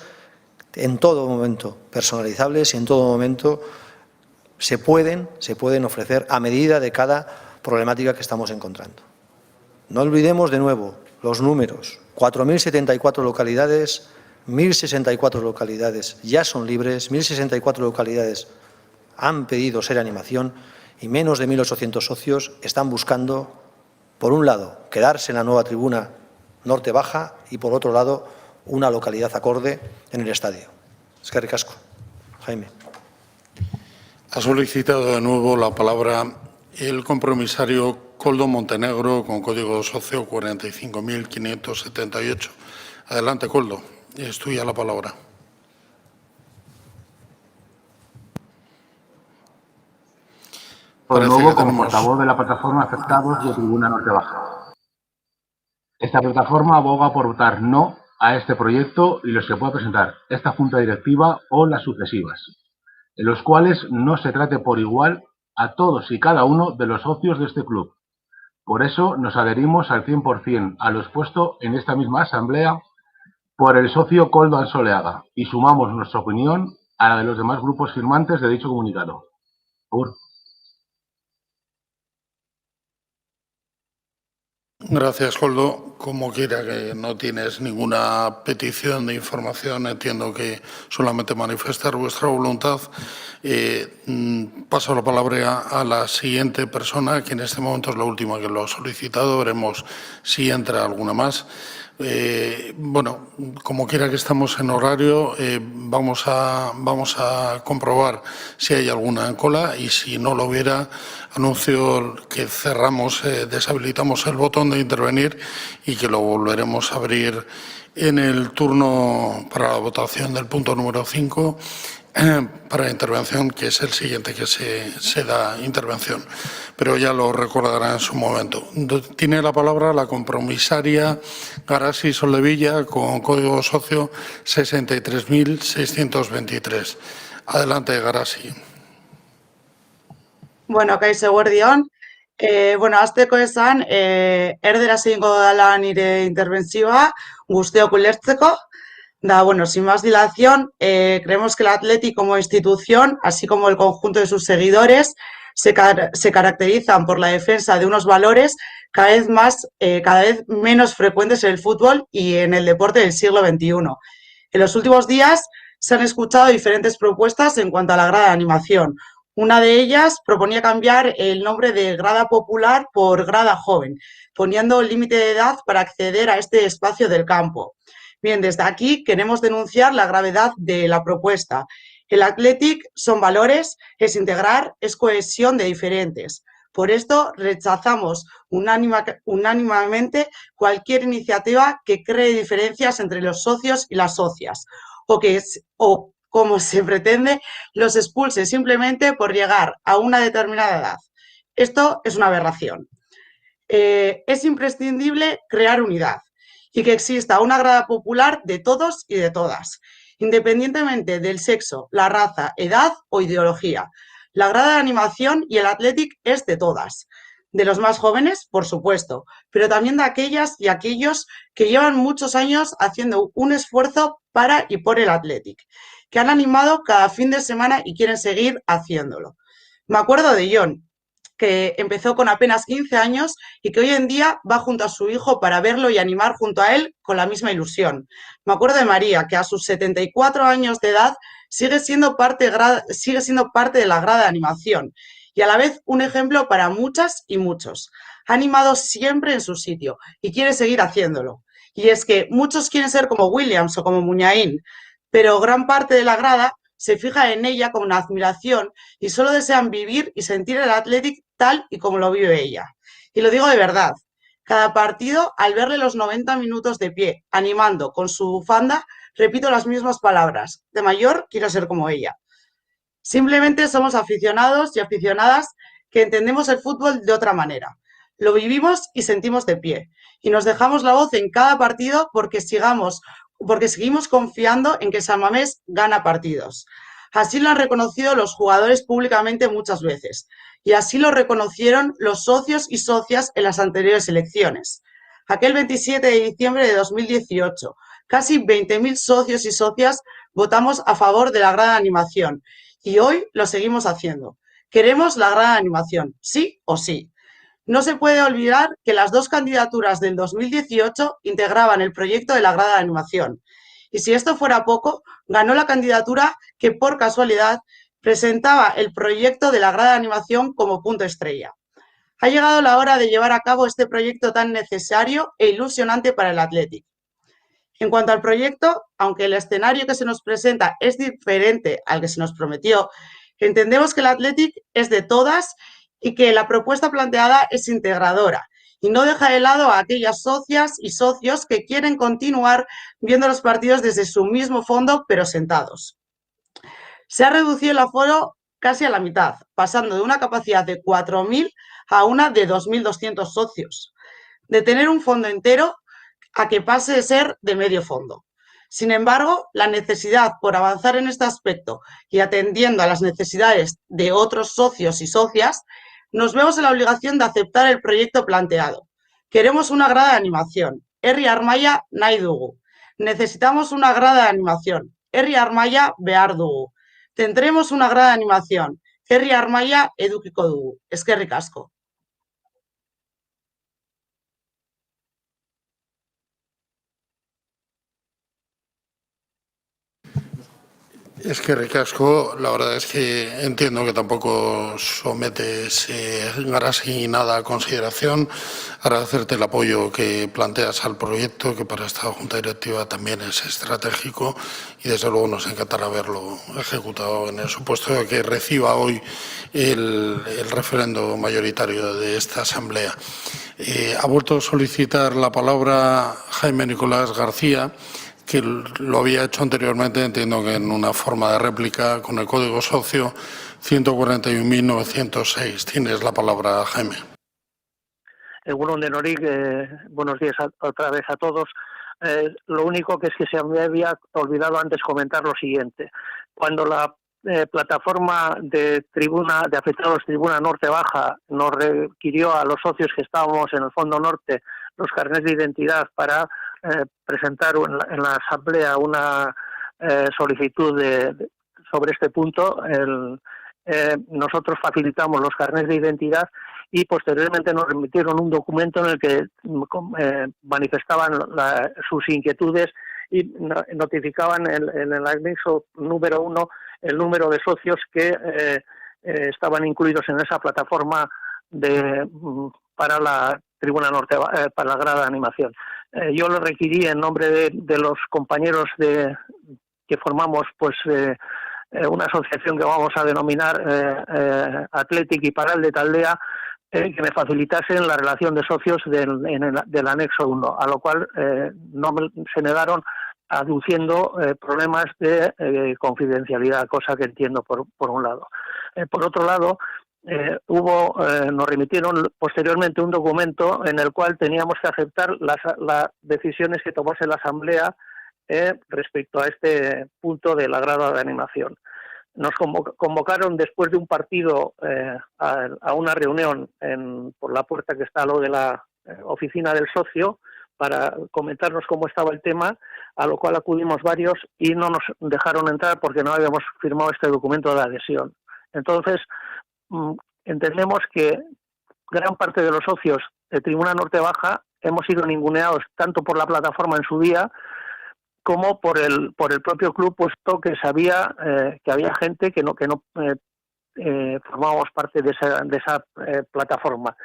en todo momento personalizables y en todo momento se pueden ofrecer a medida de cada problemática que estamos encontrando. No olvidemos de nuevo los números. 4.074 localidades, 1.064 localidades ya son libres, 1.064 localidades han pedido ser animación y menos de 1.800 socios están buscando, por un lado, quedarse en la nueva tribuna norte baja y, por otro lado, una localidad acorde en el estadio. Eskerrik asko. Jaime. Ha solicitado de nuevo la palabra el compromisario Koldo Montenegro con código socio 45.578. Adelante, Koldo. Es tuya la palabra. De nuevo, como portavoz de la plataforma Afectados de Tribuna Norte Baja. Esta plataforma aboga por votar no a este proyecto y los que pueda presentar esta junta directiva o las sucesivas, en los cuales no se trate por igual a todos y cada uno de los socios de este club. Por eso nos adherimos al 100% a lo expuesto en esta misma asamblea por el socio Koldo Ansoleaga y sumamos nuestra opinión a la de los demás grupos firmantes de dicho comunicado. Gracias, Koldo. Como quiera que no tienes ninguna petición de información, entiendo que solamente manifestar vuestra voluntad. Paso la palabra a la siguiente persona, que en este momento es la última que lo ha solicitado. Veremos si entra alguna más. Bueno, como quiera que estamos en horario, vamos a comprobar si hay alguna en cola y si no lo hubiera, anuncio que cerramos, deshabilitamos el botón de intervenir y que lo volveremos a abrir en el turno para la votación del punto número 5 para intervención, que es el siguiente que se da intervención, pero ya lo recordará en su momento. Tiene la palabra la compromisaria Garasi Soldevilla con código socio 63.623. Adelante, Garasi. Bueno, kaixo eguerdion. Hasteko esan, erderaz egingo dela nire interbentzioa, guztiok ulertzeko. Sin más dilación, creemos que el Athletic como institución, así como el conjunto de sus seguidores, se caracterizan por la defensa de unos valores cada vez menos frecuentes en el fútbol y en el deporte del siglo XXI. En los últimos días se han escuchado diferentes propuestas en cuanto a la grada de animación. Una de ellas proponía cambiar el nombre de grada popular por grada joven, poniendo límite de edad para acceder a este espacio del campo. Bien, desde aquí queremos denunciar la gravedad de la propuesta. El Athletic son valores, es integrar, es cohesión de diferentes. Por esto rechazamos unánimemente cualquier iniciativa que cree diferencias entre los socios y las socias o como se pretende, los expulse simplemente por llegar a una determinada edad. Esto es una aberración. Es imprescindible crear unidad y que exista una grada popular de todos y de todas, independientemente del sexo, la raza, edad o ideología. La grada de animación y el Athletic es de todas. De los más jóvenes, por supuesto, pero también de aquellas y aquellos que llevan muchos años haciendo un esfuerzo para y por el Athletic, que han animado cada fin de semana y quieren seguir haciéndolo. Me acuerdo de John, que empezó con apenas 15 años y que hoy en día va junto a su hijo para verlo y animar junto a él con la misma ilusión. Me acuerdo de María, que a sus 74 años de edad sigue siendo parte de la grada de animación y a la vez un ejemplo para muchas y muchos. Ha animado siempre en su sitio y quiere seguir haciéndolo. Y es que muchos quieren ser como Williams o como Muñain, pero gran parte de la grada se fija en ella con una admiración y solo desean vivir y sentir el Athletic tal y como lo vive ella. Y lo digo de verdad, cada partido, al verle los 90 minutos de pie, animando con su bufanda, repito las mismas palabras: de mayor quiero ser como ella. Simplemente somos aficionados y aficionadas que entendemos el fútbol de otra manera. Lo vivimos y sentimos de pie. Y nos dejamos la voz en cada partido porque seguimos confiando en que San Mamés gana partidos. Así lo han reconocido los jugadores públicamente muchas veces. Y así lo reconocieron los socios y socias en las anteriores elecciones. Aquel 27 de diciembre de 2018, casi 20.000 socios y socias votamos a favor de la grada de animación. Y hoy lo seguimos haciendo. Queremos la grada de animación, sí o sí. No se puede olvidar que las dos candidaturas del 2018 integraban el proyecto de la grada de animación. Y si esto fuera poco, ganó la candidatura que por casualidad presentaba el proyecto de la grada de animación como punto estrella. Ha llegado la hora de llevar a cabo este proyecto tan necesario e ilusionante para el Athletic. En cuanto al proyecto, aunque el escenario que se nos presenta es diferente al que se nos prometió, entendemos que el Athletic es de todas y que la propuesta planteada es integradora y no deja de lado a aquellas socias y socios que quieren continuar viendo los partidos desde su mismo fondo, pero sentados. Se ha reducido el aforo casi a la mitad, pasando de una capacidad de 4.000 a una de 2.200 socios. De tener un fondo entero a que pase de ser de medio fondo. Sin embargo, la necesidad por avanzar en este aspecto y atendiendo a las necesidades de otros socios y socias, nos vemos en la obligación de aceptar el proyecto planteado. Queremos una grada de animación. Herri Armaia nahi dugu. Necesitamos una grada de animación. Herri Armaia behar dugu. Tendremos una grada de animación. Herri Armaia edukiko dugu. Eskerrik asko. Es que ricasco, la verdad es que entiendo que tampoco sometes casi nada a consideración. Agradecerte el apoyo que planteas al proyecto, que para esta Junta Directiva también es estratégico y desde luego nos encantará verlo ejecutado en el supuesto de que reciba hoy el referendo mayoritario de esta Asamblea. Ha vuelto a solicitar la palabra Jaime Nicolás García, que lo había hecho anteriormente, entiendo que en una forma de réplica, con el Código Socio 141.906. Tienes la palabra, Jaime. Egunon de Noric, buenos días otra vez a todos. Lo único que es que se me había olvidado antes comentar lo siguiente. Cuando la plataforma de afectados Tribuna Norte Baja nos requirió a los socios que estábamos en el Fondo Norte los carnets de identidad para presentar en la Asamblea una solicitud sobre este punto, nosotros facilitamos los carnets de identidad y posteriormente nos remitieron un documento en el que manifestaban sus inquietudes y notificaban en el anexo número 1 el número de socios que estaban incluidos en esa plataforma para la Tribuna Norte, para la grada de animación. Yo lo requirí en nombre de los compañeros que formamos una asociación que vamos a denominar Athletic y Paral de Taldea, que me facilitasen la relación de socios del anexo 1, a lo cual se negaron aduciendo problemas de confidencialidad, cosa que entiendo por un lado. Por otro lado, nos remitieron posteriormente un documento en el cual teníamos que aceptar las decisiones que tomase la Asamblea respecto a este punto de la grada de animación. Nos convocaron después de un partido a una reunión por la puerta que está a lo de la oficina del socio para comentarnos cómo estaba el tema, a lo cual acudimos varios y no nos dejaron entrar porque no habíamos firmado este documento de adhesión. Entonces, entendemos que gran parte de los socios de Tribuna Norte Baja hemos sido ninguneados tanto por la plataforma en su día como por el propio club, puesto que sabía que había gente que no formábamos parte de esa plataforma.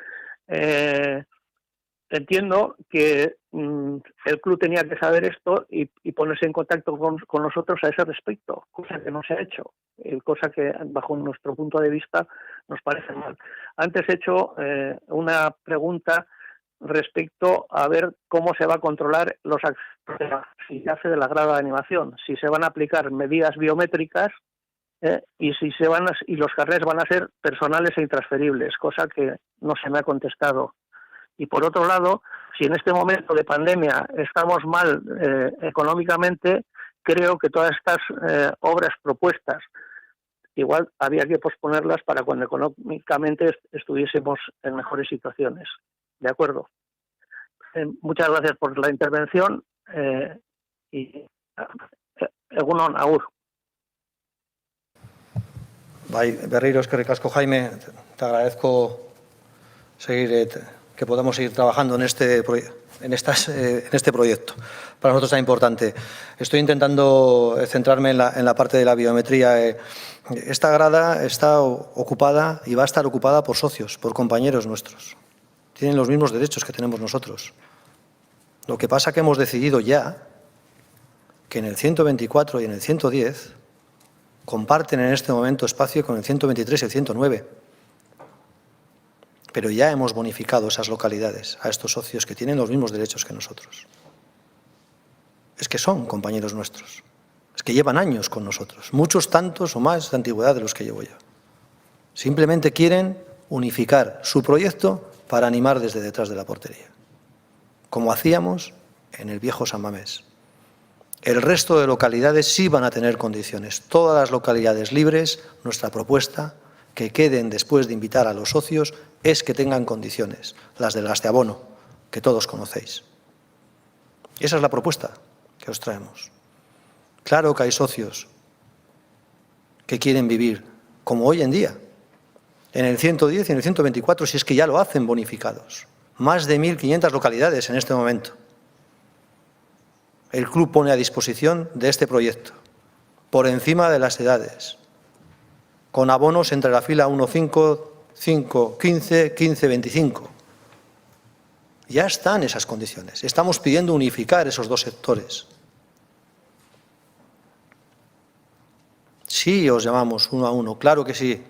Entiendo que el club tenía que saber esto y ponerse en contacto con nosotros a ese respecto, cosa que no se ha hecho, cosa que bajo nuestro punto de vista nos parece mal. Antes he hecho una pregunta respecto a ver cómo se va a controlar los accesos de la grada de animación, si se van a aplicar medidas biométricas y los carnets van a ser personales e intransferibles, cosa que no se me ha contestado. Y por otro lado, si en este momento de pandemia estamos mal económicamente, creo que todas estas obras propuestas igual había que posponerlas para cuando económicamente estuviésemos en mejores situaciones. ¿De acuerdo? Muchas gracias por la intervención y egunon, agur. Berriro, eskerrik asko, Jaime. Te agradezco que podamos seguir trabajando en este proyecto. Para nosotros es importante. Estoy intentando centrarme en la parte de la biometría. Esta grada está ocupada y va a estar ocupada por socios, por compañeros nuestros. Tienen los mismos derechos que tenemos nosotros. Lo que pasa es que hemos decidido ya que en el 124 y en el 110 comparten en este momento espacio con el 123 y el 109. Pero ya hemos bonificado esas localidades a estos socios que tienen los mismos derechos que nosotros. Es que son compañeros nuestros. Es que llevan años con nosotros, muchos tantos o más de antigüedad de los que llevo yo. Simplemente quieren unificar su proyecto para animar desde detrás de la portería, como hacíamos en el viejo San Mamés. El resto de localidades sí van a tener condiciones. Todas las localidades libres, nuestra propuesta, que queden después de invitar a los socios, es que tengan condiciones, las del gasteabono, que todos conocéis. Y esa es la propuesta que os traemos. Claro que hay socios que quieren vivir, como hoy en día, en el 110 y en el 124, si es que ya lo hacen bonificados. Más de 1.500 localidades en este momento. El club pone a disposición de este proyecto, por encima de las edades, con abonos entre la fila 1, 5, 5, 15, 15, 25. Ya están esas condiciones. Estamos pidiendo unificar esos dos sectores. Sí, os llamamos uno a uno, claro que sí.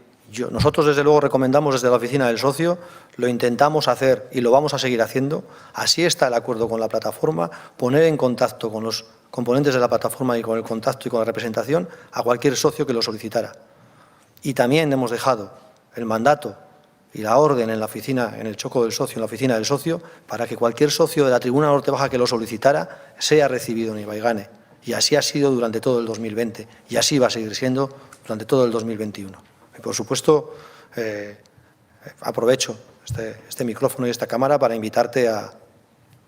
Nosotros, desde luego, recomendamos desde la oficina del socio, lo intentamos hacer y lo vamos a seguir haciendo. Así está el acuerdo con la plataforma, poner en contacto con los componentes de la plataforma y con el contacto y con la representación a cualquier socio que lo solicitara. Y también hemos dejado el mandato y la orden en la oficina, en el choco del socio, en la oficina del socio, para que cualquier socio de la Tribuna Norte Baja que lo solicitara sea recibido en Ibaigane. Y así ha sido durante todo el 2020 y así va a seguir siendo durante todo el 2021. Y por supuesto, aprovecho este micrófono y esta cámara para invitarte a,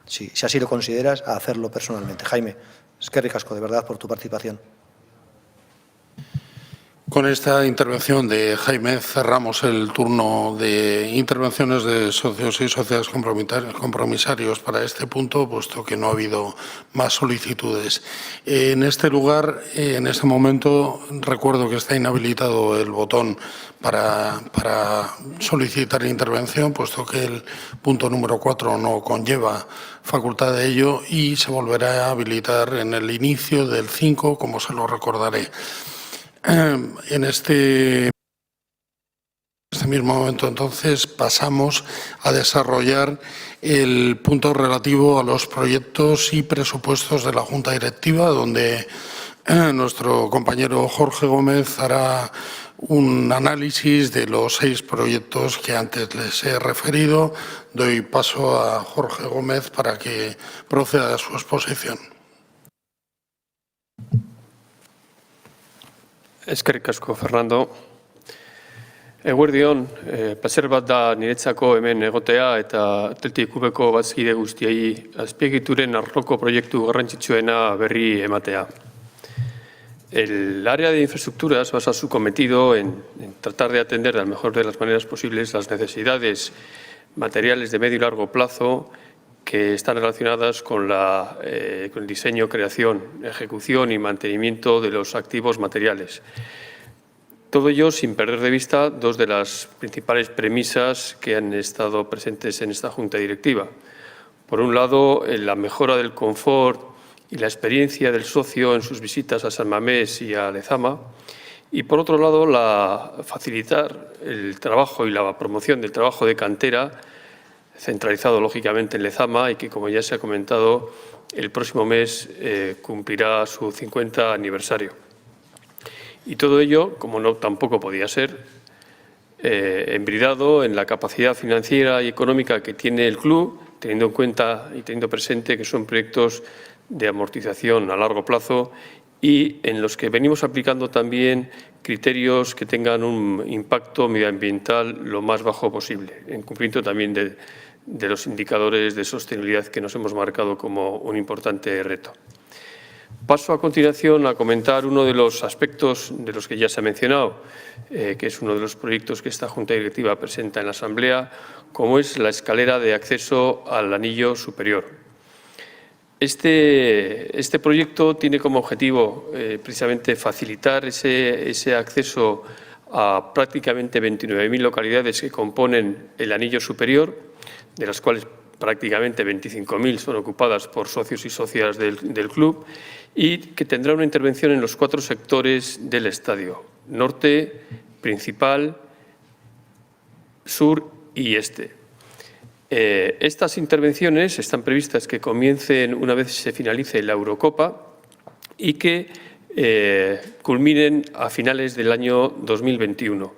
si así lo consideras, a hacerlo personalmente. Jaime, eskerrik asko de verdad por tu participación. Con esta intervención de Jaime cerramos el turno de intervenciones de socios y socias compromisarios para este punto, puesto que no ha habido más solicitudes. En este lugar, en este momento, recuerdo que está inhabilitado el botón para solicitar intervención, puesto que el punto número 4 no conlleva facultad de ello y se volverá a habilitar en el inicio del 5, como se lo recordaré. En este mismo momento, entonces, pasamos a desarrollar el punto relativo a los proyectos y presupuestos de la Junta Directiva, donde nuestro compañero Jorge Gómez hará un análisis de los 6 proyectos que antes les he referido. Doy paso a Jorge Gómez para que proceda a su exposición. Eskerrik asko, Fernando. Eguerdion, placer bat da niretzako hemen egotea eta Athletic Clubeko bazkide guztiei azpiegituren arloko proiektu garrantzitsuena berri ematea. El área de infraestructuras basa su cometido en tratar de atender de la mejor de las maneras posibles las necesidades materiales de medio y largo plazo que están relacionadas con el diseño, creación, ejecución y mantenimiento de los activos materiales. Todo ello sin perder de vista 2 de las principales premisas que han estado presentes en esta Junta Directiva. Por un lado, la mejora del confort y la experiencia del socio en sus visitas a San Mamés y a Lezama, y por otro lado, facilitar el trabajo y la promoción del trabajo de cantera, centralizado lógicamente en Lezama y que, como ya se ha comentado, el próximo mes cumplirá su 50 aniversario. Y todo ello, como no tampoco podía ser, embridado en la capacidad financiera y económica que tiene el club, teniendo en cuenta y teniendo presente que son proyectos de amortización a largo plazo y en los que venimos aplicando también criterios que tengan un impacto medioambiental lo más bajo posible, en cumplimiento también de los indicadores de sostenibilidad que nos hemos marcado como un importante reto. Paso a continuación a comentar uno de los aspectos de los que ya se ha mencionado, que es uno de los proyectos que esta Junta Directiva presenta en la Asamblea, como es la escalera de acceso al anillo superior. Este proyecto tiene como objetivo precisamente facilitar ese acceso a prácticamente 29.000 localidades que componen el anillo superior, de las cuales prácticamente 25.000 son ocupadas por socios y socias del club, y que tendrá una intervención en los 4 sectores del estadio: norte, principal, sur y este. Estas intervenciones están previstas que comiencen una vez se finalice la Eurocopa y que culminen a finales del año 2021.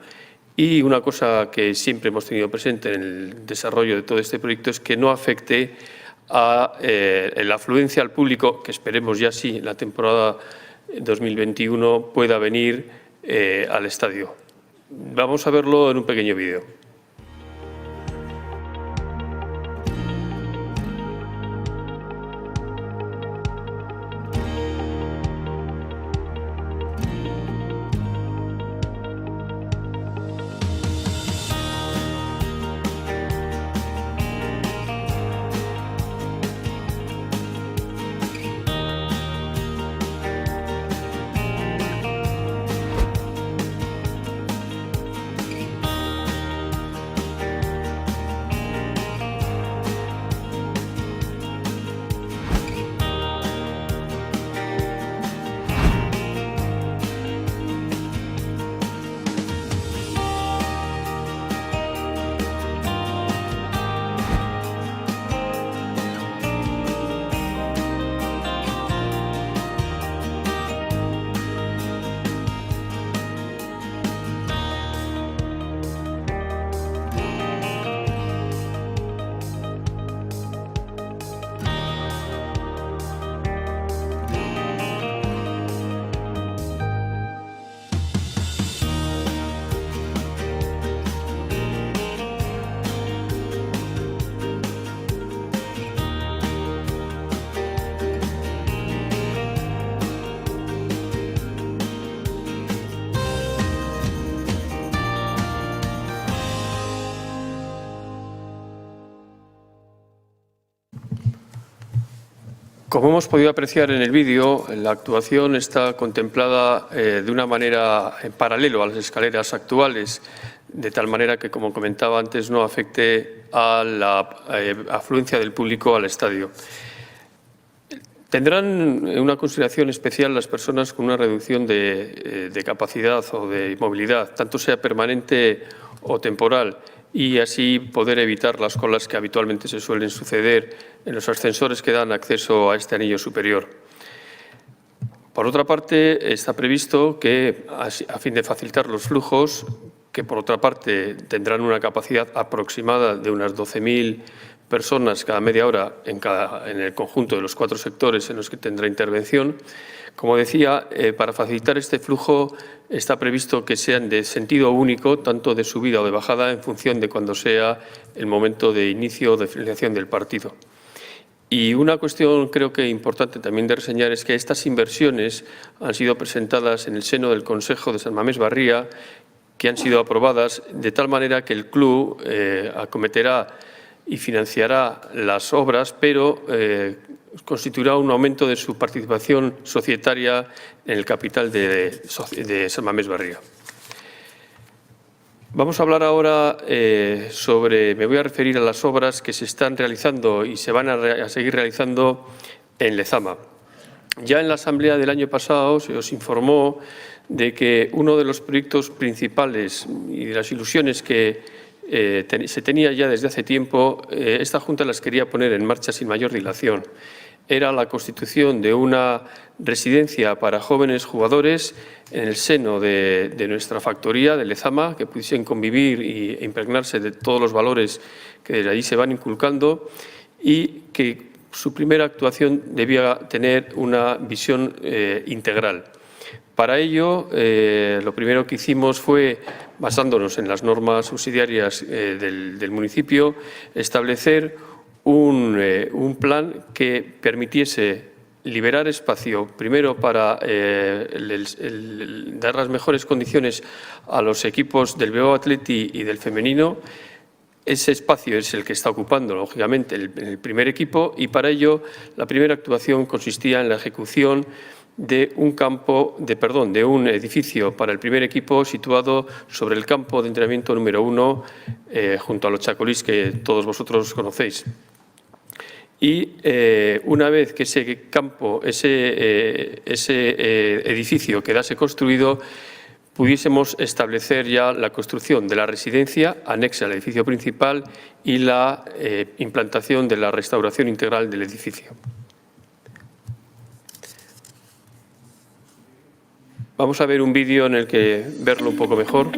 Y una cosa que siempre hemos tenido presente en el desarrollo de todo este proyecto es que no afecte a la afluencia al público, que esperemos ya sí en la temporada 2021 pueda venir al estadio. Vamos a verlo en un pequeño vídeo. Como hemos podido apreciar en el vídeo, la actuación está contemplada de una manera en paralelo a las escaleras actuales, de tal manera que, como comentaba antes, no afecte a la afluencia del público al estadio. Tendrán una consideración especial las personas con una reducción de capacidad o de movilidad, tanto sea permanente o temporal, y así poder evitar las colas que habitualmente se suelen suceder en los ascensores que dan acceso a este anillo superior. Por otra parte, está previsto que, a fin de facilitar los flujos, que por otra parte tendrán una capacidad aproximada de unas 12.000 personas cada media hora en el conjunto de los 4 sectores en los que tendrá intervención. Como decía, para facilitar este flujo está previsto que sean de sentido único, tanto de subida o de bajada, en función de cuando sea el momento de inicio o de finalización del partido. Y una cuestión creo que importante también de reseñar es que estas inversiones han sido presentadas en el seno del Consejo de San Mamés Barría, que han sido aprobadas de tal manera que el club acometerá y financiará las obras, pero constituirá un aumento de su participación societaria en el capital de San Mamés Barría. Vamos a hablar ahora me voy a referir a las obras que se están realizando y se van a seguir realizando en Lezama. Ya en la asamblea del año pasado se os informó de que uno de los proyectos principales y de las ilusiones que se tenía ya desde hace tiempo, esta Junta las quería poner en marcha sin mayor dilación. Era la constitución de una residencia para jóvenes jugadores en el seno de nuestra factoría de Lezama, que pudiesen convivir e impregnarse de todos los valores que desde allí se van inculcando, y que su primera actuación debía tener una visión integral. Para ello, lo primero que hicimos fue, basándonos en las normas subsidiarias del municipio, establecer un plan que permitiese liberar espacio, primero para dar las mejores condiciones a los equipos del Bilbao Athletic y del femenino. Ese espacio es el que está ocupando, lógicamente, el primer equipo, y para ello la primera actuación consistía en la ejecución de un edificio para el primer equipo situado sobre el campo de entrenamiento número 1, junto a los Chacolís, que todos vosotros conocéis. Y una vez que ese edificio quedase construido, pudiésemos establecer ya la construcción de la residencia anexa al edificio principal y la implantación de la restauración integral del edificio. Vamos a ver un vídeo en el que verlo un poco mejor.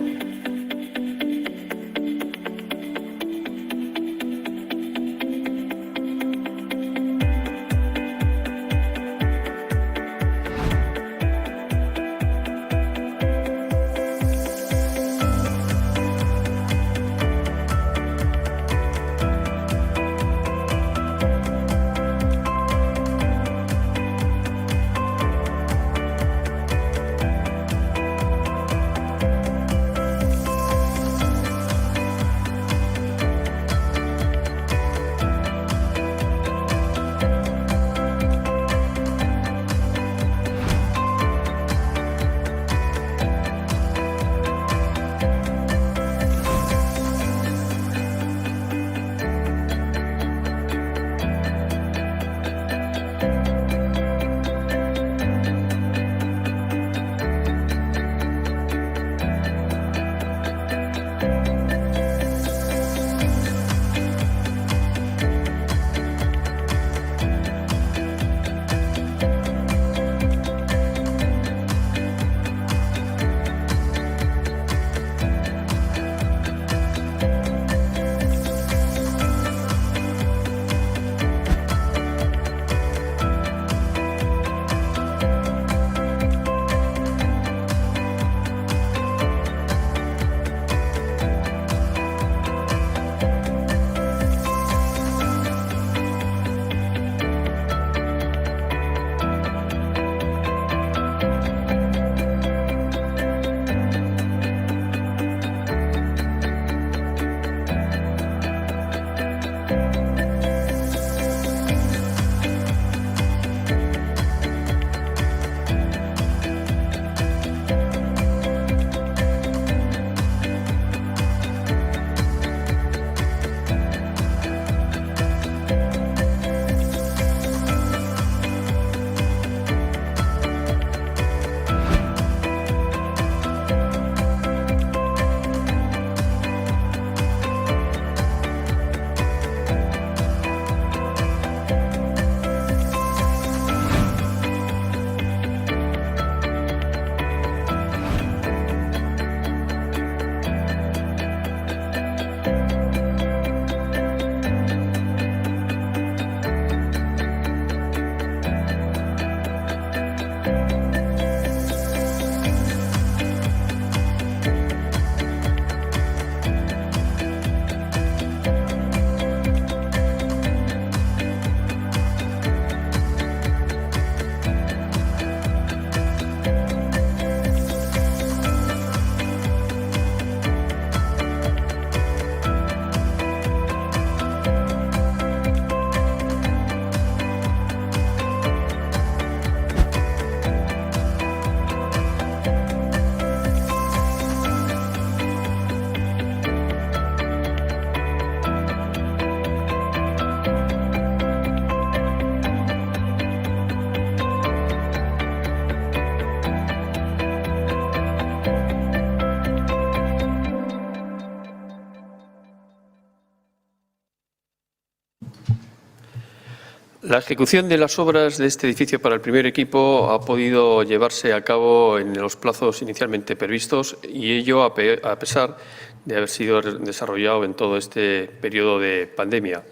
La ejecución de las obras de este edificio para el primer equipo ha podido llevarse a cabo en los plazos inicialmente previstos y ello a pesar de haber sido desarrollado en todo este periodo de pandemia.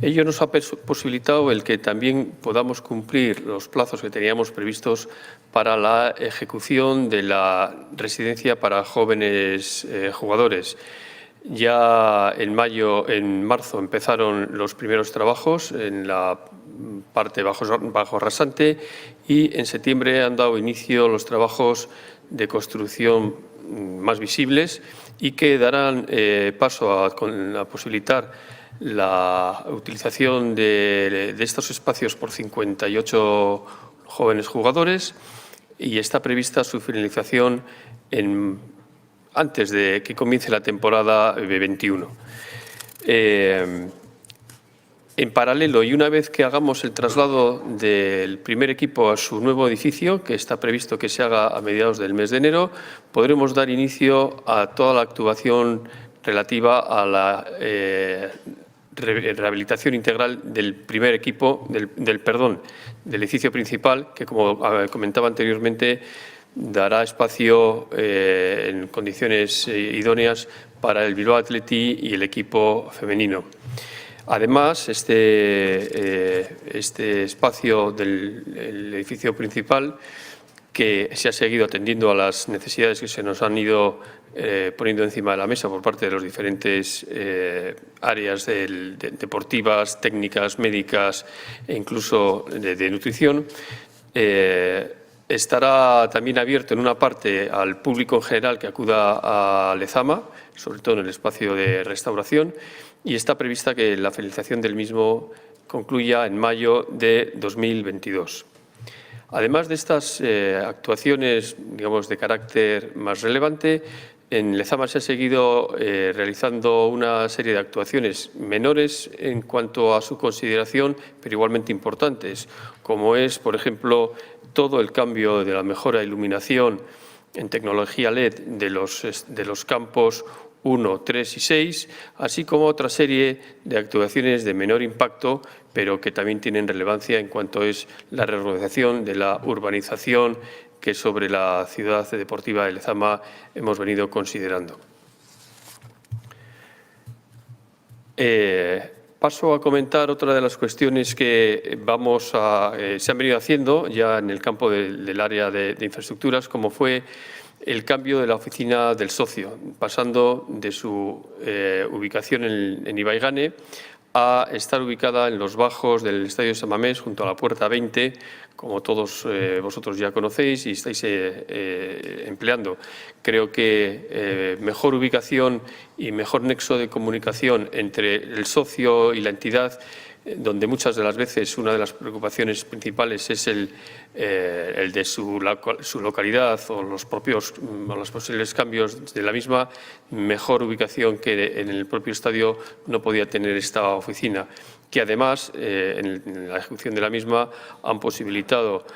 Ello nos ha posibilitado el que también podamos cumplir los plazos que teníamos previstos para la ejecución de la residencia para jóvenes jugadores. Ya en marzo empezaron los primeros trabajos en la parte bajo rasante y en septiembre han dado inicio los trabajos de construcción más visibles y que darán paso a posibilitar la utilización de estos espacios por 58 jóvenes jugadores y está prevista su finalización antes de que comience la temporada 21. En paralelo, y una vez que hagamos el traslado del primer equipo a su nuevo edificio, que está previsto que se haga a mediados del mes de enero, podremos dar inicio a toda la actuación relativa a la rehabilitación integral del primer equipo, del edificio principal, que, como comentaba anteriormente, dará espacio en condiciones idóneas para el Bilbao Athletic y el equipo femenino. Además, este espacio del edificio principal, que se ha seguido atendiendo a las necesidades que se nos han ido poniendo encima de la mesa por parte de las diferentes áreas deportivas, técnicas, médicas e incluso de nutrición, estará también abierto en una parte al público en general que acuda a Lezama, sobre todo en el espacio de restauración, y está prevista que la finalización del mismo concluya en mayo de 2022. Además de estas actuaciones, digamos, de carácter más relevante, en Lezama se ha seguido realizando una serie de actuaciones menores en cuanto a su consideración, pero igualmente importantes, como es, por ejemplo, todo el cambio de la mejora de iluminación en tecnología LED de los campos 1, 3 y 6, así como otra serie de actuaciones de menor impacto, pero que también tienen relevancia en cuanto es la reorganización de la urbanización que sobre la ciudad deportiva de Lezama hemos venido considerando. Paso a comentar otra de las cuestiones que se han venido haciendo ya en el campo del área de infraestructuras, como fue el cambio de la oficina del socio, pasando de su ubicación en Ibaigane a estar ubicada en los bajos del Estadio de San Mamés, junto a la Puerta 20, como todos vosotros ya conocéis y estáis empleando. Creo que mejor ubicación y mejor nexo de comunicación entre el socio y la entidad, donde muchas de las veces una de las preocupaciones principales es el de su localidad o los posibles cambios de la misma, mejor ubicación que en el propio estadio no podía tener esta oficina, que además en la ejecución de la misma han posibilitado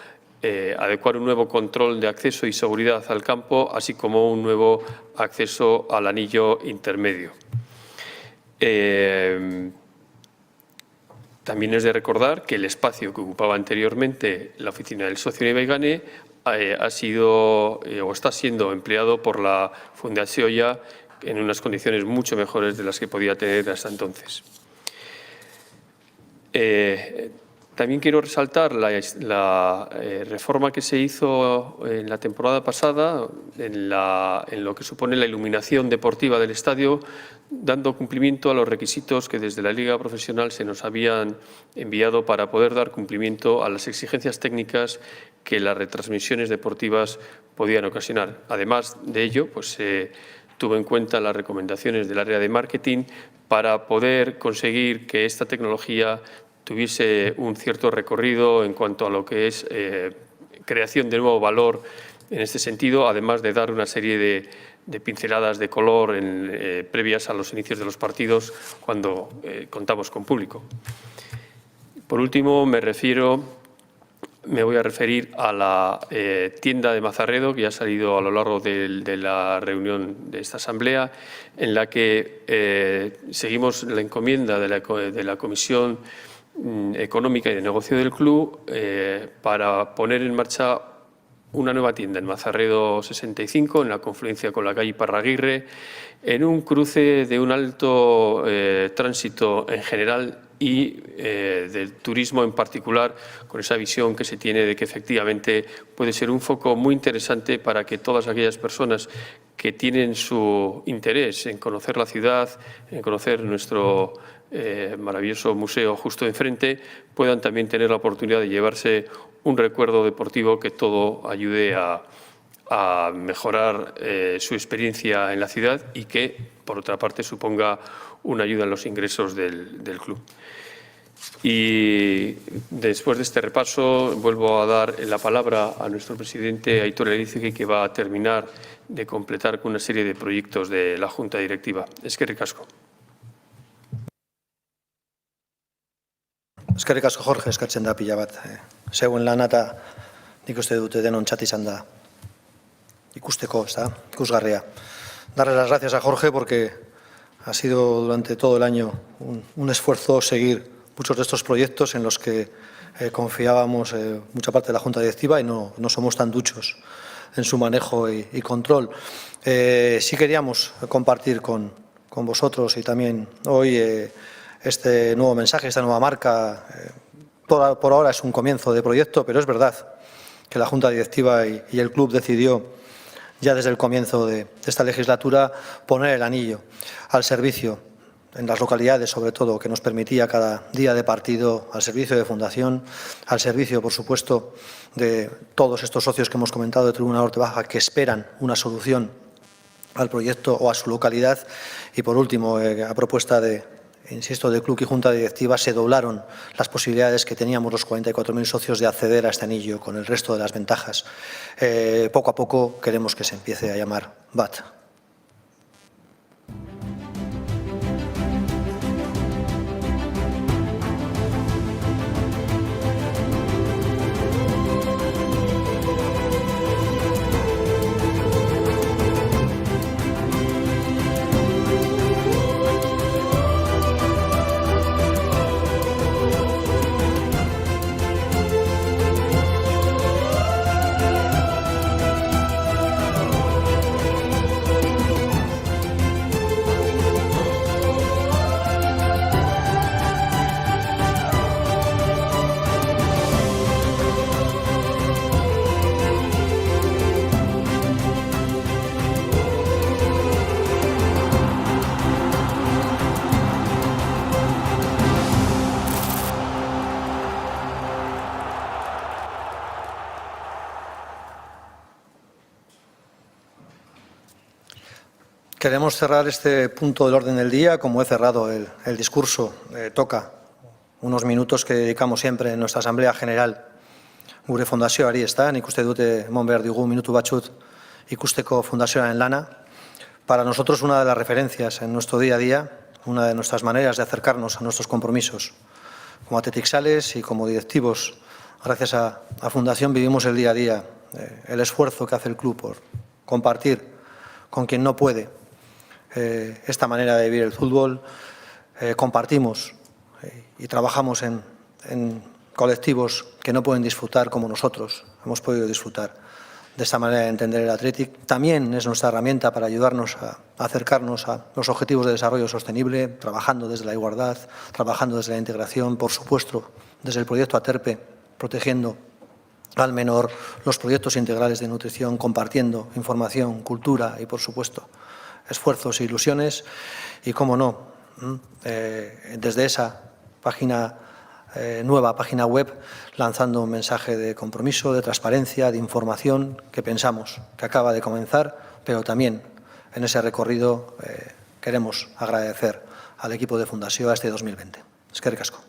adecuar un nuevo control de acceso y seguridad al campo, así como un nuevo acceso al anillo intermedio. También es de recordar que el espacio que ocupaba anteriormente la oficina del socio de Ibaigane ha sido o está siendo empleado por la Fundación Ya en unas condiciones mucho mejores de las que podía tener hasta entonces. También quiero resaltar la reforma que se hizo en la temporada pasada en lo que supone la iluminación deportiva del estadio, dando cumplimiento a los requisitos que desde la Liga Profesional se nos habían enviado para poder dar cumplimiento a las exigencias técnicas que las retransmisiones deportivas podían ocasionar. Además de ello, pues se tuvo en cuenta las recomendaciones del área de marketing para poder conseguir que esta tecnología tuviese un cierto recorrido en cuanto a lo que es creación de nuevo valor en este sentido, además de dar una serie de pinceladas de color previas a los inicios de los partidos cuando contamos con público. Por último, me voy a referir a la tienda de Mazarredo, que ya ha salido a lo largo de la reunión de esta asamblea, en la que seguimos la encomienda de la Comisión económica y de negocio del club para poner en marcha una nueva tienda en Mazarredo 65, en la confluencia con la calle Parraguirre, en un cruce de un alto tránsito en general y del turismo en particular, con esa visión que se tiene de que efectivamente puede ser un foco muy interesante para que todas aquellas personas que tienen su interés en conocer la ciudad, en conocer nuestro maravilloso museo justo enfrente, puedan también tener la oportunidad de llevarse un recuerdo deportivo que todo ayude a mejorar su experiencia en la ciudad y que, por otra parte, suponga una ayuda en los ingresos del club. Y después de este repaso vuelvo a dar la palabra a nuestro presidente Aitor Elizegi, que va a terminar de completar con una serie de proyectos de la Junta Directiva. Eskerrik asko. Eskerrik asko, Jorge, eskertzen da pila bat. Zeuen lana eta nik uste dute denontzat izan da ikusteko, ikusgarria. Darle las gracias a Jorge porque ha sido durante todo el año un esfuerzo seguir muchos de estos proyectos en los que confiábamos mucha parte de la Junta Directiva y no somos tan duchos en su manejo y control. Sí queríamos compartir con vosotros y también hoy este nuevo mensaje, esta nueva marca. Por ahora es un comienzo de proyecto, pero es verdad que la Junta Directiva y el club decidió ya desde el comienzo de esta legislatura poner el anillo al servicio en las localidades, sobre todo, que nos permitía cada día de partido, al servicio de fundación, al servicio, por supuesto, de todos estos socios que hemos comentado de Tribuna Norte Baja que esperan una solución al proyecto o a su localidad. Y, por último, a propuesta insisto, del club y Junta Directiva, se doblaron las posibilidades que teníamos los 44.000 socios de acceder a este anillo con el resto de las ventajas. Poco a poco queremos que se empiece a llamar BAT. Queremos cerrar este punto del orden del día, como he cerrado el discurso. Toca unos minutos que dedicamos siempre en nuestra Asamblea General gure fundazioari, nik uste dute emon behar digu minutu batzut ikusteko fundazioaren lana. Para nosotros una de las referencias en nuestro día a día, una de nuestras maneras de acercarnos a nuestros compromisos. Como Athletic Sales y como directivos, gracias a Fundación, vivimos el día a día, el esfuerzo que hace el club por compartir con quien no puede esta manera de vivir el fútbol. Compartimos y trabajamos en colectivos que no pueden disfrutar como nosotros hemos podido disfrutar de esta manera de entender el Athletic. También es nuestra herramienta para ayudarnos a acercarnos a los objetivos de desarrollo sostenible, trabajando desde la igualdad, trabajando desde la integración, por supuesto, desde el proyecto Aterpe, protegiendo al menor, los proyectos integrales de nutrición, compartiendo información, cultura y, por supuesto, esfuerzos e ilusiones. Y, cómo no, desde esa nueva página web, lanzando un mensaje de compromiso, de transparencia, de información que pensamos que acaba de comenzar, pero también en ese recorrido queremos agradecer al equipo de Fundació este 2020. Eskerrik asko.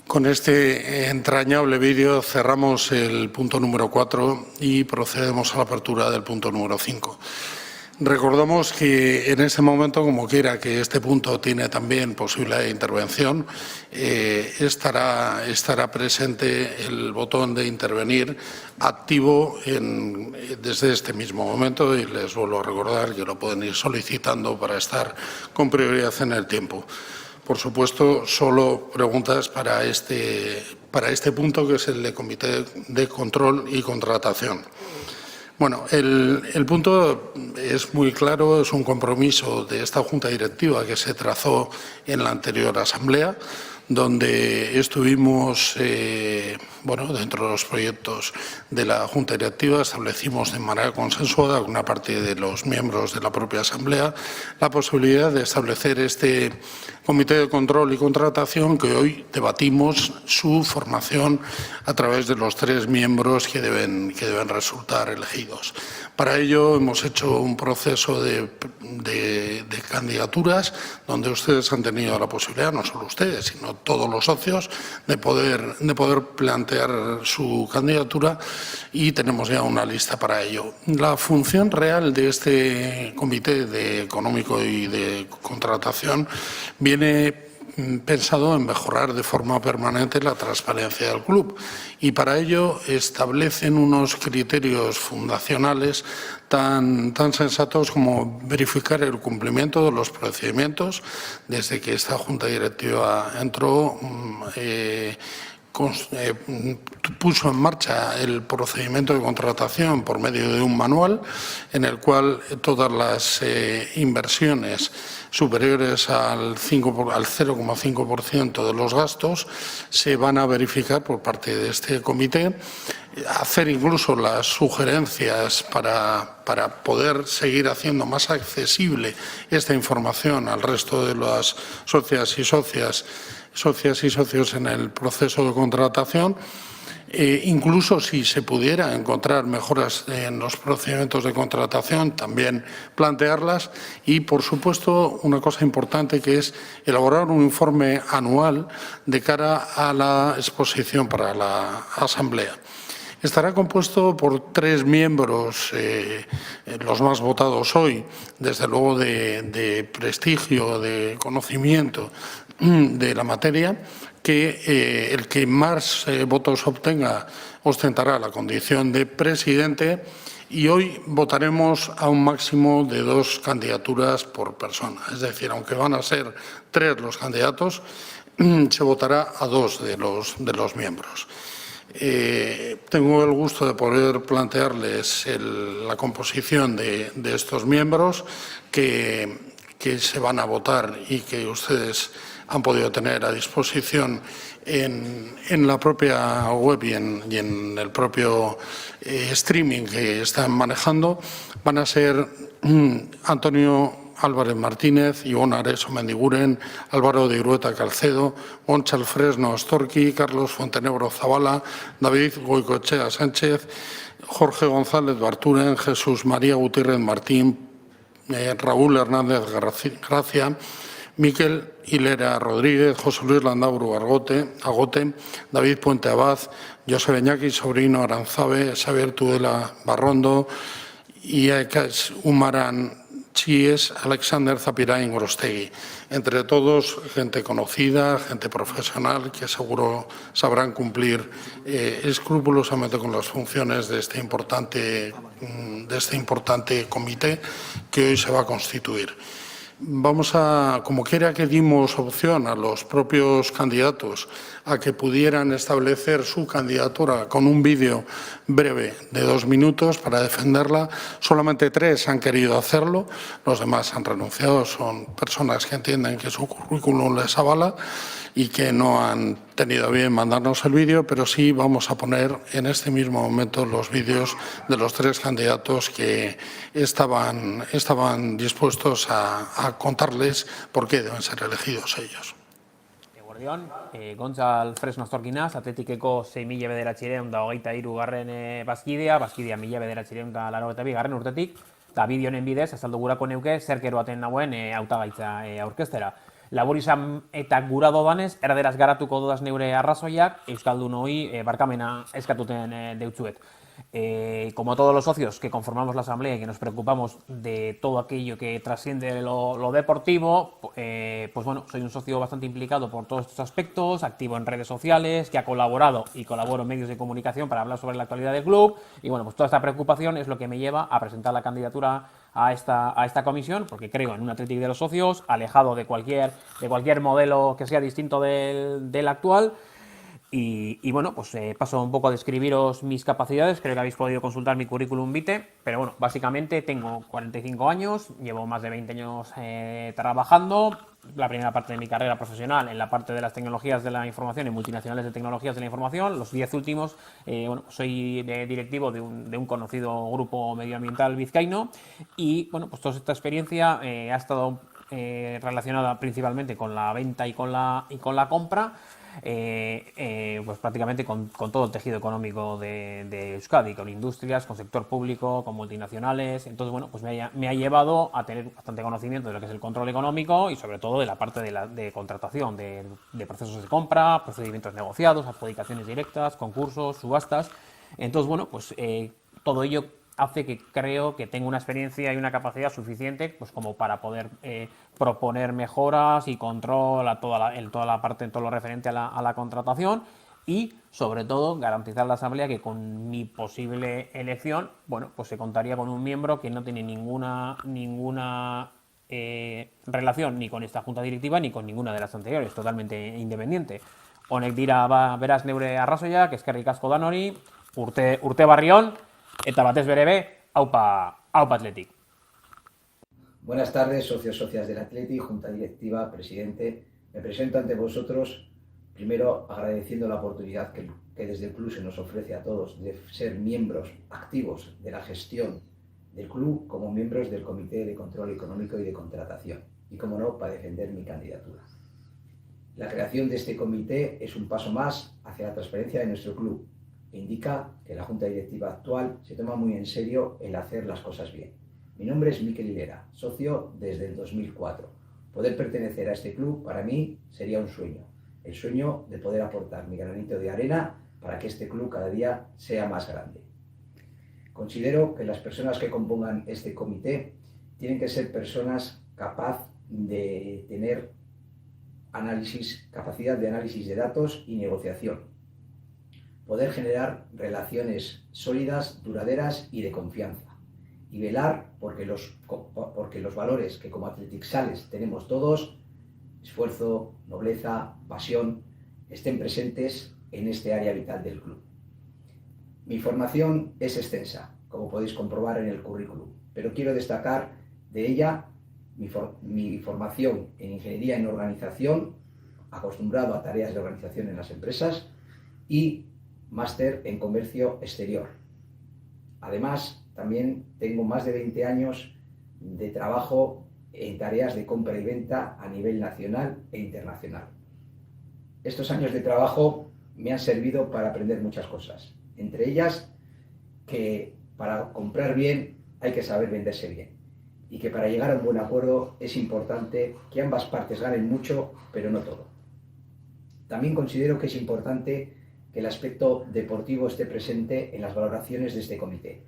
Con este entrañable vídeo cerramos el punto número 4 y procedemos a la apertura del punto número 5. Recordamos que en este momento, como quiera que este punto tiene también posibilidad de intervención, estará presente el botón de intervenir activo desde este mismo momento, y les vuelvo a recordar que lo pueden ir solicitando para estar con prioridad en el tiempo. Por supuesto, solo preguntas para este punto, que es el de Comité de Control y Contratación. Bueno, el punto es muy claro, es un compromiso de esta Junta Directiva que se trazó en la anterior Asamblea, donde estuvimos, dentro de los proyectos de la Junta Directiva, establecimos de manera consensuada con una parte de los miembros de la propia Asamblea la posibilidad de establecer este Comité de Control y Contratación, que hoy debatimos su formación a través de los 3 miembros que deben resultar elegidos. Para ello hemos hecho un proceso de candidaturas donde ustedes han tenido la posibilidad, no solo ustedes, sino todos los socios, de poder plantear su candidatura, y tenemos ya una lista para ello. La función real de este Comité Económico y de Contratación viene pensado en mejorar de forma permanente la transparencia del club, y para ello establecen unos criterios fundacionales tan sensatos como verificar el cumplimiento de los procedimientos. Desde que esta Junta Directiva entró, puso en marcha el procedimiento de contratación por medio de un manual en el cual todas las inversiones superiores al 0,5% de los gastos se van a verificar por parte de este comité, hacer incluso las sugerencias para poder seguir haciendo más accesible esta información al resto de las socias y socios en el proceso de contratación. Incluso si se pudiera encontrar mejoras en los procedimientos de contratación, también plantearlas, y, por supuesto, una cosa importante, que es elaborar un informe anual de cara a la exposición para la Asamblea. Estará compuesto por 3 miembros, los más votados hoy, desde luego de prestigio, de conocimiento de la materia, que el que más votos obtenga ostentará la condición de presidente, y hoy votaremos a un máximo de 2 candidaturas por persona. Es decir, aunque van a ser 3 los candidatos, se votará a 2 de los miembros. Tengo el gusto de poder plantearles la composición de estos miembros que se van a votar y que ustedes han podido tener a disposición en la propia web y en el propio streaming que están manejando. Van a ser Antonio Álvarez Martínez, Ivonne Areso Mendiguren, Álvaro de Irueta Calcedo, Gonçal Fresno Astorqui, Carlos Fontenebro Zavala, David Goicoechea Sánchez, Jorge González Barturen, Jesús María Gutiérrez Martín, Raúl Hernández Gracia, Miquel Hilera Rodríguez, José Luis Landauro Agote, David Puente Abad, José Beñaki Sobrino Aranzabe, Xavier Tudela Barrondo, Iakas Umaran Chies, Alexander Zapirain Gorostegui. Entre todos, gente conocida, gente profesional, que seguro sabrán cumplir escrupulosamente con las funciones de este importante comité que hoy se va a constituir. Vamos a, como quiera que dimos opción a los propios candidatos a que pudieran establecer su candidatura con un vídeo breve de 2 minutos para defenderla, solamente 3 han querido hacerlo, los demás han renunciado, son personas que entienden que su currículum les avala y que no han tenido a bien mandarnos el vídeo, pero sí vamos a poner en este mismo momento los vídeos de los 3 candidatos que estaban dispuestos a contarles por qué deben ser elegidos ellos. Eguerdion, Gontzal Fresno Astorquinaz, Atletikeko 6.923 bazkidea 1.982 urtetik, eta bideo honen bidez azaldu gurako neuke zer geroaten nagoen hautagaitza aurkeztera. Labur izan eta gura dodanez, erderaz garatuko dodaz neure arrazoiak, euskaldunoi barkamena eskatuten deutzuet. Como todos los socios que conformamos la asamblea y que nos preocupamos de todo aquello que trasciende lo deportivo, pues bueno, soy un socio bastante implicado por todos estos aspectos, activo en redes sociales, que ha colaborado y colaboro en medios de comunicación para hablar sobre la actualidad del club, y bueno, pues toda esta preocupación es lo que me lleva a presentar la candidatura a esta comisión, porque creo en un Athletic de los socios, alejado de cualquier modelo que sea distinto del actual. Y bueno, pues paso un poco a describiros mis capacidades. Creo que habéis podido consultar mi currículum vitae, pero bueno, básicamente tengo 45 años, llevo más de 20 años trabajando. La primera parte de mi carrera profesional en la parte de las tecnologías de la información y multinacionales de tecnologías de la información. Los 10 últimos, bueno, soy directivo de un conocido grupo medioambiental vizcaíno, y bueno, pues toda esta experiencia ha estado relacionada principalmente con la venta y con la compra. Pues prácticamente con todo el tejido económico de Euskadi, con industrias, con sector público, con multinacionales. Entonces, bueno, pues me ha llevado a tener bastante conocimiento de lo que es el control económico y sobre todo de la parte de contratación, de procesos de compra, procedimientos negociados, adjudicaciones directas, concursos, subastas. Entonces, bueno, pues todo ello hace que creo que tengo una experiencia y una capacidad suficiente pues como para poder proponer mejoras y control a toda la parte, en todo lo referente a la contratación, y sobre todo garantizar la asamblea que con mi posible elección, bueno, pues se contaría con un miembro que no tiene ninguna relación ni con esta junta directiva ni con ninguna de las anteriores, totalmente independiente. Honek dira beraz neure arrazoiak, eskerrik asko danori, urte barrion, eta batez bere aupa Athletic. Buenas tardes, socios, socias del Athletic, junta directiva, presidente. Me presento ante vosotros, primero agradeciendo la oportunidad que desde el club se nos ofrece a todos de ser miembros activos de la gestión del club como miembros del Comité de Control Económico y de Contratación, y como no, para defender mi candidatura. La creación de este comité es un paso más hacia la transparencia de nuestro club. Indica que la junta directiva actual se toma muy en serio el hacer las cosas bien. Mi nombre es Mikel Hilera, socio desde el 2004. Poder pertenecer a este club para mí sería un sueño, el sueño de poder aportar mi granito de arena para que este club cada día sea más grande. Considero que las personas que compongan este comité tienen que ser personas capaces de tener capacidad de análisis de datos y negociación. Poder generar relaciones sólidas, duraderas y de confianza. Y velar porque los valores que como Athletic-Sales tenemos todos, esfuerzo, nobleza, pasión, estén presentes en este área vital del club. Mi formación es extensa, como podéis comprobar en el currículum, pero quiero destacar de ella mi formación en ingeniería en organización, acostumbrado a tareas de organización en las empresas, y máster en comercio exterior. Además, también tengo más de 20 años de trabajo en tareas de compra y venta a nivel nacional e internacional. Estos años de trabajo me han servido para aprender muchas cosas, entre ellas que para comprar bien hay que saber venderse bien, y que para llegar a un buen acuerdo es importante que ambas partes ganen mucho, pero no todo. También considero que es importante que el aspecto deportivo esté presente en las valoraciones de este comité.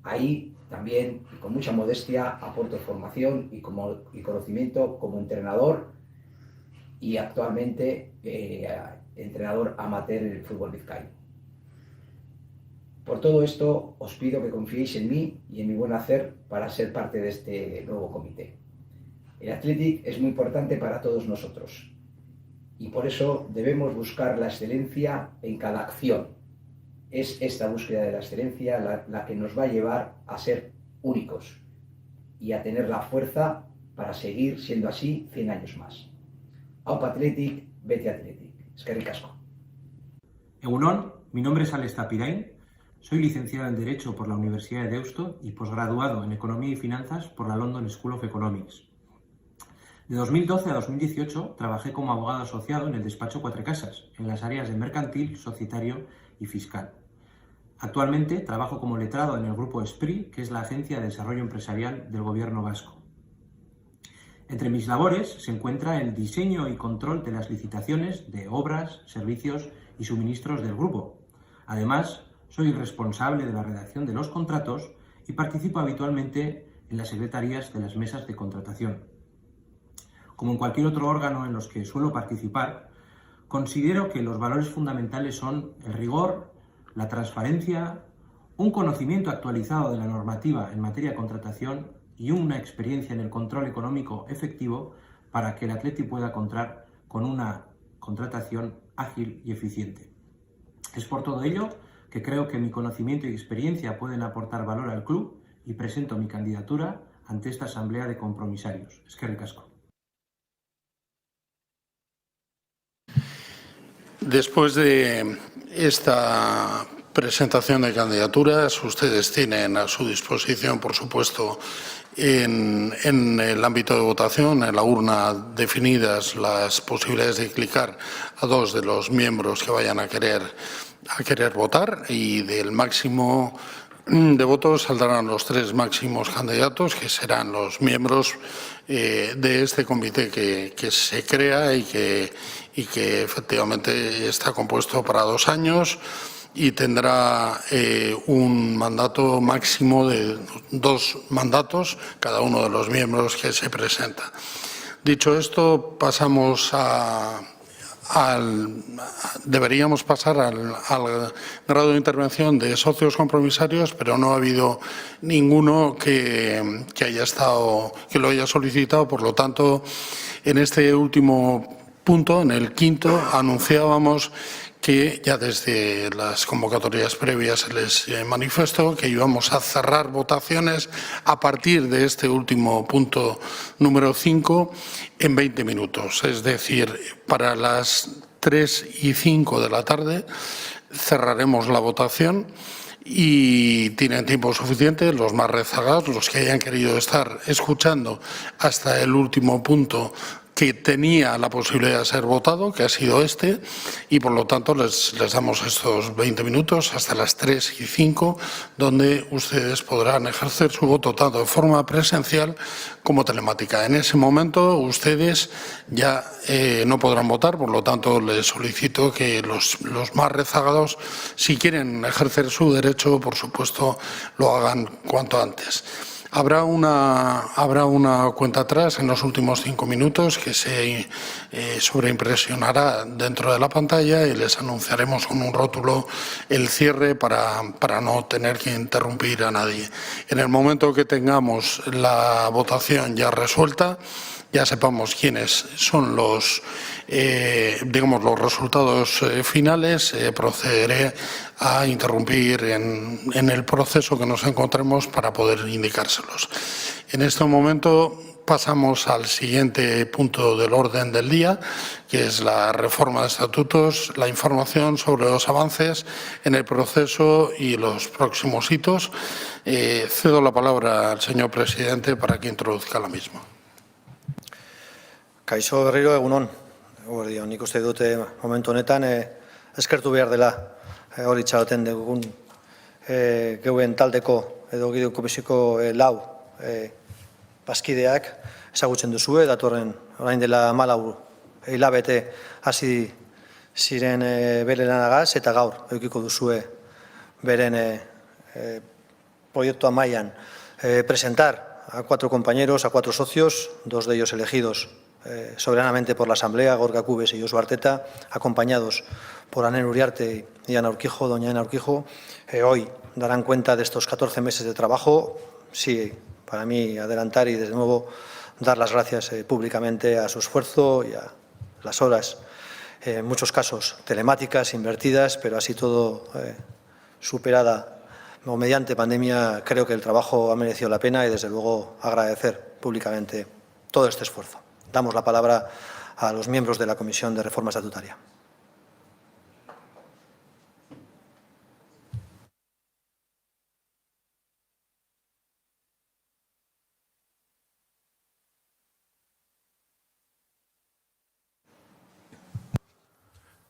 Ahí también, y con mucha modestia, aporto formación y conocimiento como entrenador y actualmente entrenador amateur en el fútbol vizcaíno. Por todo esto, os pido que confiéis en mí y en mi buen hacer para ser parte de este nuevo comité. El Athletic es muy importante para todos nosotros, y por eso debemos buscar la excelencia en cada acción. Es esta búsqueda de la excelencia la que nos va a llevar a ser únicos y a tener la fuerza para seguir siendo así 100 años más. Aupa Athletic, beti Athletic. Eskerrik asko. Egunon, mi nombre es Alex Tapirain, soy licenciado en Derecho por la Universidad de Deusto y posgraduado en Economía y Finanzas por la London School of Economics. De 2012 a 2018 trabajé como abogado asociado en el despacho Cuatro Casas, en las áreas de mercantil, societario y fiscal. Actualmente trabajo como letrado en el grupo ESPRI, que es la Agencia de Desarrollo Empresarial del Gobierno Vasco. Entre mis labores se encuentra el diseño y control de las licitaciones de obras, servicios y suministros del grupo. Además, soy responsable de la redacción de los contratos y participo habitualmente en las secretarías de las mesas de contratación. Como en cualquier otro órgano en los que suelo participar, considero que los valores fundamentales son el rigor, la transparencia, un conocimiento actualizado de la normativa en materia de contratación y una experiencia en el control económico efectivo para que el Athletic pueda contar con una contratación ágil y eficiente. Es por todo ello que creo que mi conocimiento y experiencia pueden aportar valor al club y presento mi candidatura ante esta asamblea de compromisarios. Eskerrik asko. Después de esta presentación de candidaturas, ustedes tienen a su disposición, por supuesto, en el ámbito de votación, en la urna, definidas las posibilidades de clicar a dos de los miembros que vayan a querer votar, y del máximo de votos saldrán los tres máximos candidatos, que serán los miembros de este comité que se crea y que efectivamente está compuesto para 2 años y tendrá un mandato máximo de 2 mandatos cada uno de los miembros que se presenta. Dicho esto, deberíamos pasar al grado de intervención de socios compromisarios, pero no ha habido ninguno que lo haya solicitado. Por lo tanto, en este último punto, en el quinto, anunciábamos que ya desde las convocatorias previas se les manifestó que íbamos a cerrar votaciones a partir de este último punto número 5 en 20 minutos. Es decir, para las 3:05 de la tarde cerraremos la votación y tienen tiempo suficiente los más rezagados, los que hayan querido estar escuchando hasta el último punto que tenía la posibilidad de ser votado, que ha sido este, y por lo tanto les damos estos 20 minutos hasta las 3:05, donde ustedes podrán ejercer su voto tanto de forma presencial como telemática. En ese momento ustedes ya no podrán votar, por lo tanto les solicito que los más rezagados, si quieren ejercer su derecho, por supuesto, lo hagan cuanto antes. Habrá una cuenta atrás en los últimos 5 minutos que se sobreimpresionará dentro de la pantalla y les anunciaremos con un rótulo el cierre para no tener que interrumpir a nadie. En el momento que tengamos la votación ya resuelta, ya sepamos quiénes son los resultados finales, procederé a interrumpir en el proceso que nos encontremos para poder indicárselos. En este momento pasamos al siguiente punto del orden del día, que es la reforma de estatutos, la información sobre los avances en el proceso y los próximos hitos. Cedo la palabra al señor presidente para que introduzca la misma. Kaixo berriro egunon. Nik uste dute momentu honetan eskertu behar dela hori txaloten dugun geuen taldeko edo gideu komisiko lau bazkideak ezagutzen duzue, datorren orain dela 14 hilabete hasi ziren bere lanagaz eta gaur edukiko duzue beren proiektu amaian presentar a 4 compañeros, a 4 socios, 2 de ellos elegidos soberanamente por la Asamblea, Gorka Cubes y Josu Arteta, acompañados por Aner Uriarte y Ana Urquijo, doña Ana Urquijo. Hoy darán cuenta de estos 14 meses de trabajo. Sí, para mí adelantar y desde nuevo dar las gracias públicamente a su esfuerzo y a las horas, en muchos casos telemáticas, invertidas, pero así todo superada o mediante pandemia. Creo que el trabajo ha merecido la pena y desde luego agradecer públicamente todo este esfuerzo. Damos la palabra a los miembros de la Comisión de Reforma Estatutaria.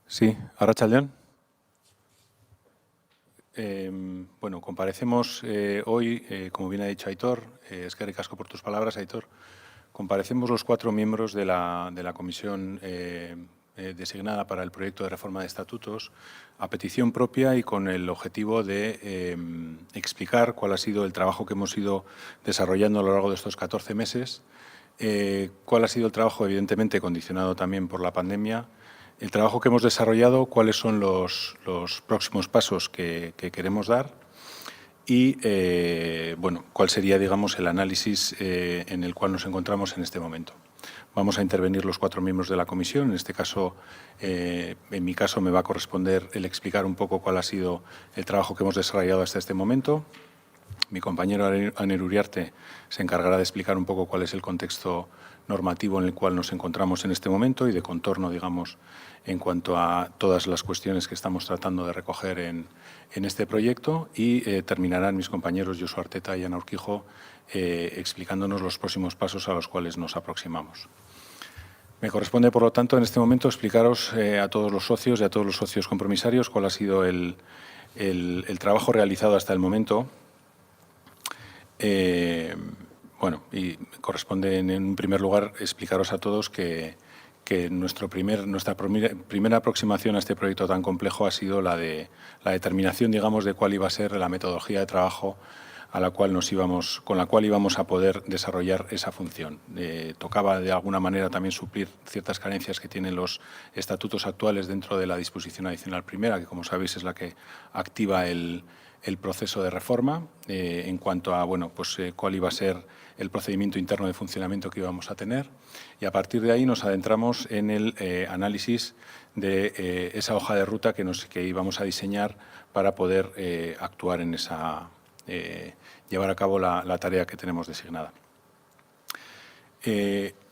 Sí, arratsaldeon. Bueno, comparecemos hoy, como bien ha dicho Aitor, eskerrik asko por tus palabras, Aitor, comparecemos los 4 miembros de la comisión designada para el proyecto de reforma de estatutos a petición propia y con el objetivo de explicar cuál ha sido el trabajo que hemos ido desarrollando a lo largo de estos 14 meses, cuál ha sido el trabajo, evidentemente, condicionado también por la pandemia, el trabajo que hemos desarrollado, cuáles son los próximos pasos que queremos dar y, bueno, cuál sería, digamos, el análisis en el cual nos encontramos en este momento. Vamos a intervenir los 4 miembros de la comisión. En este caso, en mi caso, me va a corresponder el explicar un poco cuál ha sido el trabajo que hemos desarrollado hasta este momento. Mi compañero Aner Uriarte se encargará de explicar un poco cuál es el contexto normativo en el cual nos encontramos en este momento y de contorno, digamos, en cuanto a todas las cuestiones que estamos tratando de recoger en este proyecto y terminarán mis compañeros Josu Arteta y Ana Urquijo explicándonos los próximos pasos a los cuales nos aproximamos. Me corresponde, por lo tanto, en este momento explicaros a todos los socios y a todos los socios compromisarios cuál ha sido el trabajo realizado hasta el momento. Bueno, y corresponde en un primer lugar explicaros a todos que nuestra primera aproximación a este proyecto tan complejo ha sido la determinación, digamos, de cuál iba a ser la metodología de trabajo con la cual íbamos a poder desarrollar esa función. Tocaba de alguna manera también suplir ciertas carencias que tienen los estatutos actuales dentro de la disposición adicional primera, que como sabéis es la que activa el proceso de reforma en cuanto a cuál iba a ser el procedimiento interno de funcionamiento que íbamos a tener, y a partir de ahí nos adentramos en el análisis de esa hoja de ruta que íbamos a diseñar para poder actuar en llevar a cabo la tarea que tenemos designada.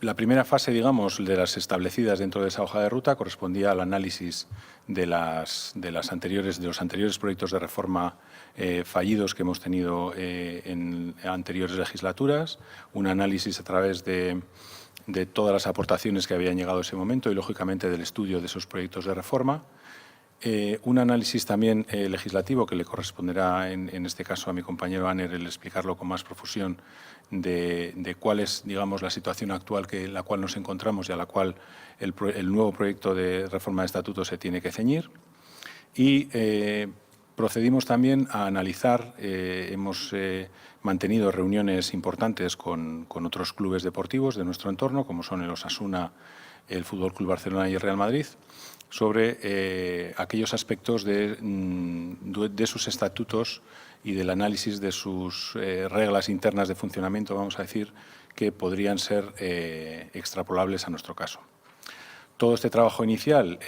La primera fase, digamos, de las establecidas dentro de esa hoja de ruta correspondía al análisis de los anteriores proyectos de reforma fallidos que hemos tenido en anteriores legislaturas, un análisis a través de todas las aportaciones que habían llegado a ese momento y, lógicamente, del estudio de esos proyectos de reforma. Un análisis también legislativo que le corresponderá, en este caso, a mi compañero Aner, el explicarlo con más profusión de cuál es, digamos, la situación actual en la cual nos encontramos y a la cual el nuevo proyecto de reforma de estatutos se tiene que ceñir. Y procedimos también a analizar, hemos mantenido reuniones importantes con otros clubes deportivos de nuestro entorno, como son el Osasuna, el Fútbol Club Barcelona y el Real Madrid, sobre aquellos aspectos de sus estatutos y del análisis de sus reglas internas de funcionamiento, vamos a decir, que podrían ser extrapolables a nuestro caso. Todo este trabajo inicial,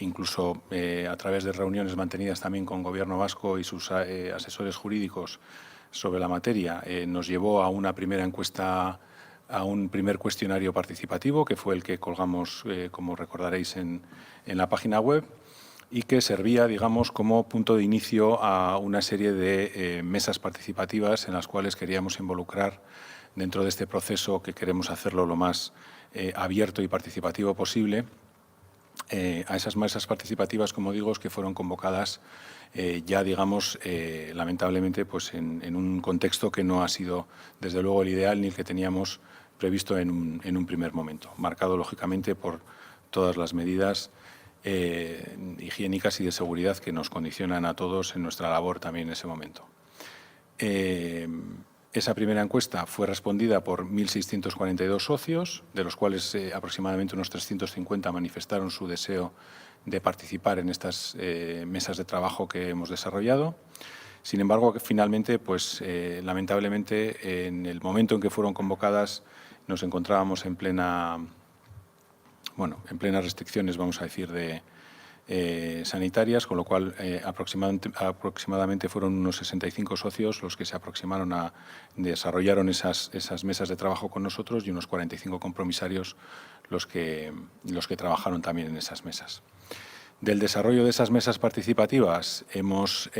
incluso a través de reuniones mantenidas también con Gobierno vasco y sus asesores jurídicos sobre la materia, nos llevó a una primera encuesta, a un primer cuestionario participativo, que fue el que colgamos, como recordaréis, en la página web, y que servía, digamos, como punto de inicio a una serie de mesas participativas en las cuales queríamos involucrar dentro de este proceso, que queremos hacerlo lo más abierto y participativo posible, a esas mesas participativas, como digo, que fueron convocadas ya, digamos, lamentablemente, pues en un contexto que no ha sido, desde luego, el ideal ni el que teníamos previsto en un primer momento, marcado, lógicamente, por todas las medidas higiénicas y de seguridad que nos condicionan a todos en nuestra labor también en ese momento. Esa primera encuesta fue respondida por 1.642 socios, de los cuales aproximadamente unos 350 manifestaron su deseo de participar en estas mesas de trabajo que hemos desarrollado. Sin embargo, finalmente, pues lamentablemente, en el momento en que fueron convocadas, nos encontrábamos en plenas restricciones, vamos a decir, sanitarias, con lo cual aproximadamente fueron unos 65 socios los que se aproximaron desarrollaron esas mesas de trabajo con nosotros, y unos 45 compromisarios los que trabajaron también en esas mesas. Del desarrollo de esas mesas participativas hemos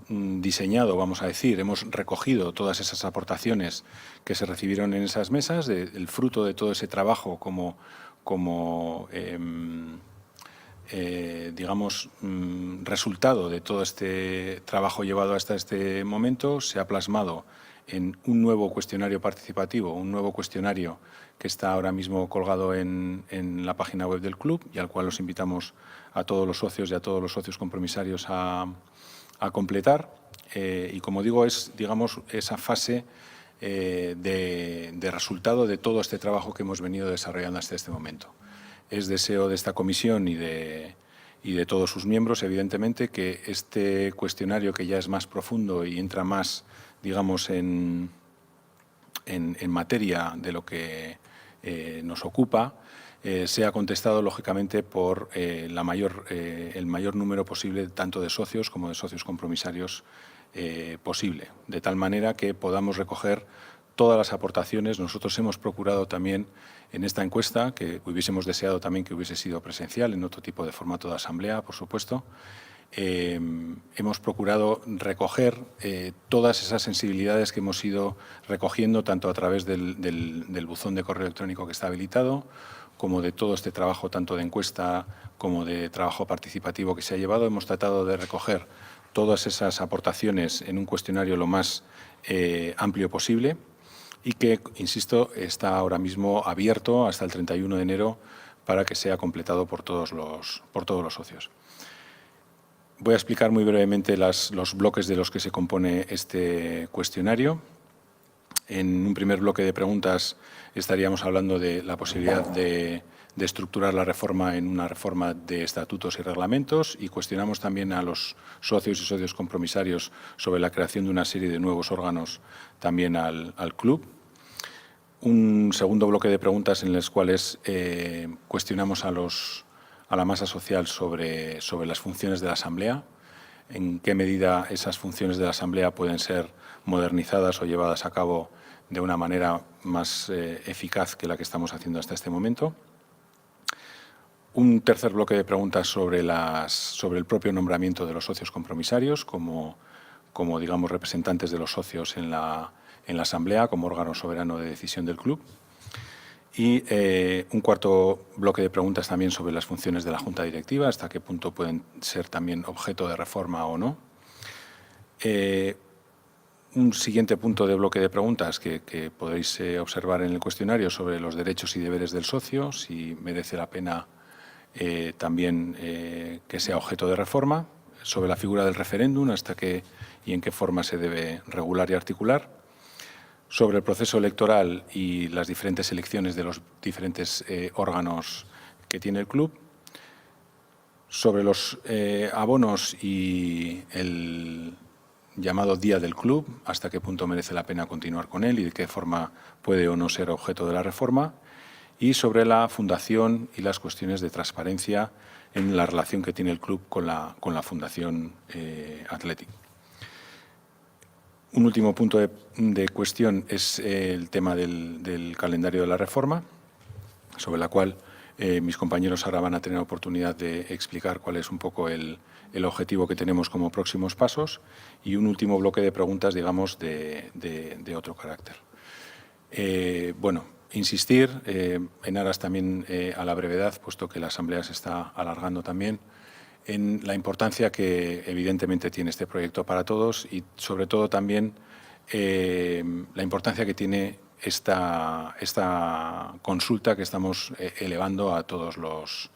diseñado, vamos a decir, hemos recogido todas esas aportaciones que se recibieron en esas mesas, el fruto de todo ese trabajo digamos, resultado de todo este trabajo llevado hasta este momento, se ha plasmado en un nuevo cuestionario participativo, un nuevo cuestionario que está ahora mismo colgado en la página web del club y al cual los invitamos a todos los socios y a todos los socios compromisarios a completar. Y como digo, es, digamos, esa fase de resultado de todo este trabajo que hemos venido desarrollando hasta este momento. Es deseo de esta comisión y de todos sus miembros, evidentemente, que este cuestionario, que ya es más profundo y entra más, digamos, en materia de lo que nos ocupa, sea contestado, lógicamente, por el mayor número posible, tanto de socios como de socios compromisarios posible, de tal manera que podamos recoger todas las aportaciones. Nosotros hemos procurado también en esta encuesta, que hubiésemos deseado también que hubiese sido presencial, en otro tipo de formato de asamblea, por supuesto, hemos procurado recoger todas esas sensibilidades que hemos ido recogiendo, tanto a través del buzón de correo electrónico que está habilitado, como de todo este trabajo, tanto de encuesta como de trabajo participativo que se ha llevado. Hemos tratado de recoger todas esas aportaciones en un cuestionario lo más amplio posible y que, insisto, está ahora mismo abierto hasta el 31 de enero para que sea completado por todos los socios. Voy a explicar muy brevemente los bloques de los que se compone este cuestionario. En un primer bloque de preguntas estaríamos hablando de la posibilidad de estructurar la reforma en una reforma de estatutos y reglamentos, y cuestionamos también a los socios y socios compromisarios sobre la creación de una serie de nuevos órganos también al club. Un segundo bloque de preguntas en las cuales cuestionamos a la masa social sobre las funciones de la Asamblea, en qué medida esas funciones de la Asamblea pueden ser modernizadas o llevadas a cabo de una manera más eficaz que la que estamos haciendo hasta este momento. Un tercer bloque de preguntas sobre el propio nombramiento de los socios compromisarios como digamos, representantes de los socios en la Asamblea, como órgano soberano de decisión del club. Y un cuarto bloque de preguntas también sobre las funciones de la Junta Directiva, hasta qué punto pueden ser también objeto de reforma o no. Un siguiente punto de bloque de preguntas que podéis observar en el cuestionario sobre los derechos y deberes del socio, si merece la pena también que sea objeto de reforma, sobre la figura del referéndum, hasta qué y en qué forma se debe regular y articular, sobre el proceso electoral y las diferentes elecciones de los diferentes órganos que tiene el club, sobre los abonos y el llamado Día del Club, hasta qué punto merece la pena continuar con él y de qué forma puede o no ser objeto de la reforma, y sobre la fundación y las cuestiones de transparencia en la relación que tiene el club con la Fundación Athletic. Un último punto de cuestión es el tema del calendario de la reforma, sobre la cual mis compañeros ahora van a tener oportunidad de explicar cuál es un poco el objetivo que tenemos como próximos pasos, y un último bloque de preguntas, digamos, de otro carácter. Bueno, insistir en aras también a la brevedad, puesto que la Asamblea se está alargando también, en la importancia que evidentemente tiene este proyecto para todos y sobre todo también la importancia que tiene esta consulta que estamos elevando a todos los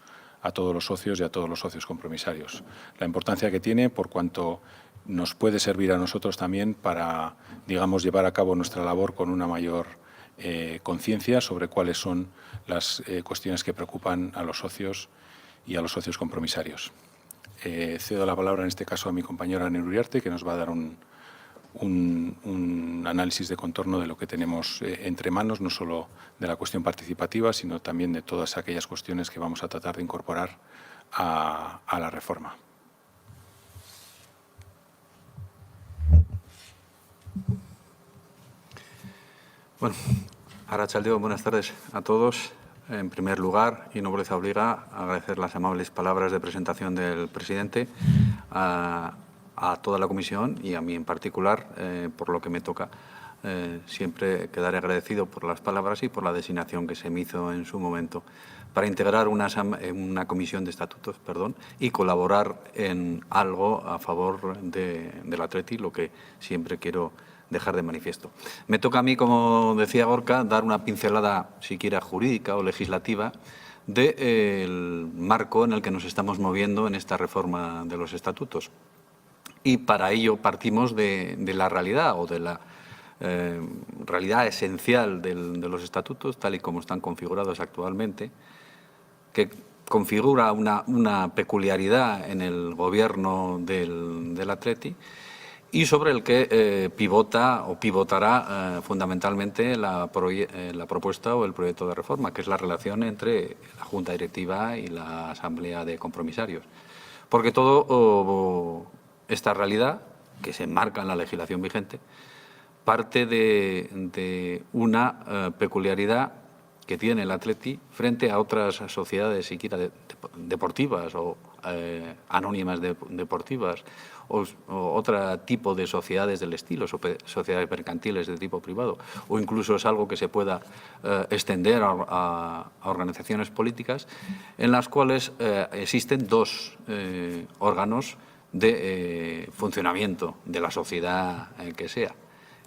socios y a todos los socios compromisarios. La importancia que tiene por cuanto nos puede servir a nosotros también para, digamos, llevar a cabo nuestra labor con una mayor conciencia sobre cuáles son las cuestiones que preocupan a los socios y a los socios compromisarios. Cedo la palabra en este caso a mi compañera Ana Uriarte, que nos va a dar un análisis de contorno de lo que tenemos entre manos, no solo de la cuestión participativa, sino también de todas aquellas cuestiones que vamos a tratar de incorporar a la reforma. Bueno, arratsaldeon, buenas tardes a todos. En primer lugar, y no boleza obliga, agradecer las amables palabras de presentación del presidente a toda la comisión y a mí en particular, por lo que me toca. Siempre quedaré agradecido por las palabras y por la designación que se me hizo en su momento para integrar una comisión de estatutos, y colaborar en algo a favor del Atleti, lo que siempre quiero dejar de manifiesto. Me toca a mí, como decía Gorka, dar una pincelada, siquiera jurídica o legislativa, del marco en el que nos estamos moviendo en esta reforma de los estatutos. Y para ello partimos de la realidad o de la realidad esencial de los estatutos, tal y como están configurados actualmente, que configura una peculiaridad en el gobierno del Atleti y sobre el que pivota o pivotará fundamentalmente la propuesta o el proyecto de reforma, que es la relación entre la Junta Directiva y la Asamblea de Compromisarios. Porque todo esta realidad, que se enmarca en la legislación vigente, parte de una peculiaridad que tiene el Atleti frente a otras sociedades siquiera deportivas o anónimas deportivas o otro tipo de sociedades del estilo, sociedades mercantiles de tipo privado, o incluso es algo que se pueda extender a organizaciones políticas en las cuales existen dos órganos de funcionamiento de la sociedad que sea.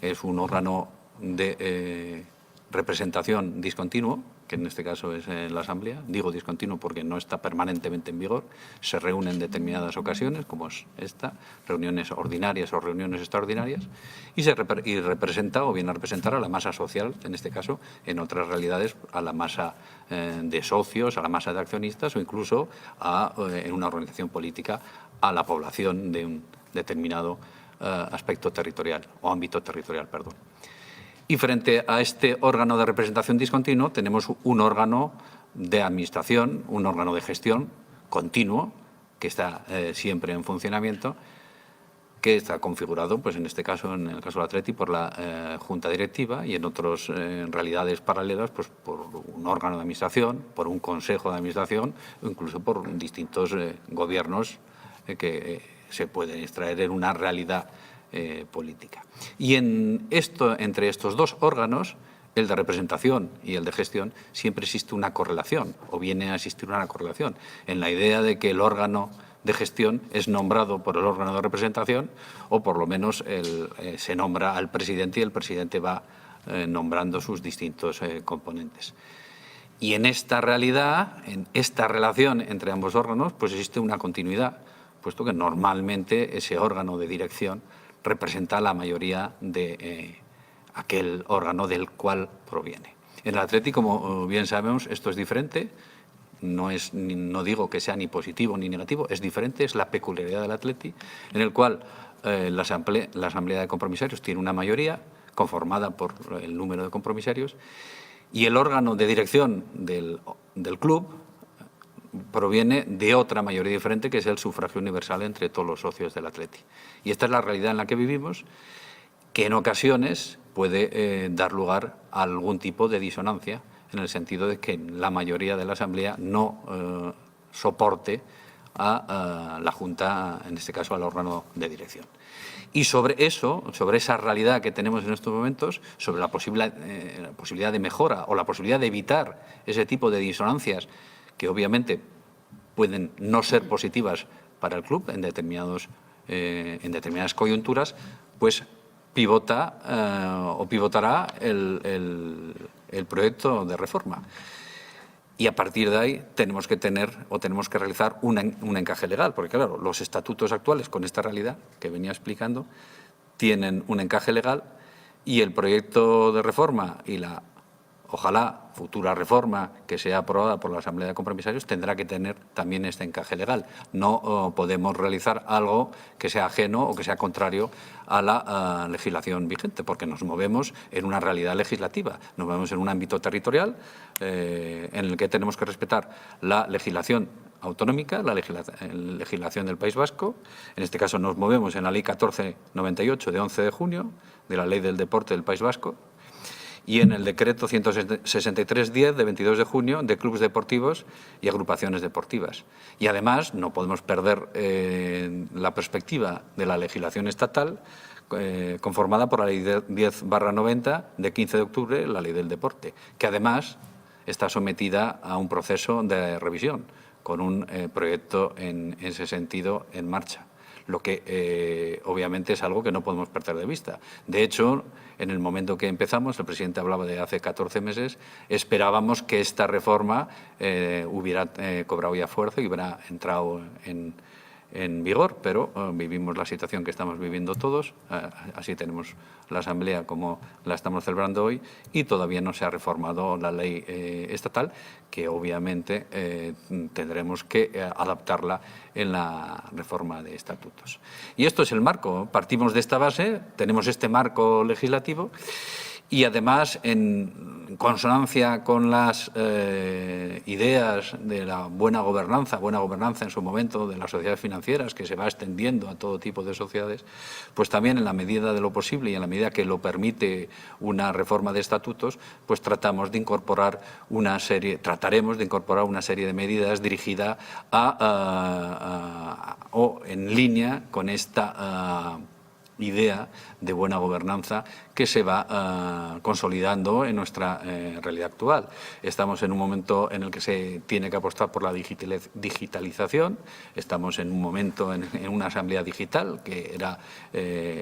Es un órgano de representación discontinuo, que en este caso es la Asamblea. Digo discontinuo porque no está permanentemente en vigor. Se reúne en determinadas ocasiones, como es esta, reuniones ordinarias o reuniones extraordinarias, y representa o viene a representar a la masa social, en este caso, en otras realidades, a la masa de socios, a la masa de accionistas o incluso en una organización política a la población de un determinado aspecto territorial o ámbito territorial, perdón. Y frente a este órgano de representación discontinuo tenemos un órgano de administración, un órgano de gestión continuo, que está siempre en funcionamiento, que está configurado, pues en este caso, en el caso del Atleti, por la Junta Directiva y en otras realidades paralelas, pues por un órgano de administración, por un consejo de administración o incluso por distintos gobiernos que se pueden extraer en una realidad política. Y entre estos dos órganos, el de representación y el de gestión, siempre existe una correlación, o viene a existir una correlación, en la idea de que el órgano de gestión es nombrado por el órgano de representación, o por lo menos se nombra al presidente y el presidente va nombrando sus distintos componentes. Y en esta realidad, en esta relación entre ambos órganos, pues existe una continuidad, puesto que normalmente ese órgano de dirección representa la mayoría de aquel órgano del cual proviene. En el Atleti, como bien sabemos, esto es diferente, no digo que sea ni positivo ni negativo, es diferente, es la peculiaridad del Atleti, en el cual la Asamblea de Compromisarios tiene una mayoría conformada por el número de compromisarios y el órgano de dirección del club proviene de otra mayoría diferente, que es el sufragio universal entre todos los socios del Atleti. Y esta es la realidad en la que vivimos, que en ocasiones puede dar lugar a algún tipo de disonancia, en el sentido de que la mayoría de la Asamblea no soporte a la Junta, en este caso al órgano de dirección. Y sobre eso, sobre esa realidad que tenemos en estos momentos, sobre la posibilidad de mejora o la posibilidad de evitar ese tipo de disonancias que obviamente pueden no ser positivas para el club en determinadas coyunturas, pues pivotará el proyecto de reforma. Y a partir de ahí tenemos que realizar un encaje legal, porque claro, los estatutos actuales con esta realidad que venía explicando tienen un encaje legal y el proyecto de reforma y la ojalá futura reforma que sea aprobada por la Asamblea de Compromisarios tendrá que tener también este encaje legal. No podemos realizar algo que sea ajeno o que sea contrario a la legislación vigente, porque nos movemos en una realidad legislativa, nos movemos en un ámbito territorial en el que tenemos que respetar la legislación autonómica, la legislación del País Vasco. En este caso nos movemos en la Ley 1498 de 11 de junio, de la Ley del Deporte del País Vasco, y en el decreto 163-10 de 22 de junio de clubes deportivos y agrupaciones deportivas. Y además no podemos perder la perspectiva de la legislación estatal conformada por la Ley 10/90 de 15 de octubre, la Ley del Deporte, que además está sometida a un proceso de revisión con un proyecto en ese sentido en marcha. lo que obviamente es algo que no podemos perder de vista. De hecho, en el momento que empezamos, el presidente hablaba de hace 14 meses, esperábamos que esta reforma hubiera cobrado ya fuerza y hubiera entrado en vigor, pero vivimos la situación que estamos viviendo todos, así tenemos la Asamblea como la estamos celebrando hoy y todavía no se ha reformado la ley estatal, que obviamente tendremos que adaptarla en la reforma de estatutos. Y esto es el marco, partimos de esta base, tenemos este marco legislativo y además en consonancia con las ideas de la buena gobernanza en su momento de las sociedades financieras, que se va extendiendo a todo tipo de sociedades, pues también en la medida de lo posible y en la medida que lo permite una reforma de estatutos, pues trataremos de incorporar una serie de medidas dirigidas o en línea con esta idea de buena gobernanza que se va consolidando en nuestra realidad actual. Estamos en un momento en el que se tiene que apostar por la digitalización, estamos en un momento en una asamblea digital que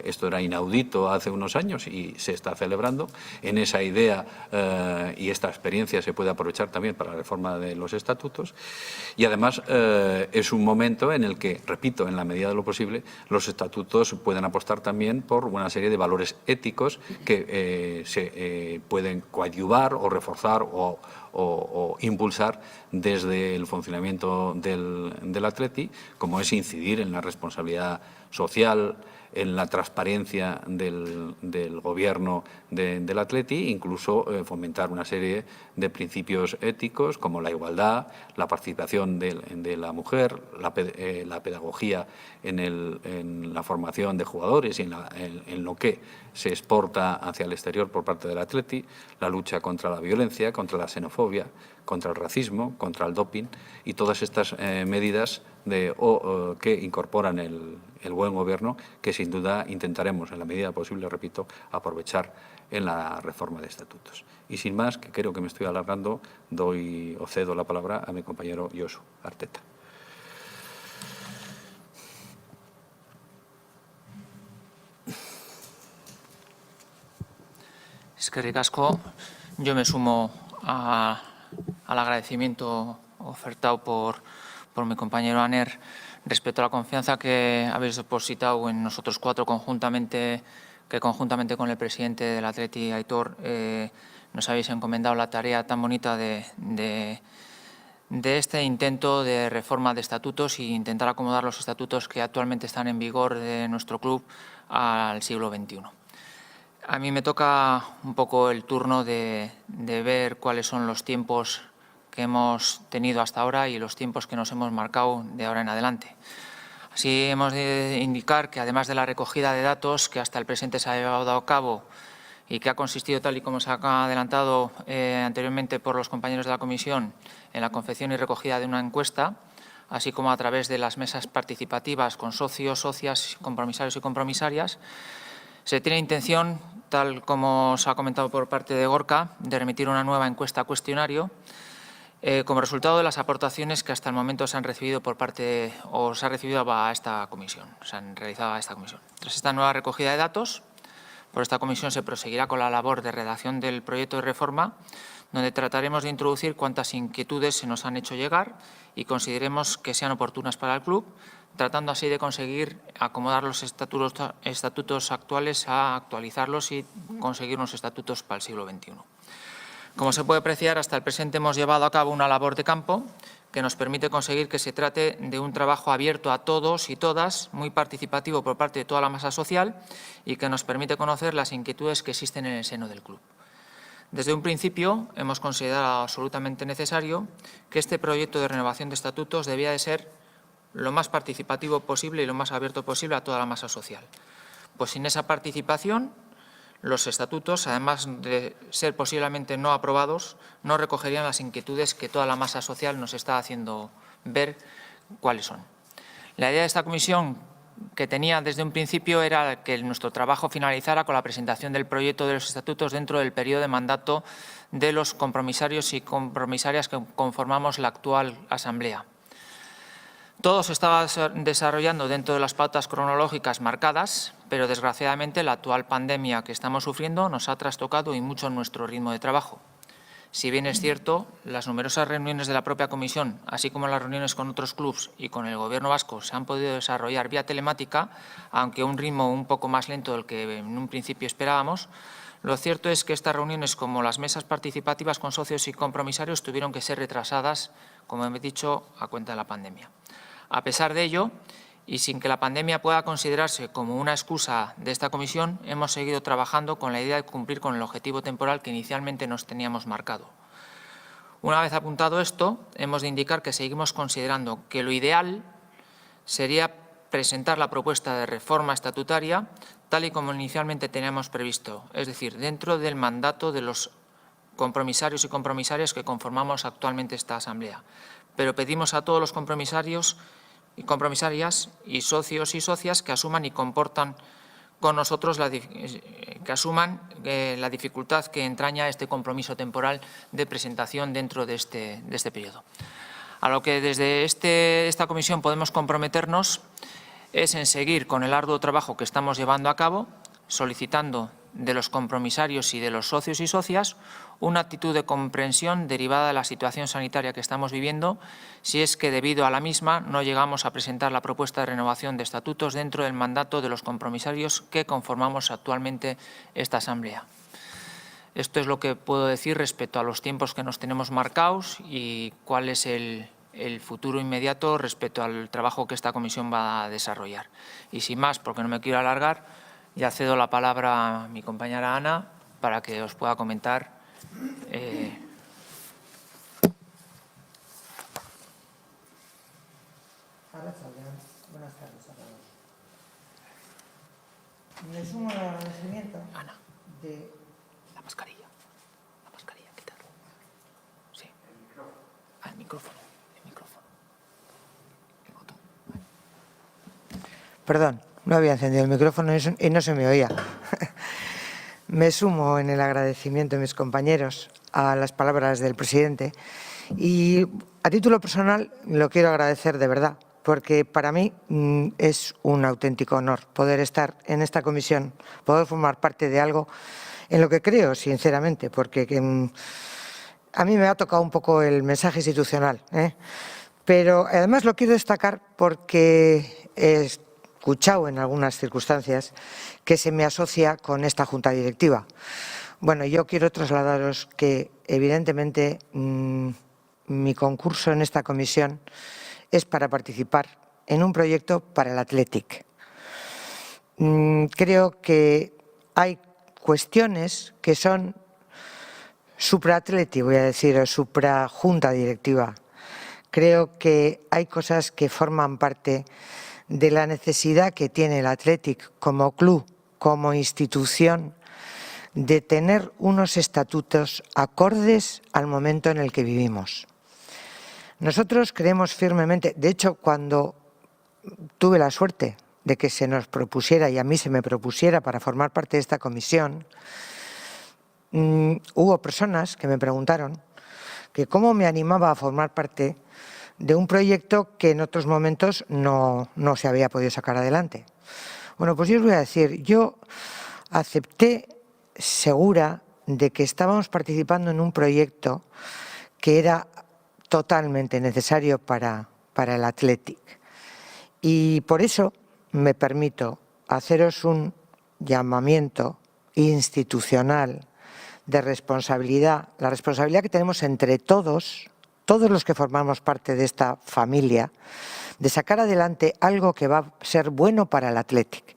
esto era inaudito hace unos años y se está celebrando. En esa idea y esta experiencia se puede aprovechar también para la reforma de los estatutos y además es un momento en el que, repito, en la medida de lo posible, los estatutos pueden apostar también por una serie de valores éticos que se pueden coadyuvar o reforzar o impulsar desde el funcionamiento del Atleti, como es incidir en la responsabilidad social, en la transparencia del gobierno del Atleti, incluso fomentar una serie de principios éticos como la igualdad, la participación de la mujer, la pedagogía en la formación de jugadores y en lo que se exporta hacia el exterior por parte del Atleti, la lucha contra la violencia, contra la xenofobia, contra el racismo, contra el doping y todas estas medidas que incorporan el buen gobierno que sin duda intentaremos en la medida posible, repito, aprovechar en la reforma de estatutos. Y sin más, que creo que me estoy alargando, cedo la palabra a mi compañero Josu Arteta. Eskerrik asko. Yo me sumo al agradecimiento ofertado por mi compañero Aner respecto a la confianza que habéis depositado en nosotros cuatro conjuntamente con el presidente del Atleti, Aitor, nos habéis encomendado la tarea tan bonita de este intento de reforma de estatutos e intentar acomodar los estatutos que actualmente están en vigor de nuestro club al siglo XXI. A mí me toca un poco el turno de ver cuáles son los tiempos que hemos tenido hasta ahora y los tiempos que nos hemos marcado de ahora en adelante. Así hemos de indicar que además de la recogida de datos que hasta el presente se ha llevado a cabo y que ha consistido, tal y como se ha adelantado anteriormente por los compañeros de la comisión, en la confección y recogida de una encuesta, así como a través de las mesas participativas con socios, socias, compromisarios y compromisarias, se tiene intención, tal como se ha comentado por parte de Gorka, de remitir una nueva encuesta cuestionario como resultado de las aportaciones que hasta el momento se han recibido se ha recibido a esta comisión, se han realizado a esta comisión. Tras esta nueva recogida de datos, por esta comisión se proseguirá con la labor de redacción del proyecto de reforma, donde trataremos de introducir cuantas inquietudes se nos han hecho llegar y consideremos que sean oportunas para el club, tratando así de conseguir acomodar los estatutos actuales a actualizarlos y conseguir unos estatutos para el siglo XXI. Como se puede apreciar, hasta el presente hemos llevado a cabo una labor de campo que nos permite conseguir que se trate de un trabajo abierto a todos y todas, muy participativo por parte de toda la masa social y que nos permite conocer las inquietudes que existen en el seno del club. Desde un principio hemos considerado absolutamente necesario que este proyecto de renovación de estatutos debía de ser lo más participativo posible y lo más abierto posible a toda la masa social. Pues sin esa participación, los estatutos, además de ser posiblemente no aprobados, no recogerían las inquietudes que toda la masa social nos está haciendo ver cuáles son. La idea de esta comisión que tenía desde un principio era que nuestro trabajo finalizara con la presentación del proyecto de los estatutos dentro del periodo de mandato de los compromisarios y compromisarias que conformamos la actual Asamblea. Todo se estaba desarrollando dentro de las pautas cronológicas marcadas, pero desgraciadamente la actual pandemia que estamos sufriendo nos ha trastocado y mucho nuestro ritmo de trabajo. Si bien es cierto, las numerosas reuniones de la propia comisión, así como las reuniones con otros clubs y con el Gobierno vasco, se han podido desarrollar vía telemática, aunque a un ritmo un poco más lento del que en un principio esperábamos, lo cierto es que estas reuniones, como las mesas participativas con socios y compromisarios, tuvieron que ser retrasadas, como he dicho, a cuenta de la pandemia. A pesar de ello, y sin que la pandemia pueda considerarse como una excusa de esta comisión, hemos seguido trabajando con la idea de cumplir con el objetivo temporal que inicialmente nos teníamos marcado. Una vez apuntado esto, hemos de indicar que seguimos considerando que lo ideal sería presentar la propuesta de reforma estatutaria tal y como inicialmente teníamos previsto, es decir, dentro del mandato de los compromisarios y compromisarias que conformamos actualmente esta Asamblea. Pero pedimos a todos los compromisarios y compromisarias y socios y socias que asuman y comportan con nosotros la dificultad que entraña este compromiso temporal de presentación dentro de este periodo. A lo que desde esta comisión podemos comprometernos es en seguir con el arduo trabajo que estamos llevando a cabo, solicitando de los compromisarios y de los socios y socias una actitud de comprensión derivada de la situación sanitaria que estamos viviendo, si es que debido a la misma no llegamos a presentar la propuesta de renovación de estatutos dentro del mandato de los compromisarios que conformamos actualmente esta Asamblea. Esto es lo que puedo decir respecto a los tiempos que nos tenemos marcados y cuál es el futuro inmediato respecto al trabajo que esta comisión va a desarrollar. Y sin más, porque no me quiero alargar, ya cedo la palabra a mi compañera Ana para que os pueda comentar. Buenas tardes a todos. Me sumo al agradecimiento de... La mascarilla, quítalo. Sí. El micrófono. Perdón, no había encendido el micrófono y no se me oía. Me sumo en el agradecimiento de mis compañeros a las palabras del presidente y a título personal lo quiero agradecer de verdad, porque para mí es un auténtico honor poder estar en esta comisión, poder formar parte de algo en lo que creo sinceramente, porque a mí me ha tocado un poco el mensaje institucional, pero además lo quiero destacar porque he escuchado en algunas circunstancias que se me asocia con esta junta directiva. Bueno, yo quiero trasladaros que evidentemente mi concurso en esta comisión es para participar en un proyecto para el Athletic. Creo que hay cuestiones que son supra-Athletic, voy a decir, o supra-junta directiva. Creo que hay cosas que forman parte de la necesidad que tiene el Athletic como club, como institución, de tener unos estatutos acordes al momento en el que vivimos. Nosotros creemos firmemente, de hecho, cuando tuve la suerte de que se nos propusiera y a mí se me propusiera para formar parte de esta comisión, hubo personas que me preguntaron que cómo me animaba a formar parte de un proyecto que en otros momentos no se había podido sacar adelante. Bueno, pues yo os voy a decir, yo acepté segura de que estábamos participando en un proyecto que era totalmente necesario para el Athletic. Y por eso me permito haceros un llamamiento institucional de responsabilidad, la responsabilidad que tenemos entre todos los que formamos parte de esta familia, de sacar adelante algo que va a ser bueno para el Athletic.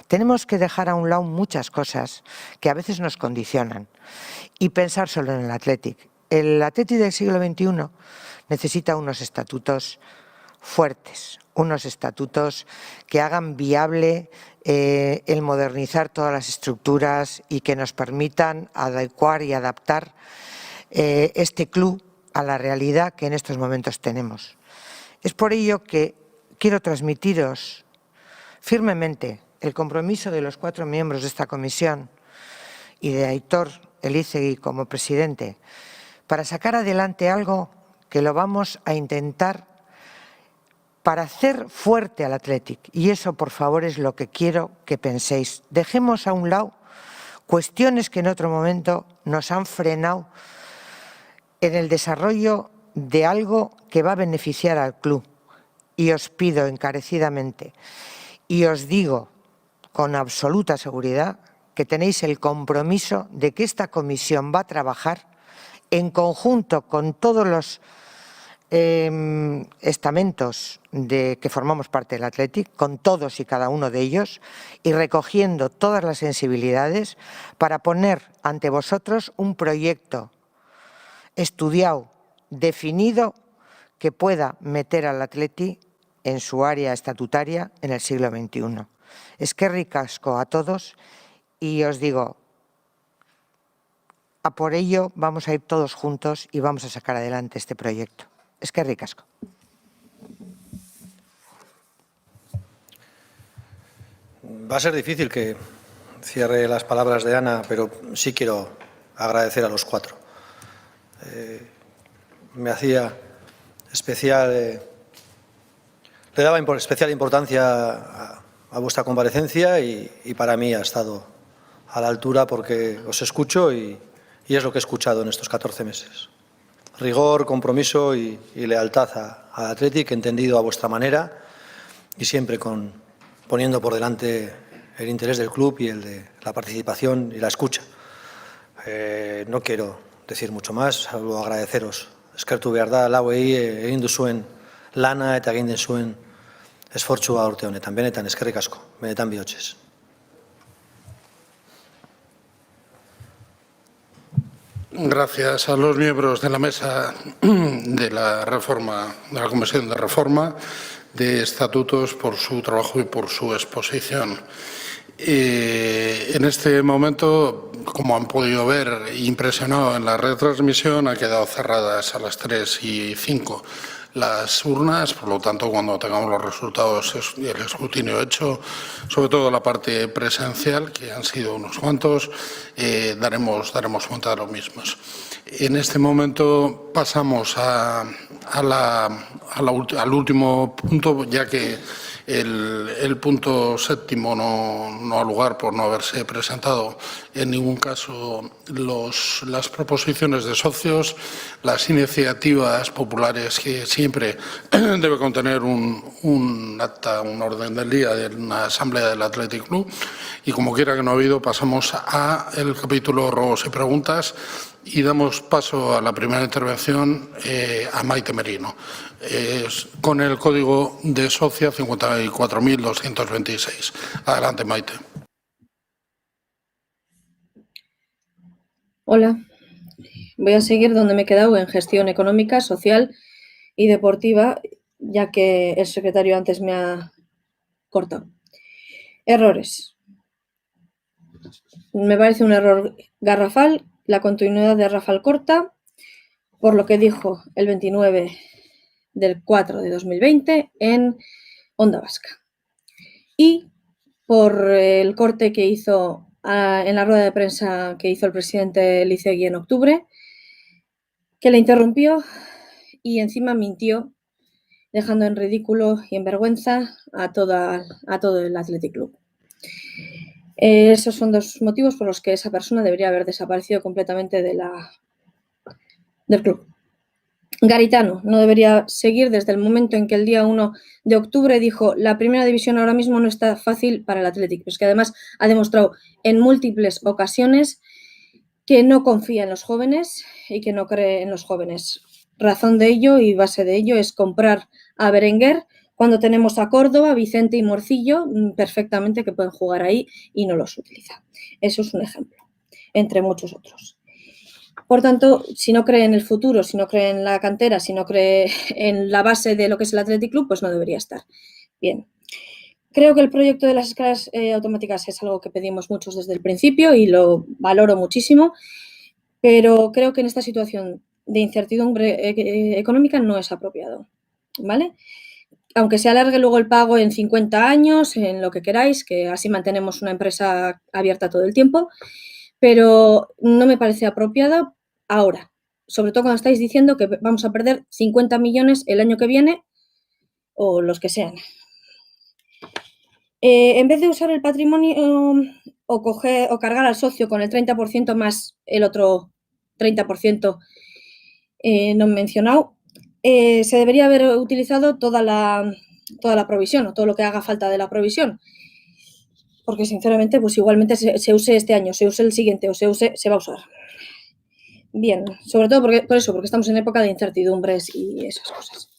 Tenemos que dejar a un lado muchas cosas que a veces nos condicionan y pensar solo en el Athletic. El Athletic del siglo XXI necesita unos estatutos fuertes, unos estatutos que hagan viable el modernizar todas las estructuras y que nos permitan adecuar y adaptar este club a la realidad que en estos momentos tenemos. Es por ello que quiero transmitiros firmemente el compromiso de los 4 miembros de esta comisión y de Aitor Elizegui como presidente para sacar adelante algo que lo vamos a intentar para hacer fuerte al Athletic. Y eso, por favor, es lo que quiero que penséis. Dejemos a un lado cuestiones que en otro momento nos han frenado en el desarrollo de algo que va a beneficiar al club. Y os pido encarecidamente, y os digo con absoluta seguridad, que tenéis el compromiso de que esta comisión va a trabajar en conjunto con todos los estamentos que formamos parte del Athletic, con todos y cada uno de ellos, y recogiendo todas las sensibilidades para poner ante vosotros un proyecto estudiado, definido, que pueda meter al Athletic en su área estatutaria en el siglo XXI. Eskerrik asko a todos y os digo, a por ello vamos a ir todos juntos y vamos a sacar adelante este proyecto. Eskerrik asko. Va a ser difícil que cierre las palabras de Ana, pero sí quiero agradecer a los cuatro. Me hacía especial, le daba especial importancia a vuestra comparecencia y para mí ha estado a la altura porque os escucho y es lo que he escuchado en estos 14 meses. Rigor, compromiso y lealtad al Athletic, entendido a vuestra manera y siempre poniendo por delante el interés del club y el de la participación y la escucha. No quiero decir mucho más, salvo agradeceros. Eskertu behar da, lauei egin duzuen lana eta egin duzuen esfortzua urte honetan. Benetan, eskerrik asko, benetan bihotzez. Gracias a los miembros de la mesa de la Comisión de Reforma de Estatutos por su trabajo y por su exposición. En este momento, como han podido ver, impresionado en la retransmisión, ha quedado cerradas a las 3:05 las urnas, por lo tanto, cuando tengamos los resultados y el escrutinio hecho, sobre todo la parte presencial, que han sido unos cuantos, daremos cuenta de los mismos. En este momento pasamos al último punto, ya que el punto séptimo no ha lugar por no haberse presentado en ningún caso las proposiciones de socios, las iniciativas populares, que siempre debe contener un acta, un orden del día de una asamblea del Athletic Club. Y como quiera que no ha habido, pasamos al capítulo ruegos y preguntas y damos paso a la primera intervención a Maite Merino, con el código de socia 54.226. Adelante, Maite. Hola, voy a seguir donde me he quedado en gestión económica, social y deportiva, ya que el secretario antes me ha cortado. Errores. Me parece un error garrafal la continuidad de Rafael Corta, por lo que dijo el 29 del 4 de 2020 en Onda Vasca. Y por el corte que hizo en la rueda de prensa que hizo el presidente Elizegui en octubre, que le interrumpió y encima mintió, dejando en ridículo y en vergüenza a todo el Athletic Club. Esos son dos motivos por los que esa persona debería haber desaparecido completamente del club. Garitano no debería seguir desde el momento en que el día 1 de octubre dijo: la primera división ahora mismo no está fácil para el Athletic, pues que además ha demostrado en múltiples ocasiones que no confía en los jóvenes y que no cree en los jóvenes. Razón de ello y base de ello es comprar a Berenguer cuando tenemos a Córdoba, Vicente y Morcillo perfectamente que pueden jugar ahí y no los utiliza. Eso es un ejemplo, entre muchos otros. Por tanto, si no cree en el futuro, si no cree en la cantera, si no cree en la base de lo que es el Athletic Club, pues no debería estar. Bien. Creo que el proyecto de las escalas automáticas es algo que pedimos muchos desde el principio y lo valoro muchísimo, pero creo que en esta situación de incertidumbre económica no es apropiado, ¿vale? Aunque se alargue luego el pago en 50 años, en lo que queráis, que así mantenemos una empresa abierta todo el tiempo, pero no me parece apropiado ahora, sobre todo cuando estáis diciendo que vamos a perder 50 millones el año que viene o los que sean. En vez de usar el patrimonio o cargar al socio con el 30% más el otro 30% no mencionado, se debería haber utilizado toda la provisión o todo lo que haga falta de la provisión. Porque, sinceramente, pues igualmente se use este año, se use el siguiente o se va a usar. Bien, sobre todo por eso, porque estamos en época de incertidumbres y esas cosas.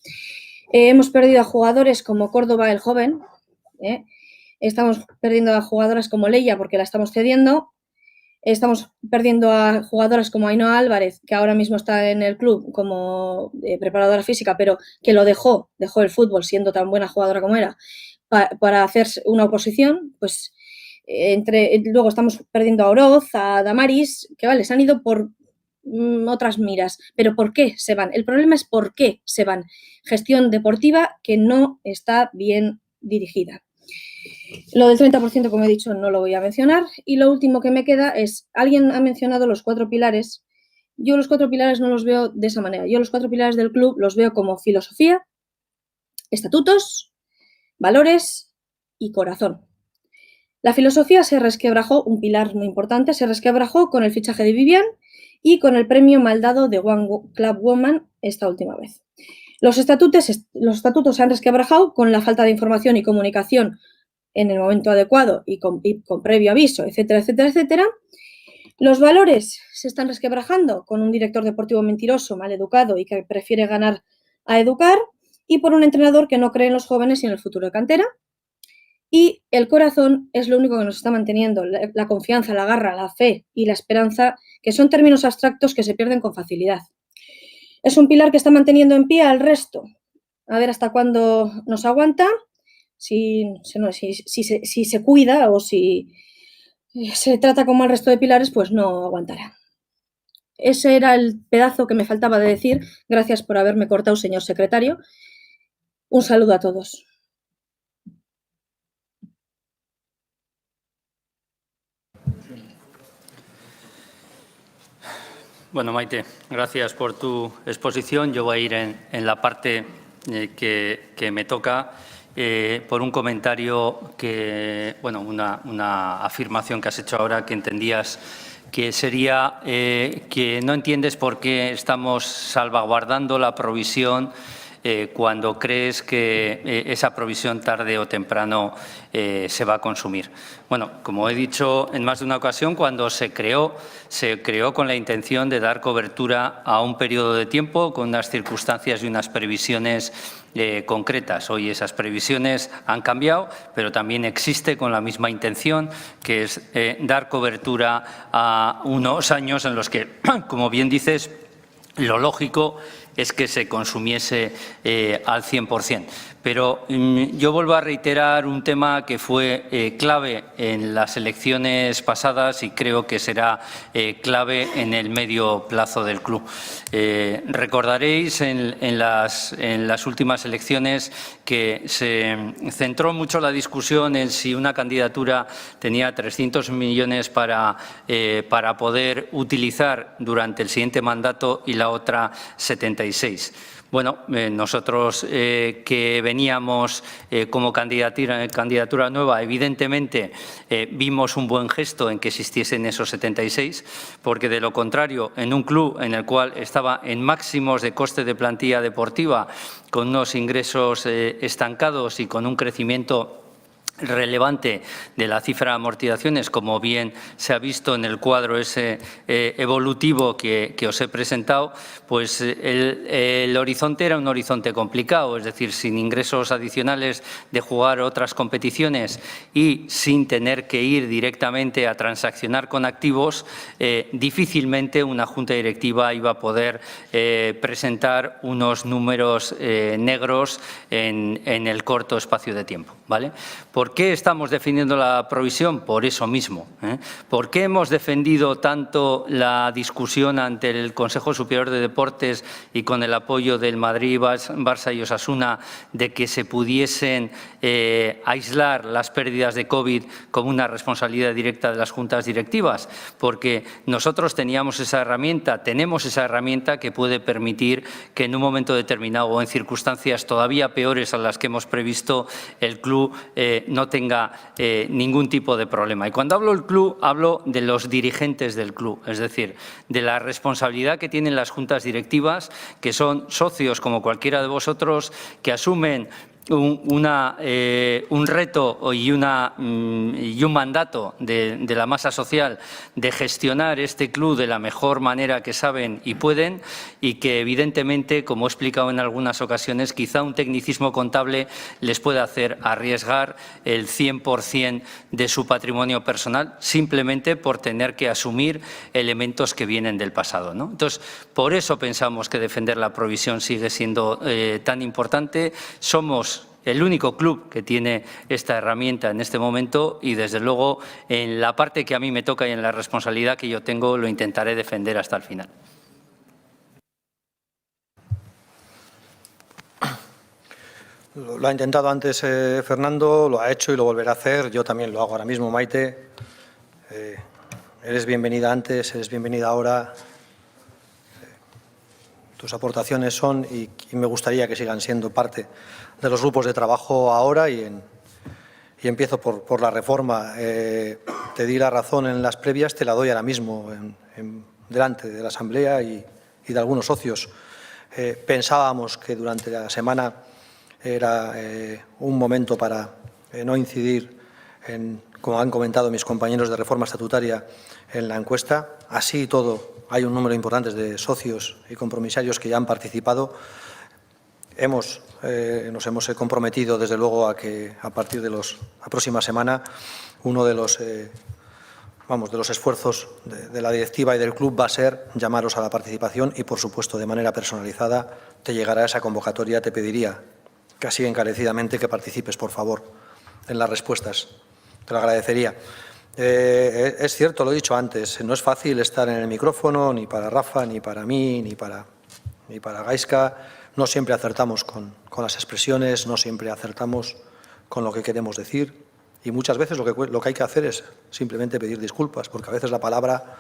Hemos perdido a jugadores como Córdoba el joven, estamos perdiendo a jugadoras como Leia porque la estamos cediendo, estamos perdiendo a jugadoras como Ainhoa Álvarez, que ahora mismo está en el club como preparadora física, pero que lo dejó el fútbol siendo tan buena jugadora como era, para hacer una oposición, pues luego estamos perdiendo a Oroz, a Damaris, que vale, se han ido por otras miras, pero ¿por qué se van? El problema es por qué se van. Gestión deportiva que no está bien dirigida. Lo del 30%, como he dicho, no lo voy a mencionar. Y lo último que me queda es, alguien ha mencionado los 4 pilares. Yo los 4 pilares no los veo de esa manera. Yo los 4 pilares del club los veo como filosofía, estatutos, valores y corazón. La filosofía se resquebrajó, un pilar muy importante, se resquebrajó con el fichaje de Vivian y con el premio mal dado de One Club Woman esta última vez. Los estatutos se han resquebrajado con la falta de información y comunicación en el momento adecuado y con previo aviso, etcétera, etcétera, etcétera. Los valores se están resquebrajando con un director deportivo mentiroso, maleducado y que prefiere ganar a educar, y por un entrenador que no cree en los jóvenes y en el futuro de cantera. Y el corazón es lo único que nos está manteniendo, la confianza, la garra, la fe y la esperanza, que son términos abstractos que se pierden con facilidad. Es un pilar que está manteniendo en pie al resto. A ver hasta cuándo nos aguanta, si se cuida o si se trata como el resto de pilares, pues no aguantará. Ese era el pedazo que me faltaba de decir. Gracias por haberme cortado, señor secretario. Un saludo a todos. Bueno, Maite, gracias por tu exposición. Yo voy a ir en la parte que me toca por un comentario una afirmación que has hecho ahora que entendías que sería que no entiendes por qué estamos salvaguardando la provisión cuando crees que esa provisión tarde o temprano se va a consumir. Bueno, como he dicho en más de una ocasión, cuando se creó con la intención de dar cobertura a un periodo de tiempo con unas circunstancias y unas previsiones concretas. Hoy esas previsiones han cambiado, pero también existe con la misma intención, que es dar cobertura a unos años en los que, como bien dices, lo lógico es que se consumiese al 100%. Pero yo vuelvo a reiterar un tema que fue clave en las elecciones pasadas y creo que será clave en el medio plazo del club. Recordaréis en las últimas elecciones que se centró mucho la discusión en si una candidatura tenía 300 millones para poder utilizar durante el siguiente mandato y la otra 76. Bueno, nosotros que veníamos como candidatura nueva, evidentemente vimos un buen gesto en que existiesen esos 76, porque de lo contrario, en un club en el cual estaba en máximos de coste de plantilla deportiva, con unos ingresos estancados y con un crecimiento relevante de la cifra de amortizaciones, como bien se ha visto en el cuadro ese evolutivo que os he presentado, pues el horizonte era un horizonte complicado, es decir, sin ingresos adicionales de jugar otras competiciones y sin tener que ir directamente a transaccionar con activos, difícilmente una junta directiva iba a poder presentar unos números negros en el corto espacio de tiempo, ¿vale? ¿Por qué estamos defendiendo la provisión? Por eso mismo. ¿Por qué hemos defendido tanto la discusión ante el Consejo Superior de Deportes y con el apoyo del Madrid, Barça y Osasuna de que se pudiesen aislar las pérdidas de COVID como una responsabilidad directa de las juntas directivas? Porque nosotros teníamos esa herramienta, tenemos esa herramienta que puede permitir que en un momento determinado o en circunstancias todavía peores a las que hemos previsto, el club no tenga ningún tipo de problema. Y cuando hablo del club, hablo de los dirigentes del club, es decir, de la responsabilidad que tienen las juntas directivas, que son socios como cualquiera de vosotros, que asumen un reto y un mandato de la masa social de gestionar este club de la mejor manera que saben y pueden, y que evidentemente, como he explicado en algunas ocasiones, quizá un tecnicismo contable les puede hacer arriesgar el 100% de su patrimonio personal simplemente por tener que asumir elementos que vienen del pasado, ¿no? Entonces, por eso pensamos que defender la provisión sigue siendo tan importante. Somos el único club que tiene esta herramienta en este momento y, desde luego, en la parte que a mí me toca y en la responsabilidad que yo tengo, lo intentaré defender hasta el final. Lo ha intentado antes Fernando, lo ha hecho y lo volverá a hacer. Yo también lo hago ahora mismo, Maite. Eres bienvenida antes, eres bienvenida ahora. Tus aportaciones son y me gustaría que sigan siendo parte de los grupos de trabajo ahora y empiezo por la reforma. Te di la razón en las previas, te la doy ahora mismo delante de la Asamblea y de algunos socios. Pensábamos que durante la semana era un momento para no incidir como han comentado mis compañeros de reforma estatutaria, en la encuesta. Así y todo, hay un número importante de socios y compromisarios que ya han participado. Nos hemos comprometido, desde luego, a que a partir de la próxima semana uno de los esfuerzos de la directiva y del club va a ser llamaros a la participación y, por supuesto, de manera personalizada te llegará esa convocatoria. Te pediría casi encarecidamente que participes, por favor, en las respuestas. Te lo agradecería. Es cierto, lo he dicho antes, no es fácil estar en el micrófono, ni para Rafa, ni para mí, ni para Gaizka. No siempre acertamos con las expresiones, no siempre acertamos con lo que queremos decir, y muchas veces lo que hay que hacer es simplemente pedir disculpas, porque a veces la palabra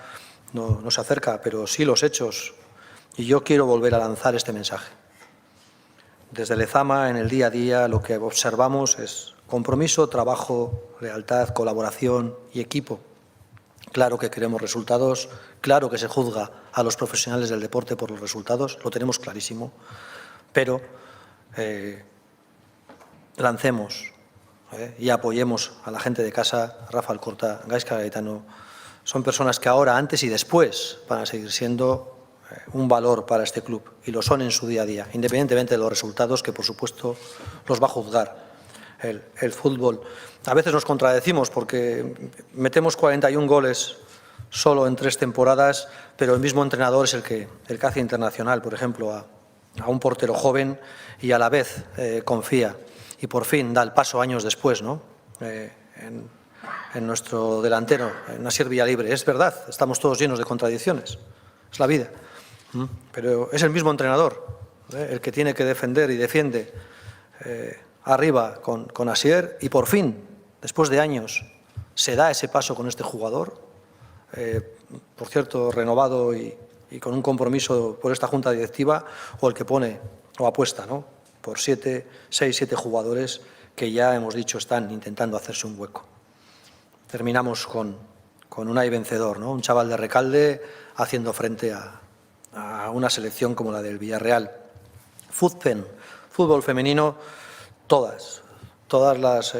no se acerca, pero sí los hechos. Y yo quiero volver a lanzar este mensaje. Desde Lezama, en el día a día, lo que observamos es compromiso, trabajo, lealtad, colaboración y equipo. Claro que queremos resultados, claro que se juzga a los profesionales del deporte por los resultados, lo tenemos clarísimo, pero lancemos y apoyemos a la gente de casa. Rafa Alcorta, Gaizka Gaetano, son personas que ahora, antes y después van a seguir siendo un valor para este club, y lo son en su día a día, independientemente de los resultados que, por supuesto, los va a juzgar el fútbol. A veces nos contradecimos porque metemos 41 goles solo en 3 temporadas, pero el mismo entrenador es el que hace internacional, por ejemplo, a un portero joven, y a la vez confía y por fin da el paso años después, ¿no? En nuestro delantero, en Asier Villalibre. Es verdad, estamos todos llenos de contradicciones, es la vida, pero es el mismo entrenador el que tiene que defender y defiende arriba con Asier, y por fin, después de años, se da ese paso con este jugador, por cierto, renovado y con un compromiso por esta junta directiva, o el que pone o apuesta, ¿no?, por 6, 7 jugadores que ya hemos dicho están intentando hacerse un hueco. Terminamos con Unai Vencedor, ¿no?, un chaval de Recalde haciendo frente a una selección como la del Villarreal. Fútbol femenino, todas las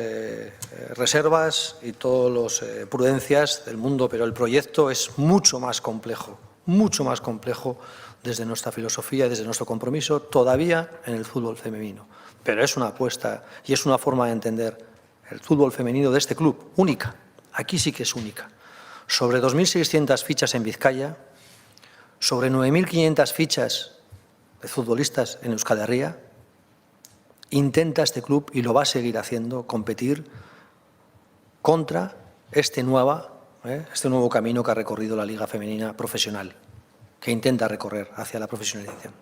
reservas y todas las prudencias del mundo, pero el proyecto es mucho más complejo desde nuestra filosofía, desde nuestro compromiso, todavía en el fútbol femenino. Pero es una apuesta y es una forma de entender el fútbol femenino de este club, única. Aquí sí que es única. Sobre 2.600 fichas en Vizcaya, sobre 9.500 fichas de futbolistas en Euskal Herria, intenta este club, y lo va a seguir haciendo, competir contra este nuevo camino que ha recorrido la Liga Femenina Profesional, que intenta recorrer hacia la profesionalización.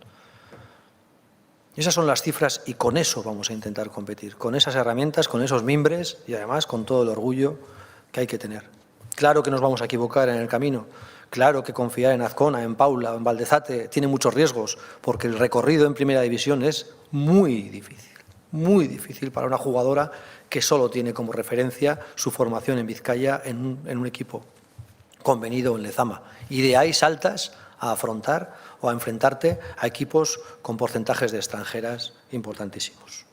Esas son las cifras y con eso vamos a intentar competir, con esas herramientas, con esos mimbres y además con todo el orgullo que hay que tener. Claro que nos vamos a equivocar en el camino, claro que confiar en Azcona, en Paula, en Valdezate tiene muchos riesgos porque el recorrido en Primera División es muy difícil para una jugadora que solo tiene como referencia su formación en Vizcaya en un equipo convenido en Lezama. Y de ahí saltas a afrontar o a enfrentarte a equipos con porcentajes de extranjeras importantísimos.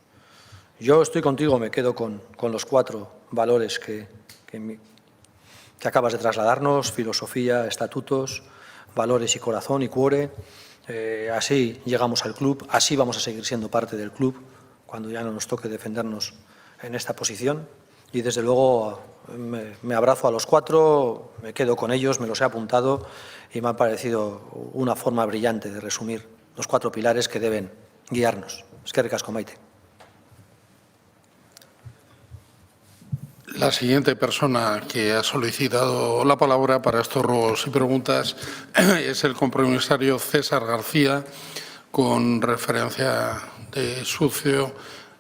Yo estoy contigo, me quedo con los 4 valores que acabas de trasladarnos: filosofía, estatutos, valores y corazón y cuore. Así llegamos al club, así vamos a seguir siendo parte del club cuando ya no nos toque defendernos en esta posición. Y desde luego me abrazo a los 4, me quedo con ellos, me los he apuntado y me ha parecido una forma brillante de resumir los 4 pilares que deben guiarnos. Eskerrik asko, Maite. La siguiente persona que ha solicitado la palabra para estos ruegos y preguntas es el compromisario César García, con referencia de socio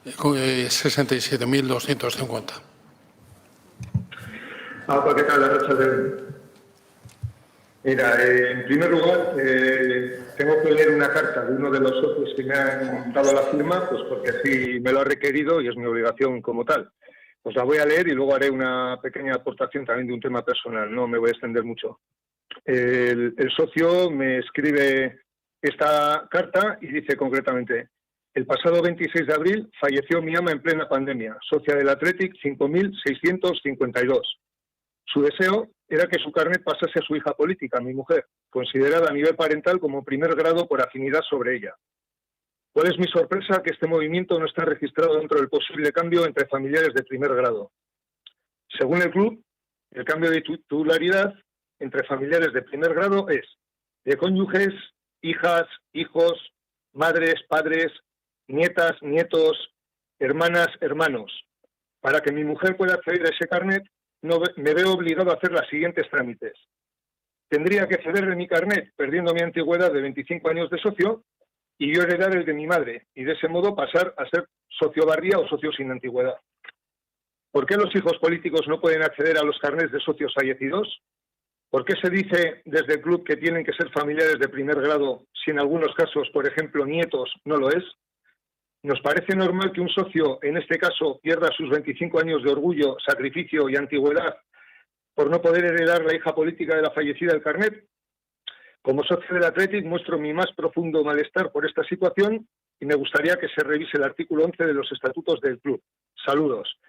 67.250. ¿Qué tal, Arratsaldeon? Mira, en primer lugar, tengo que leer una carta de uno de los socios que me han dado la firma, pues porque así me lo ha requerido y es mi obligación como tal. Pues la voy a leer y luego haré una pequeña aportación también de un tema personal, no me voy a extender mucho. El socio me escribe esta carta y dice concretamente: el pasado 26 de abril falleció mi ama en plena pandemia, socia del Athletic 5.652. Su deseo era que su carnet pasase a su hija política, mi mujer, considerada a nivel parental como primer grado por afinidad sobre ella. ¿Cuál es mi sorpresa? Que este movimiento no está registrado dentro del posible cambio entre familiares de primer grado. Según el club, el cambio de titularidad entre familiares de primer grado es de cónyuges, hijas, hijos, madres, padres, nietas, nietos, hermanas, hermanos. Para que mi mujer pueda acceder a ese carnet, me veo obligado a hacer los siguientes trámites. Tendría que ceder de mi carnet, perdiendo mi antigüedad de 25 años de socio, y yo heredar el de mi madre, y de ese modo pasar a ser socio barría o socio sin antigüedad. ¿Por qué los hijos políticos no pueden acceder a los carnets de socios fallecidos? ¿Por qué se dice desde el club que tienen que ser familiares de primer grado si en algunos casos, por ejemplo, nietos, no lo es? ¿Nos parece normal que un socio, en este caso, pierda sus 25 años de orgullo, sacrificio y antigüedad por no poder heredar la hija política de la fallecida del carnet? Como socio del Athletic muestro mi más profundo malestar por esta situación y me gustaría que se revise el artículo 11 de los estatutos del club. Saludos.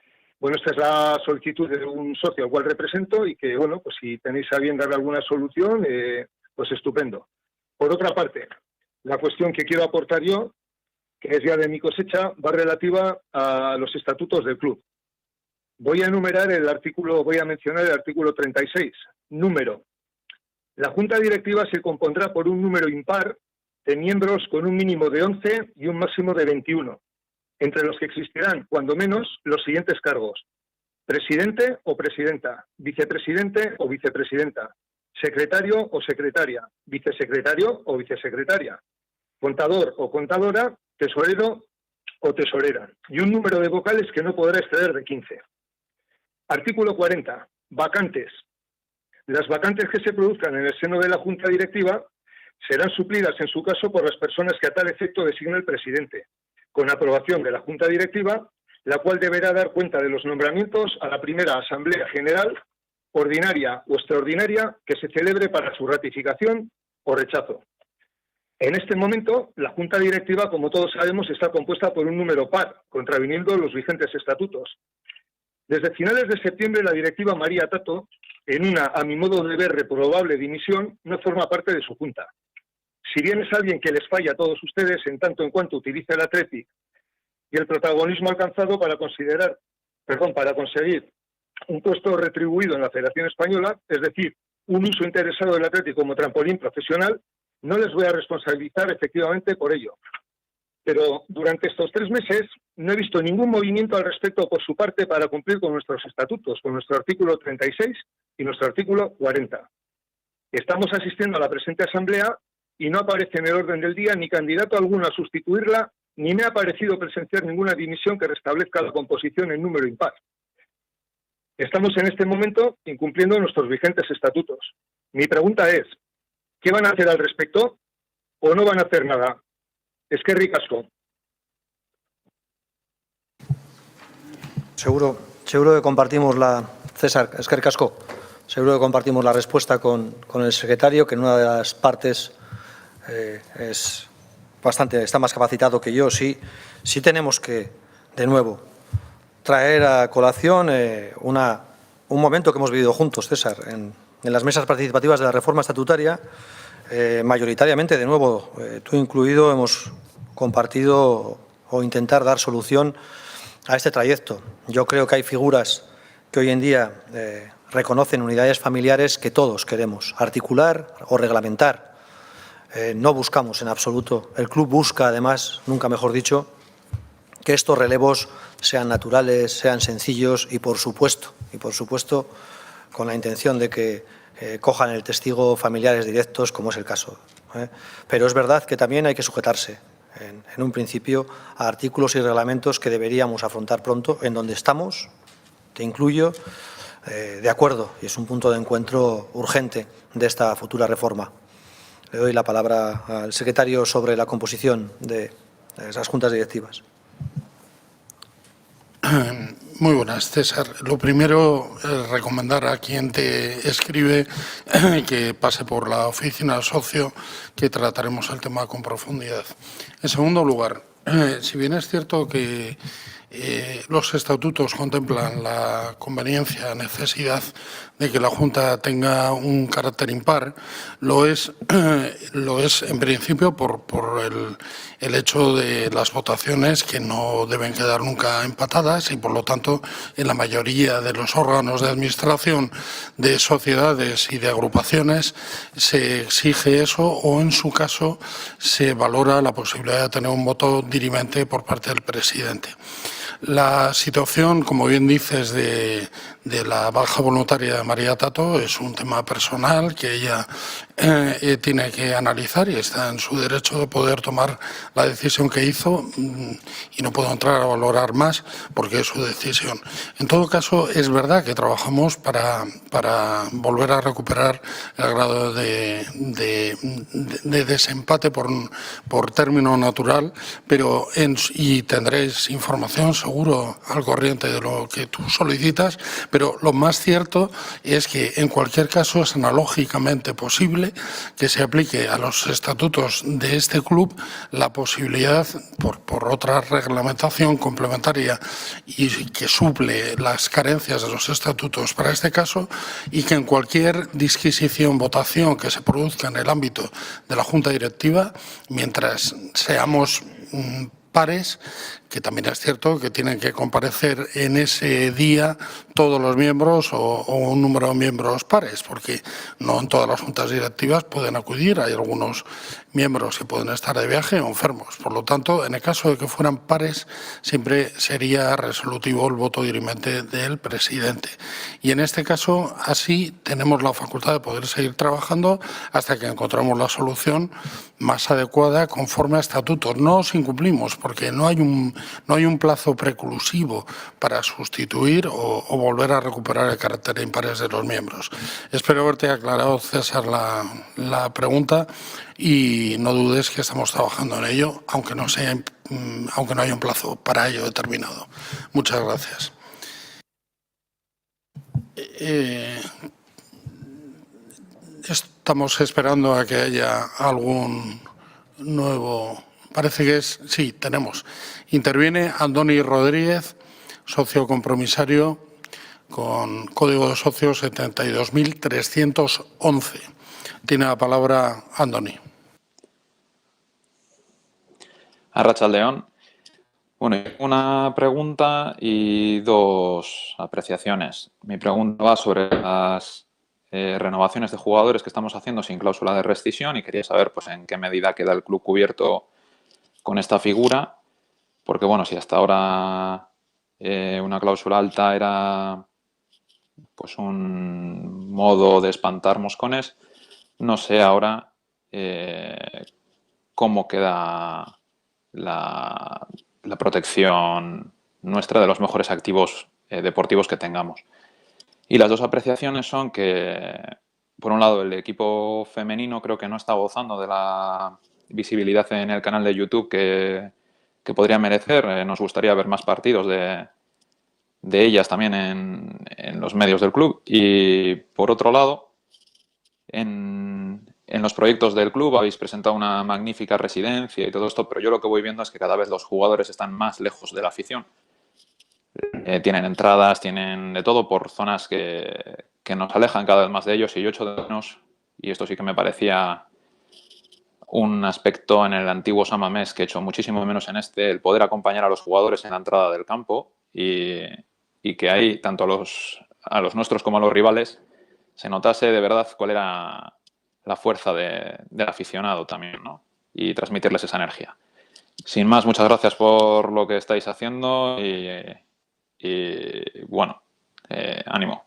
Bueno, esta es la solicitud de un socio al cual represento y que, bueno, pues si tenéis a bien darle alguna solución, pues estupendo. Por otra parte, la cuestión que quiero aportar yo, que es ya de mi cosecha, va relativa a los estatutos del club. Voy a mencionar el artículo 36. Número. La Junta Directiva se compondrá por un número impar de miembros con un mínimo de 11 y un máximo de 21, entre los que existirán, cuando menos, los siguientes cargos: presidente o presidenta, vicepresidente o vicepresidenta, secretario o secretaria, vicesecretario o vicesecretaria, contador o contadora, tesorero o tesorera, y un número de vocales que no podrá exceder de 15. Artículo 40. Vacantes. Las vacantes que se produzcan en el seno de la Junta Directiva serán suplidas, en su caso, por las personas que a tal efecto designe el presidente, con aprobación de la Junta Directiva, la cual deberá dar cuenta de los nombramientos a la primera Asamblea General, ordinaria o extraordinaria, que se celebre para su ratificación o rechazo. En este momento, la Junta Directiva, como todos sabemos, está compuesta por un número par, contraviniendo los vigentes estatutos. Desde finales de septiembre, la directiva María Tato, en una, a mi modo de ver, reprobable dimisión, no forma parte de su junta. Si bien es alguien que les falla a todos ustedes en tanto en cuanto utiliza el Athletic y el protagonismo alcanzado para conseguir un puesto retribuido en la Federación Española, es decir, un uso interesado del Athletic como trampolín profesional, no les voy a responsabilizar efectivamente por ello. Pero durante estos 3 meses no he visto ningún movimiento al respecto por su parte para cumplir con nuestros estatutos, con nuestro artículo 36 y nuestro artículo 40. Estamos asistiendo a la presente asamblea y no aparece en el orden del día ni candidato alguno a sustituirla, ni me ha parecido presenciar ninguna dimisión que restablezca la composición en número impar. Estamos en este momento incumpliendo nuestros vigentes estatutos. Mi pregunta es, ¿qué van a hacer al respecto o no van a hacer nada? Eskerrik asko. Seguro que compartimos César, eskerrik asko. Seguro que compartimos la respuesta con el secretario, que en una de las partes está más capacitado que yo. Sí tenemos que, de nuevo, traer a colación un momento que hemos vivido juntos, César, en las mesas participativas de la reforma estatutaria. Mayoritariamente, de nuevo, tú incluido, hemos compartido o intentar dar solución a este trayecto. Yo creo que hay figuras que hoy en día reconocen unidades familiares que todos queremos articular o reglamentar. No buscamos en absoluto, el club busca además, nunca mejor dicho, que estos relevos sean naturales, sean sencillos y por supuesto, con la intención de que cojan el testigo familiares directos, como es el caso. Pero es verdad que también hay que sujetarse, en un principio, a artículos y reglamentos que deberíamos afrontar pronto, en donde estamos, te incluyo, de acuerdo, y es un punto de encuentro urgente de esta futura reforma. Le doy la palabra al secretario sobre la composición de esas juntas directivas. Muy buenas, César. Lo primero, recomendar a quien te escribe que pase por la oficina del socio, que trataremos el tema con profundidad. En segundo lugar, si bien es cierto que los estatutos contemplan la conveniencia, necesidad de que la Junta tenga un carácter impar, lo es en principio por el hecho de las votaciones, que no deben quedar nunca empatadas, y por lo tanto en la mayoría de los órganos de administración de sociedades y de agrupaciones se exige eso, o en su caso se valora la posibilidad de tener un voto dirimente por parte del presidente. La situación, como bien dices, de la baja voluntaria de María Tato es un tema personal que ella tiene que analizar y está en su derecho de poder tomar la decisión que hizo, y no puedo entrar a valorar más porque es su decisión. En todo caso, es verdad que trabajamos para volver a recuperar el grado de desempate por término natural, pero y tendréis información seguro al corriente de lo que tú solicitas, pero lo más cierto es que en cualquier caso es analógicamente posible que se aplique a los estatutos de este club la posibilidad, por otra reglamentación complementaria y que suple las carencias de los estatutos para este caso, y que en cualquier disquisición, votación que se produzca en el ámbito de la Junta Directiva, mientras seamos pares, que también es cierto que tienen que comparecer en ese día todos los miembros o un número de miembros pares, porque no en todas las juntas directivas pueden acudir, hay algunos miembros que pueden estar de viaje o enfermos. Por lo tanto, en el caso de que fueran pares, siempre sería resolutivo el voto dirimente del presidente. Y en este caso, así tenemos la facultad de poder seguir trabajando hasta que encontramos la solución más adecuada conforme a estatutos. No os incumplimos, porque no hay un plazo preclusivo para sustituir o volver a recuperar el carácter de impares de los miembros. Espero haberte aclarado, César, la pregunta, y no dudes que estamos trabajando en ello, aunque no haya un plazo para ello determinado. Muchas gracias. Estamos esperando a que haya algún nuevo. Parece que sí, tenemos. Interviene Andoni Rodríguez, socio compromisario, con código de socios 72.311. Tiene la palabra Andoni. Arratsaldeon. Bueno, una pregunta y dos apreciaciones. Mi pregunta va sobre las renovaciones de jugadores que estamos haciendo sin cláusula de rescisión, y quería saber pues en qué medida queda el club cubierto con esta figura, porque bueno, si hasta ahora una cláusula alta era pues un modo de espantar moscones, no sé ahora cómo queda la protección nuestra de los mejores activos deportivos que tengamos. Y las dos apreciaciones son que, por un lado, el equipo femenino creo que no está gozando de la visibilidad en el canal de YouTube que podría merecer. Nos gustaría ver más partidos de ellas también en los medios del club. Y, por otro lado, en los proyectos del club habéis presentado una magnífica residencia y todo esto, pero yo lo que voy viendo es que cada vez los jugadores están más lejos de la afición. Tienen entradas, tienen de todo por zonas que nos alejan cada vez más de ellos, y yo echo de menos, y esto sí que me parecía un aspecto en el antiguo San Mamés que he hecho muchísimo menos en este, el poder acompañar a los jugadores en la entrada del campo y que ahí, tanto a los nuestros como a los rivales, se notase de verdad cuál era la fuerza del aficionado también, ¿no? Y transmitirles esa energía. Sin más, muchas gracias por lo que estáis haciendo y bueno, ánimo.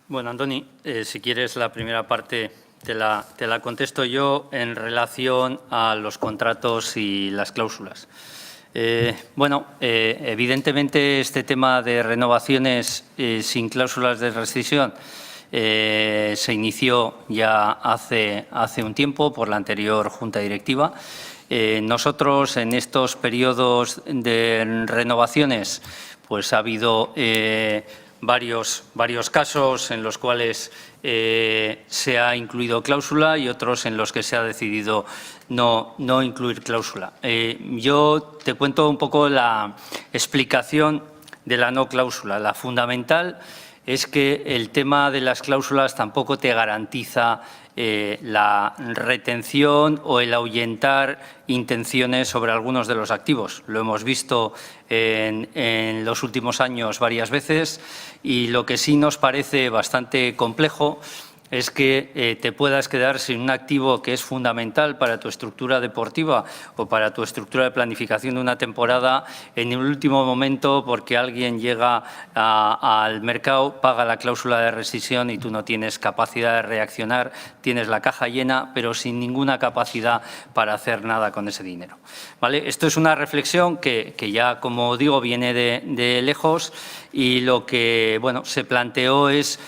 Bueno, Andoni, si quieres la primera parte te la contesto yo en relación a los contratos y las cláusulas. Evidentemente este tema de renovaciones sin cláusulas de rescisión se inició ya hace un tiempo por la anterior Junta Directiva. Nosotros en estos periodos de renovaciones pues ha habido varios casos en los cuales se ha incluido cláusula y otros en los que se ha decidido no incluir cláusula. Yo te cuento un poco la explicación de la no cláusula. La fundamental es que el tema de las cláusulas tampoco te garantiza la retención o el ahuyentar intenciones sobre algunos de los activos. Lo hemos visto en los últimos años varias veces, y lo que sí nos parece bastante complejo es que te puedas quedar sin un activo que es fundamental para tu estructura deportiva o para tu estructura de planificación de una temporada en el último momento porque alguien llega al mercado, paga la cláusula de rescisión y tú no tienes capacidad de reaccionar, tienes la caja llena pero sin ninguna capacidad para hacer nada con ese dinero. ¿Vale? Esto es una reflexión que ya, como digo, viene de lejos, y lo que se planteó es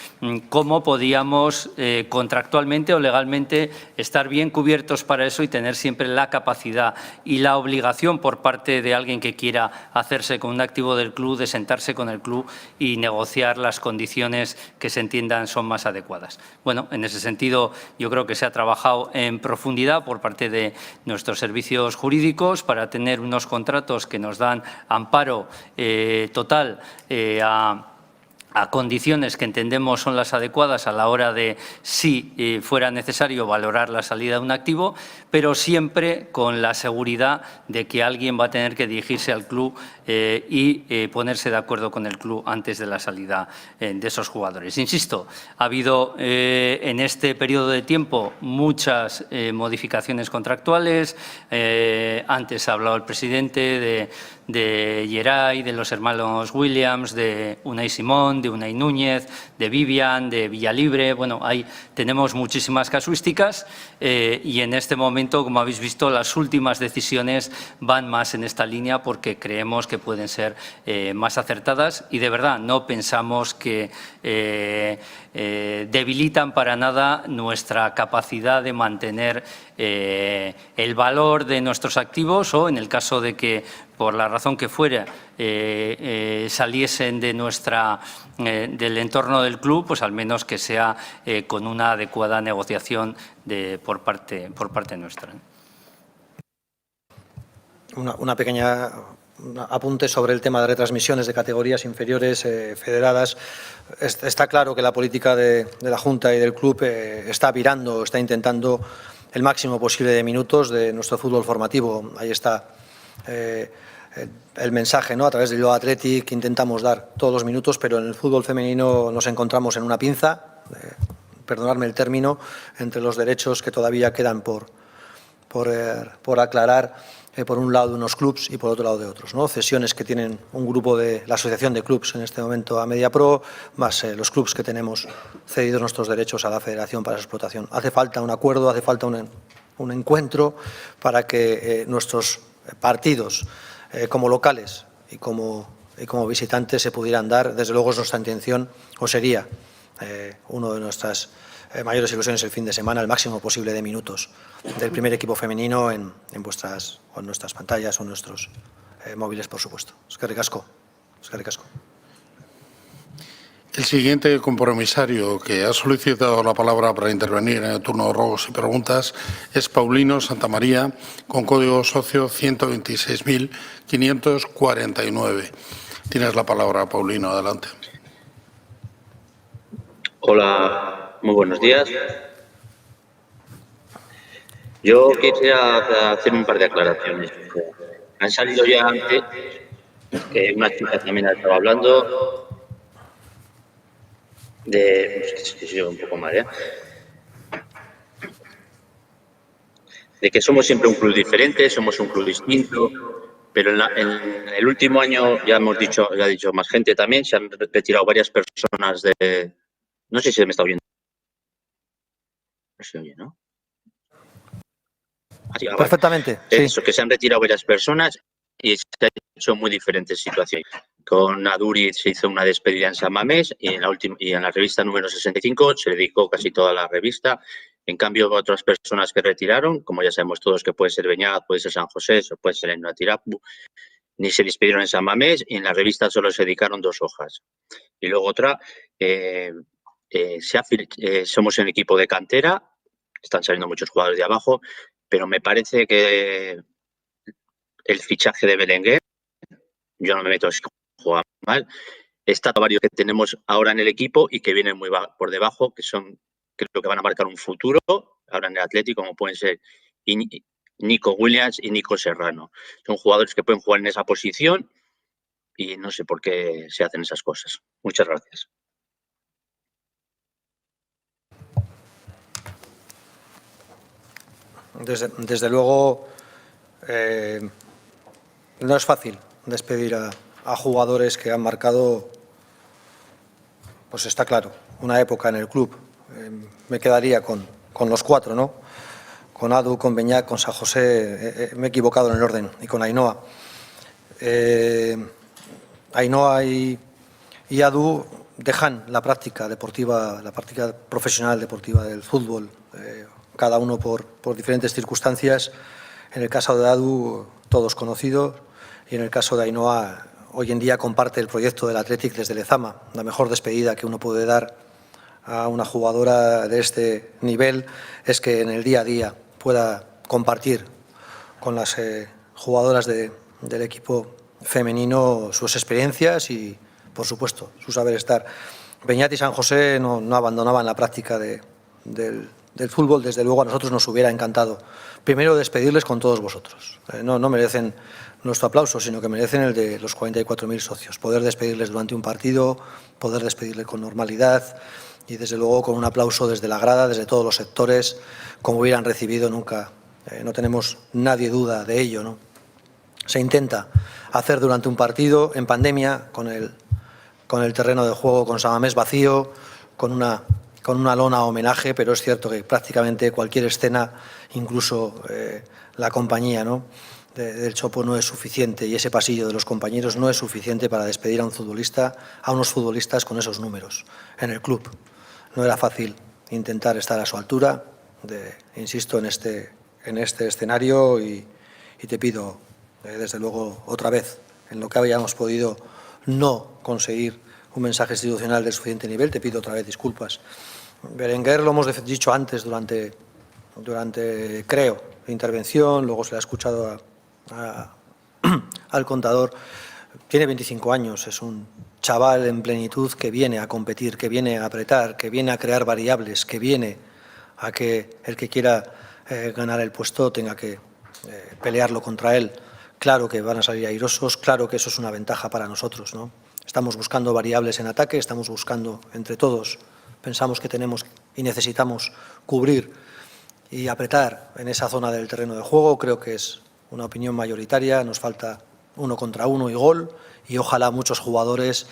cómo podíamos contractualmente o legalmente estar bien cubiertos para eso y tener siempre la capacidad y la obligación por parte de alguien que quiera hacerse con un activo del club de sentarse con el club y negociar las condiciones que se entiendan son más adecuadas. Bueno, en ese sentido yo creo que se ha trabajado en profundidad por parte de nuestros servicios jurídicos para tener unos contratos que nos dan amparo total a condiciones que entendemos son las adecuadas a la hora de, si fuera necesario, valorar la salida de un activo, pero siempre con la seguridad de que alguien va a tener que dirigirse al club y ponerse de acuerdo con el club antes de la salida de esos jugadores. Insisto, ha habido en este periodo de tiempo muchas modificaciones contractuales. Antes ha hablado el presidente de Geray, de los hermanos Williams, de Unai Simón, de Unai Núñez, de Vivian, de Villalibre. Bueno, ahí tenemos muchísimas casuísticas y en este momento, como habéis visto, las últimas decisiones van más en esta línea porque creemos que pueden ser más acertadas y de verdad no pensamos que debilitan para nada nuestra capacidad de mantener el valor de nuestros activos o, en el caso de que por la razón que fuera saliesen de del entorno del club, pues al menos que sea con una adecuada negociación por parte nuestra. Una pequeña apunte sobre el tema de retransmisiones de categorías inferiores federadas. Está claro que la política de la Junta y del club está virando, está intentando el máximo posible de minutos de nuestro fútbol formativo. Ahí está el mensaje, ¿no? A través de Yo Athletic intentamos dar todos los minutos, pero en el fútbol femenino nos encontramos en una pinza, perdonadme el término, entre los derechos que todavía quedan por por aclarar por un lado de unos clubs y por otro lado de otros, ¿no? Cesiones que tienen un grupo de la Asociación de Clubs en este momento a MediaPro, más los clubs que tenemos cedidos nuestros derechos a la Federación para su explotación. Hace falta un acuerdo, hace falta un encuentro para que nuestros partidos como locales y como visitantes se pudieran dar. Desde luego es nuestra intención, o sería uno de nuestras mayores ilusiones el fin de semana, el máximo posible de minutos del primer equipo femenino en nuestras pantallas o en nuestros móviles, por supuesto. Eskerrik asko. Eskerrik asko. El siguiente compromisario que ha solicitado la palabra para intervenir en el turno de ruegos y preguntas es Paulino Santamaría, con código socio 126.549. Tienes la palabra, Paulino, adelante. Hola, muy buenos días. Yo quisiera hacer un par de aclaraciones. Han salido ya antes, que una chica también ha estado hablando de... Es que soy un poco mal, de que somos siempre un club diferente, somos un club distinto, pero en el último año, ya ha dicho más gente también, se han retirado varias personas de... No sé si se me está oyendo. No se oye, ¿no? Perfectamente. Eso, que se han retirado varias personas y se han hecho muy diferentes situaciones. Con Aduri se hizo una despedida en San Mamés y en la revista número 65 se dedicó casi toda la revista. En cambio, otras personas que retiraron, como ya sabemos todos que puede ser Beñat, puede ser San José, o puede ser en Natirapu, ni se despidieron en San Mamés y en la revista solo se dedicaron 2 hojas. Y luego otra, somos un equipo de cantera, están saliendo muchos jugadores de abajo, pero me parece que el fichaje de Belenguer, yo no me meto si juega mal, está varios que tenemos ahora en el equipo y que vienen muy por debajo, que son, creo que van a marcar un futuro ahora en el Atlético, como pueden ser Nico Williams y Nico Serrano. Son jugadores que pueden jugar en esa posición y no sé por qué se hacen esas cosas. Muchas gracias. Desde luego, no es fácil despedir a jugadores que han marcado, pues está claro, una época en el club. Me quedaría con los 4, ¿no? Con Adu, con Beñat, con San José, me he equivocado en el orden, y con Ainhoa. Ainhoa y Adu dejan la práctica deportiva, la práctica profesional deportiva del fútbol, cada uno por diferentes circunstancias. En el caso de Adu, todos conocidos, y en el caso de Ainhoa, hoy en día comparte el proyecto del Athletic desde Lezama. La mejor despedida que uno puede dar a una jugadora de este nivel es que en el día a día pueda compartir con las jugadoras del equipo femenino sus experiencias y, por supuesto, su saber estar. Beñat y San José no abandonaban la práctica del fútbol. Desde luego a nosotros nos hubiera encantado primero despedirles con todos vosotros. No merecen nuestro aplauso, sino que merecen el de los 44.000 socios. Poder despedirles durante un partido, poder despedirles con normalidad y desde luego con un aplauso desde la grada, desde todos los sectores, como hubieran recibido nunca. No tenemos nadie duda de ello, ¿no? Se intenta hacer durante un partido en pandemia, con el terreno de juego con San Mamés vacío, con una lona homenaje, pero es cierto que prácticamente cualquier escena, incluso la compañía, ¿no?, del Chopo no es suficiente, y ese pasillo de los compañeros no es suficiente para despedir a unos futbolistas con esos números en el club. No era fácil intentar estar a su altura, insisto, en este escenario, y te pido, desde luego, otra vez, en lo que habíamos podido no conseguir un mensaje institucional del suficiente nivel, te pido otra vez disculpas. Berenguer, lo hemos dicho antes durante creo, la intervención, luego se le ha escuchado al contador, tiene 25 años, es un chaval en plenitud que viene a competir, que viene a apretar, que viene a crear variables, que viene a que el que quiera ganar el puesto tenga que pelearlo contra él. Claro que van a salir airosos, claro que eso es una ventaja para nosotros, ¿no? Estamos buscando variables en ataque, estamos buscando entre todos, pensamos que tenemos y necesitamos cubrir y apretar en esa zona del terreno de juego. Creo que es una opinión mayoritaria. Nos falta 1 contra 1 y gol, y ojalá muchos jugadores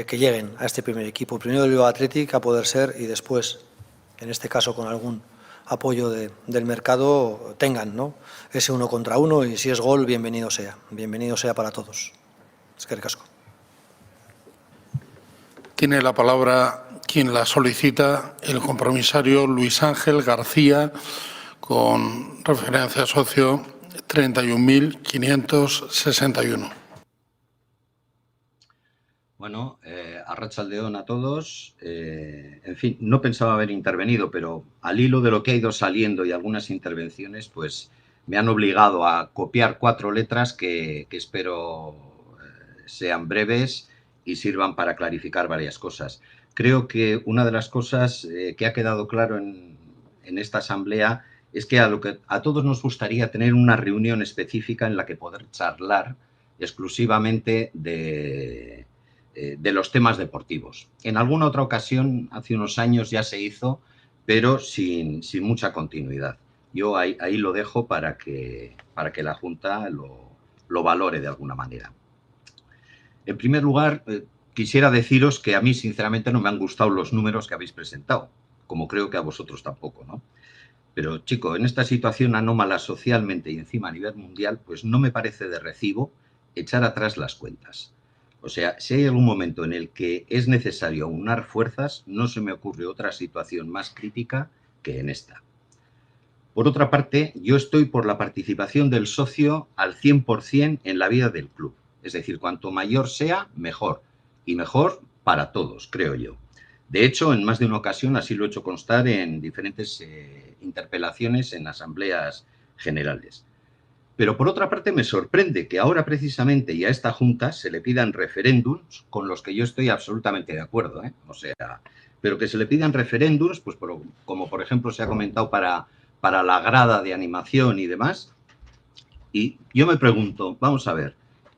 que lleguen a este primer equipo. Primero del Bilbao Athletic, a poder ser, y después, en este caso con algún apoyo del mercado, tengan, ¿no?, ese 1 contra 1, y si es gol, bienvenido sea para todos. Eskerrik asko. Tiene la palabra quien la solicita, el compromisario Luis Ángel García, con referencia socio 31.561. Bueno, arratsaldeon a todos. En fin, no pensaba haber intervenido, pero al hilo de lo que ha ido saliendo y algunas intervenciones, pues me han obligado a copiar 4 letras que espero sean breves y sirvan para clarificar varias cosas. Creo que una de las cosas que ha quedado claro en esta asamblea es que a todos nos gustaría tener una reunión específica en la que poder charlar exclusivamente de los temas deportivos. En alguna otra ocasión, hace unos años ya se hizo, pero sin mucha continuidad. Yo ahí lo dejo para que la Junta lo valore de alguna manera. En primer lugar, quisiera deciros que a mí, sinceramente, no me han gustado los números que habéis presentado, como creo que a vosotros tampoco, ¿no? Pero, chico, en esta situación anómala socialmente y encima a nivel mundial, pues no me parece de recibo echar atrás las cuentas. O sea, si hay algún momento en el que es necesario aunar fuerzas, no se me ocurre otra situación más crítica que en esta. Por otra parte, yo estoy por la participación del socio al 100% en la vida del club. Es decir, cuanto mayor sea, mejor. Y mejor para todos, creo yo. De hecho, en más de una ocasión así lo he hecho constar en diferentes interpelaciones en asambleas generales. Pero por otra parte me sorprende que ahora precisamente y a esta Junta se le pidan referéndums con los que yo estoy absolutamente de acuerdo, ¿eh? O sea, pero que se le pidan referéndums, pues como por ejemplo se ha comentado para la grada de animación y demás. Y yo me pregunto, vamos a ver,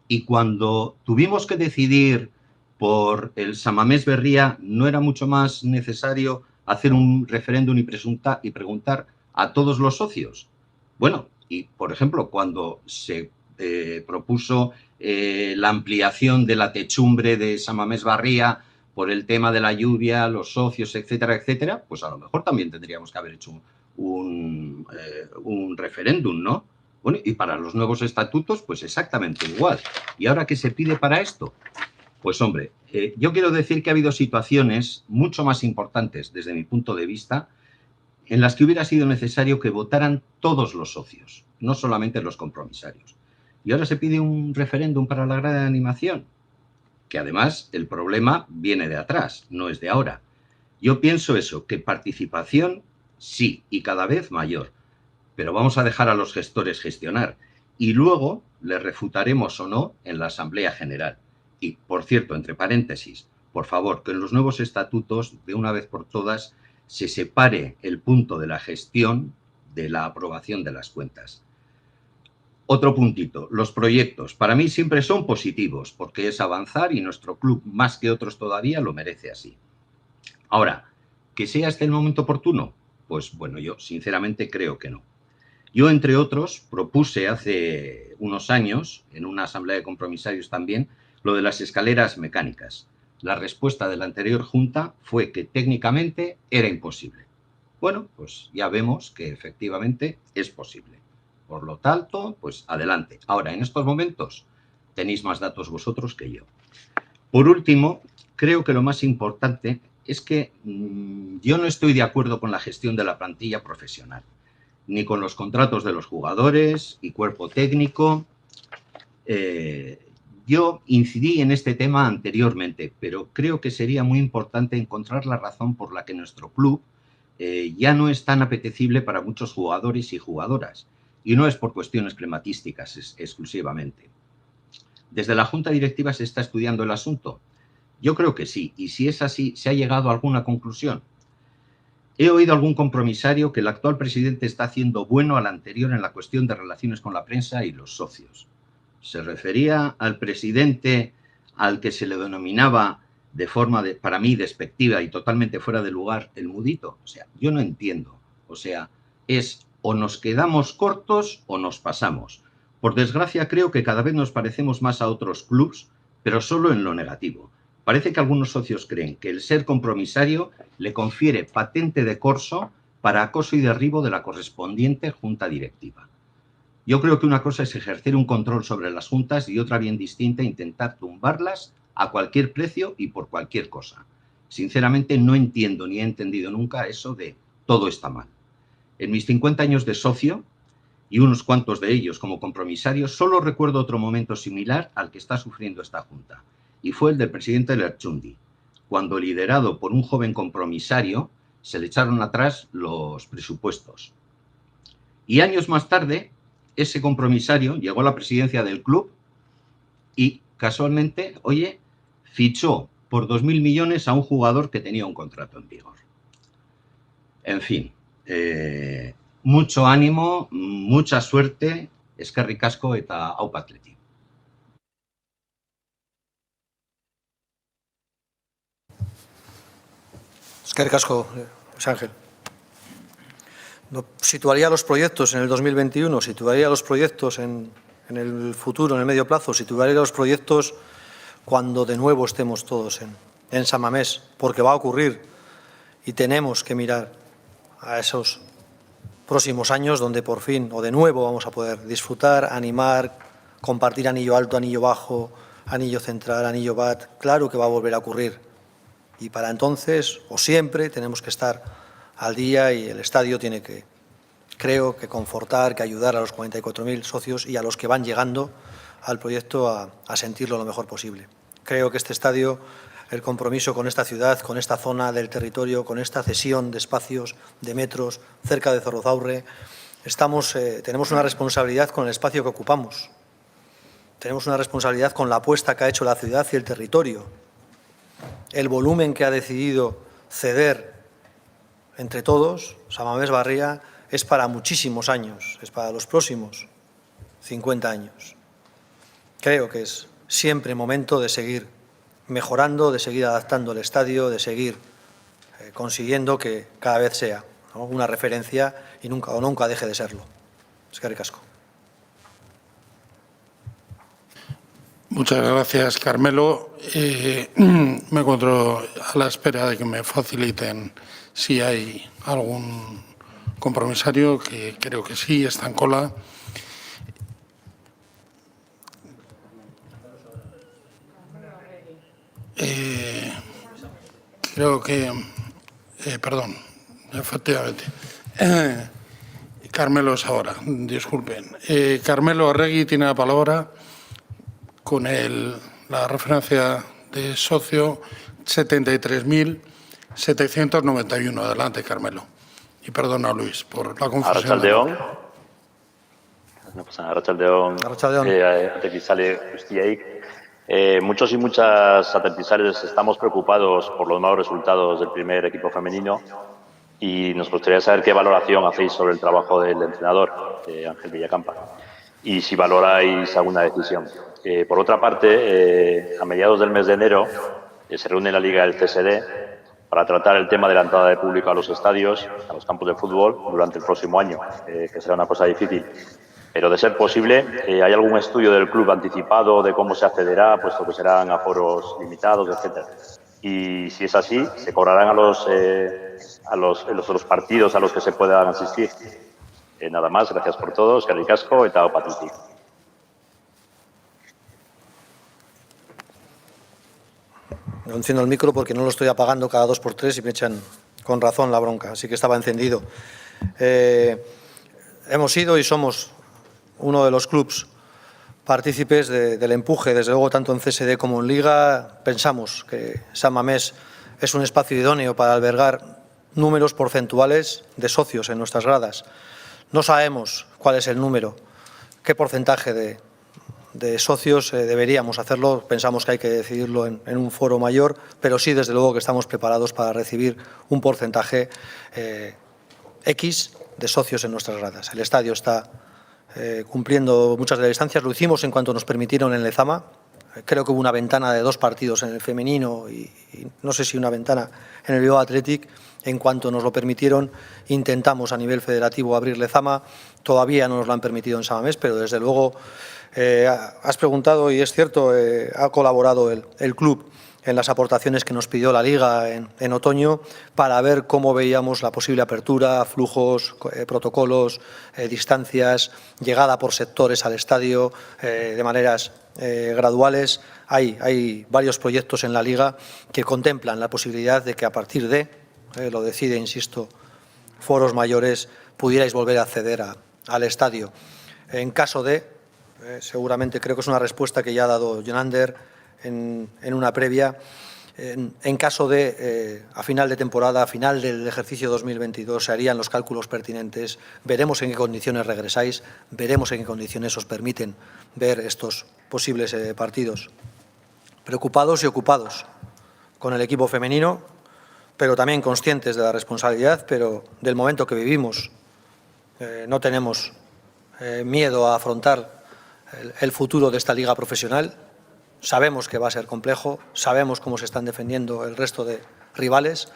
y cuando tuvimos que decidir por el Samamés Berría, ¿no era mucho más necesario hacer un referéndum y preguntar a todos los socios? Bueno, y por ejemplo, cuando se propuso la ampliación de la techumbre de Samamés Berría por el tema de la lluvia, los socios, etcétera, etcétera, pues a lo mejor también tendríamos que haber hecho un referéndum, ¿no? Bueno, y para los nuevos estatutos, pues exactamente igual. ¿Y ahora qué se pide para esto? Pues hombre, yo quiero decir que ha habido situaciones mucho más importantes desde mi punto de vista en las que hubiera sido necesario que votaran todos los socios, no solamente los compromisarios. Y ahora se pide un referéndum para la grada de animación, que además el problema viene de atrás, no es de ahora. Yo pienso eso, que participación sí, y cada vez mayor, pero vamos a dejar a los gestores gestionar y luego les refutaremos o no en la Asamblea General. Y, por cierto, entre paréntesis, por favor, que en los nuevos estatutos, de una vez por todas, se separe el punto de la gestión de la aprobación de las cuentas. Otro puntito, los proyectos. Para mí siempre son positivos, porque es avanzar y nuestro club, más que otros todavía, lo merece así. Ahora, ¿que sea este el momento oportuno? Pues bueno, yo sinceramente creo que no. Yo, entre otros, propuse hace unos años, en una asamblea de compromisarios también, lo de las escaleras mecánicas. La respuesta de la anterior Junta fue que técnicamente era imposible. Bueno, pues ya vemos que efectivamente es posible. Por lo tanto, pues adelante. Ahora, en estos momentos, tenéis más datos vosotros que yo. Por último, creo que lo más importante es que yo no estoy de acuerdo con la gestión de la plantilla profesional, ni con los contratos de los jugadores y cuerpo técnico. Yo incidí en este tema anteriormente, pero creo que sería muy importante encontrar la razón por la que nuestro club ya no es tan apetecible para muchos jugadores y jugadoras. Y no es por cuestiones climatísticas exclusivamente. ¿Desde la Junta Directiva se está estudiando el asunto? Yo creo que sí. Y si es así, ¿se ha llegado a alguna conclusión? He oído a algún compromisario que el actual presidente está haciendo bueno al anterior en la cuestión de relaciones con la prensa y los socios. ¿Se refería al presidente al que se le denominaba de forma, para mí, despectiva y totalmente fuera de lugar el mudito? O sea, yo no entiendo. O sea, Es o nos quedamos cortos o nos pasamos. Por desgracia, creo que cada vez nos parecemos más a otros clubs, pero solo en lo negativo. Parece que algunos socios creen que el ser compromisario le confiere patente de corso para acoso y derribo de la correspondiente junta directiva. Yo creo que una cosa es ejercer un control sobre las juntas y otra bien distinta intentar tumbarlas a cualquier precio y por cualquier cosa. Sinceramente no entiendo ni he entendido nunca eso de todo está mal. En mis 50 años de socio, y unos cuantos de ellos como compromisario, solo recuerdo otro momento similar al que está sufriendo esta junta, y fue el del presidente Lerchundi, cuando, liderado por un joven compromisario, se le echaron atrás los presupuestos. Y años más tarde, ese compromisario llegó a la presidencia del club y, casualmente, oye, fichó por 2.000 millones a un jugador que tenía un contrato en vigor. En fin, mucho ánimo, mucha suerte, eskerrik asko eta aupa atleti. Eskerrik asko, Luis Ángel. Situaría los proyectos en el 2021, situaría los proyectos en el futuro, en el medio plazo, situaría los proyectos cuando de nuevo estemos todos en San Mamés, porque va a ocurrir y tenemos que mirar a esos próximos años donde por fin o de nuevo vamos a poder disfrutar, animar, compartir anillo alto, anillo bajo, anillo central, anillo bat. Claro que va a volver a ocurrir. Y para entonces, o siempre, tenemos que estar al día y el estadio tiene que, creo, que confortar, que ayudar a los 44.000 socios y a los que van llegando al proyecto a sentirlo lo mejor posible. Creo que este estadio, el compromiso con esta ciudad, con esta zona del territorio, con esta cesión de espacios, de metros, cerca de Zorrozaurre, tenemos una responsabilidad con el espacio que ocupamos. Tenemos una responsabilidad con la apuesta que ha hecho la ciudad y el territorio. El volumen que ha decidido ceder entre todos, San Mamés Barria, es para muchísimos años, es para los próximos 50 años. Creo que es siempre momento de seguir mejorando, de seguir adaptando el estadio, de seguir consiguiendo que cada vez sea, ¿no?, una referencia y nunca deje de serlo. Eskerrik asko. Muchas gracias, Carmelo. Me encuentro a la espera de que me faciliten si hay algún compromisario, que creo que sí, está en cola. Creo que, perdón, efectivamente. Carmelo es ahora, disculpen. Carmelo Arregui tiene la palabra con la referencia de socio 73.791. Adelante, Carmelo. Y perdona, Luis, por la confusión. Arratsaldeon. No pasa nada, Arratsaldeon. Muchos y muchas atletisales estamos preocupados por los malos resultados del primer equipo femenino y nos gustaría saber qué valoración hacéis sobre el trabajo del entrenador, Ángel Villacampa, y si valoráis alguna decisión. Por otra parte, a mediados del mes de enero se reúne la Liga del CSD para tratar el tema de la entrada de público a los estadios, a los campos de fútbol, durante el próximo año, que será una cosa difícil. Pero, de ser posible, ¿hay algún estudio del club anticipado de cómo se accederá, puesto que serán aforos limitados, etcétera? Y si es así, ¿se cobrarán a los partidos a los que se puedan asistir? Nada más, gracias por todo, eskerrik asko eta aupa atleti. No enciendo el micro porque no lo estoy apagando cada 2 por 3 y me echan con razón la bronca, así que estaba encendido. Hemos sido y somos uno de los clubs partícipes del empuje, desde luego, tanto en CSD como en Liga. Pensamos que San Mamés es un espacio idóneo para albergar números porcentuales de socios en nuestras gradas. No sabemos cuál es el número, qué porcentaje de socios deberíamos hacerlo. Pensamos que hay que decidirlo en un foro mayor, pero sí, desde luego, que estamos preparados para recibir un porcentaje X de socios en nuestras gradas. El estadio está cumpliendo muchas de las distancias. Lo hicimos en cuanto nos permitieron en Lezama, Creo que hubo una ventana de 2 partidos en el femenino y no sé si una ventana en el Bilbao Athletic. En cuanto nos lo permitieron, intentamos a nivel federativo abrir Lezama. Todavía no nos lo han permitido en Samamés, pero desde luego has preguntado y es cierto, ha colaborado el club en las aportaciones que nos pidió la Liga en otoño para ver cómo veíamos la posible apertura, flujos, protocolos, distancias, llegada por sectores al estadio de maneras graduales. Hay varios proyectos en la Liga que contemplan la posibilidad de que a partir de, lo decide, insisto, foros mayores, pudierais volver a acceder al estadio. En caso de, seguramente creo que es una respuesta que ya ha dado Jonander en una previa, en caso de, a final de temporada, a final del ejercicio 2022, se harían los cálculos pertinentes, veremos en qué condiciones regresáis, veremos en qué condiciones os permiten ver estos posibles partidos. Preocupados y ocupados con el equipo femenino, pero también conscientes de la responsabilidad, pero del momento que vivimos. No tenemos miedo a afrontar el futuro de esta liga profesional. Sabemos que va a ser complejo, sabemos cómo se están defendiendo el resto de rivales,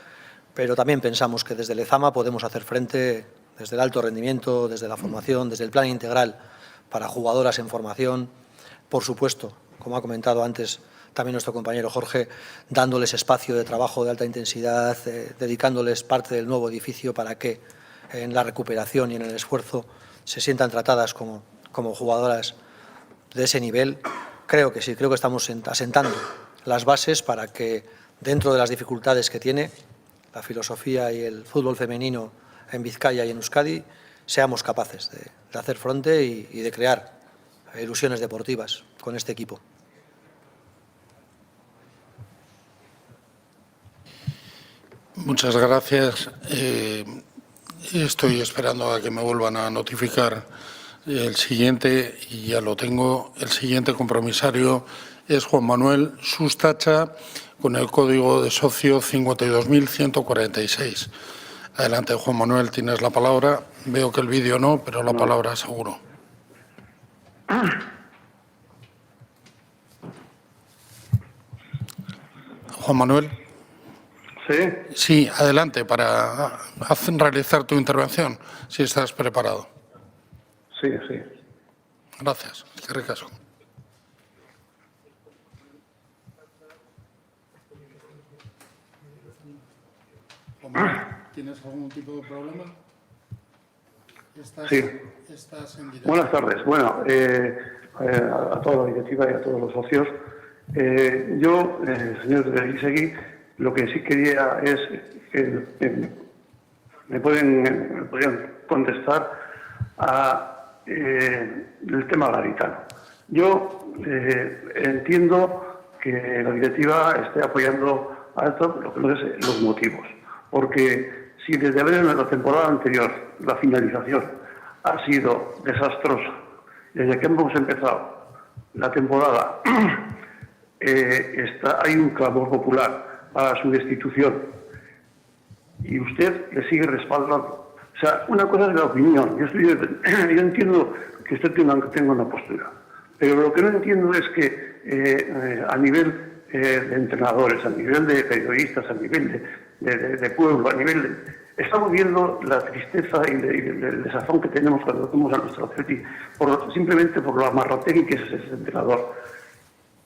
pero también pensamos que desde Lezama podemos hacer frente desde el alto rendimiento, desde la formación, desde el plan integral para jugadoras en formación, por supuesto, como ha comentado antes también nuestro compañero Jorge, dándoles espacio de trabajo de alta intensidad, dedicándoles parte del nuevo edificio para que en la recuperación y en el esfuerzo se sientan tratadas como jugadoras de ese nivel. Creo que sí, creo que estamos asentando las bases para que dentro de las dificultades que tiene la filosofía y el fútbol femenino en Vizcaya y en Euskadi, seamos capaces de hacer frente y de crear ilusiones deportivas con este equipo. Muchas gracias. Estoy esperando a que me vuelvan a notificar el siguiente, y ya lo tengo. El siguiente compromisario es Juan Manuel Sustacha, con el código de socio 52.146. Adelante, Juan Manuel, tienes la palabra. Veo que el vídeo no, pero la palabra seguro. Juan Manuel. Sí. Sí, adelante, para realizar tu intervención, si estás preparado. Sí, sí. Gracias. Qué ricasco. ¿Tienes algún tipo de problema? Sí. Estás en directo. Buenas tardes. Bueno, a toda la directiva y a todos los socios. Yo, señor de Isegui, lo que sí quería es que me podrían contestar el tema garitano. Yo entiendo que la directiva esté apoyando a esto, lo que no sé los motivos. Porque si desde la temporada anterior la finalización ha sido desastrosa, desde que hemos empezado la temporada hay un clamor popular para su destitución y usted le sigue respaldando. O sea, una cosa es la opinión. Yo entiendo que usted tenga una postura, pero lo que no entiendo es que a nivel de entrenadores, a nivel de periodistas, a nivel de pueblo, a nivel de... Estamos viendo la tristeza y el desazón que tenemos cuando vemos a nuestro Atleti, simplemente por la amarrategui que es ese entrenador.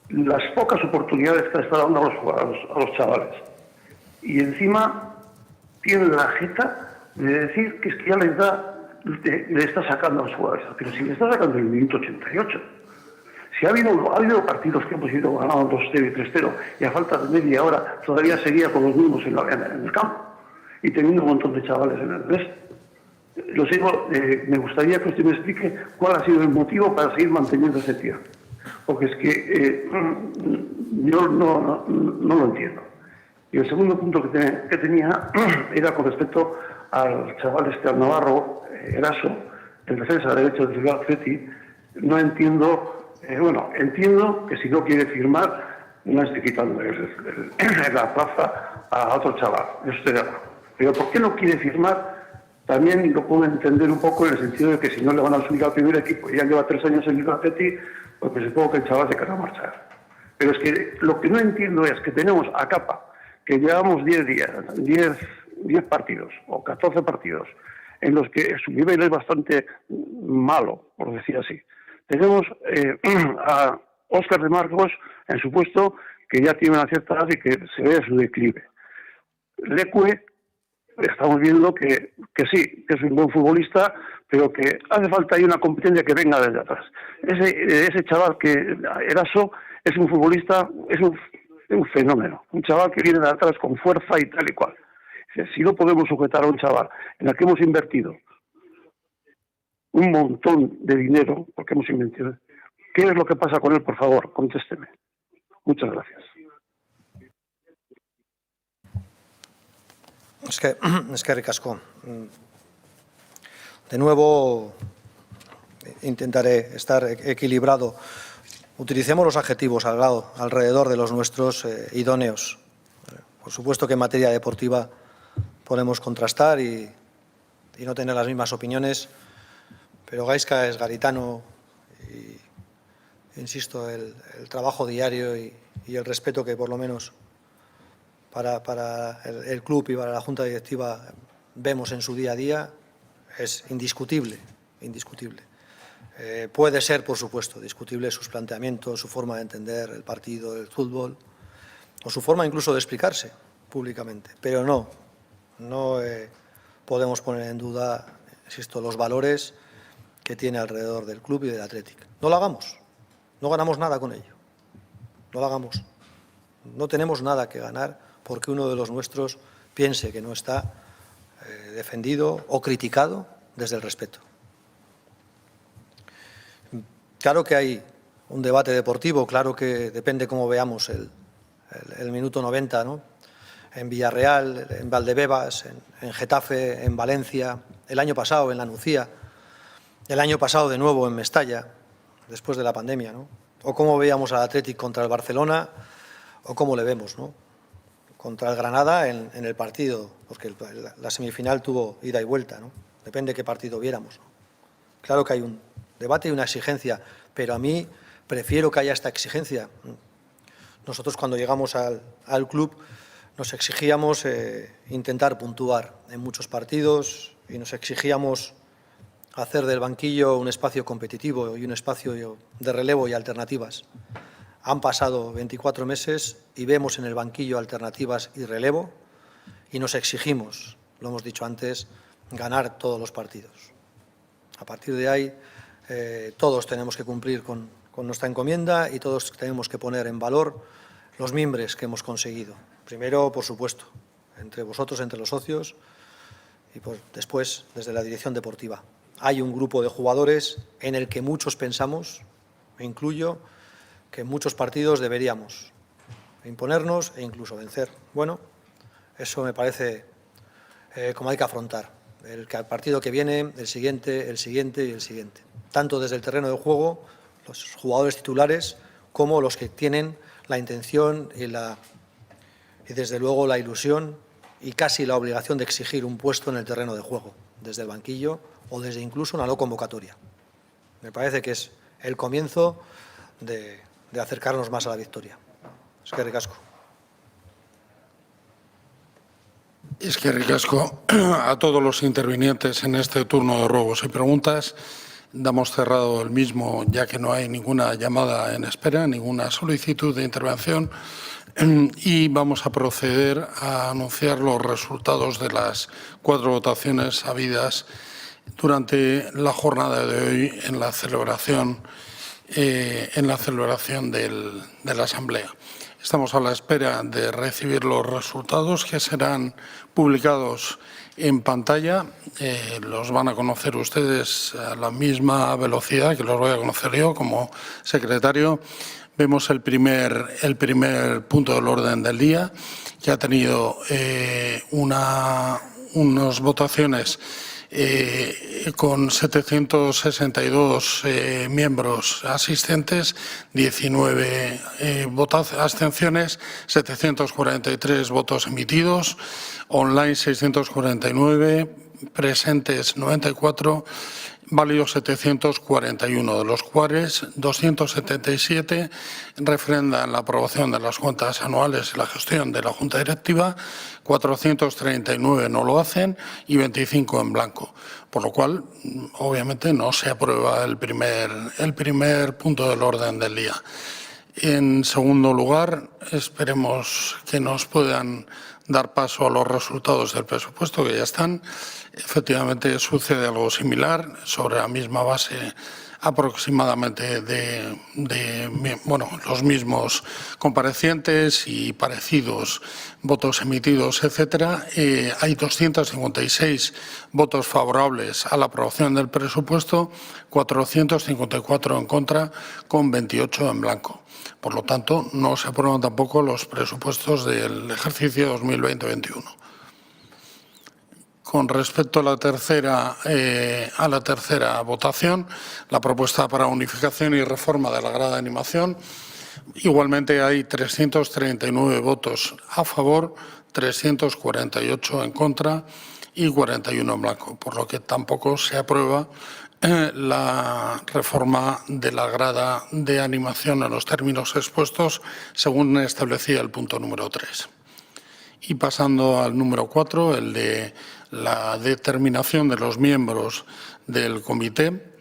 Las pocas oportunidades que le está dando a los chavales. Y encima tiene la jeta de decir que es que ya le está sacando a los jugadores. Pero si le está sacando en el minuto 88. Si ha habido partidos que hemos ido ganando 2-0 y 3-0 y a falta de media hora todavía seguía con los mismos en el campo y teniendo un montón de chavales en el mes. Lo sigo, me gustaría que usted me explique cuál ha sido el motivo para seguir manteniendo ese tío. Porque es que yo no lo entiendo. Y el segundo punto que tenía era con respecto al chaval al Navarro, Eraso, el defensa de derecho del Bilbao Athletic. No entiendo... entiendo que si no quiere firmar, no esté quitando la plaza a otro chaval. Eso estoy de acuerdo. Pero ¿por qué no quiere firmar? También lo puedo entender un poco en el sentido de que si no le van a subir al primer equipo y ya lleva 3 años en el Atleti, pues supongo que el chaval se querrá marchar. Pero es que lo que no entiendo es que tenemos a capa, que llevamos 10 días, 10 partidos o 14 partidos, en los que su nivel es bastante malo, por decir así. Tenemos a Óscar de Marcos en su puesto, que ya tiene una cierta edad y que se ve su declive. Leque, estamos viendo que sí, que es un buen futbolista, pero que hace falta ahí una competencia que venga desde atrás. Ese chaval que Eraso es un futbolista, es un fenómeno, un chaval que viene de atrás con fuerza y tal y cual. Si no podemos sujetar a un chaval en el que hemos invertido un montón de dinero, porque hemos invertido, ¿qué es lo que pasa con él? Por favor, contésteme. Muchas gracias. Es que ricasco. De nuevo, intentaré estar equilibrado. Utilicemos los adjetivos alrededor de los nuestros idóneos. Por supuesto que en materia deportiva podemos contrastar y no tener las mismas opiniones, pero Gaizka es garitano y, insisto, el trabajo diario y el respeto que por lo menos para el club y para la Junta Directiva vemos en su día a día es indiscutible. Puede ser, por supuesto, discutible sus planteamientos, su forma de entender el partido, el fútbol, o su forma incluso de explicarse públicamente, pero no podemos poner en duda, insisto, los valores que tiene alrededor del club y del Athletic. No lo hagamos, no ganamos nada con ello, no lo hagamos. No tenemos nada que ganar porque uno de los nuestros piense que no está defendido o criticado desde el respeto. Claro que hay un debate deportivo, claro que depende cómo veamos el minuto 90, ¿no? En Villarreal, en Valdebebas, en Getafe, en Valencia, el año pasado en la Nucía, el año pasado de nuevo en Mestalla, después de la pandemia, ¿no? O cómo veíamos al Athletic contra el Barcelona, o cómo le vemos, ¿no? Contra el Granada en el partido, porque la semifinal tuvo ida y vuelta, ¿no? Depende de qué partido viéramos, ¿no? Claro que hay un debate y una exigencia, pero a mí prefiero que haya esta exigencia. Nosotros cuando llegamos al club nos exigíamos intentar puntuar en muchos partidos y nos exigíamos hacer del banquillo un espacio competitivo y un espacio de relevo y alternativas. Han pasado 24 meses y vemos en el banquillo alternativas y relevo y nos exigimos, lo hemos dicho antes, ganar todos los partidos. A partir de ahí, todos tenemos que cumplir con nuestra encomienda y todos tenemos que poner en valor los mimbres que hemos conseguido. Primero, por supuesto, entre vosotros, entre los socios y después desde la dirección deportiva. Hay un grupo de jugadores en el que muchos pensamos, me incluyo, que en muchos partidos deberíamos imponernos e incluso vencer. Bueno, eso me parece como hay que afrontar. El partido que viene, el siguiente y el siguiente. Tanto desde el terreno de juego, los jugadores titulares, como los que tienen la intención y desde luego la ilusión y casi la obligación de exigir un puesto en el terreno de juego, desde el banquillo o desde incluso una no convocatoria. Me parece que es el comienzo de acercarnos más a la victoria. Es que ricasco. Es que ricasco a todos los intervinientes en este turno de ruegos y preguntas. Damos cerrado el mismo, ya que no hay ninguna llamada en espera, ninguna solicitud de intervención, y vamos a proceder a anunciar los resultados de las 4 votaciones habidas durante la jornada de hoy en la celebración de la Asamblea. Estamos a la espera de recibir los resultados que serán publicados en pantalla. Los van a conocer ustedes a la misma velocidad que los voy a conocer yo como secretario. Vemos el primer punto del orden del día, que ha tenido unas votaciones con 762 miembros asistentes, 19 abstenciones, 743 votos emitidos, online 649, presentes 94, válidos 741, de los cuales 277 refrendan la aprobación de las cuentas anuales y la gestión de la Junta Directiva, 439 no lo hacen y 25 en blanco. Por lo cual, obviamente, no se aprueba el primer punto del orden del día. En segundo lugar, esperemos que nos puedan dar paso a los resultados del presupuesto, que ya están. Efectivamente, sucede algo similar, sobre la misma base aproximadamente de los mismos comparecientes y parecidos votos emitidos, etcétera. Hay 256 votos favorables a la aprobación del presupuesto, 454 en contra, con 28 en blanco. Por lo tanto, no se aprueban tampoco los presupuestos del ejercicio 2020-21. Con respecto a la tercera votación, la propuesta para unificación y reforma de la grada de animación, igualmente hay 339 votos a favor, 348 en contra y 41 en blanco, por lo que tampoco se aprueba la reforma de la grada de animación en los términos expuestos, según establecía el punto número 3. Y pasando al número 4, el de la determinación de los miembros del comité,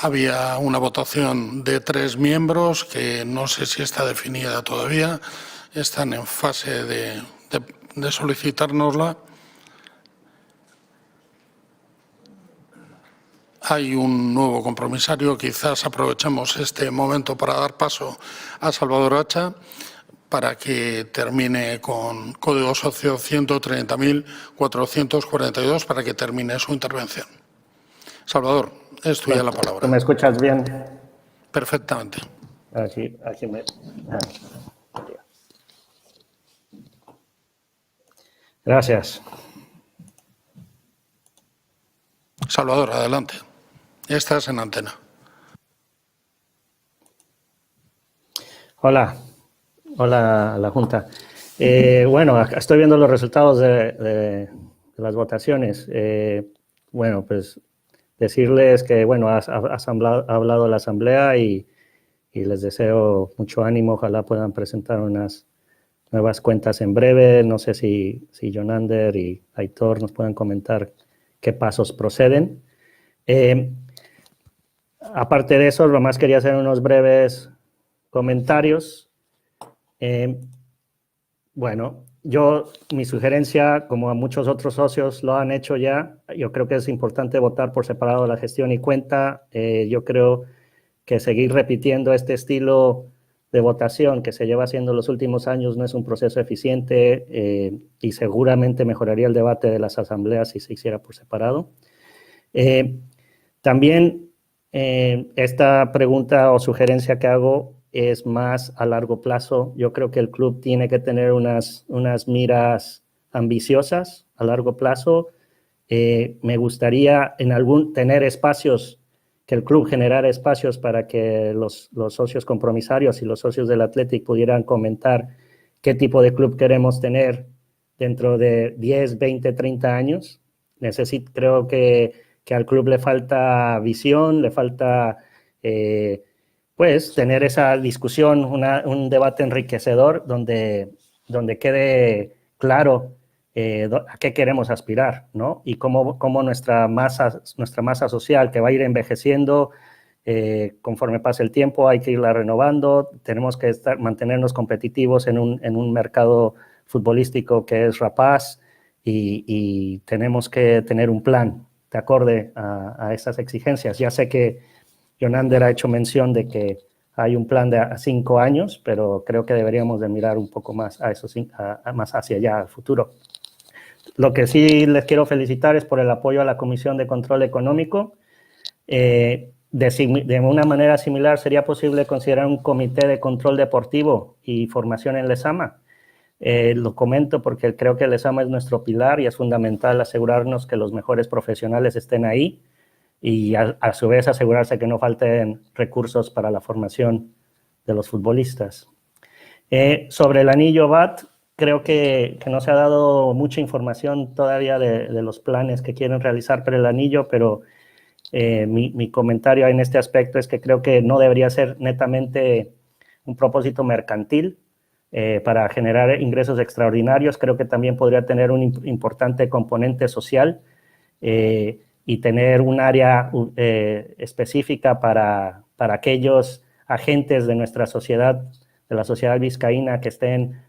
había una votación de 3 miembros que no sé si está definida todavía, están en fase de solicitárnosla. Hay un nuevo compromisario, quizás aprovechemos este momento para dar paso a Salvador Hacha, para que termine con Código Socio 130.442, para que termine su intervención. Salvador, es tuya la palabra. ¿Me escuchas bien? Perfectamente. Aquí me... Gracias. Salvador, adelante. Estás en antena. Hola a la Junta. Bueno, estoy viendo los resultados de las votaciones. Bueno, pues decirles que, bueno, ha hablado la Asamblea y les deseo mucho ánimo. Ojalá puedan presentar unas nuevas cuentas en breve. No sé si Jonander y Aitor nos puedan comentar qué pasos proceden. Aparte de eso, nomás quería hacer unos breves comentarios. Bueno, mi sugerencia, como a muchos otros socios lo han hecho ya, yo creo que es importante votar por separado la gestión y cuenta. Yo creo que seguir repitiendo este estilo de votación que se lleva haciendo los últimos años no es un proceso eficiente y seguramente mejoraría el debate de las asambleas si se hiciera por separado. También esta pregunta o sugerencia que hago es más a largo plazo. Yo creo que el club tiene que tener unas miras ambiciosas a largo plazo. Me gustaría tener espacios, que el club generara espacios para que los socios compromisarios y los socios del Athletic pudieran comentar qué tipo de club queremos tener dentro de 10, 20, 30 años. Creo que al club le falta visión, le falta pues tener esa discusión, un debate enriquecedor donde quede claro a qué queremos aspirar, ¿no? Y cómo nuestra masa social, que va a ir envejeciendo conforme pase el tiempo, hay que irla renovando. Tenemos que mantenernos competitivos en un mercado futbolístico que es rapaz y tenemos que tener un plan de acorde a esas exigencias. Ya sé que Jonander ha hecho mención de que hay un plan de 5 años, pero creo que deberíamos de mirar un poco más más hacia allá, al futuro. Lo que sí les quiero felicitar es por el apoyo a la Comisión de Control Económico. De una manera similar, ¿sería posible considerar un comité de control deportivo y formación en Lezama? Lo comento porque creo que Lezama es nuestro pilar y es fundamental asegurarnos que los mejores profesionales estén ahí y a su vez asegurarse que no falten recursos para la formación de los futbolistas. Sobre el anillo VAT, creo que no se ha dado mucha información todavía de los planes que quieren realizar para el anillo, pero mi comentario en este aspecto es que creo que no debería ser netamente un propósito mercantil para generar ingresos extraordinarios. Creo que también podría tener un importante componente social y tener un área específica para aquellos agentes de nuestra sociedad, de la sociedad vizcaína, que estén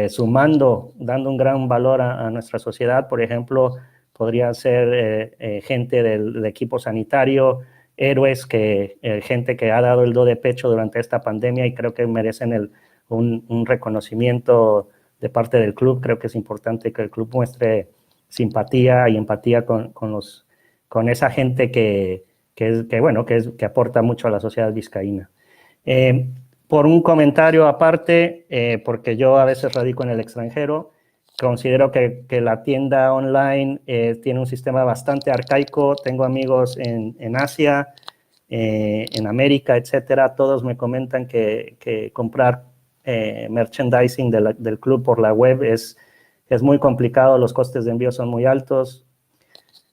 sumando, dando un gran valor a nuestra sociedad. Por ejemplo, podría ser gente del equipo sanitario, héroes, gente que ha dado el do de pecho durante esta pandemia y creo que merecen un reconocimiento de parte del club. Creo que es importante que el club muestre simpatía y empatía con esa gente que aporta mucho a la sociedad vizcaína. Por un comentario aparte, porque yo a veces radico en el extranjero, considero que la tienda online tiene un sistema bastante arcaico. Tengo amigos en Asia, en América, etcétera. Todos me comentan que comprar merchandising del club por la web es muy complicado, los costes de envío son muy altos.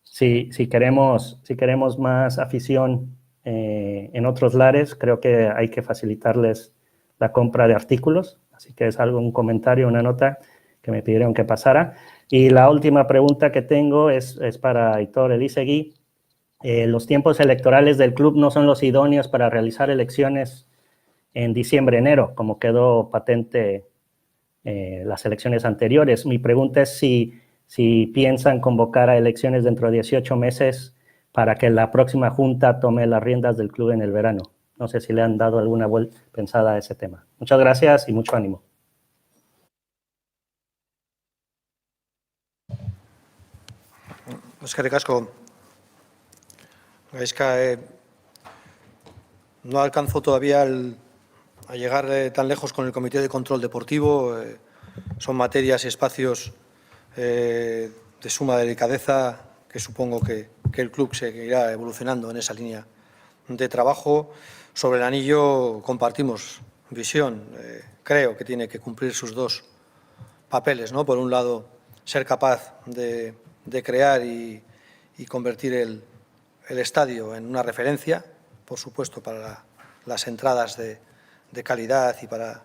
Si queremos más afición en otros lares, creo que hay que facilitarles la compra de artículos. Así que es un comentario, una nota que me pidieron que pasara. Y la última pregunta que tengo es para Aitor Elizegui. Los tiempos electorales del club no son los idóneos para realizar elecciones en diciembre-enero, como quedó patente las elecciones anteriores. Mi pregunta es si piensan convocar a elecciones dentro de 18 meses para que la próxima junta tome las riendas del club en el verano. No sé si le han dado alguna vuelta pensada a ese tema. Muchas gracias y mucho ánimo. Eskerrik asko. Gaizka, no alcanzo todavía a llegar tan lejos con el Comité de Control Deportivo. Son materias y espacios de suma delicadeza que supongo que el club seguirá evolucionando en esa línea de trabajo. Sobre el anillo compartimos visión. Creo que tiene que cumplir sus dos papeles, ¿no? Por un lado, ser capaz de crear y convertir el estadio en una referencia, por supuesto, para las entradas de calidad y para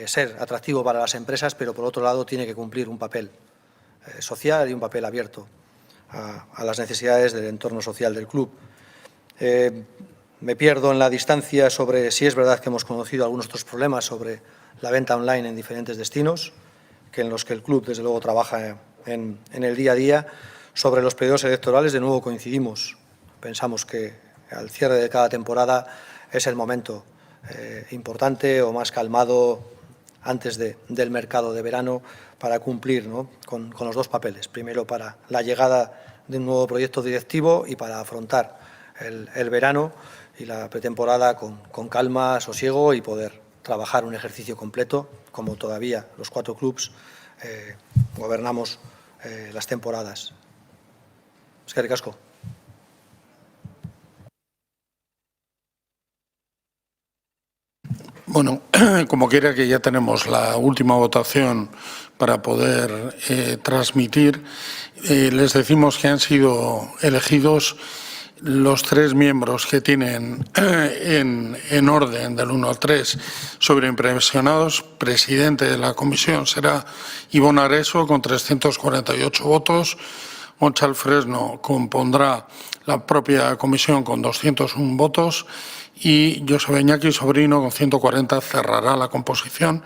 ser atractivo para las empresas, pero por otro lado tiene que cumplir un papel social y un papel abierto a las necesidades del entorno social del club. Me pierdo en la distancia sobre si es verdad que hemos conocido algunos otros problemas sobre la venta online en diferentes destinos, en los que el club, desde luego, trabaja en el día a día. Sobre los periodos electorales, de nuevo coincidimos. Pensamos que al cierre de cada temporada es el momento importante o más calmado antes del mercado de verano para cumplir, ¿no?, con los dos papeles. Primero, para la llegada de un nuevo proyecto directivo y para afrontar el verano y la pretemporada con calma, sosiego y poder trabajar un ejercicio completo, como todavía los 4 clubs gobernamos las temporadas. Eskerrik asko. Bueno, como quiera que ya tenemos la última votación para poder transmitir, les decimos que han sido elegidos los 3 miembros que tienen en orden del 1 al 3 sobreimpresionados. Presidente de la comisión será Ivonne Areso con 348 votos. Onchal Fresno compondrá la propia comisión con 201 votos y Joseba Iñaki Sobrino con 140 cerrará la composición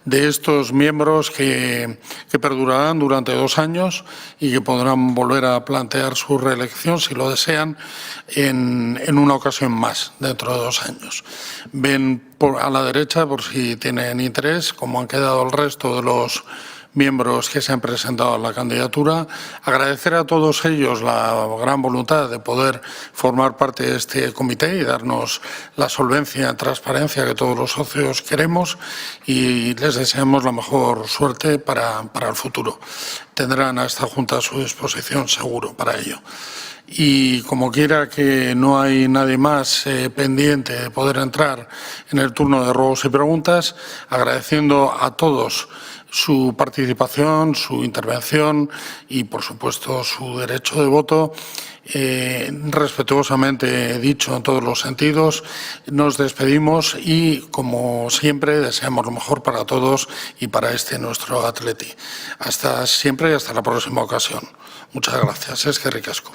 de estos miembros que perdurarán durante 2 años y que podrán volver a plantear su reelección, si lo desean, en una ocasión más dentro de 2 años. Ven a la derecha, por si tienen interés, cómo han quedado el resto de los miembros que se han presentado a la candidatura. Agradecer a todos ellos la gran voluntad de poder formar parte de este comité y darnos la solvencia y transparencia que todos los socios queremos, y les deseamos la mejor suerte para el futuro. Tendrán a esta Junta a su disposición seguro para ello. Y como quiera que no hay nadie más pendiente de poder entrar en el turno de ruegos y preguntas, agradeciendo a todos su participación, su intervención y, por supuesto, su derecho de voto, respetuosamente dicho en todos los sentidos, nos despedimos y, como siempre, deseamos lo mejor para todos y para nuestro Atleti. Hasta siempre y hasta la próxima ocasión. Muchas gracias. Eskerrik asko.